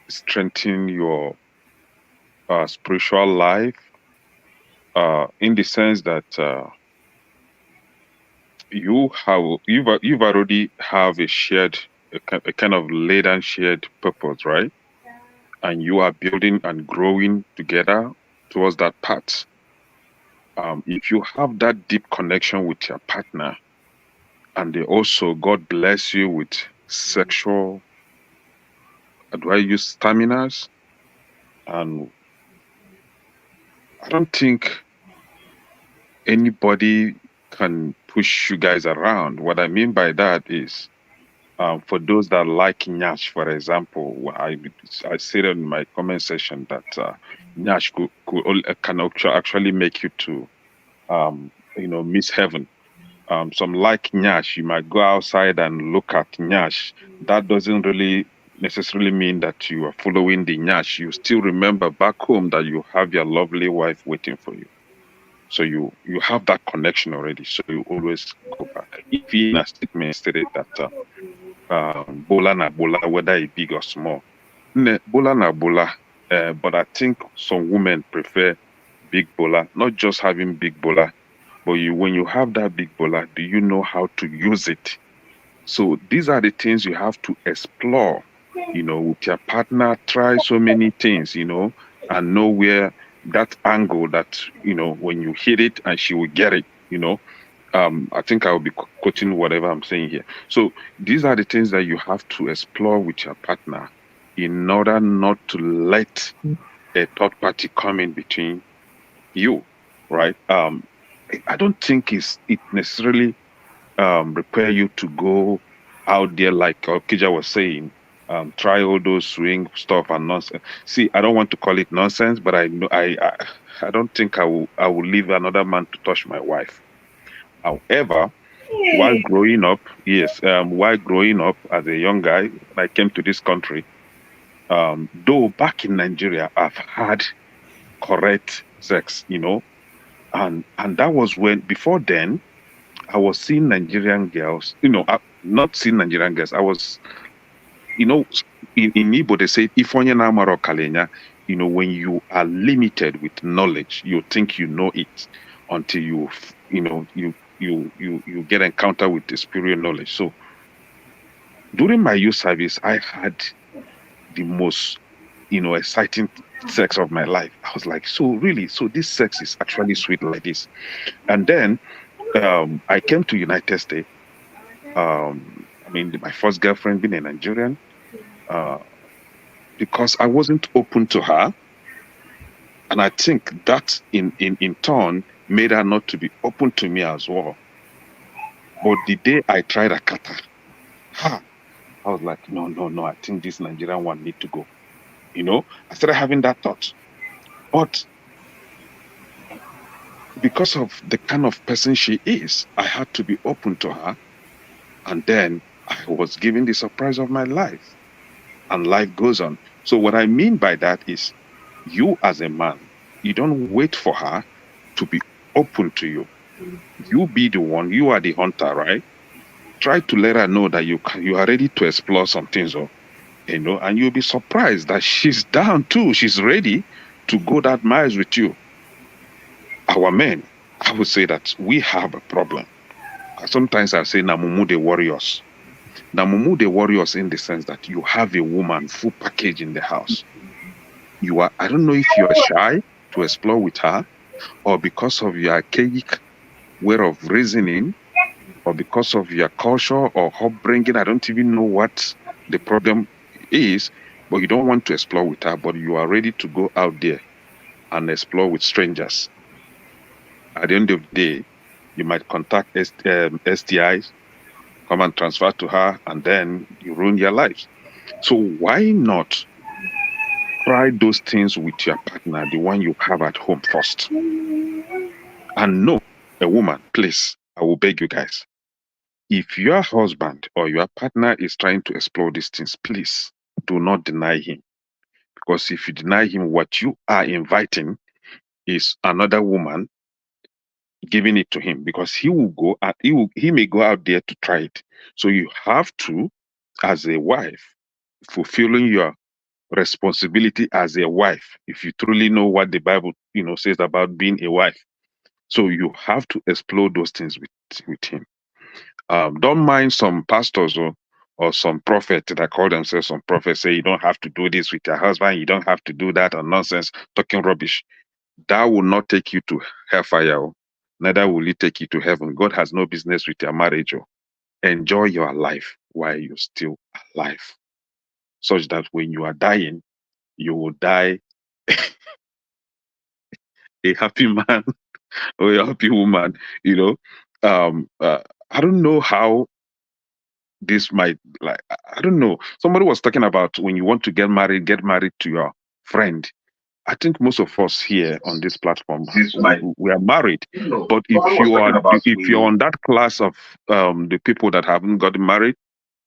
strengthen your spiritual life in the sense that you've already have a kind of laid and shared purpose, right? And you are building and growing together towards that path. If you have that deep connection with your partner, and they also God bless you with sexual, do I use staminas? And I don't think anybody can push you guys around. What I mean by that is, for those that like Nyash, for example, I said in my comment section that Nyash can actually make you to, miss heaven. Some like Nyash, you might go outside and look at Nyash. That doesn't really necessarily mean that you are following the Nyash. You still remember back home that you have your lovely wife waiting for you. So you have that connection already. So you always go back. If in a statement stated that bola na bola, whether it big or small, bola na bola. But I think some women prefer big bola, not just having big bola, but when you have that big bola, do you know how to use it? So these are the things you have to explore, with your partner, try so many things, and know where that angle that, when you hit it and she will get it. I think I will be quoting whatever I'm saying here. So these are the things that you have to explore with your partner in order not to let a third party come in between you, right? I don't think it necessarily require you to go out there like Kija was saying, try all those swing stuff and nonsense. See, I don't want to call it nonsense, but I know I don't think I will leave another man to touch my wife. However, while growing up, yes, while growing up as a young guy, when I came to this country, though back in Nigeria, I've had correct sex, and that was when before then I was seeing Nigerian girls, not seeing Nigerian girls. I was, you know, in Igbo they say if onye na amaro kalenya, when you are limited with knowledge, you think you know it until you get encounter with the superior knowledge. So during my youth service, I had the most, exciting sex of my life. I was like, so really, so this sex is actually sweet like this. And then I came to United States. My first girlfriend being a Nigerian, uh, because I wasn't open to her, and I think that in turn made her not to be open to me as well. But the day I tried Akata, ha, I was like, no, no, no, I think this Nigerian one need to go. I started having that thought, but because of the kind of person she is, I had to be open to her, and then I was given the surprise of my life, and life goes on. So what I mean by that is, you as a man, you don't wait for her to be open to you. You be the one. You are the hunter, right? Try to let her know that you are ready to explore some things, and you'll be surprised that she's down too. She's ready to go that miles with you. Our men, I would say that we have a problem. Sometimes I say Namumu the warriors. Namumu the warriors in the sense that you have a woman full package in the house. I don't know if you are shy to explore with her, or because of your archaic way of reasoning, or because of your culture or upbringing. I don't even know what the problem is, but you don't want to explore with her, but you are ready to go out there and explore with strangers. At the end of the day, you might contact STIs, come and transfer to her, and then you ruin your life. So why not try those things with your partner, the one you have at home first? And no, a woman, please, I will beg you guys. If your husband or your partner is trying to explore these things, please do not deny him. Because if you deny him, what you are inviting is another woman giving it to him, because he will go and he may go out there to try it. So you have to, as a wife, fulfilling your responsibility as a wife, if you truly know what the Bible says about being a wife. So you have to explore those things with him. Don't mind some pastors or some prophet that call themselves some prophets say you don't have to do this with your husband, you don't have to do that, or nonsense, talking rubbish. That will not take you to hellfire. Neither will it take you to heaven. God has no business with your marriage. Enjoy your life while you're still alive, such that when you are dying, you will die a happy man or a happy woman. You know, I don't know how this might like. I don't know. Somebody was talking about when you want to get married to your friend. I think most of us here on this platform we are married, but if you're on that class of the people that haven't gotten married,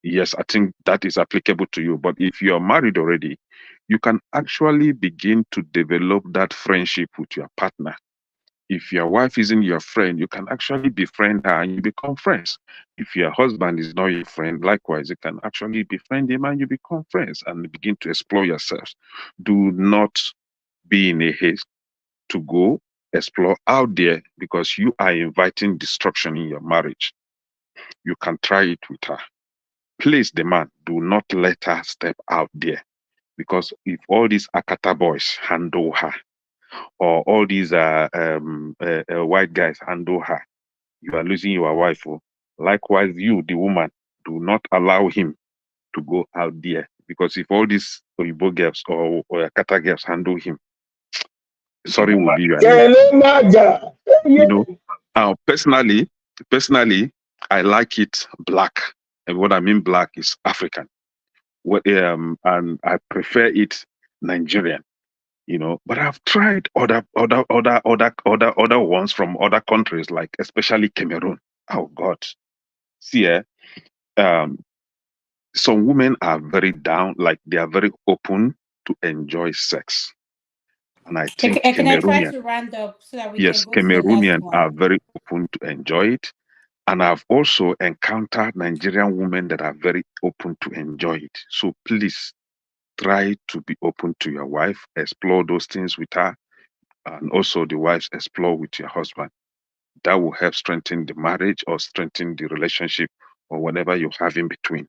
yes, I think that is applicable to you. But if you are married already, you can actually begin to develop that friendship with your partner. If your wife isn't your friend, you can actually befriend her and you become friends. If your husband is not your friend, likewise, you can actually befriend him and you become friends and begin to explore yourselves. Do not be in a haste to go explore out there because you are inviting destruction in your marriage. You can try it with her. Please, the man, do not let her step out there because if all these Akata boys handle her or all these white guys handle her, you are losing your wife. Oh. Likewise, you, the woman, do not allow him to go out there because if all these Oyibo girls or Akata girls handle him, sorry will be your name. You know, personally, I like it black. And what I mean black is African. And I prefer it Nigerian, you know. But I've tried other ones from other countries, like especially Cameroon. Oh God. See, um, some women are very down, like they are very open to enjoy sex. And I think Can I try to round up so that we can Yes, go to the next Cameroonian one? are very open to enjoy it. And I've also encountered Nigerian women that are very open to enjoy it. So please try to be open to your wife, explore those things with her, and also the wives explore with your husband. That will help strengthen the marriage or strengthen the relationship or whatever you have in between.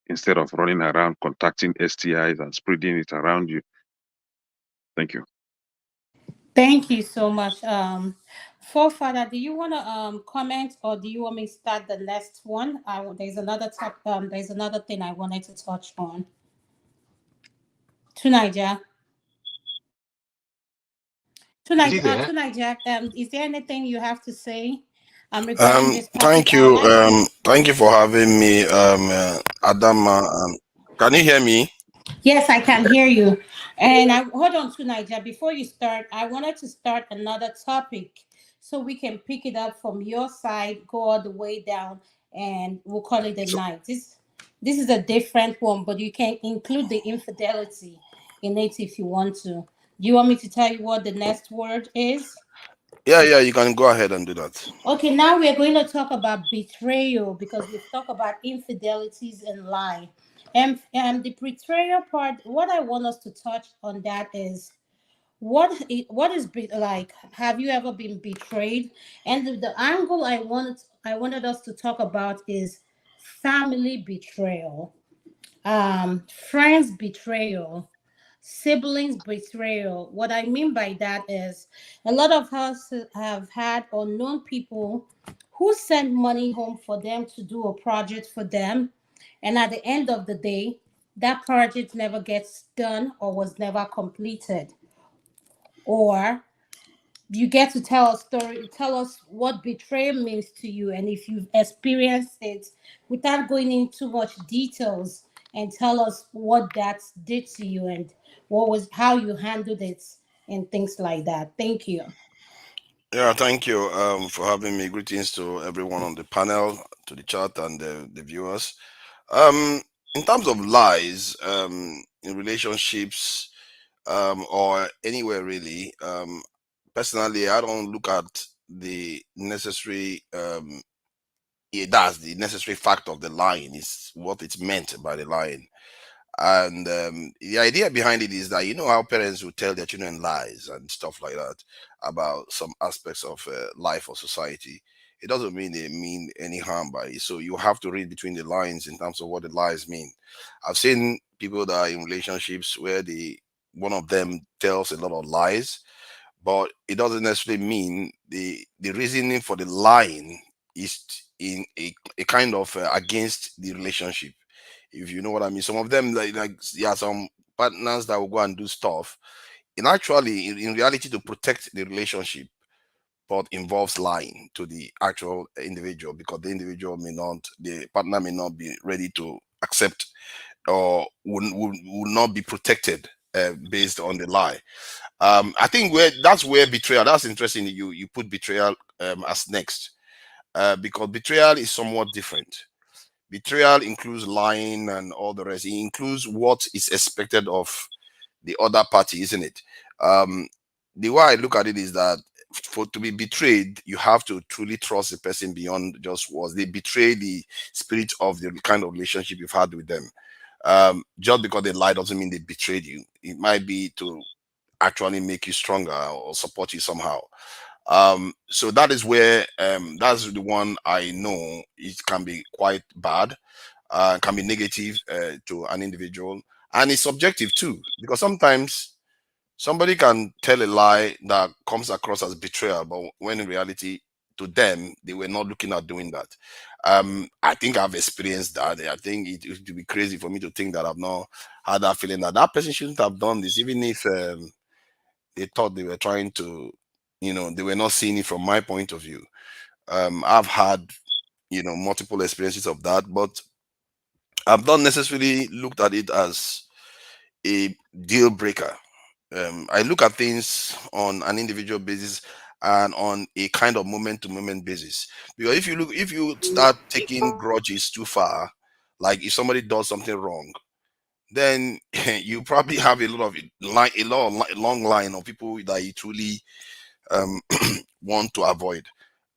Instead of running around contacting STIs and spreading it around you. Thank you. Thank you so much. Forefather, do you want to comment or do you want me to start the next one? There's another there's another thing I wanted to touch on. To Niger. Is he there? To Niger, is there anything you have to say regarding this topic? Thank I would you. like to. Thank you for having me, Adama. Can you hear me? Yes, I can hear you. And I hold on to Niger. Before you start, I wanted to start another topic so we can pick it up from your side, go all the way down, and we'll call it a So, night. This is a different one, but you can include the infidelity in it if you want to. Do you want me to tell you what the next word is? yeah, you can go ahead and do that. Okay, now we are going to talk about betrayal because we've talked about infidelities and lie. And the betrayal part, what I want us to touch on that is what is like, have you ever been betrayed? And the angle I wanted us to talk about is family betrayal, friends betrayal, siblings betrayal. What I mean by that is a lot of us have had unknown people who send money home for them to do a project for them, and at the end of the day, that project never gets done or was never completed. Or you get to tell a story, tell us what betrayal means to you, and if you've experienced it, without going into much details, and tell us what that did to you and what was how you handled it and things like that. Thank you. Yeah, thank you for having me. Greetings to everyone on the panel, to the chat, and the viewers. Um, in terms of lies, in relationships, or anywhere really, personally, I don't look at the necessary that's the necessary fact of the line is what it's meant by the line. And the idea behind it is that you know how parents will tell their children lies and stuff like that about some aspects of life or society. it doesn't mean they mean any harm by it. So you have to read between the lines in terms of what the lies mean. I've seen people that are in relationships where one of them tells a lot of lies, but it doesn't necessarily mean the reasoning for the lying is in a kind of against the relationship, if you know what I mean. Some of them, like yeah, some partners that will go and do stuff in actually in reality to protect the relationship, but involves lying to the actual individual, because the partner may not be ready to accept, or will not be protected based on the lie. I think where betrayal. That's interesting. You put betrayal as next, because betrayal is somewhat different. Betrayal includes lying and all the rest. It includes what is expected of the other party, isn't it? Um, the way I look at it is that for to be betrayed, you have to truly trust the person beyond just words. They betray the spirit of the kind of relationship you've had with them. Just because they lied doesn't mean they betrayed you. It might be to actually make you stronger or support you somehow. So that is where that's the one I know it can be quite bad, can be negative to an individual, and it's subjective too, because sometimes somebody can tell a lie that comes across as betrayal, but when in reality, to them, they were not looking at doing that. I think I've experienced that. I think it would be crazy for me to think that I've not had that feeling that that person shouldn't have done this, even if they thought they were trying to, they were not seeing it from my point of view. I've had, multiple experiences of that, but I've not necessarily looked at it as a deal breaker. I look at things on an individual basis and on a kind of moment to moment basis. Because if you start taking grudges too far, like if somebody does something wrong, then you probably have a long line of people that you truly um, want to avoid.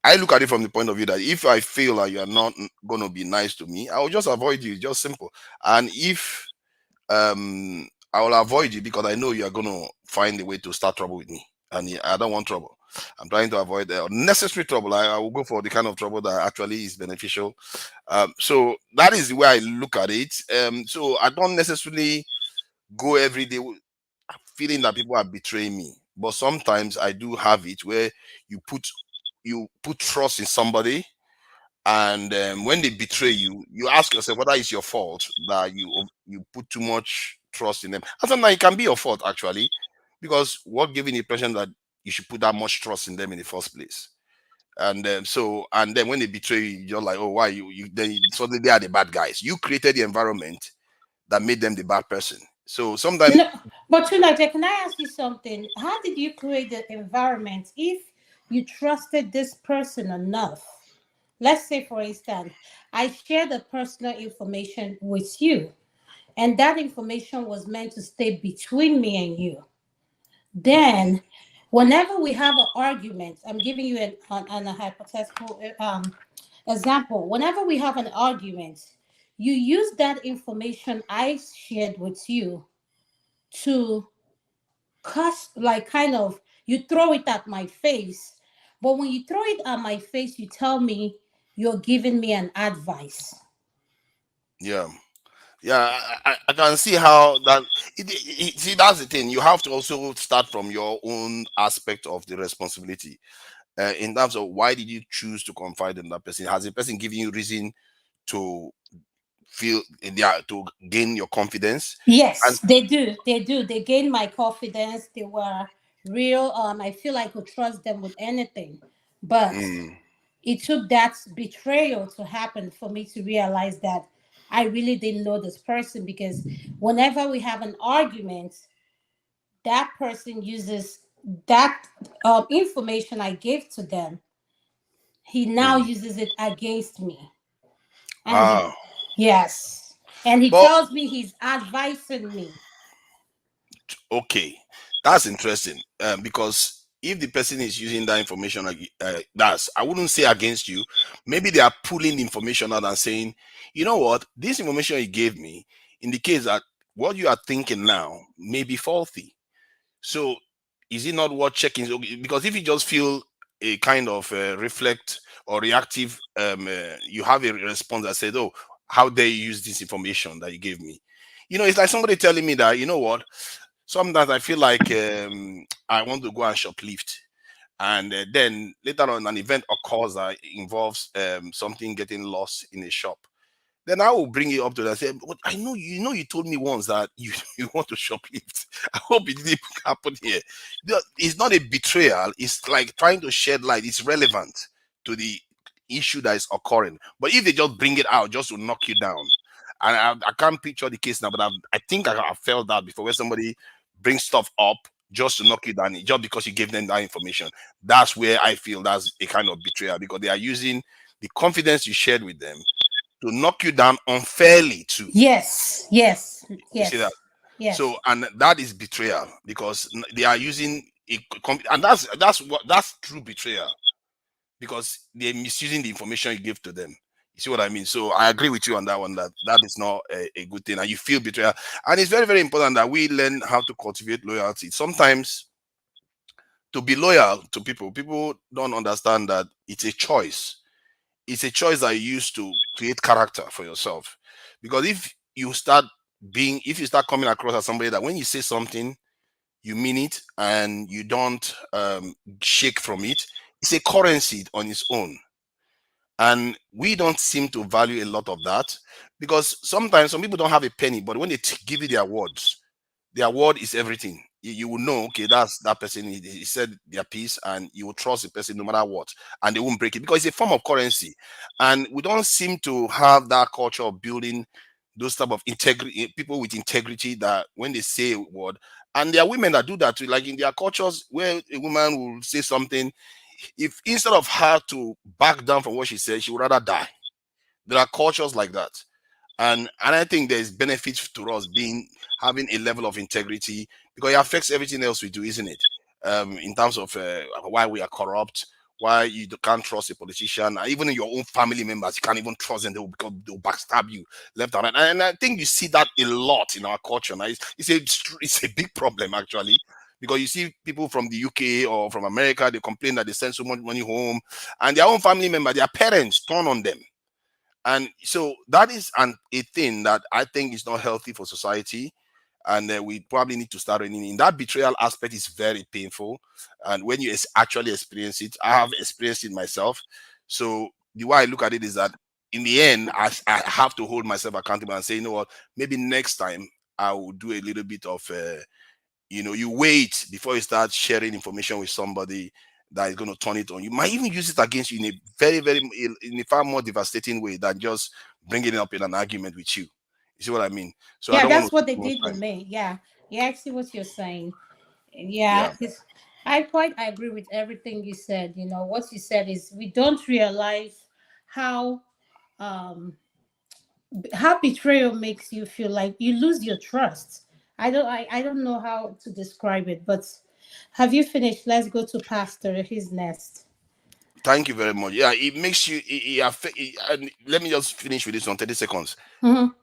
I look at it from the point of view that if I feel like you are not going to be nice to me, I will just avoid you. Just simple. And if I will avoid you because I know you are going to find a way to start trouble with me, and I don't want trouble. I'm trying to avoid unnecessary trouble. I will go for the kind of trouble that actually is beneficial. So that is the way I look at it. So I don't necessarily go every day feeling that people are betraying me, but sometimes I do have it where you put you put trust in somebody, and when they betray you, you ask yourself whether it's your fault that you put too much trust in them. And sometimes it can be your fault actually, because what giving the impression that you should put that much trust in them in the first place. And and then when they betray you, you're like, oh, why you then suddenly they are the bad guys. You created the environment that made them the bad person. So sometimes, No, but Tunaja, can I ask you something? How did you create the environment if you trusted this person enough? Let's say, for instance, I share the personal information with you, and that information was meant to stay between me and you. Then, whenever we have an argument, I'm giving you a hypothetical example. Whenever we have an argument, you use that information I shared with you to cuss, like kind of, you throw it at my face. But when you throw it at my face, you tell me you're giving me an advice. yeah. Yeah, I can see how that. See, that's the thing. You have to also start from your own aspect of the responsibility. In terms of why did you choose to confide in that person? Has the person given you reason to feel, yeah, to gain your confidence? And Yes, they do. They do. They gained my confidence. They were real. I feel I could trust them with anything. But mm, it took that betrayal to happen for me to realize that I really didn't know this person, because whenever we have an argument, that person uses that information I gave to them. He now mm, uses it against me, and ah, yes, and he but tells me he's advising me. okay, that's interesting. Because if the person is using that information, that's, I wouldn't say against you. Maybe they are pulling the information out and saying, you know what, this information you gave me indicates that what you are thinking now may be faulty. So is it not worth checking? Okay, because if you just feel a kind of reflect or reactive, you have a response that said, oh, how dare you use this information that you gave me? It's like somebody telling me that, you know what, sometimes I feel like I want to go and shoplift, and then later on an event occurs that involves something getting lost in a shop. Then I will bring it up to them and say, but I know you told me once that you, you want to shoplift. I hope it didn't happen here. It's not a betrayal, it's like trying to shed light. It's relevant to the issue that is occurring. But if they just bring it out just to knock you down, and I can't picture the case now, but I think I've felt that before, where somebody brings stuff up just to knock you down, just because you gave them that information. That's where I feel that's a kind of betrayal, because they are using the confidence you shared with them to knock you down unfairly too. Yes, yes, You see that? yes, yes. So, and that is betrayal, because they are using it, and that's true betrayal, because they're misusing the information you give to them. You see what I mean? So I agree with you on that one, that that is not a good thing, and you feel betrayal. And it's very, very important that we learn how to cultivate loyalty. Sometimes to be loyal to people, people don't understand that it's a choice. It's a choice that you use to create character for yourself. Because if you start coming across as somebody that when you say something, you mean it and you don't shake from it, it's a currency on its own. And we don't seem to value a lot of that, because sometimes some people don't have a penny, but when they give you their word is everything. You will know, okay, that's that person. He said their piece, and you will trust the person no matter what, and they won't break it, because it's a form of currency. And we don't seem to have that culture of building those type of integrity, people with integrity, that when they say a word, and there are women that do that too, like in their cultures, where a woman will say something, if instead of her to back down from what she said, she would rather die. There are cultures like that. And I think there's benefits to us being having a level of integrity, because it affects everything else we do, isn't it? In terms of why we are corrupt, why can't trust a politician, and even in your own family members, you can't even trust them. They'll backstab you left and right. And I think you see that a lot in our culture. Now it's a big problem, actually, because you see people from the UK or from America, they complain that they send so much money home, and their own family member, their parents turn on them. And so that is a thing that I think is not healthy for society. And we probably need to start running in that. Betrayal aspect is very painful. And when you actually experience it, I have experienced it myself. So the way I look at it is that in the end, I have to hold myself accountable and say, you know what, maybe next time I will do a little bit of you wait before you start sharing information with somebody that is going to turn it on. You might even use it against you in a very, very, in a far more devastating way than just bringing it up in an argument with you. You see what I mean? So I Yeah, don't want that's to what take they more did with time. me. Yeah, yeah, I see what you're saying. Yeah, Yeah. I agree with everything you said. What you said is we don't realize how um how betrayal makes you feel, like you lose your trust. I don't know how to describe it, but have you finished? Let's go to Pastor. His next. Thank you very much. Yeah, it makes you. And let me just finish with this on 30 seconds. Mm-hmm.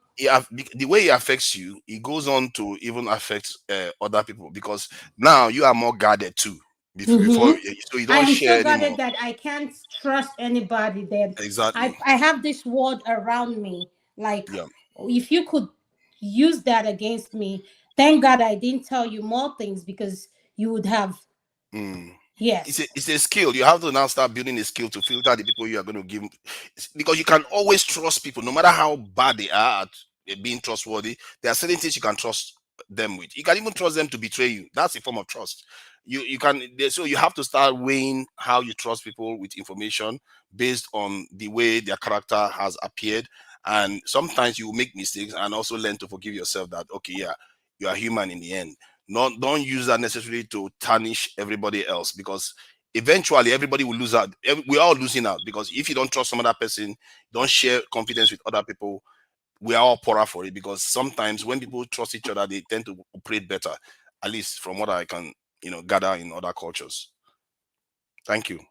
The way it affects you, it goes on to even affect other people, because now you are more guarded too. Before, Mm-hmm. so you I don't am share so guarded anymore. that I can't trust anybody. Then I Exactly. I have this word around me. Like, Yeah. if you could use that against me, thank God I didn't tell you more things, because you would have. Mm. Yes. It's a skill. You have to now start building a skill to filter the people you are going to give, because you can always trust people, no matter how bad they are at being trustworthy. There are certain things you can trust them with. You can even trust them to betray you. That's a form of trust. You can, so you have to start weighing how you trust people with information based on the way their character has appeared. And sometimes you will make mistakes, and also learn to forgive yourself that, okay, yeah, you are human in the end. Not Don't use that necessarily to tarnish everybody else, because eventually everybody will lose out. We're all losing out, because if you don't trust some other person, don't share confidence with other people, we are all poorer for it. Because sometimes when people trust each other, they tend to operate better, at least from what I can gather in other cultures. Thank you. Thank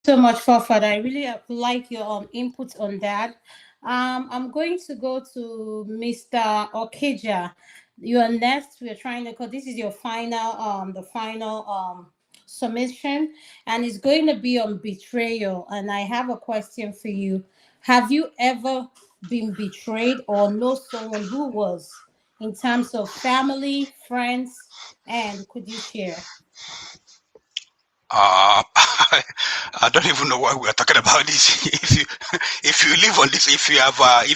you so much, Fafad. I really like your input on that. I'm going to go to Mr. Okeja. You are next. We're trying to call. This is your final, the final submission, and it's going to be on betrayal. And I have a question for you. Have you ever been betrayed or know someone who was, in terms of family, friends, and could you share? I don't even know why we are talking about this. If you live on this, if you are over,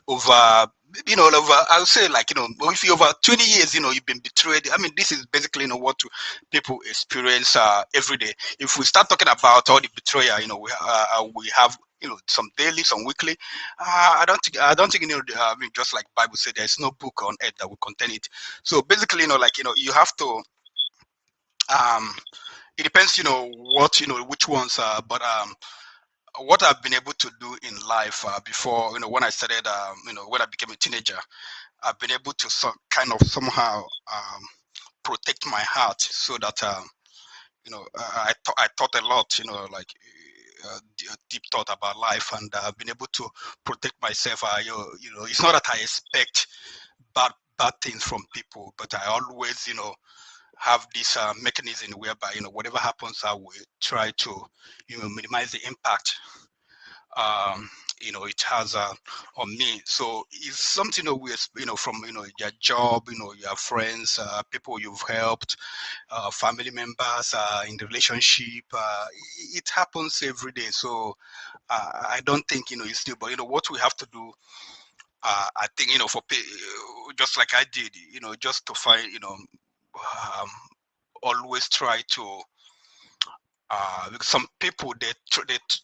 over, I would say, like, if you over 20 years, you've been betrayed. I mean, this is basically, what people experience every day. If we start talking about all the betrayal, we have, some daily, some weekly. I don't think, I mean, just like Bible said, there's no book on earth that will contain it. So basically, you have to, um, it depends, what, which ones, but what I've been able to do in life before, when I started, when I became a teenager, I've been able to kind of somehow protect my heart so that, I thought a lot, like deep thought about life, and I've been able to protect myself. It's not that I expect bad things from people, but I always, have this mechanism whereby, whatever happens, I will try to, minimize the impact it has on me. So it's something that we, from your job, your friends, people you've helped, family members, in the relationship. It happens every day. So I don't think it's still. But what we have to do. I think for just like I did, just to find, always try to. Because some people they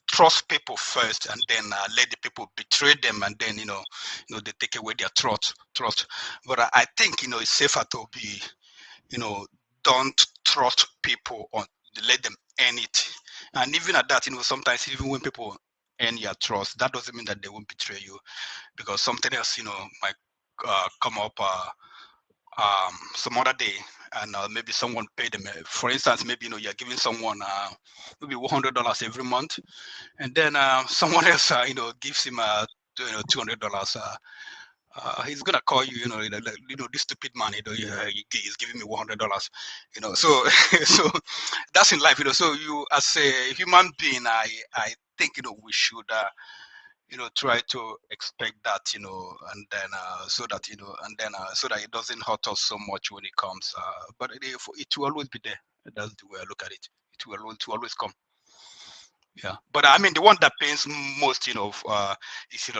trust people first, and then let the people betray them, and then they take away their trust. But I think it's safer to be don't trust people or let them earn it. And even at that, sometimes even when people earn your trust, that doesn't mean that they won't betray you, because something else might come up. Some other day, and maybe someone paid them. For instance, maybe you're giving someone maybe $100 every month, and then someone else gives him $200. He's gonna call you, this stupid man, he's giving me $100, So so that's in life, So you, as a human being, I think we should. Try to expect that, and then so that so that it doesn't hurt us so much when it comes. But it will always be there. That's the way I look at it. It will always come. Yeah. But I mean, the one that pains most, is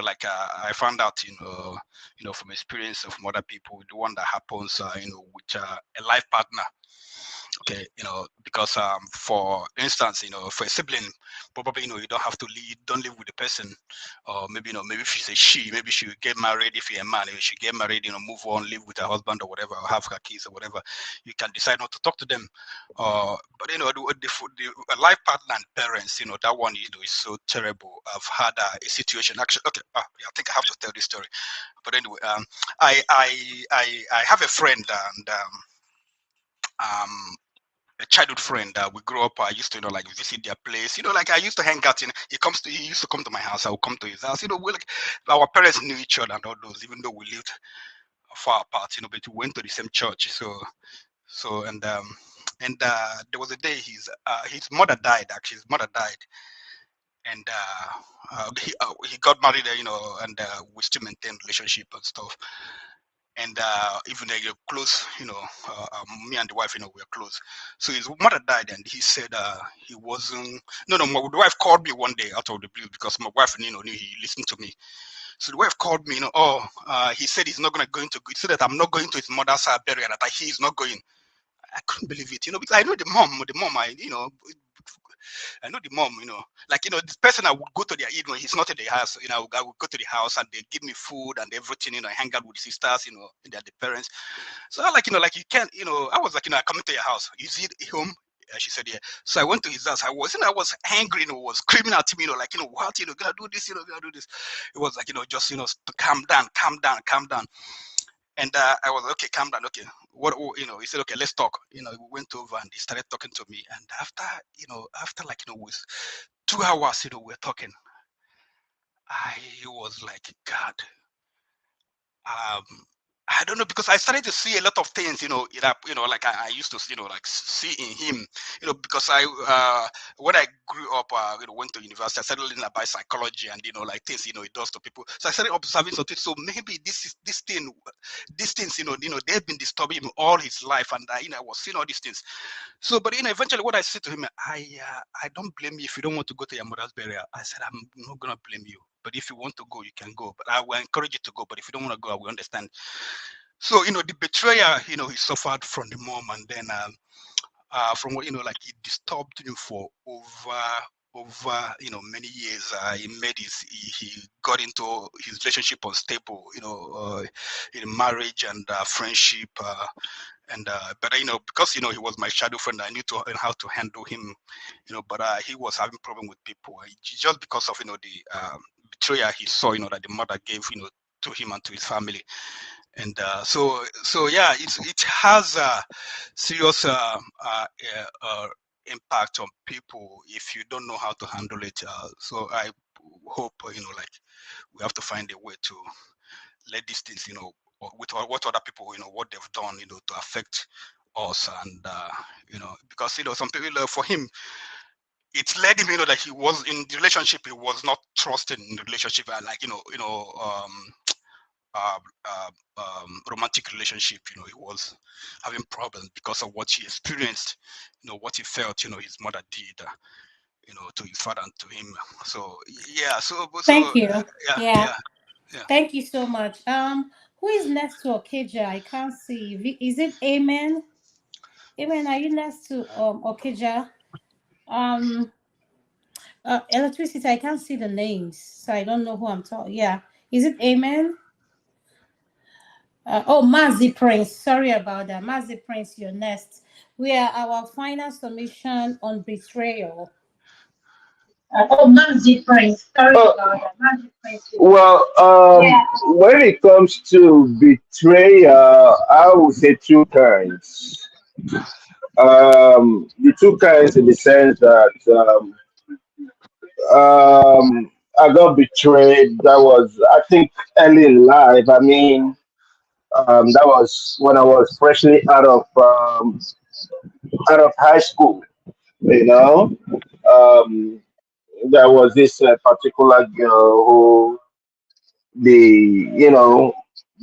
like I found out, from experience of other people, the one that happens, with a life partner. Okay, because for instance, for a sibling, probably you don't have to don't live with the person, or maybe maybe if she's a she, maybe she will get married. If you're a man, maybe she get married, move on, live with her husband or whatever, or have her kids or whatever. You can decide not to talk to them. But the life partner and parents, that one is so terrible. I've had a situation actually. Okay, yeah, I think I have to tell this story. But anyway, I have a friend, and a childhood friend that we grew up. I used to like visit their place. Like I used to hang out. He used to come to my house. I would come to his house. We like our parents knew each other and all those, even though we lived far apart. But we went to the same church. So there was a day his mother died. Actually, his mother died, and he got married. And we still maintain relationship and stuff. And even though you're close, me and the wife, we're close. So his mother died, and he said he wasn't. No, my the wife called me one day out of the blue, because my wife, knew he listened to me. So the wife called me, he said he's not going to. He said that I'm not going to his mother's burial, that he is not going. I couldn't believe it, because I know the mom, I know the mom, like, this person, I would go to their, he's not at the house, I would go to the house, and they give me food and everything, hang out with the sisters, they're the parents. So I like, like you can't, I was like, I come to your house. Is he home? She said, yeah. So I went to his house. I was angry, was screaming at him, like, what, gonna do this, gonna do this. It was like, just, to calm down. And I was like, okay, calm down. Okay. What, he said, okay, let's talk. We went over and he started talking to me. And after like, with 2 hours, we're talking. I was like, God, I don't know, because I started to see a lot of things, that, like I used to, like see in him, because when I grew up, went to university, I started learning about psychology and, like things, it does to people. So I started observing something. So maybe these things, they've been disturbing him all his life. And, I was seeing all these things. So, but, eventually what I said to him, I don't blame you if you don't want to go to your mother's burial. I said, I'm not going to blame you. But if you want to go, you can go. But I will encourage you to go. But if you don't want to go, I will understand. So, the betrayal, he suffered from the mom, and then from what, like it disturbed him for over many years. He made he got into his relationship unstable, in marriage and friendship. And but because he was my shadow friend, I knew how to handle him, but he was having problem with people, just because of the betrayal he saw, that the mother gave, to him and to his family. And so yeah, it has a serious impact on people if you don't know how to handle it. So I hope, like we have to find a way to let these things, with what other people, what they've done, to affect us. And because some people, for him, it led him, that he was in the relationship, he was not trusted in the relationship, and like romantic relationship, he was having problems because of what he experienced, what he felt, his mother did, to his father and to him. So yeah, Thank you. yeah, Yeah. yeah. Thank you so much. Who is next to Okija? I can't see. Is it Amen? Amen, are you next to Okija? Um, Electricity. I can't see the names, so I don't know who I'm talking. Yeah, is it Amen? Oh, Mazi Prince. Sorry about that, Mazi Prince. You're next. We are our final submission on betrayal. Oh, Mazi Prince. Sorry Uh, about that, Mazi Prince. well, Yeah. when it comes to betrayal, I would say two kinds. The two kinds in the sense that I got betrayed. That was, I think, early in life. I mean, that was when I was freshly out of high school. You know, um, there was this particular girl who the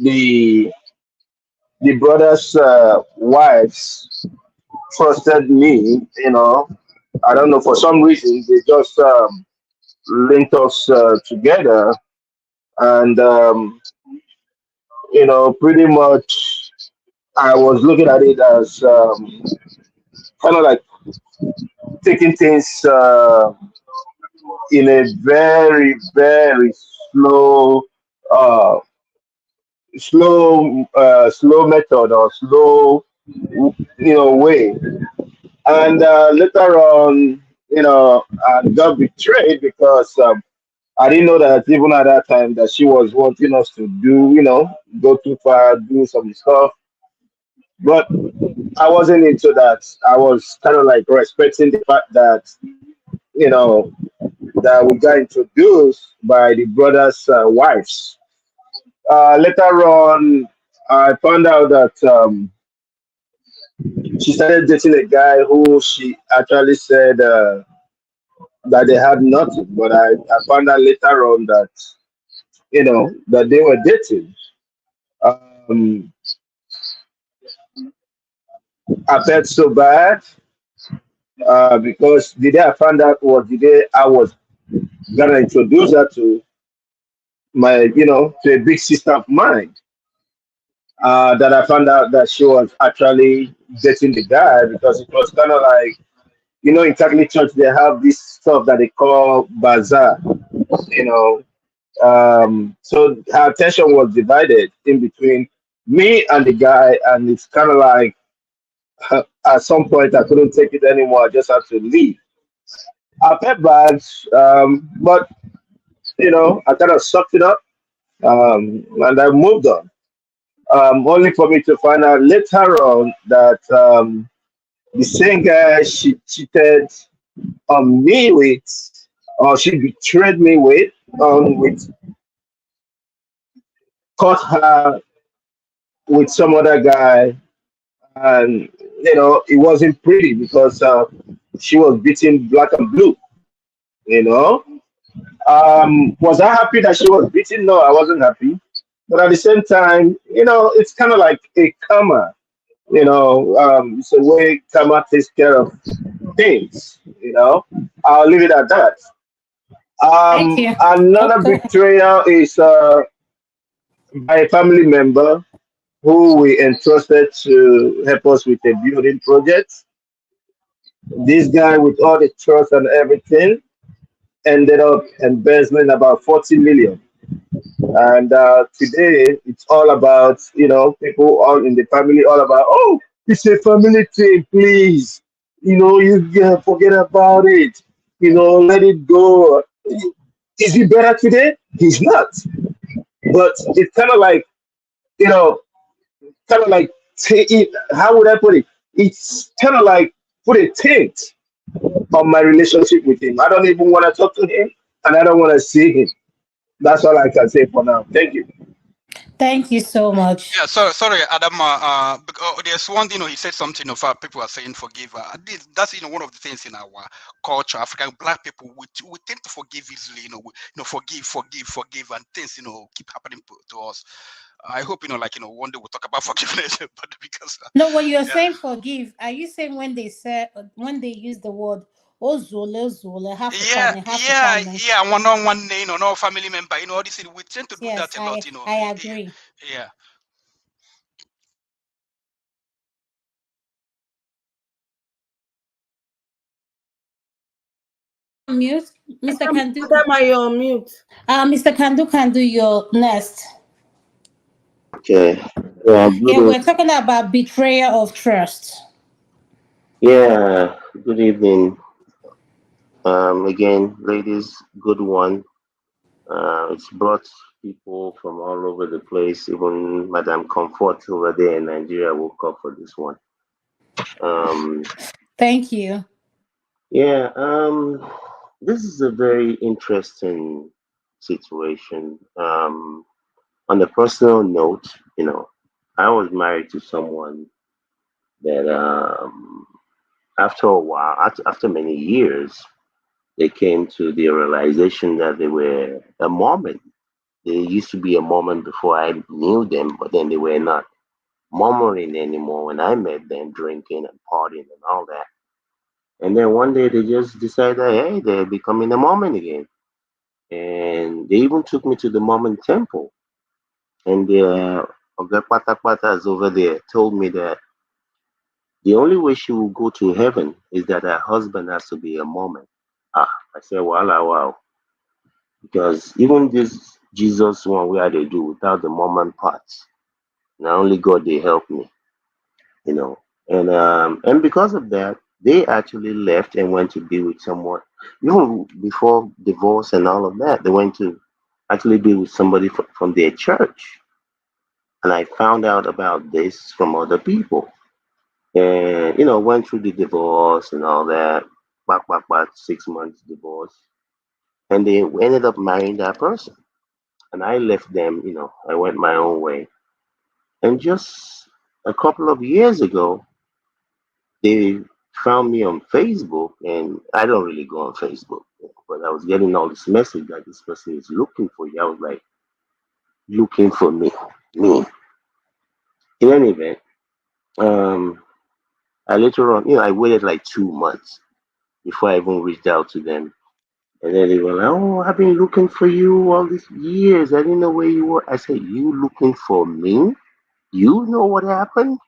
the the brothers' wives trusted me. I don't know, for some reason they just linked us together, and pretty much I was looking at it as kind of like taking things in a very, very slow, uh, slow method, or slow, way. And later on, I got betrayed because I didn't know that even at that time that she was wanting us to do, go too far, do some stuff. But I wasn't into that. I was kind of like respecting the fact that, you know, that we got introduced by the brothers' wives. Later on, I found out that she started dating a guy who she actually said that they had nothing. But I found out later on that, that they were dating. Um, I felt so bad because the day I found out was the day I was gonna introduce her to to a big sister of mine. That I found out that she was actually dating the guy, because it was kind of like, in Catholic Church they have this stuff that they call bazaar. You know, so her attention was divided in between me and the guy, and it's kind of like at some point I couldn't take it anymore. I just had to leave. I felt bad, but I kind of sucked it up, and I moved on. Only for me to find out later on that the same guy she cheated on me with, or she betrayed me with, caught her with some other guy, and it wasn't pretty because she was beating black and blue. You know, was I happy that she was beaten? No, I wasn't happy. But at the same time, it's kind of like a karma. It's a way karma takes care of things. I'll leave it at that. Thank you. Oh, Another go ahead. betrayal is by a family member who we entrusted to help us with a building project. This guy, with all the trust and everything, ended up embezzling about 40 million. And today, it's all about, people all in the family, all about, oh, it's a family thing, please. You forget about it. Let it go. Is he better today? He's not. But it's kind of like, you know, how would I put it? It's kind of like put a tint on my relationship with him. I don't even want to talk to him, and I don't want to see him. That's all I can say for now. Thank you. Thank you so much. Yeah, sorry, Adama. There's one, he said something of people are saying forgive. That's one of the things in our culture. African black people, we tend to forgive easily. Forgive, and things keep happening to us. I hope one day we'll talk about forgiveness, but because No, when you're yeah, saying forgive, are you saying when they use the word ozole zole half upon? one on one, no family member, all this. We tend to do Yes, that a lot, I agree. yeah. Mute, Mr. Kandu. Adama, you're on mute. Mr. Kandu, you're next. Okay. Yeah, Yeah, good. we're talking about betrayal of trust. Yeah, good evening. Again, ladies, good one. It's brought people from all over the place. Even Madam Comfort over there in Nigeria woke up for this one. Um, Thank you. yeah, this is a very interesting situation. On a personal note, I was married to someone that after a while, after many years, they came to the realization that they were a Mormon. They used to be a Mormon before I knew them, but then they were not murmuring anymore when I met them, drinking and partying and all that. And then one day they just decided, hey, they're becoming a Mormon again. And they even took me to the Mormon temple. And the Oga Pata over there told me that the only way she will go to heaven is that her husband has to be a Mormon. Ah, I said, wow, wow. Because even this Jesus one where they do without the Mormon parts, not only God they help me, you know. And because of that, they actually left and went to be with someone. Even before divorce and all of that, they went to actually be with somebody from their church. And I found out about this from other people. And went through the divorce and all that. Back, 6 months divorce. And they ended up marrying that person. And I left them, I went my own way. And just a couple of years ago, they found me on Facebook, and I don't really go on Facebook, but I was getting all this message that this person is looking for you. I was like, looking for me. In any event, um, I later on, I waited like 2 months before I even reached out to them. And then they were like, oh, I've been looking for you all these years. I didn't know where you were. I said, you looking for me? You know what happened?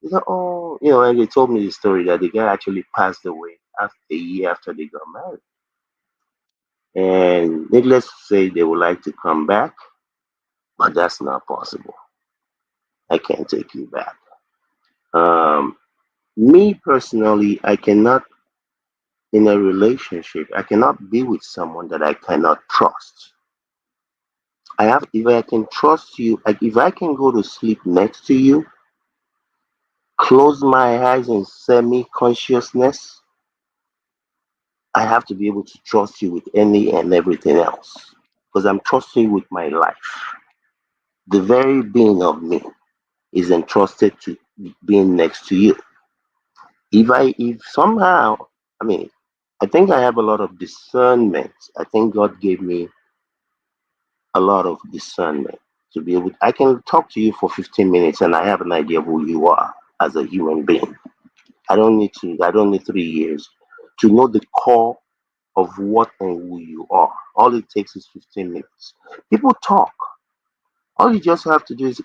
They said, oh, and they told me the story that the guy actually passed away after a year after they got married. And needless to say, they would like to come back, but that's not possible. I can't take you back. Um, Me personally, I cannot, in a relationship, I cannot be with someone that I cannot trust. If I can trust you, like if I can go to sleep next to you, close my eyes in semi consciousness, I have to be able to trust you with any and everything else because I'm trusting you with my life, the very being of me. is entrusted to being next to you. If somehow, I mean, I think I have a lot of discernment. I think God gave me a lot of discernment to be able. I can talk to you for 15 minutes and I have an idea of who you are as a human being. I don't need to. I don't need 3 years to know the core of what and who you are. All it takes is 15 minutes. People talk. All you just have to do is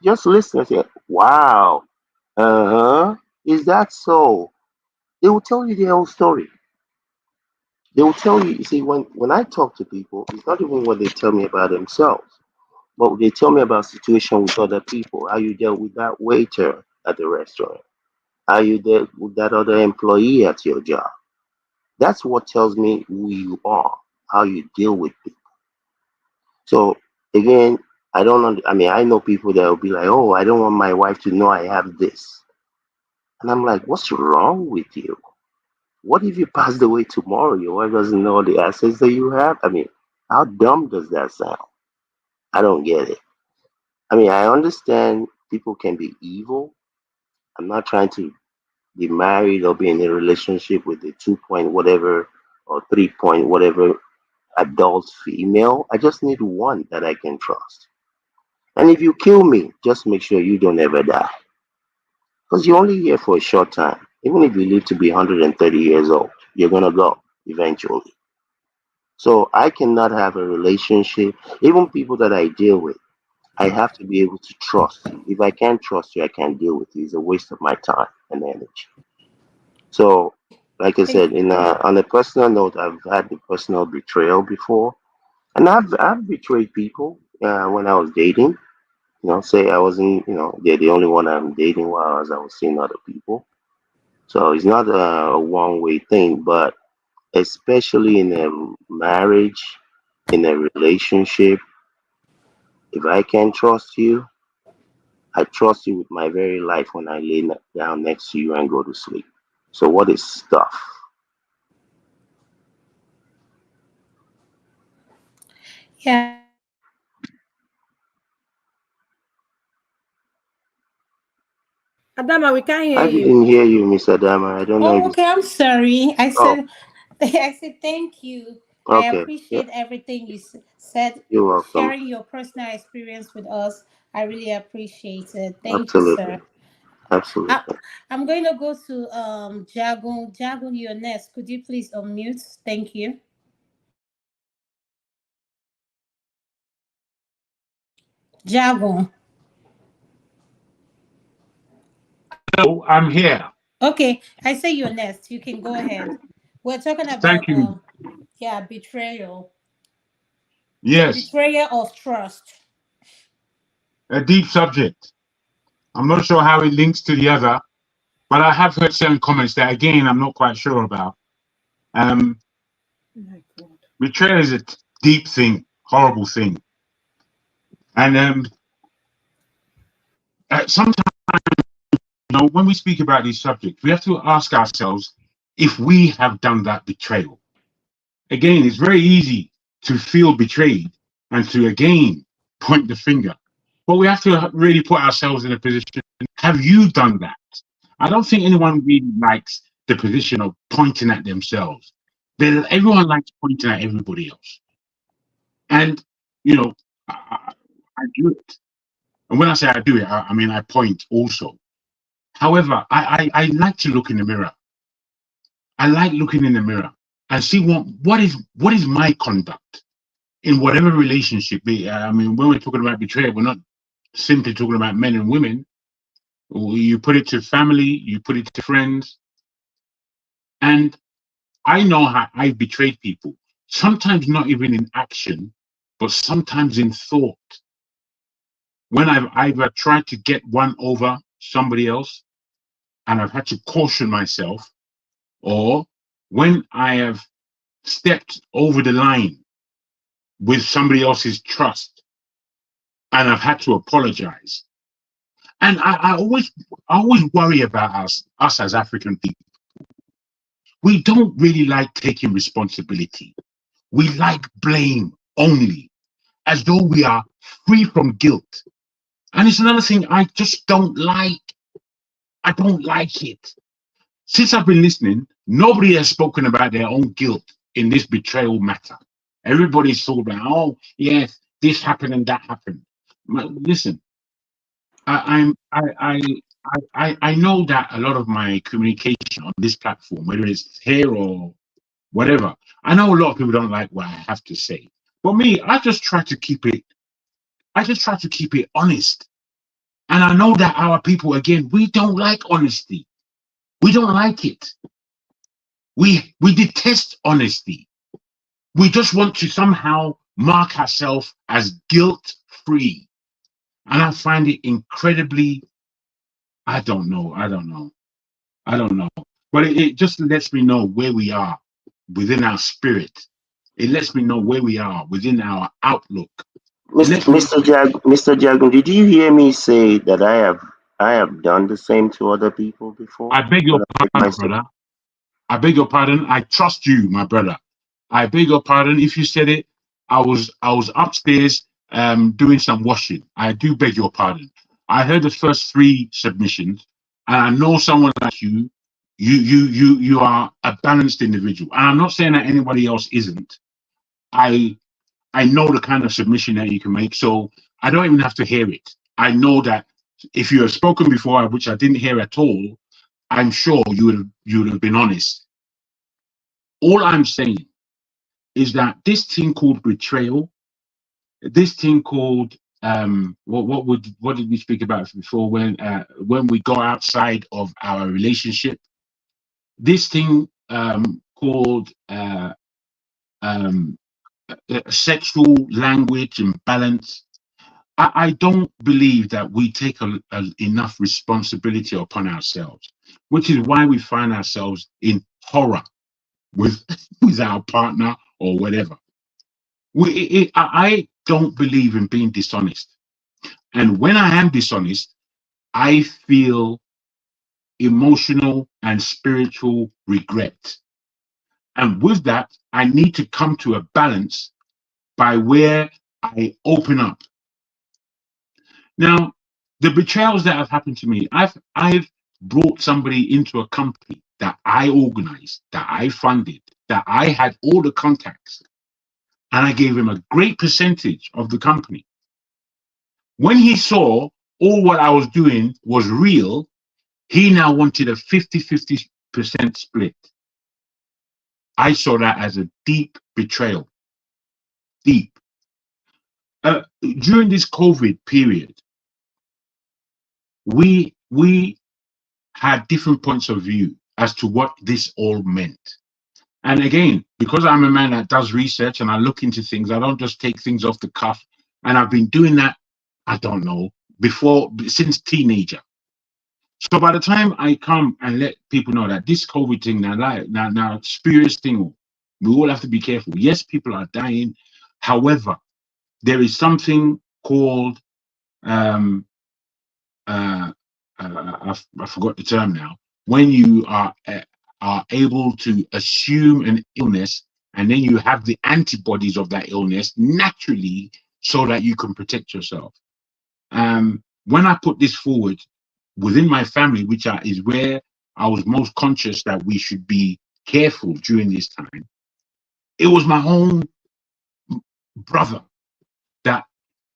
just listen and say, "Wow, uh huh, is that so?" They will tell you their whole story. They will tell you. You see, when I talk to people, it's not even what they tell me about themselves, but they tell me about situation with other people. How you dealt with that waiter at the restaurant. How you dealt with that other employee at your job. That's what tells me who you are, how you deal with people. So again, I don't. I mean, I know people that will be like, "Oh, I don't want my wife to know I have this," and I'm like, "What's wrong with you? What if you passed away tomorrow? Your wife doesn't know the assets that you have? I mean, how dumb does that sound? I don't get it. I mean, I understand people can be evil. I'm not trying to be married or be in a relationship with a 2 point whatever or 3 point whatever adult female. I just need one that I can trust. And if you kill me, just make sure you don't ever die. Because you're only here for a short time. Even if you live to be 130 years old, you're going to go eventually. So I cannot have a relationship. Even people that I deal with, I have to be able to trust you. If I can't trust you, I can't deal with you. It's a waste of my time and energy. So, like I said, on a personal note, I've had the personal betrayal before, and I've betrayed people when I was dating. Say I wasn't, they're the only one I'm dating while I was seeing other people. So it's not a one-way thing, but especially in a marriage, in a relationship, if I can trust you, I trust you with my very life when I lay down next to you and go to sleep. So what is stuff? Adama, we can't hear I you. didn't hear you, Miss Adama. I don't know if Oh, it's. okay. I'm sorry. I Oh, said, I said thank you. I okay. Yeah, appreciate everything you said, you're welcome. sharing your personal experience with us. I really appreciate it. Thank you, Absolutely. sir. I, Absolutely. I'm going to go to Jagun. Jagun, you're next. Could you please unmute? Thank you. Jagun. Hello, I'm here. Okay, I say you're next. You can go ahead. We're talking Thank about you. yeah, betrayal. Yes, Betrayal of trust. a deep subject. I'm not sure how it links to the other, but I have heard certain comments that, again, I'm not quite sure about. Um, Betrayal is a deep thing, horrible thing, and sometimes, when we speak about these subjects, we have to ask ourselves if we have done that betrayal. Again, it's very easy to feel betrayed and to again point the finger, but we have to really put ourselves in a position. Have you done that? I don't think anyone really likes the position of pointing at themselves. Everyone likes pointing at everybody else. And, I do it. And when I say I do it, I mean I point also. However, I like to look in the mirror. I like looking in the mirror and see what is my conduct in whatever relationship. I mean, when we're talking about betrayal, we're not simply talking about men and women. You put it to family, you put it to friends, and I know how I've betrayed people, sometimes not even in action, but sometimes in thought. When I've either tried to get one over somebody else and I've had to caution myself, or when I have stepped over the line with somebody else's trust and I've had to apologize. And I always worry about us as African people. We don't really like taking responsibility. We like blame only, as though we are free from guilt. And it's another thing I just don't like. I don't like it. Since I've been listening, nobody has spoken about their own guilt in this betrayal matter. Everybody's thought about, oh, yes, this happened and that happened. Listen, I know that a lot of my communication on this platform, whether it's here or whatever, I know a lot of people don't like what I have to say. But me, I just try to keep it honest. And I know that our people, again, we don't like honesty. We don't like it. We detest honesty. We just want to somehow mark ourselves as guilt-free. And I find it incredibly, I don't know. But it just lets me know where we are within our spirit. It lets me know where we are within our outlook. Mr. Jago, did you hear me say that I have done the same to other people before? I beg your pardon, brother. I beg your pardon. I trust you, my brother. I beg your pardon if you said it. I was upstairs doing some washing. I do beg your pardon. I heard the first 3 submissions, and I know someone like you. You are a balanced individual, and I'm not saying that anybody else isn't. I know the kind of submission that you can make, so I don't even have to hear it. I know that if you have spoken before, which I didn't hear at all, I'm sure you would have been honest. All I'm saying is that this thing called betrayal, this thing called what did we speak about before, when we go outside of our relationship, this thing called sexual language imbalance. I don't believe that we take enough responsibility upon ourselves, which is why we find ourselves in horror with our partner or whatever. I don't believe in being dishonest. And when I am dishonest, I feel emotional and spiritual regret. And with that, I need to come to a balance by where I open up. Now, the betrayals that have happened to me, I've brought somebody into a company that I organized, that I funded, that I had all the contacts, and I gave him a great percentage of the company. When he saw all what I was doing was real, he now wanted a 50-50% split. I saw that as a deep betrayal. Deep. During this COVID period, we had different points of view as to what this all meant. And again, because I'm a man that does research and I look into things, I don't just take things off the cuff. And I've been doing that, I don't know, since teenager. So by the time I come and let people know that this COVID thing now serious thing, we all have to be careful. Yes, people are dying. However, there is something called I forgot the term now. When you are able to assume an illness, and then you have the antibodies of that illness naturally, so that you can protect yourself. When I put this forward within my family, which is where I was most conscious that we should be careful during this time, it was my own brother that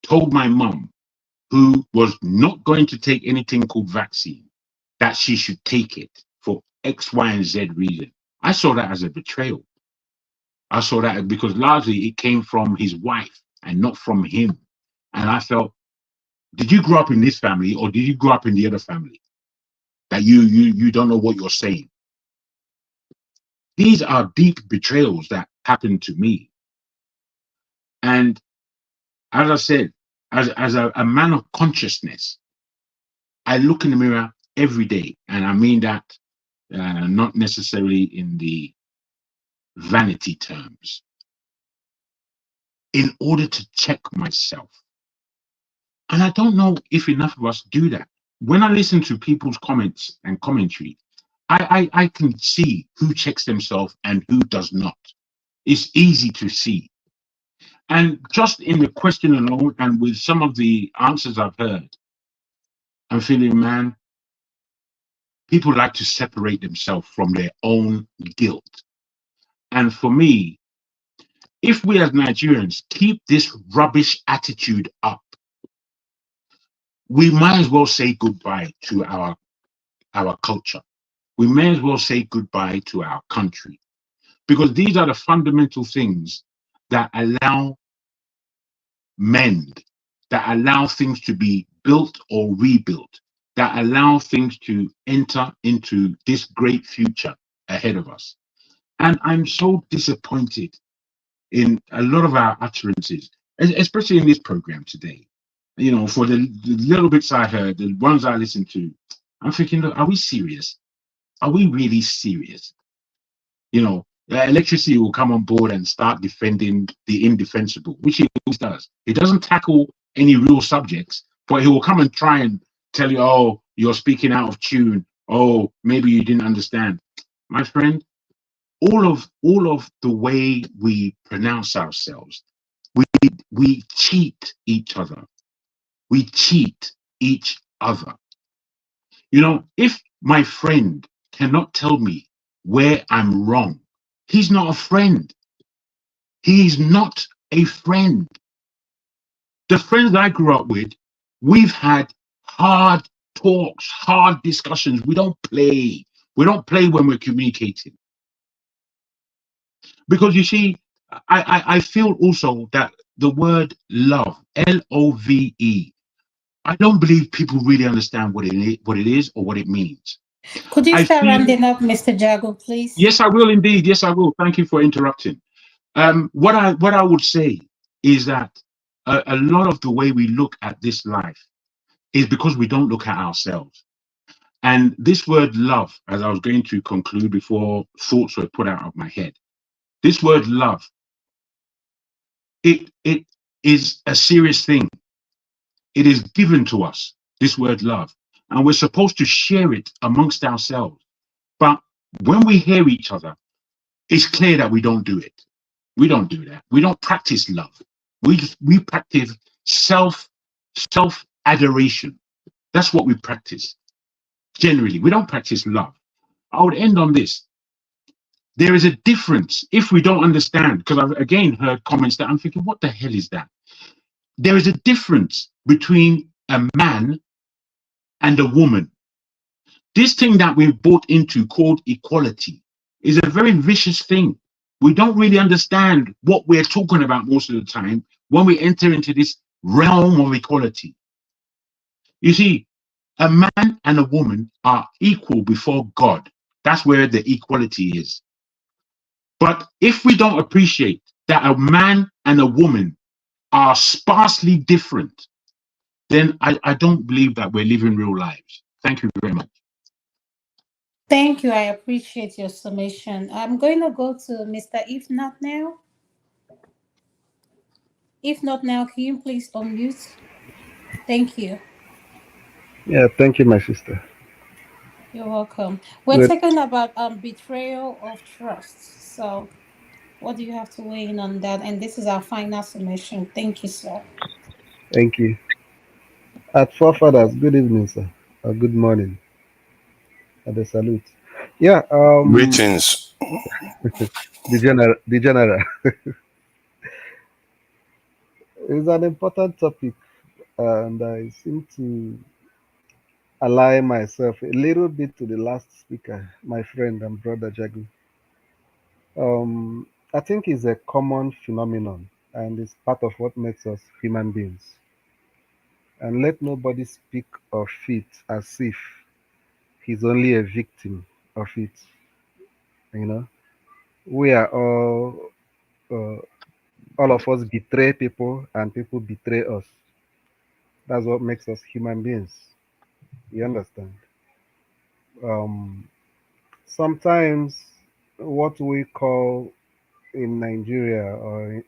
told my mum, who was not going to take anything called vaccine, that she should take it for X, Y, and Z reason. I saw that as a betrayal. I saw that because largely it came from his wife and not from him. And I felt, did you grow up in this family or did you grow up in the other family? That you don't know what you're saying. These are deep betrayals that happened to me. And as I said, as a man of consciousness, I look in the mirror every day, and I mean that not necessarily in the vanity terms, in order to check myself. And I don't know if enough of us do that. When I listen to people's comments and commentary, I can see who checks themselves and who does not. It's easy to see. And just in the question alone, and with some of the answers I've heard, I'm feeling, man, people like to separate themselves from their own guilt. And for me, if we as Nigerians keep this rubbish attitude up, we might as well say goodbye to our culture. We may as well say goodbye to our country, because these are the fundamental things that allow mend, that allow things to be built or rebuilt, that allow things to enter into this great future ahead of us. And I'm so disappointed in a lot of our utterances, especially in this program today. You know, for the little bits I heard, the ones I listened to, I'm thinking, look, are we serious? Are we really serious? You know, electricity will come on board and start defending the indefensible, which he always does. He doesn't tackle any real subjects, but he will come and try and tell you, oh, you're speaking out of tune. Oh, maybe you didn't understand. My friend, all of the way we pronounce ourselves, we cheat each other. We cheat each other. You know, if my friend cannot tell me where I'm wrong, he's not a friend. He's not a friend. The friends I grew up with, we've had hard talks, hard discussions. We don't play. We don't play when we're communicating. Because you see, I feel also that the word love, Love, I don't believe people really understand what it is or what it means. Could you I start feel, rounding up, Mr. Jago, please? yes, I will indeed. Yes, I will. Thank you for interrupting. What I would say is that a lot of the way we look at this life is because we don't look at ourselves. And this word love, as I was going to conclude before thoughts were put out of my head, this word love, it is a serious thing. It is given to us, this word love, and we're supposed to share it amongst ourselves. But when we hear each other, it's clear that we don't do it. We don't do that. We don't practice love. We practice self self adoration. That's what we practice. Generally, we don't practice love. I would end on this. There is a difference if we don't understand, because I've again heard comments that I'm thinking, what the hell is that? There is a difference between a man and a woman. This thing that we've bought into called equality is a very vicious thing. We don't really understand what we're talking about most of the time when we enter into this realm of equality. You see, a man and a woman are equal before God. That's where the equality is. But if we don't appreciate that a man and a woman are sparsely different, then I don't believe that we're living real lives. Thank you very much. Thank you. I appreciate your summation. I'm going to go to Mr. If Not Now. If not now, can you please unmute? Thank you. Yeah, thank you, my sister. You're welcome. We're Good. talking about betrayal of trust. So, what do you have to weigh in on that? And this is our final submission. Thank you, sir. Thank you. At forefathers, good evening, sir. Or good morning. At the salute. Yeah, Greetings. the general. It's an important topic, and I seem to align myself a little bit to the last speaker, my friend and brother Jagu. I think it's a common phenomenon, and it's part of what makes us human beings. And let nobody speak of it as if he's only a victim of it. You know, we are uh, all of us betray people, and people betray us. That's what makes us human beings. You understand? Um, Sometimes what we call in Nigeria or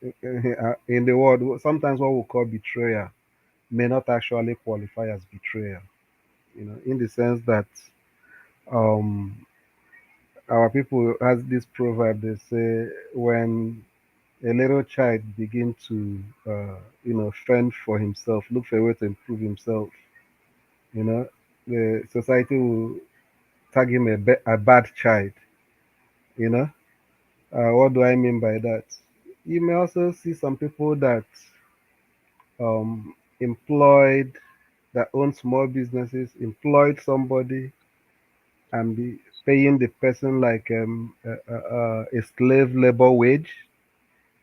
in the world, sometimes what we call betrayal may not actually qualify as betrayal. You know, in the sense that um, our people has this proverb. They say when a little child begin to fend for himself, look for a way to improve himself, You know, the society will tag him a bad child. You know, what do I mean by that? You may also see some people that employed that own small businesses, employed somebody and be paying the person like a slave labor wage.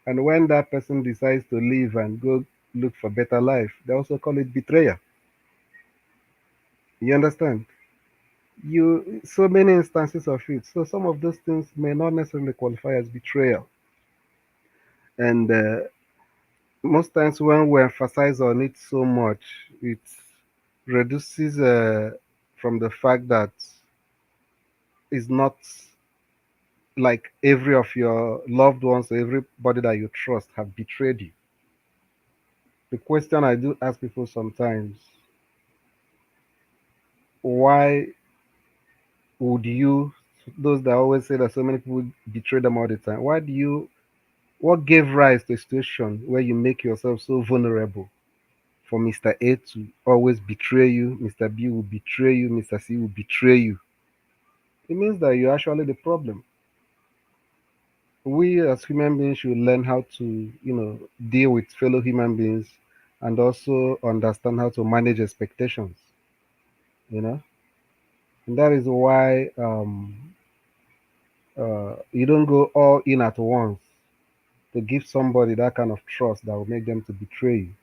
And when that person decides to leave and go look for better life, they also call it betrayal. You understand? You so many instances of it. So some of those things may not necessarily qualify as betrayal. And most times when we emphasize on it so much, it reduces from the fact that it's not like every of your loved ones or everybody that you trust have betrayed you. The question I do ask people sometimes, why would you, those that always say that so many people betray them all the time, what gave rise to a situation where you make yourself so vulnerable for Mr. A to always betray you, Mr. B will betray you, Mr. C will betray you? It means that you're actually the problem. We as human beings should learn how to, deal with fellow human beings and also understand how to manage expectations, you know. And that is why you don't go all in at once to give somebody that kind of trust that will make them to betray you.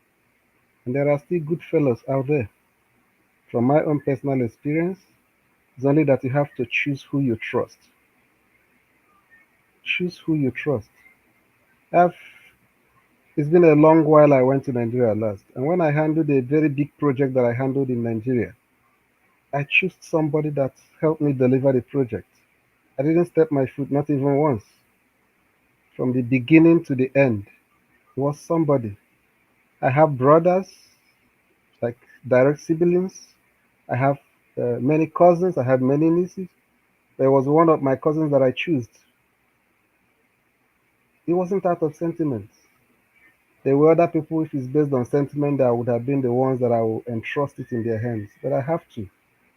And there are still good fellows out there. From my own personal experience, it's only that you have to choose who you trust. Choose who you trust. I've, it's been a long while I went to Nigeria last, and when I handled a very big project that I handled in Nigeria, I chose somebody that helped me deliver the project. I didn't step my foot, not even once. From the beginning to the end, it was somebody. I have brothers, like direct siblings. I have many cousins. I have many nieces. There was one of my cousins that I chose. It wasn't out of sentiment. There were other people, if it's based on sentiment, that would have been the ones that I will entrust it in their hands. But I have to,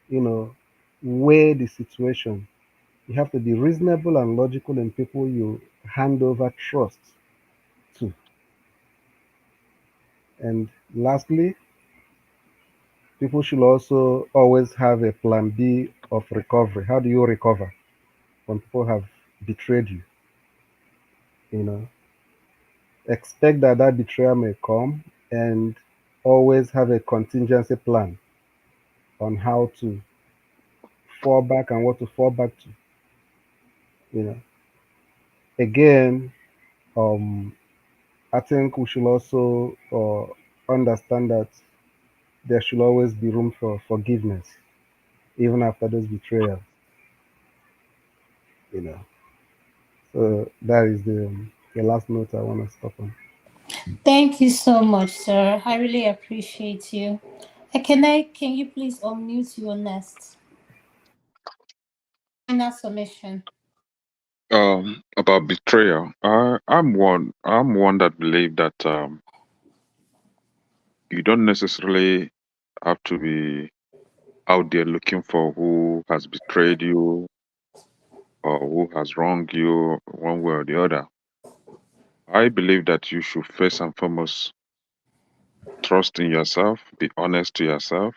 you know, weigh the situation. You have to be reasonable and logical in people you hand over trust to. And lastly, people should also always have a plan B of recovery. How do you recover when people have betrayed you? You know, expect that that betrayal may come and always have a contingency plan on how to fall back and what to fall back to. You know, again, um, I think we should also understand that there should always be room for forgiveness, even after those betrayals. You know, so that is the last note I want to stop on. Thank you so much, sir. I really appreciate you. Can you please unmute your nest? Final submission. About betrayal, I'm one that believe that you don't necessarily have to be out there looking for who has betrayed you or who has wronged you one way or the other. I believe that you should first and foremost trust in yourself, be honest to yourself,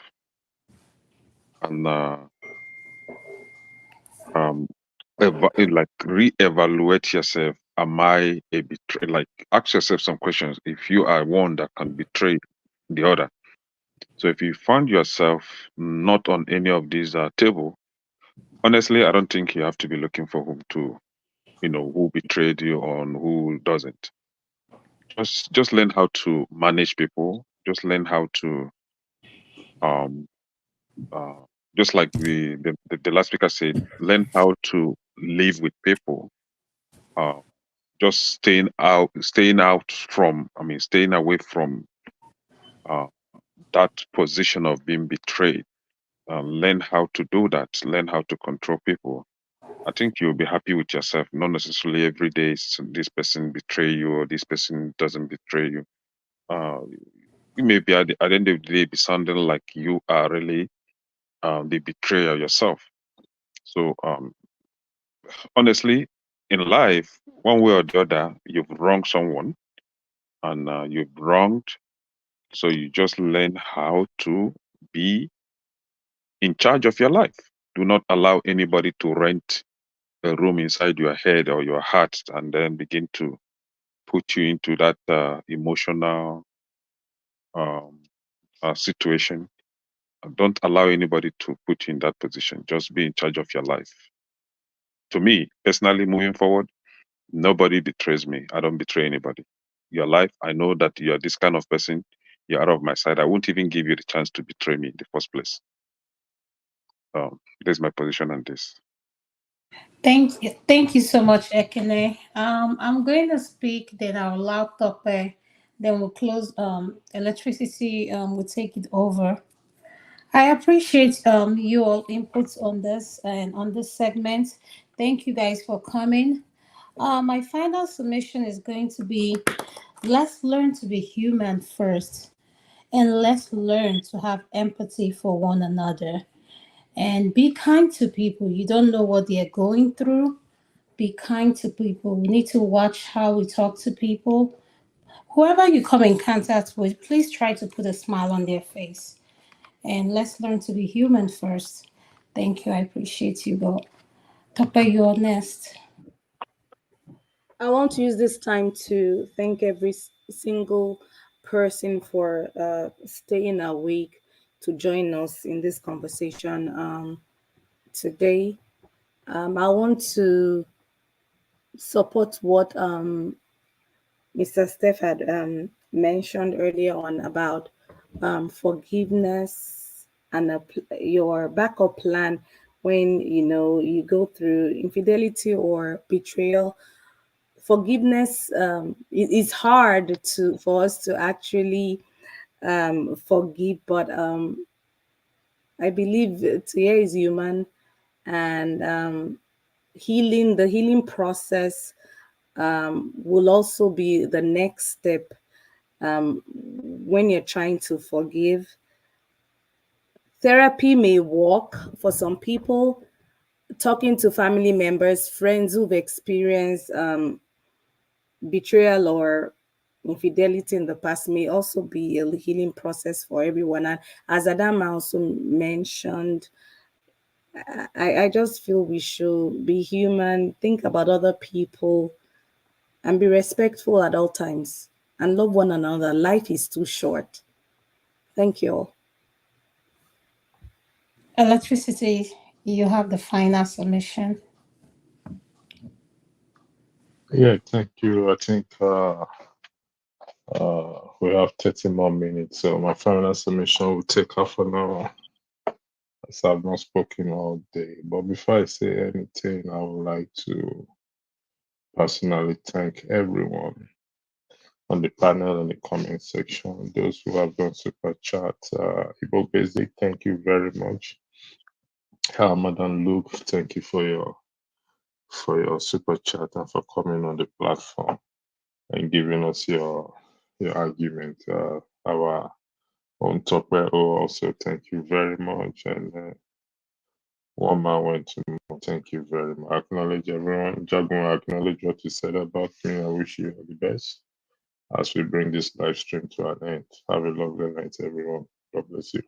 and um, like reevaluate yourself. Am I a betray? Like ask yourself some questions. If you are one that can betray the other, so if you find yourself not on any of these table, honestly, I don't think you have to be looking for whom to, who betrayed you or who doesn't. Just learn how to manage people. Just learn how to um uh just like the last speaker said, learn how to live with people. Uh, just staying out from, staying away from uh that position of being betrayed. Learn how to do that. Learn how to control people. I think you'll be happy with yourself. Not necessarily every day this person betray you or this person doesn't betray you. Uh, you may be at the end of the day be sounding like you are really the betrayer yourself. So honestly, in life, one way or the other, you've wronged someone, and you've wronged. So you just learn how to be in charge of your life. Do not allow anybody to rent a room inside your head or your heart and then begin to put you into that emotional um, situation. Don't allow anybody to put you in that position. Just be in charge of your life. To me, personally, moving forward, nobody betrays me. I don't betray anybody. Your life, I know that you're this kind of person. You're out of my side. I won't even give you the chance to betray me in the first place. This is my position on this. Thank you so much, Ekene. I'm going to speak, then I'll allow Tope, then we'll close. Electricity will take it over. I appreciate you all inputs on this and on this segment. Thank you guys for coming. My final submission is going to be: let's learn to be human first, and let's learn to have empathy for one another, and be kind to people. You don't know what they're going through. Be kind to people. We need to watch how we talk to people. Whoever you come in contact with, please try to put a smile on their face. And let's learn to be human first. Thank you. I appreciate you, God. Tope, you're next. I want to use this time to thank every single person for staying awake to join us in this conversation today. I want to support what Mr. Steph had mentioned earlier on about forgiveness and your backup plan when you go through infidelity or betrayal. Forgiveness is hard for us to actually forgive, but I believe Tia is human, and the healing process will also be the next step when you're trying to forgive. Therapy may work for some people. Talking to family members, friends who've experienced betrayal or infidelity in the past may also be a healing process for everyone. And as Adanma also mentioned, I just feel we should be human, think about other people, and be respectful at all times, and love one another. Life is too short. Thank you all. Electricity, you have the final submission. Yeah, thank you. I think we have 30 more minutes, so my final submission will take half an hour, as I've not spoken all day. But before I say anything, I would like to personally thank everyone on the panel and the comment section, those who have done super chat. Ibo Basic, thank you very much. Madam Luke, thank you for your super chat and for coming on the platform and giving us your argument. Our own Tope also, thank you very much. And one man went to more. Thank you very much. I acknowledge everyone. Jagun, I acknowledge what you said about me. I wish you all the best as we bring this live stream to an end. Have a lovely night, everyone. God bless you.